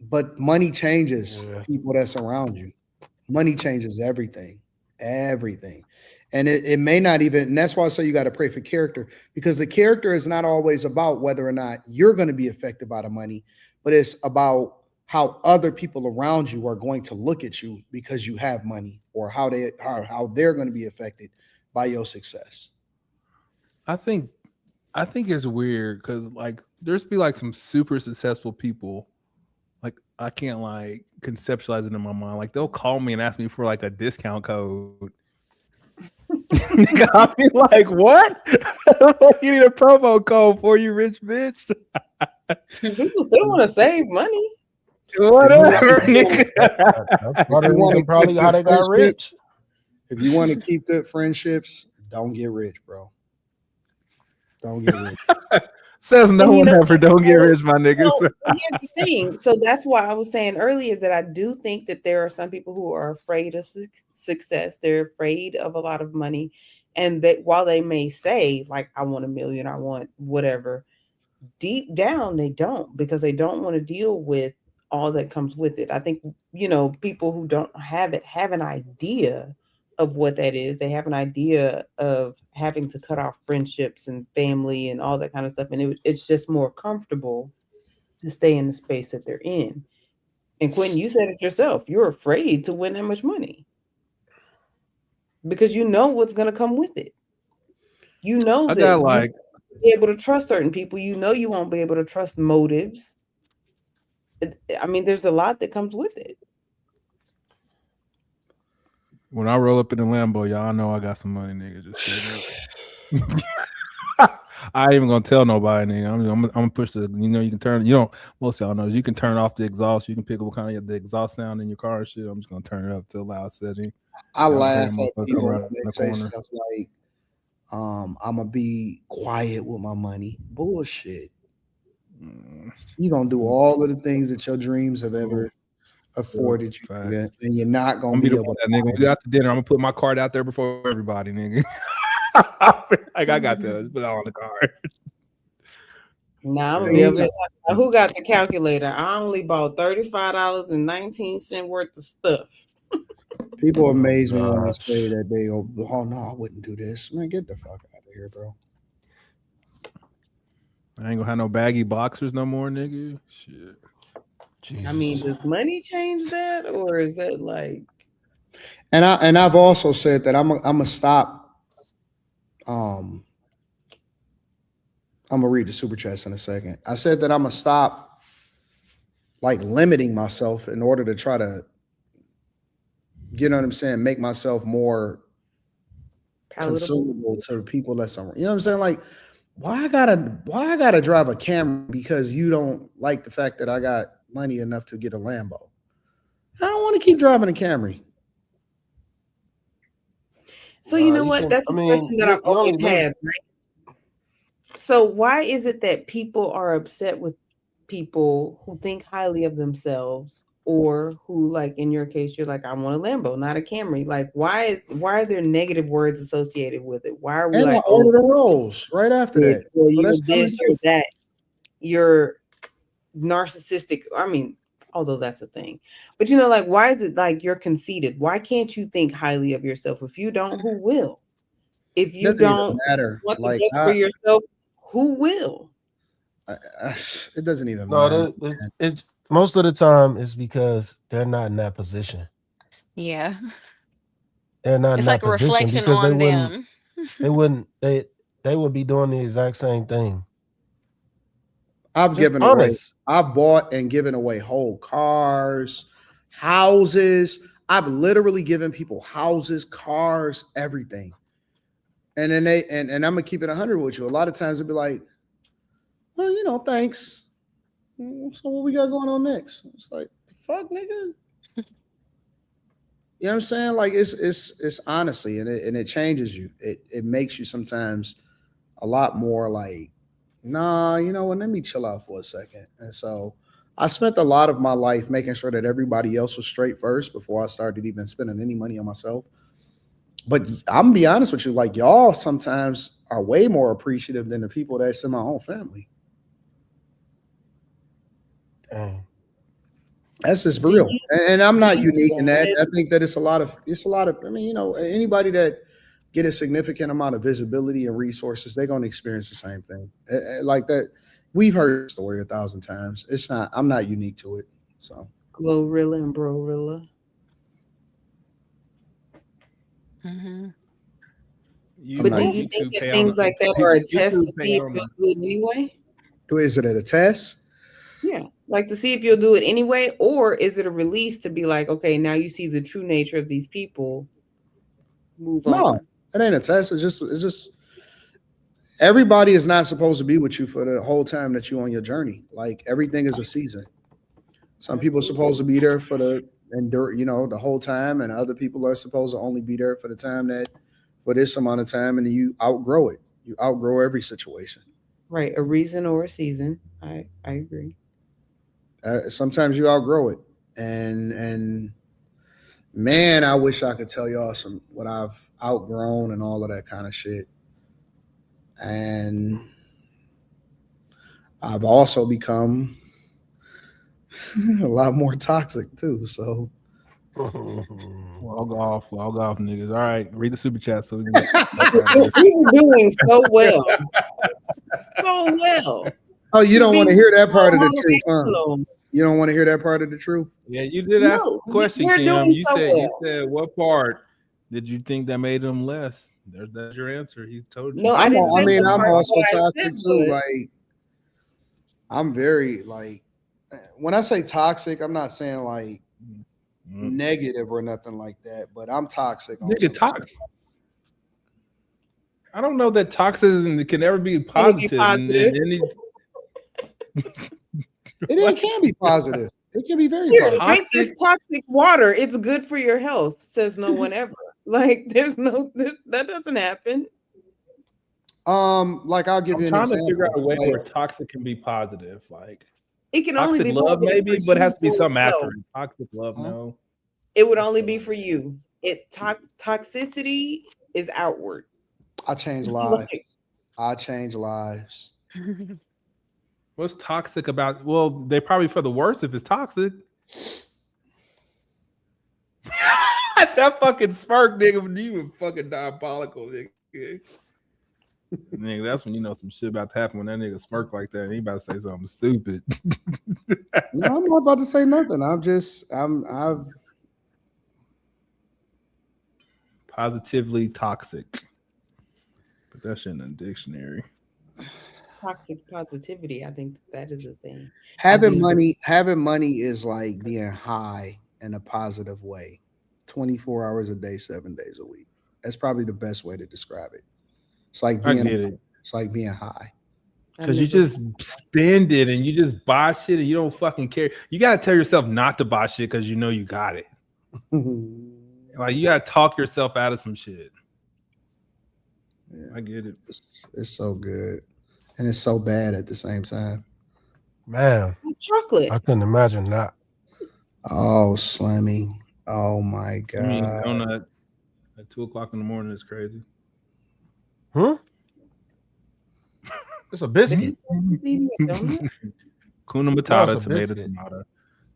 But money changes people that surround you. Money changes everything. Everything. And it may not even, and that's why I say you got to pray for character, because the character is not always about whether or not you're going to be affected by the money, but it's about how other people around you are going to look at you because you have money, or how they're going to be affected by your success. I think it's weird because like there's be like some super successful people, like I can't like conceptualize it in my mind. Like they'll call me and ask me for like a discount code. I'll be like, what? You need a promo code for you, rich bitch. People still want to save money. Whatever. Probably how they got rich. If you want to keep good friendships, don't get rich, bro. Don't get rich. Says no one ever. Don't get rich, my niggas. So, here's the thing. So that's why I was saying earlier that I do think that there are some people who are afraid of success. They're afraid of a lot of money. And that while they may say, like, I want $1 million, I want whatever, deep down they don't, because they don't want to deal with all that comes with it. I think, people who don't have it have an idea of what that is. They have an idea of having to cut off friendships and family and all that kind of stuff. And it's just more comfortable to stay in the space that they're in. And Quentin, you said it yourself. You're afraid to win that much money because you know what's going to come with it. You know that you won't be able to trust certain people. You know you won't be able to trust motives. I mean, there's a lot that comes with it. When I roll up in the Lambo, y'all know I got some money, nigga. Just straight up. I ain't even gonna tell nobody, nigga. I'm gonna push the. You can turn. You don't. Most of y'all knows you can turn off the exhaust. You can pick up what kind of the exhaust sound in your car and shit. I'm just gonna turn it up to a loud setting. I Y'all laugh hear at motherfucker people come when around they the say corner. stuff like, "I'm gonna be quiet with my money." Bullshit. You gonna do all of the things that your dreams have ever afforded you, nigga, and you're not gonna I'm be be the able one to. that nigga. When we got to dinner, I'm gonna put my card out there before everybody, nigga. Like I got that. Just put it on the card. Nah, I'm gonna be over here talking about who got the calculator. I only bought $35.19 worth of stuff. People amaze me when I say that they go, "Oh no, I wouldn't do this." Man, get the fuck out of here, bro. I ain't gonna have no baggy boxers no more, nigga. Shit. Jesus. I mean, does money change that, or is that like? And I've also said that I'm gonna stop. I'm gonna read the super chats in a second. I said that I'm gonna stop like limiting myself in order to try to, you know what I'm saying, make myself more consumable to people that's around. You know what I'm saying? Like, why I gotta drive a Camry because you don't like the fact that I got money enough to get a Lambo? I don't want to keep driving a Camry. So you know what? That's a question that I've always had, right? So why is it that people are upset with people who think highly of themselves, or who, like in your case, you're like, I want a Lambo, not a Camry? Like, why are there negative words associated with it? Why are we And like, I ordered the rolls right after that. Well, So you're that's this, you're that, you're narcissistic? I mean, although that's a thing, but like, why is it like you're conceited? Why can't you think highly of yourself? If you don't, who will? If you doesn't even don't matter. want the Like, best for yourself, who will? It doesn't even matter. No, it's most of the time it's because they're not in that position. Yeah. They're not in It's that like a position reflection because on them. they would be doing the exact same thing. I've Just given honest. away. I've bought and given away whole cars, houses. I've literally given people houses, cars, everything. And then and I'm gonna keep it 100 with you. A lot of times it'll be like, well, thanks. So what we got going on next? It's like, the fuck, nigga. You know what I'm saying? Like, it's honestly, and it changes you. It makes you sometimes a lot more like, nah, you know what? Let me chill out for a second. And so I spent a lot of my life making sure that everybody else was straight first before I started even spending any money on myself. But I'm gonna be honest with you, like, y'all sometimes are way more appreciative than the people that's in my own family. Dang. That's just real. And I'm not unique in that. I think that it's a lot of, I mean, anybody that get a significant amount of visibility and resources, they're going to experience the same thing. Like that. We've heard the story 1,000 times. I'm not unique to it. So Glorilla and Brorilla. Mm-hmm. But do you think that things like that are a test to see if you'll do it anyway? Is it a test? Yeah, like to see if you'll do it anyway, or is it a release to be like, okay, now you see the true nature of these people. Move No, on. it ain't a test. It's just everybody is not supposed to be with you for the whole time that you're on your journey. Like, everything is a season. Some people are supposed to be there for the whole time, and other people are supposed to only be there for the time for this amount of time, and then you outgrow it. You outgrow every situation. Right, a reason or a season. I agree. Sometimes you outgrow it, and man, I wish I could tell y'all what I've outgrown and all of that kind of shit. And I've also become a lot more toxic too. So log off, niggas. All right, read the super chat so we can get we were doing so well. So well. Oh, you don't want to hear that part of the truth, huh? You don't want to hear that part of the truth? Yeah, you did ask a question, we're Kim. doing You so said well. you said what part did you think that made him less? That's your answer. He told you. No, I didn't say I'm what part. also What I toxic said too. was- Like, I'm very, like, when I say toxic, I'm not saying like negative or nothing like that, but I'm toxic. Nigga, I don't know that toxicity can ever be positive. It can be positive. It can be very Here, positive. drink this toxic water. It's good for your health, says no one ever. Like, that doesn't happen. Like I'll give you an I'm example. trying to figure out a way where toxic can be positive. Like it can only be love, positive maybe, for but it you has to be something after yourself. it. Toxic love, no. It would only be for you. Toxicity is outward. I change lives. I change lives. What's toxic about? Well, they probably for the worse if it's toxic. That fucking smirk, nigga, you were fucking diabolical, nigga. Nigga, that's when you know some shit about to happen when that nigga smirk like that and he about to say something stupid. No, I'm not about to say nothing. I've positively toxic. Put that shit in a dictionary. Toxic positivity. I think that is a thing. having money is like being high in a positive way. 24 hours a day, 7 days a week. That's probably the best way to describe it. It's like it's like being high. Because you just spend it and you just buy shit and you don't fucking care. You gotta tell yourself not to buy shit because you know you got it. Like you gotta talk yourself out of some shit. Yeah, I get it. It's so good. And it's so bad at the same time. Man. Chocolate. I couldn't imagine that. Oh, Slimmy. Oh my God. Donut at 2:00 in the morning is crazy. It's a biscuit. Kuna Matata, tomato, tomato.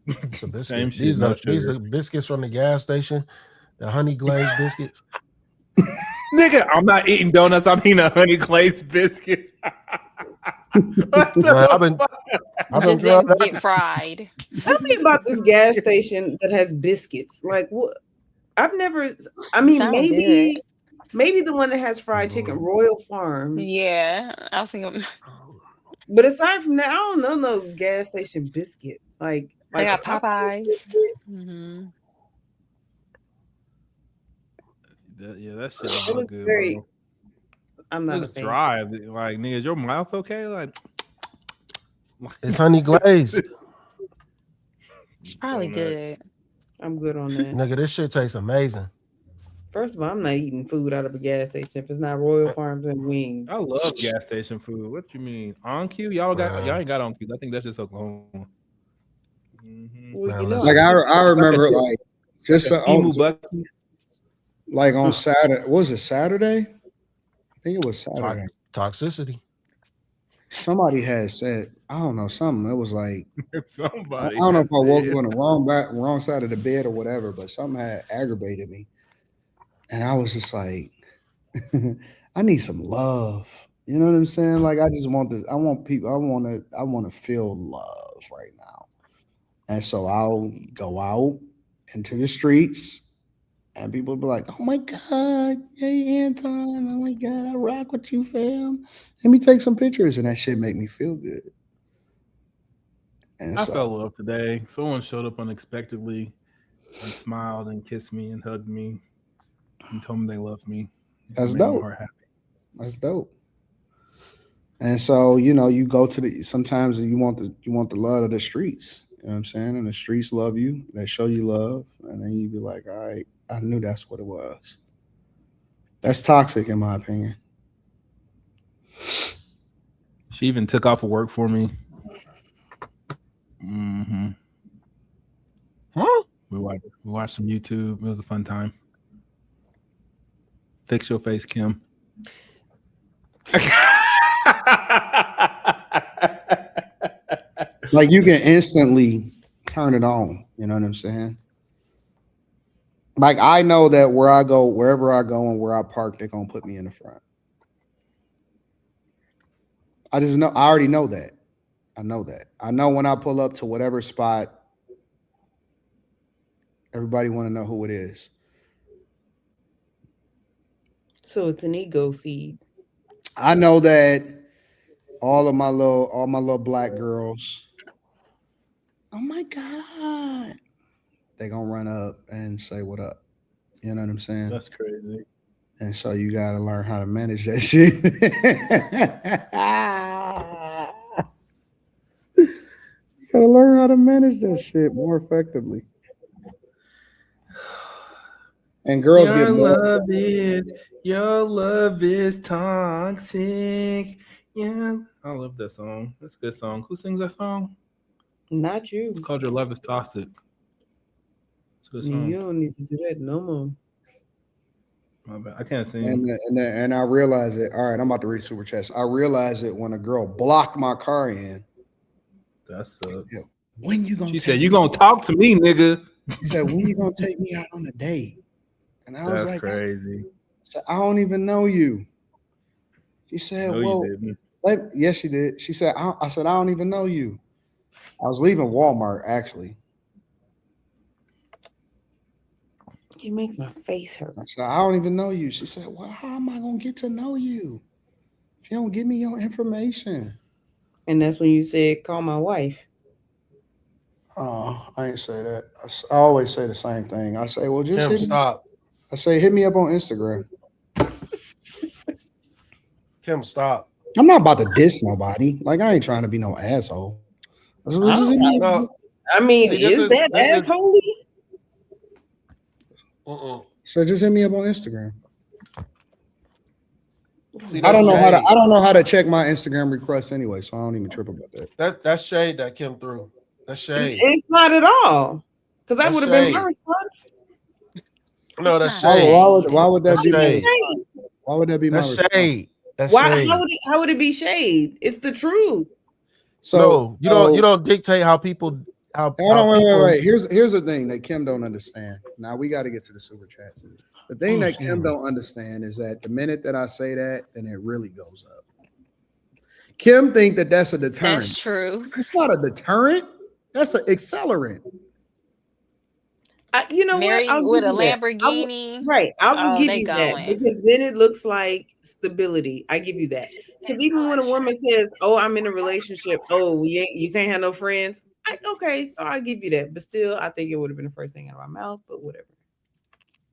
It's a biscuit. Same shit. These No are biscuits from the gas station. The honey glazed biscuits. Nigga, I'm not eating donuts. I'm eating a honey glazed biscuit. Man, I've been just get fried. Tell me about this gas station that has biscuits. Like what? I've never. I mean, maybe the one that has fried chicken, Royal Farms. Yeah, I was thinking. But aside from that, I don't know no gas station biscuit. Like they got Popeyes. Mm-hmm. That shit don't look good. Very. Bro. I'm not. It's dry. Like nigga, is your mouth okay? Like it's honey glazed. It's probably good. I'm good on that. Nigga, this shit tastes amazing. First of all, I'm not eating food out of a gas station if it's not Royal Farms and wings. I love gas station food. What you mean? On cue? Y'all ain't got on cue. I think that's just Oklahoma. Mm-hmm. Well, you know, like I remember like just like on Saturday. Was it Saturday? I think it was Saturday. Toxicity. Somebody had said, I don't know, something. It was like somebody. I don't know if I woke up on the wrong side of the bed or whatever, but something had aggravated me. And I was just like, I need some love. You know what I'm saying? Like I just want this. I want people. I want to feel love right now. And so I'll go out into the streets, and people will be like, "Oh my God, hey Anton! Oh my God, I rock with you, fam. Let me take some pictures," and that shit make me feel good. And I fell in love today. Someone showed up unexpectedly and smiled and kissed me and hugged me. And told me they loved me. That's dope. That's dope. And so, you know, you go to sometimes you want the love of the streets. You know what I'm saying? And the streets love you. They show you love. And then you be like, all right, I knew that's what it was. That's toxic in my opinion. She even took off of work for me. Mm-hmm. Huh? We watched some YouTube. It was a fun time. Fix your face, Kim. Like you can instantly turn it on. You know what I'm saying? Like I know that wherever I go and where I park, they're gonna put me in the front. I already know that. I know that. I know when I pull up to whatever spot, everybody want to know who it is. So it's an ego feed. I know that all my little black girls. Oh my God. they gonna run up and say what up. You know what I'm saying? That's crazy. And so you gotta learn how to manage that shit. You gotta learn how to manage that shit more effectively. And girls get more. Your love is toxic. Yeah, I love that song. That's a good song. Who sings that song? Not you. It's called Your Love is Toxic. It's a good song. You don't need to do that no more. My bad. I can't sing. And I realize it. All right, I'm about to read super chats. I realize it when a girl blocked my car in. That sucks. Yeah. When you gonna? She said, "You gonna talk to me, nigga?" She said, "When you gonna take me out on a date?" And I was That's like, crazy. I don't even know you. She said, No, well, you didn't. Yes, she did. She said, I said, I don't even know you. I was leaving Walmart, actually. You make my face hurt. I said, I don't even know you. She said, well, how am I going to get to know you if you don't give me your information? And that's when you said, call my wife. Oh, I ain't say that. I always say the same thing. I say, well, just stop. I say, hit me up on Instagram. Kim, stop. I'm not about to diss nobody. Like, I ain't trying to be no asshole. I mean, See, is that asshole? So just hit me up on Instagram. See, I don't know how to check my Instagram requests anyway, so I don't even trip about that. That's shade that Kim threw. That's shade. It's not at all. Because that would have been my response. No, that's shade. Why would that that's be shade? Why would that be that's my shade? That's Why? shade. How would it be shade? It's the truth. So you don't dictate how people. Wait. Here's the thing that Kim don't understand. Now we got to get to the super chats. The thing that Kim don't understand is that the minute that I say that, then it really goes up. Kim think that that's a deterrent. That's true. It's not a deterrent. That's an accelerant. You know Mary what? I'll with give a you that. Lamborghini. I will give they you going. that because then it looks like stability. I give you that because even when a woman says, "Oh, I'm in a relationship," oh, you can't have no friends. Okay, so I'll give you that. But still, I think it would have been the first thing out of my mouth. But whatever.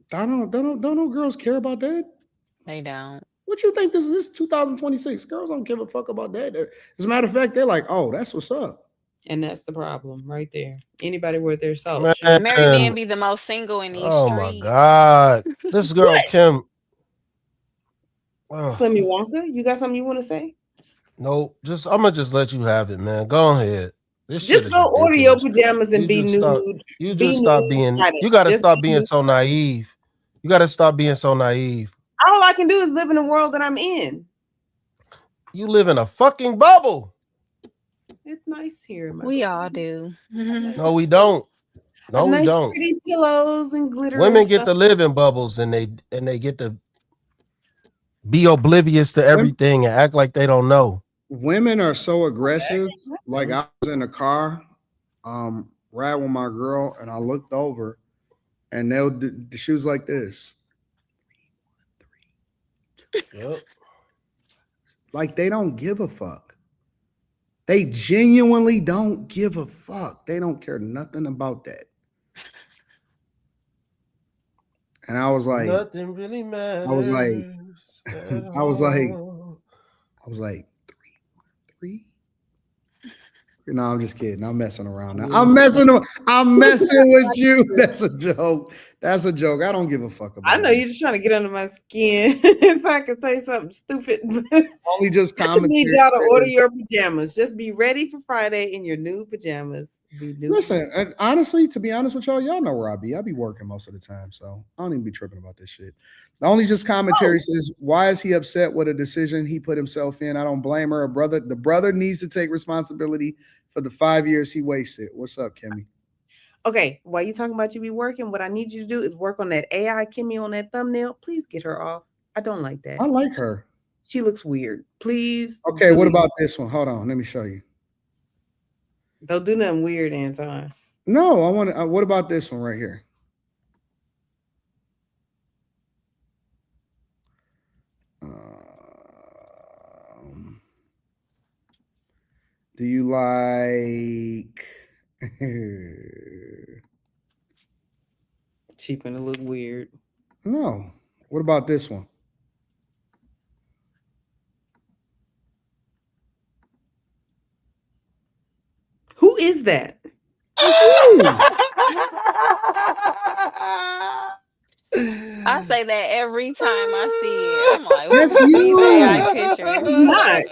Don't no girls care about that? They don't. What you think this is 2026? Girls don't give a fuck about that. As a matter of fact, they're like, "Oh, that's what's up." And that's the problem right there. Anybody worth their salt. Mary man be the most single in these streets. Oh my God. This girl, Kim. Slimmy Wonka, you got something you want to say? No, I'm gonna just let you have it, man. Go ahead. Just go order your pajamas and be nude. You just stop being. You gotta stop being so naive. You gotta stop being so naive. All I can do is live in the world that I'm in. You live in a fucking bubble. It's nice here. We all do. No, we don't. No, we don't. Pretty pillows and glitter. Women get to live in bubbles and they get to be oblivious to everything and act like they don't know. Women are so aggressive. Like I was in a car, riding with my girl, and I looked over, and she was like this. Yep. Like they don't give a fuck. They genuinely don't give a fuck. They don't care nothing about that. And I was like, nothing really matters. I was like, three. No, I'm just kidding. I'm messing around now. I'm messing with you. That's a joke. That's a joke. I don't give a fuck about it. I know you're just trying to get under my skin so I can say something stupid. Only just I just need y'all to order your pajamas. Just be ready for Friday in your new pajamas. Listen, and honestly, to be honest with y'all know where I be. I be working most of the time, so I don't even be tripping about this shit. The only just commentary says, why is he upset with a decision he put himself in? I don't blame her. The brother needs to take responsibility for the 5 years he wasted. What's up, Kimmy? Okay, while you talking about you be working, what I need you to do is work on that AI Kimmy on that thumbnail. Please get her off. I don't like that. I like her. She looks weird. Please. Okay, what about this one? Hold on, let me show you. Don't do nothing weird, Anton. No, I want to. What about this one right here? Do you like? She finna look weird. No. What about this one? Who is that? I say that every time I see it. I'm like, That's who these AI you. pictures? Not.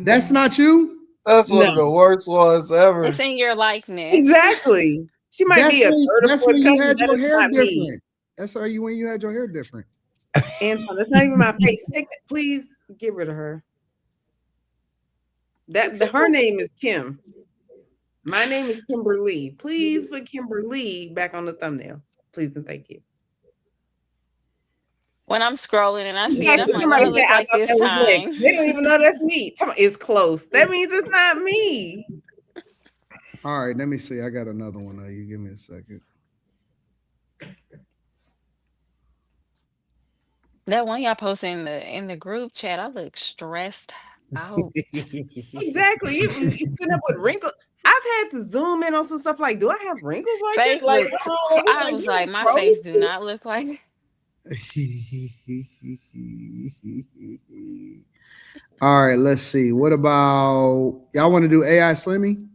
That's not you? That's one No. of the worst ones ever. It's in your likeness. Exactly. She might be a third or That's fourth when you cousin. had That your is hair not me. different. That's how you when you had your hair different. Anton, that's not even my face. Take that, please get rid of her. Her name is Kim. My name is Kimberly. Please put Kimberly back on the thumbnail. Please and thank you. When I'm scrolling and I see it, I'm Exactly. like, Somebody what I said look I like thought this that was time. next. They don't even know that's me. It's close. That means it's not me. All right, let me see. I got another one. You give me a second. That one y'all posted in the group chat, I look stressed out. Exactly. You sit up with wrinkles. I've had to zoom in on some stuff like, do I have wrinkles like Face that? Like, looks. all over, I was like, my face do not look like. All right, let's see. What about y'all want to do AI Slimmy?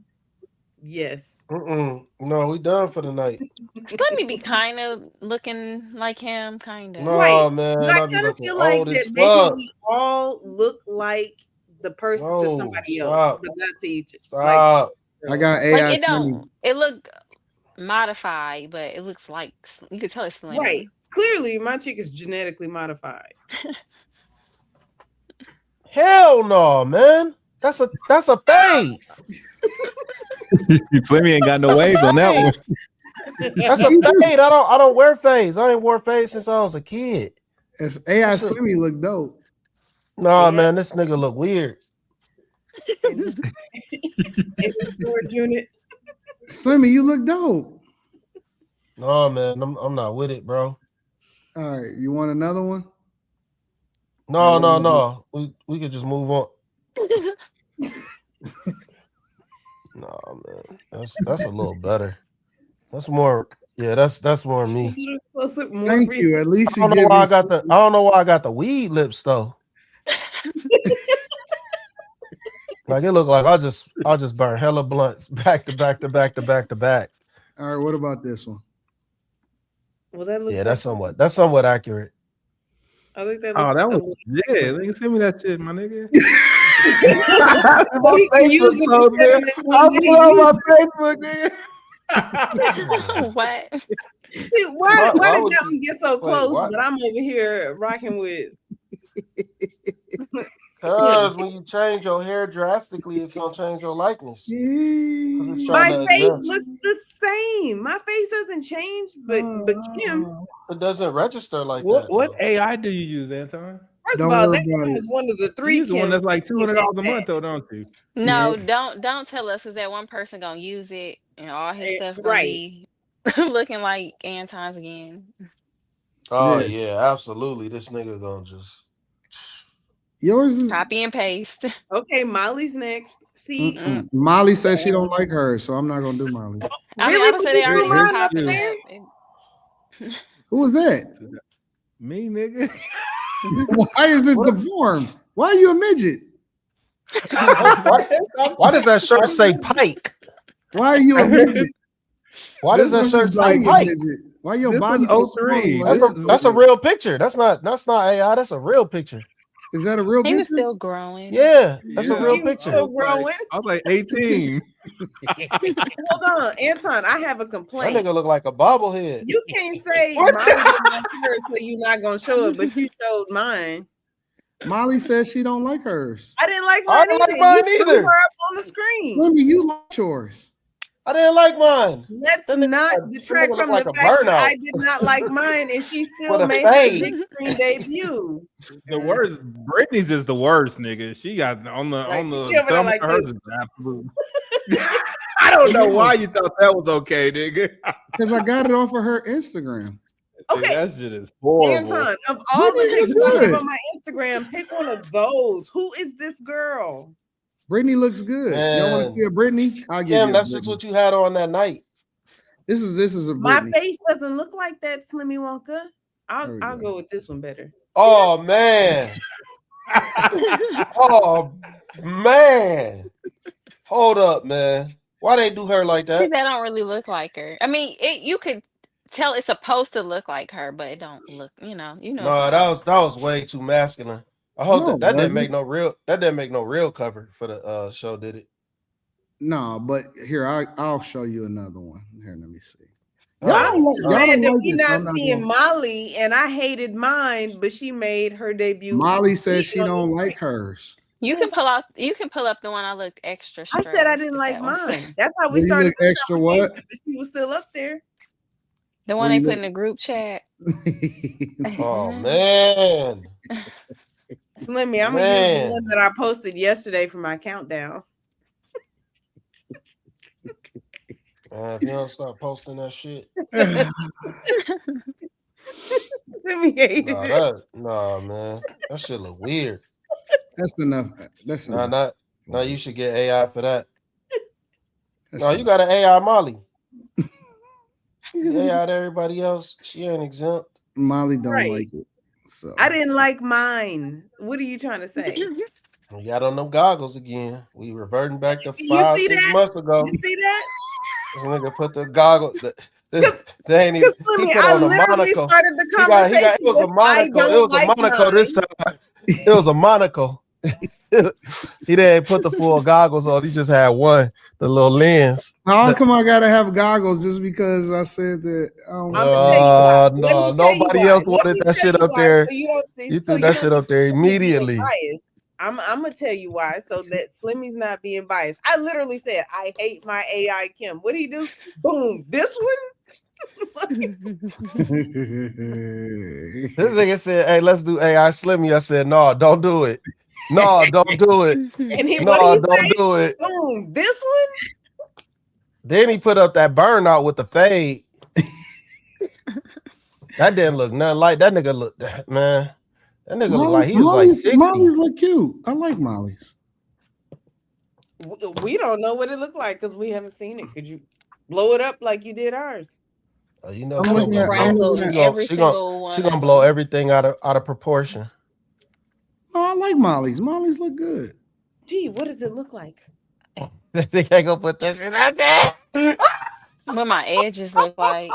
Yes. No, we done for the night. Let me be kind of looking like him, kind of. No, Right. man, But I I be kind of looking feel like old that as maybe fuck. we all look like the person to No, somebody else, stop. but not to each. Stop. I got Like AI it Slimmy. don't. It look modified, but it looks like you could tell it's slimmer. Right. Clearly, my chick is genetically modified. Hell no, man. That's a fade. Slimmy ain't got no waves on that one. That's a fade. I don't wear fades. I ain't wore fades since I was a kid. It's AI Slimmy look dope. Nah, man, this nigga look weird. In the storage unit. Slimmy, you look dope. No, man, I'm not with it, bro. All right, you want another one? No. We could just move on. No, man, that's a little better. That's more. Yeah, that's more me. Thank you. At least I don't know why I don't know why I got the weed lips though. Like it looked like I just burned hella blunts back to back to back to back to back. All right, what about this one? Well, that looks Yeah, that's somewhat accurate. I think that. Oh, that was yeah. Nigga, send me that shit, my nigga. He can use it so instead of I'll that put one on my that Facebook, nigga. What? See, why Why did would that you- one get so wait, close? what? But I'm over here rocking with. Cause when you change your hair drastically, it's gonna change your likeness. 'Cause it's My trying to face adjust. looks the same. My face doesn't change, but Kim. It doesn't register like What that. what though. AI do you use, Anton? First Don't of all, worry that about Kim it. is one of the You three use the one that's Kims. like $200 a month, though, don't you? No, Yeah. don't tell us, because that one person gonna use it and all his stuff gonna Right. be looking like Anton's again. Oh Yeah. yeah, absolutely. This nigga gonna just. Yours is Copy and paste. Okay, Molly's next. See, Molly says she don't like her, so I'm not gonna do Molly. I mean, really? I would But say you they threw already mine up popping there? up. Who was that? Me, nigga. Why is it deformed? Why are you a midget? Why does that shirt say Pike? Why are you a midget? Why does that This shirt was say like- Pike? Why your This body was so small? 03. Like, That's a real picture. That's not AI. That's a real picture. is that a real He was picture? still growing. Yeah, that's a Yeah, real He was picture. still growing. I was like 18. Hold on, Anton. I have a That complaint. nigga look like a bobblehead. You can't say Molly didn't like hers, so you're not gonna show it, but you showed mine. Molly says she don't like hers. I didn't like I mine didn't either. like mine You threw either. her up on the screen. Lemmy, you like yours. I didn't like mine. Let's That nigga not look- detract that nigga look from like the a fact that I burnout. did not like mine, and she still With a made her fade. big screen debut. The worst. Brittany's is the worst, nigga. She got on the Like, on the she over there thumb like of hers this. is absolute. I don't know why you thought that was okay, nigga. Because I got it off of her Instagram. Okay, That shit is horrible. Anton, of all the Brittany pictures look I have good. on my Instagram, pick one of those. Who is this girl? Brittany looks good. Y'all want to Man. see a Brittany? I'll give Kim, you a that's just Brittany. what you had on that night. This is a My Britney. face doesn't look like that, Slimmy Wonka. I'll go with this one better. Oh man. Oh man. Hold up, man. Why they do her like See, that? that don't really look like her. I mean, you could tell it's supposed to look like her, but it don't look. No, it's that not. was way too masculine. I hope No, that it didn't make wasn't. no real cover for the show, did it? No, but here I'll show you another one. Here, let me see. Oh, I'm so Y'all mad don't that like we it, so not I'm not seeing going. Molly, and I hated mine, but she made her debut. Molly says she on don't this like screen. hers. You can pull up the one I looked extra I said I stressed. didn't If like that was mine. That's how we Did he started look this extra conversation, what? but she was still up there. the What one do they you put look? in the group chat. Oh man. Slimmy, I'm gonna use the one that I posted yesterday for my countdown. If you don't start posting that shit. Slimmy hated it. Nah, man. That shit look weird. That's enough. That's enough. No, you should get AI for that. No, you got an AI Molly. You AI to everybody else. She ain't exempt. Molly don't Right. like it. So I didn't like mine. What are you trying to say? We got on them goggles again. We reverting back to You 5, see 6 that? months ago. You see that? This nigga put the goggles. They ain't even. Because He Slimmy, put I on a literally monocle. started the It conversation was a with, I monocle. It don't was a like monocle this mine. time. It was a monocle. He didn't put the full goggles on. He just had one, the little lens. how come I gotta have goggles just because I said that? I'm gonna tell you why. No, nobody else wanted that shit up there. You threw that shit up there immediately. I'm gonna tell you why, so that Slimmy's not being biased. I literally said I hate my AI Kim. What do you do? Boom, this one. This nigga said, "Hey, let's do AI Slimmy." I said, "No, don't do it. No, don't do it. And No, don't do it." Boom, this one. Then he put up that burnout with the fade. That didn't look nothing like that nigga. Look, man, that nigga look like he was like 60. Molly's look cute. I like Molly's. We don't know what it looked like because we haven't seen it. Could you blow it up like you did ours? You know, I look frazzled in every single one. She gonna blow everything out of proportion. No, I like Molly's. Molly's look good. Gee, what does it look like? They can't go put that shit out there. What my edges look like.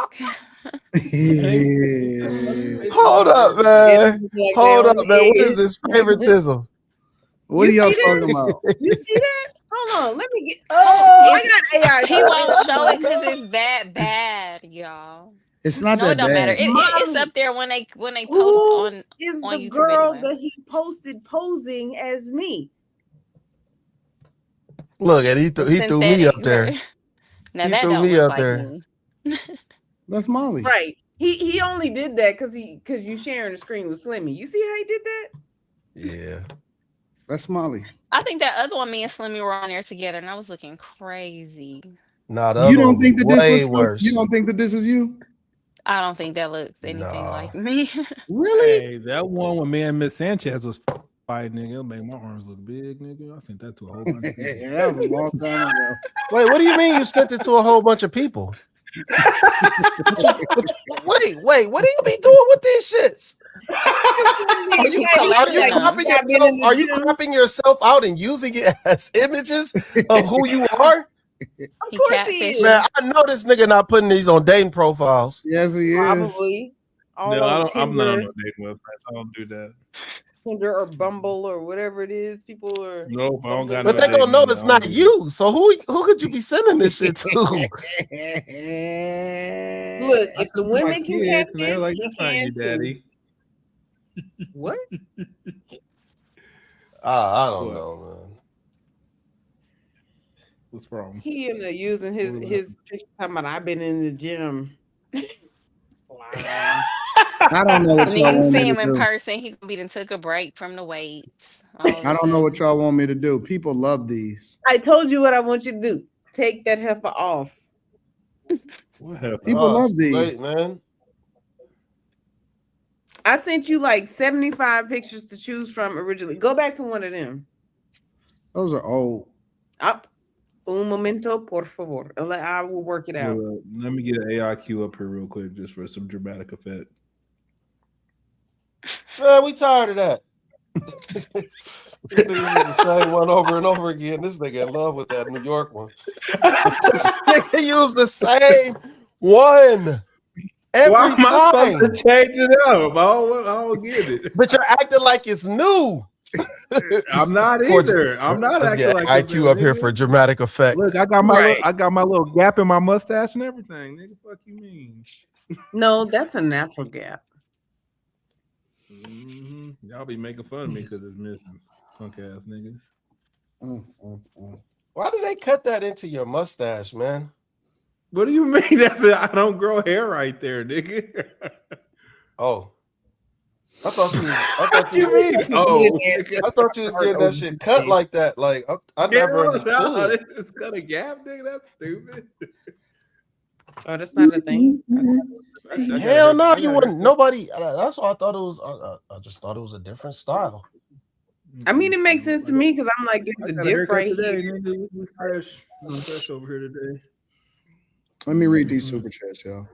Hold up, man. Hold up, man. What is this favoritism? What are y'all talking about? You see that? Hold on, let me get. I got AI. He won't show it because it's that bad, y'all. It's not No, that it don't bad. matter. It's up there when they post on Is on the YouTube girl anyway. that he posted posing as me? Look at he threw me up there. Now He that threw don't me look up like there. me. That's Molly. Right. He only did that because you sharing the screen with Slimmy. You see how he did that? Yeah. That's Molly. I think that other one, me and Slimmy were on there together, and I was looking crazy. Nah, You don't think that this way looks worse. You don't think that this is you? I don't think that looks anything like me. Really? Hey, that one with me and Miss Sanchez was fighting, nigga. It'll make my arms look big, nigga. I sent that to a whole bunch of people. That was a long time ago. Wait, what do you mean you sent it to a whole bunch of people? Wait, what do you be doing with these shits? Are you cropping yourself out and using it as images of who you are? Of course he is. Man, I know this nigga not putting these on dating profiles. Yes, he is. Probably. No, I'm not on no dating website. I don't do that. Tinder or Bumble or whatever it is. People are. Nope, I don't got But they gonna know it's not you. So who could you be sending this shit to? Look, if the women can catfish, they're like, he that's not can you, too. daddy. What? I don't know, man. What's wrong? He ended up using his picture talking about I've been in the gym. I don't know what And y'all then you want see me him to in do. person, he could be done took a break from the weights. I don't know what y'all want me to do. People love these. I told you what I want you to do. Take that heifer off. What heifer? People love Late, these. man. I sent you like 75 pictures to choose from originally. Go back to one of them. Those are old. Un momento, por favor. I will work it out. Let me get an AI cue up here real quick just for some dramatic effect. Man, we tired of that. This nigga use the same one over and over again. This nigga in love with that New York one. This nigga use the same one every Why am I time. supposed to change it up? I don't get it. But you're acting like it's new. I'm not either. I'm not Let's acting get like IQ up here for dramatic effect. Look, I got my little gap in my mustache and everything. Nigga, fuck you mean? No, that's a natural gap. Y'all be making fun of me because it's missing. Punk ass niggas. Why did they cut that into your mustache, man? What do you mean? I don't grow hair right there, nigga. Oh. I thought you was getting that shit cut like that. Like I never understood. It's cut a gap, nigga. That's stupid. Oh, that's not a thing. Hell no, you wouldn't. Nobody. That's why I thought it was. I just thought it was a different style. I mean, it makes sense to me because I'm like, it's a dip right today, here. nigga. We fresh over here today. Let me read these super chats, y'all.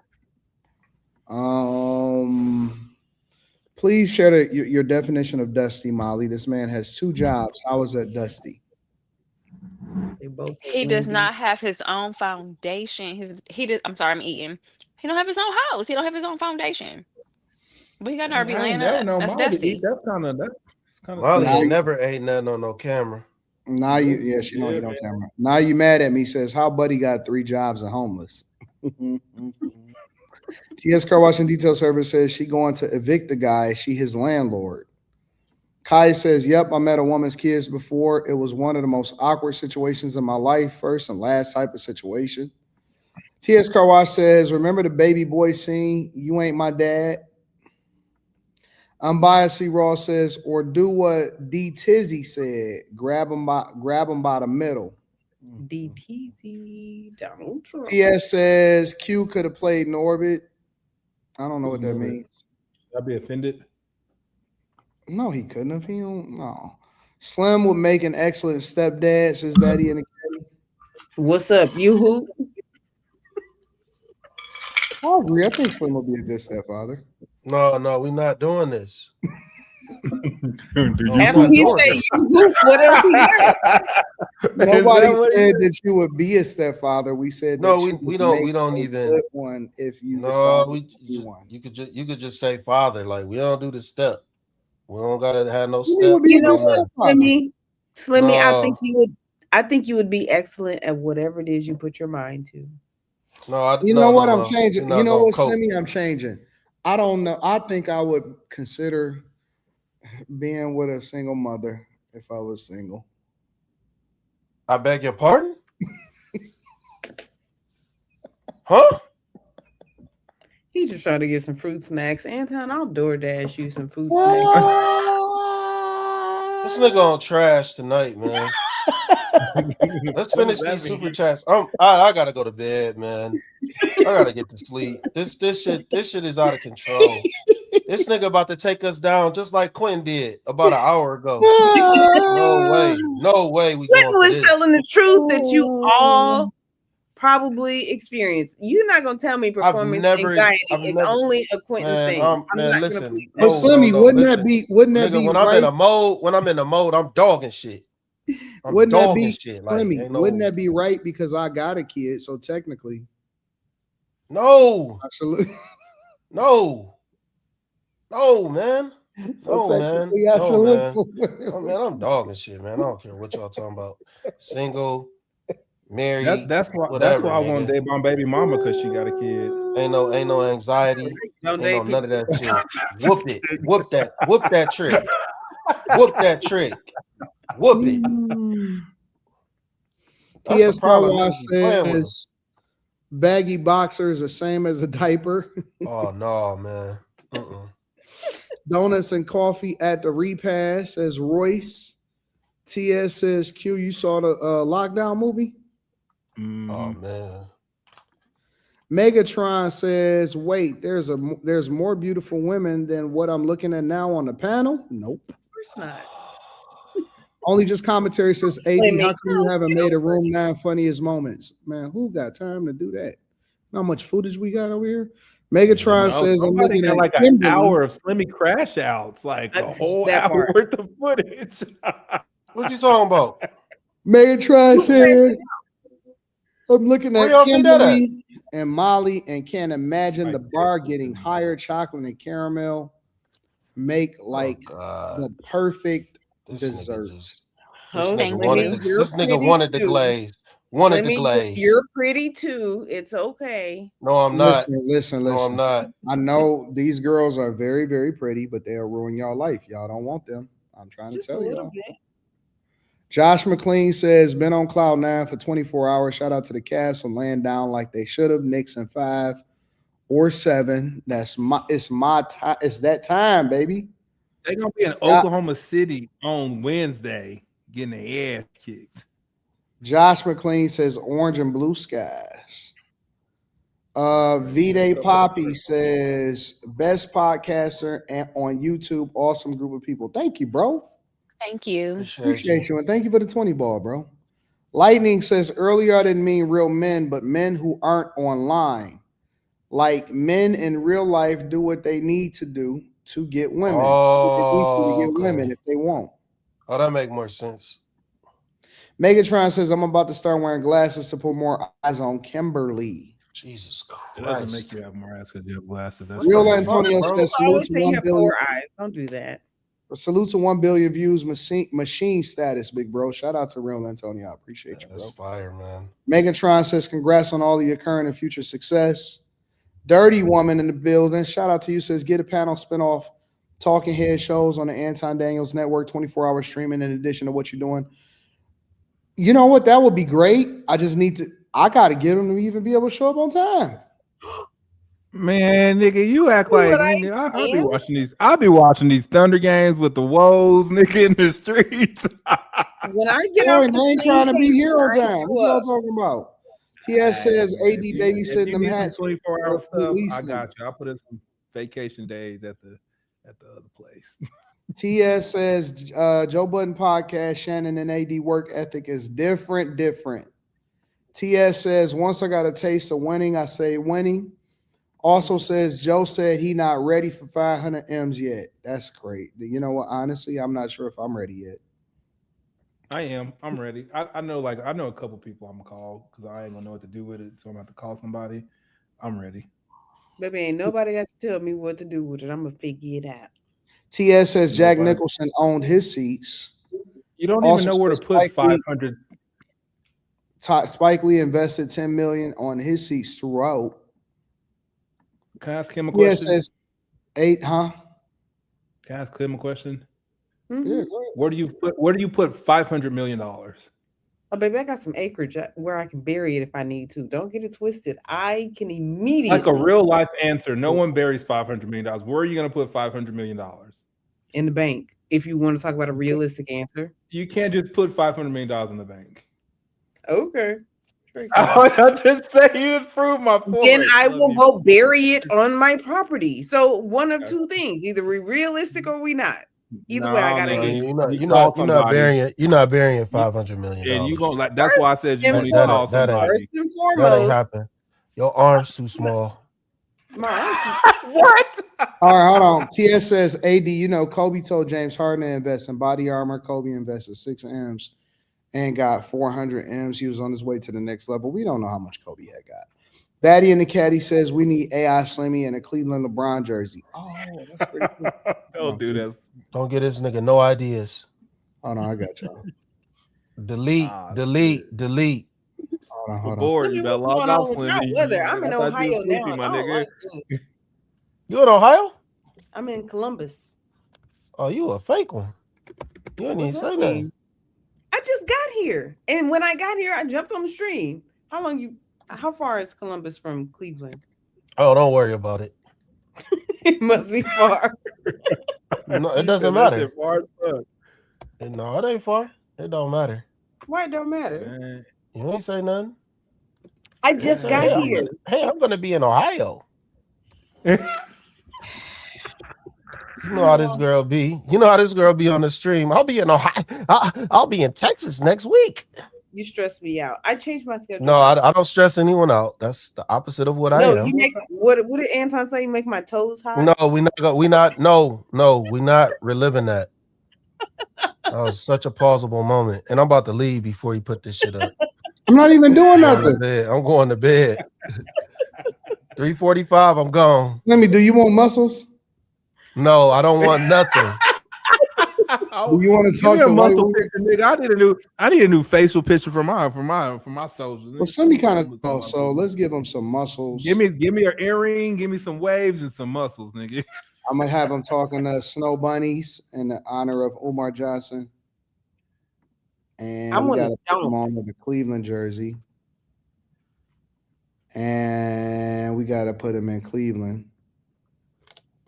Please share your definition of dusty, Molly. This man has 2 jobs. How is that dusty? He does not have his own foundation. I'm sorry, I'm eating. He don't have his own house. He don't have his own foundation. But he got to be laying up. That's dusty. That's kind of Molly ain't never ate nothing on no camera. Now she don't eat on camera. Now you mad at me? Says how Buddy got 3 jobs and homeless. TS Car Wash and Detail Service says she going to evict the guy. She his landlord. Kai says, yep, I met a woman's kids before. It was one of the most awkward situations in my life. First and last type of situation. TS Car Wash says, remember the baby boy scene? You ain't my dad. Unbiased C. Ross says, or do what D. Tizzy said. Grab him by the middle. DTZ Donald Trump. TS says Q could have played Norbit. I don't know what that means. I'd be offended. No, he couldn't have. He don't. No. Slim would make an excellent stepdad, says Daddy in the Caddy. What's up, you who? I agree. I think Slim would be a good stepfather. No, we're not doing this. After he say you who, what else he got? Nobody said that you would be a stepfather. We said no. That we don't even good one if you one. You could just say father. Like we don't do the step. We don't gotta have no step. You know what, Slimmy, no. I think you would be excellent at whatever it is you put your mind to. I'm changing. You know what, Slimmy, I'm changing. I don't know. I think I would consider being with a single mother if I was single. I beg your pardon? Huh? He just trying to get some fruit snacks. Anton, I'll DoorDash you some fruit snacks. This nigga on trash tonight, man. Let's finish these super chats. I gotta go to bed, man. I gotta get to sleep. This shit is out of control. This nigga about to take us down just like Quinn did about an hour ago. No way. Quinn was telling the truth that you all probably experienced. You're not gonna tell me performance anxiety is only a Quentin thing. Listen. But Slimmy, wouldn't that be when right? I'm in a mode, I'm dogging shit. Wouldn't that be Slimmy? Wouldn't that be right? Because I got a kid, so technically. No. Absolutely. No, man. No, man. Oh, man, I'm dogging shit, man. I don't care what y'all talking about. Single, married. That's why I want to date my baby mama because she got a kid. Ain't no anxiety. Ain't none of that shit. Whoop it. Whoop that trick. Whoop that trick. Whoop it. T.S. Carwash says baggy boxers the same as a diaper. Oh no, man. Donuts and coffee at the repast, says Royce. TS says Q, you saw the lockdown movie? Oh man. Megatron says, wait, there's more beautiful women than what I'm looking at now on the panel? Nope. Of course not. Only just commentary says, AD, Slimmy, how come you girl, haven't get made a over it. room 9 funniest moments? Man, who got time to do that? How much footage we got over here? Megatron says, I'm somebody looking got at like an Kimberly. hour of Slimmy crash outs, like a whole that hour part. worth of footage. What you talking about? Megatron says, I'm looking Where at y'all see that at? Kimberly and Molly and can't imagine the bar getting higher chocolate and caramel make like the perfect This dessert. nigga just Oh, this nigga Slimmy, wanted the, you're this nigga pretty wanted the too. glaze. Wanted the Slimmy, glaze. you're pretty too. It's okay. No, I'm not. Listen. No, I'm not. I know these girls are very, very pretty, but they'll ruin y'all life. Y'all don't want them. I'm trying to Just a tell little y'all. bit. Josh McLean says, been on cloud 9 for 24 hours. Shout out to the Cavs for laying down like they should have. Knicks in 5 or 7. It's my time. It's that time, baby. They're gonna be in Oklahoma City on Wednesday, getting their ass kicked. Josh McLean says orange and blue skies. V-Day Poppy says best podcaster on YouTube. Awesome group of people. Thank you, bro. Thank you. Appreciate you. And thank you for the 20 ball, bro. Lightning says earlier I didn't mean real men, but men who aren't online. Like men in real life do what they need to do to get women. Oh, to get women if they won't. Oh, that make more sense. Megatron says I'm about to start wearing glasses to put more eyes on Kimberly. Jesus It doesn't Christ. make you have more ass because you have glasses. That's Real crazy. Antonio says I always salute to say 1 have billion. 4 eyes. Don't do that. Salute to 1 billion views machine status, big bro. Shout out to Real Antonio. I appreciate you, bro. That's fire, man. Megatron says congrats on all of your current and future success. Dirty Woman in the building. Shout out to you. Says get a panel spinoff talking head shows on the Anton Daniels Network, 24-hour streaming in addition to what you're doing. You know what? That would be great. I got to get them to even be able to show up on time. Man, nigga, you act like nigga, I'll be watching these. I'll be watching these Thunder games with the woes, nigga, in the streets. When I get Boy, off they ain't the trying to be plane, here on I time. What y'all show up. talking about? TS says AD babysitting you them need some hats. 24-hour stuff, I Release got you. I'll put in some vacation days at the other place. TS says Joe Budden podcast, Shannon and AD work ethic is different. TS says once I got a taste of winning, I say winning. Also says Joe said he not ready for 500 M's yet. That's great. You know what? Honestly, I'm not sure if I'm ready yet. I am. I'm ready. I know a couple people I'm gonna call because I ain't gonna know what to do with it, so I'm gonna have to call somebody. I'm ready. Baby, ain't nobody got to tell me what to do with it. I'm gonna figure it out. TS says Jack Nicholson owned his seats. You don't Also even know where to says put 500. Spike Lee invested $10 million on his seats throughout. Can I ask him a question? TS says 8, huh? Can I ask him a question? Mm-hmm. Yeah, go ahead. Where do you put $500 million? Oh, baby, I got some acreage where I can bury it if I need to. Don't get it twisted. I can immediately, Like a real life answer. No one buries $500 million. Where are you going to put $500 million? In the bank. If you want to talk about a realistic answer, you can't just put $500 million in the bank. Okay. I just say you just proved my point. Then I will go bury it on my property. So one of two things: either we realistic or we not. Either way, I gotta get it. You're not burying $500 million. And you gonna like that's why I said you need to call somebody. First and That foremost, ain't happen. Your arm's too small. What? All right, hold on. TS says, AD, you know, Kobe told James Harden to invest in body armor. Kobe invested 6 M's and got 400 M's. He was on his way to the next level. We don't know how much Kobe had got. Batty and the Caddy says we need AI Slimmy and a Cleveland LeBron jersey. Oh, that's pretty cool. Don't do this. Don't get this nigga no ideas. Oh, no, I got y'all. Delete. Hold on. Bored. You better what's log going out, on with y'all Slimmy. weather? I'm in I thought you Ohio was now. sleepy, And my I don't nigga. like this. You in Ohio? I'm in Columbus. Oh, you a fake one. You didn't even say nothing. I just got here, and when I got here, I jumped on the stream. How far is Columbus from Cleveland? Oh, don't worry about it. It must be far. No, it doesn't matter. No, it ain't far. It don't matter. Why it don't matter? You ain't say nothing. I just got here. I'm gonna be in Ohio. You know how this girl be. You know how this girl be on the stream. I'll be in Ohio. I'll be in Texas next week. You stress me out. I changed my schedule. No, I don't stress anyone out. That's the opposite of what I am. You make what did Anton say? You make my toes hot? No, we not reliving that. That was such a plausible moment. And I'm about to leave before you put this shit up. I'm not even doing nothing. I'm going to bed. 3:45, I'm gone. Let me, do you want muscles? No, I don't want nothing. Do you want to talk to muscle picture, nigga? I need a new facial picture for my soldiers. Well, Slimmy kind of so let's give him some muscles. Give me an earring, give me some waves and some muscles, nigga. I'm gonna have him talking to Snow Bunnies in the honor of Umar Johnson. And we gotta put him on with the Cleveland jersey. And we gotta put him in Cleveland.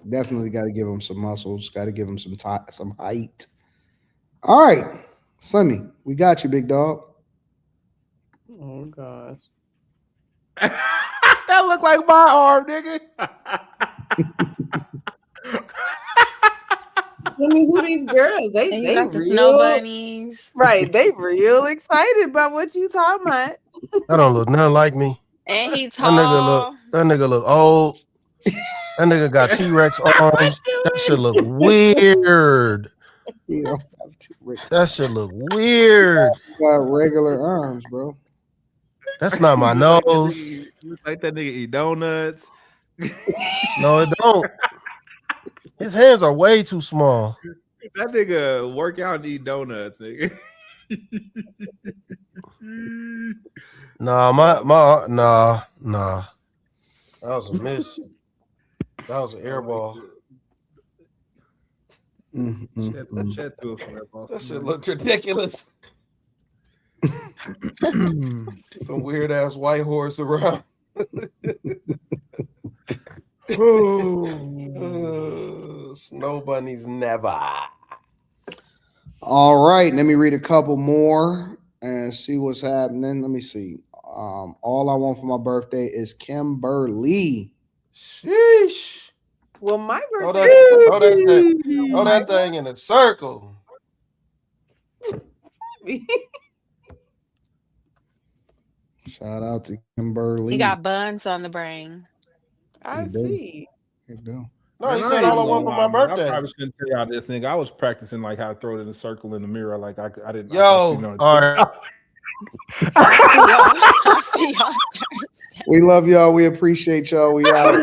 Definitely got to give him some muscles. Got to give him some height. All right, Slimmy, we got you, big dog. Oh gosh, that look like my arm, nigga. Slimmy, who these girls? They got the real snow bunnies, right? They real excited about what you talking about. That don't look nothing like me. and he tall. That nigga look old. That nigga got T-Rex arms. That shit look weird. That shit look weird. Got regular arms, bro. That's not my nose. Like that nigga eat donuts. No, it don't. His hands are way too small. That nigga work out and eat donuts, nigga. Nah. That was a miss. That was an air ball. That shit looked ridiculous. The weird ass white horse around. Snow bunnies never. All right, let me read a couple more and see what's happening. Let me see. All I want for my birthday is Kimberly. Sheesh. Well, my birthday. Throw that thing in a circle. Shout out to Kimberly. He got buns on the brain. I see. You do. No, he said all I want for my birthday. I probably shouldn't tell y'all this nigga. I was practicing like how to throw it in a circle in the mirror. Like I didn't. Yo, all right. We love y'all. We appreciate y'all. We out.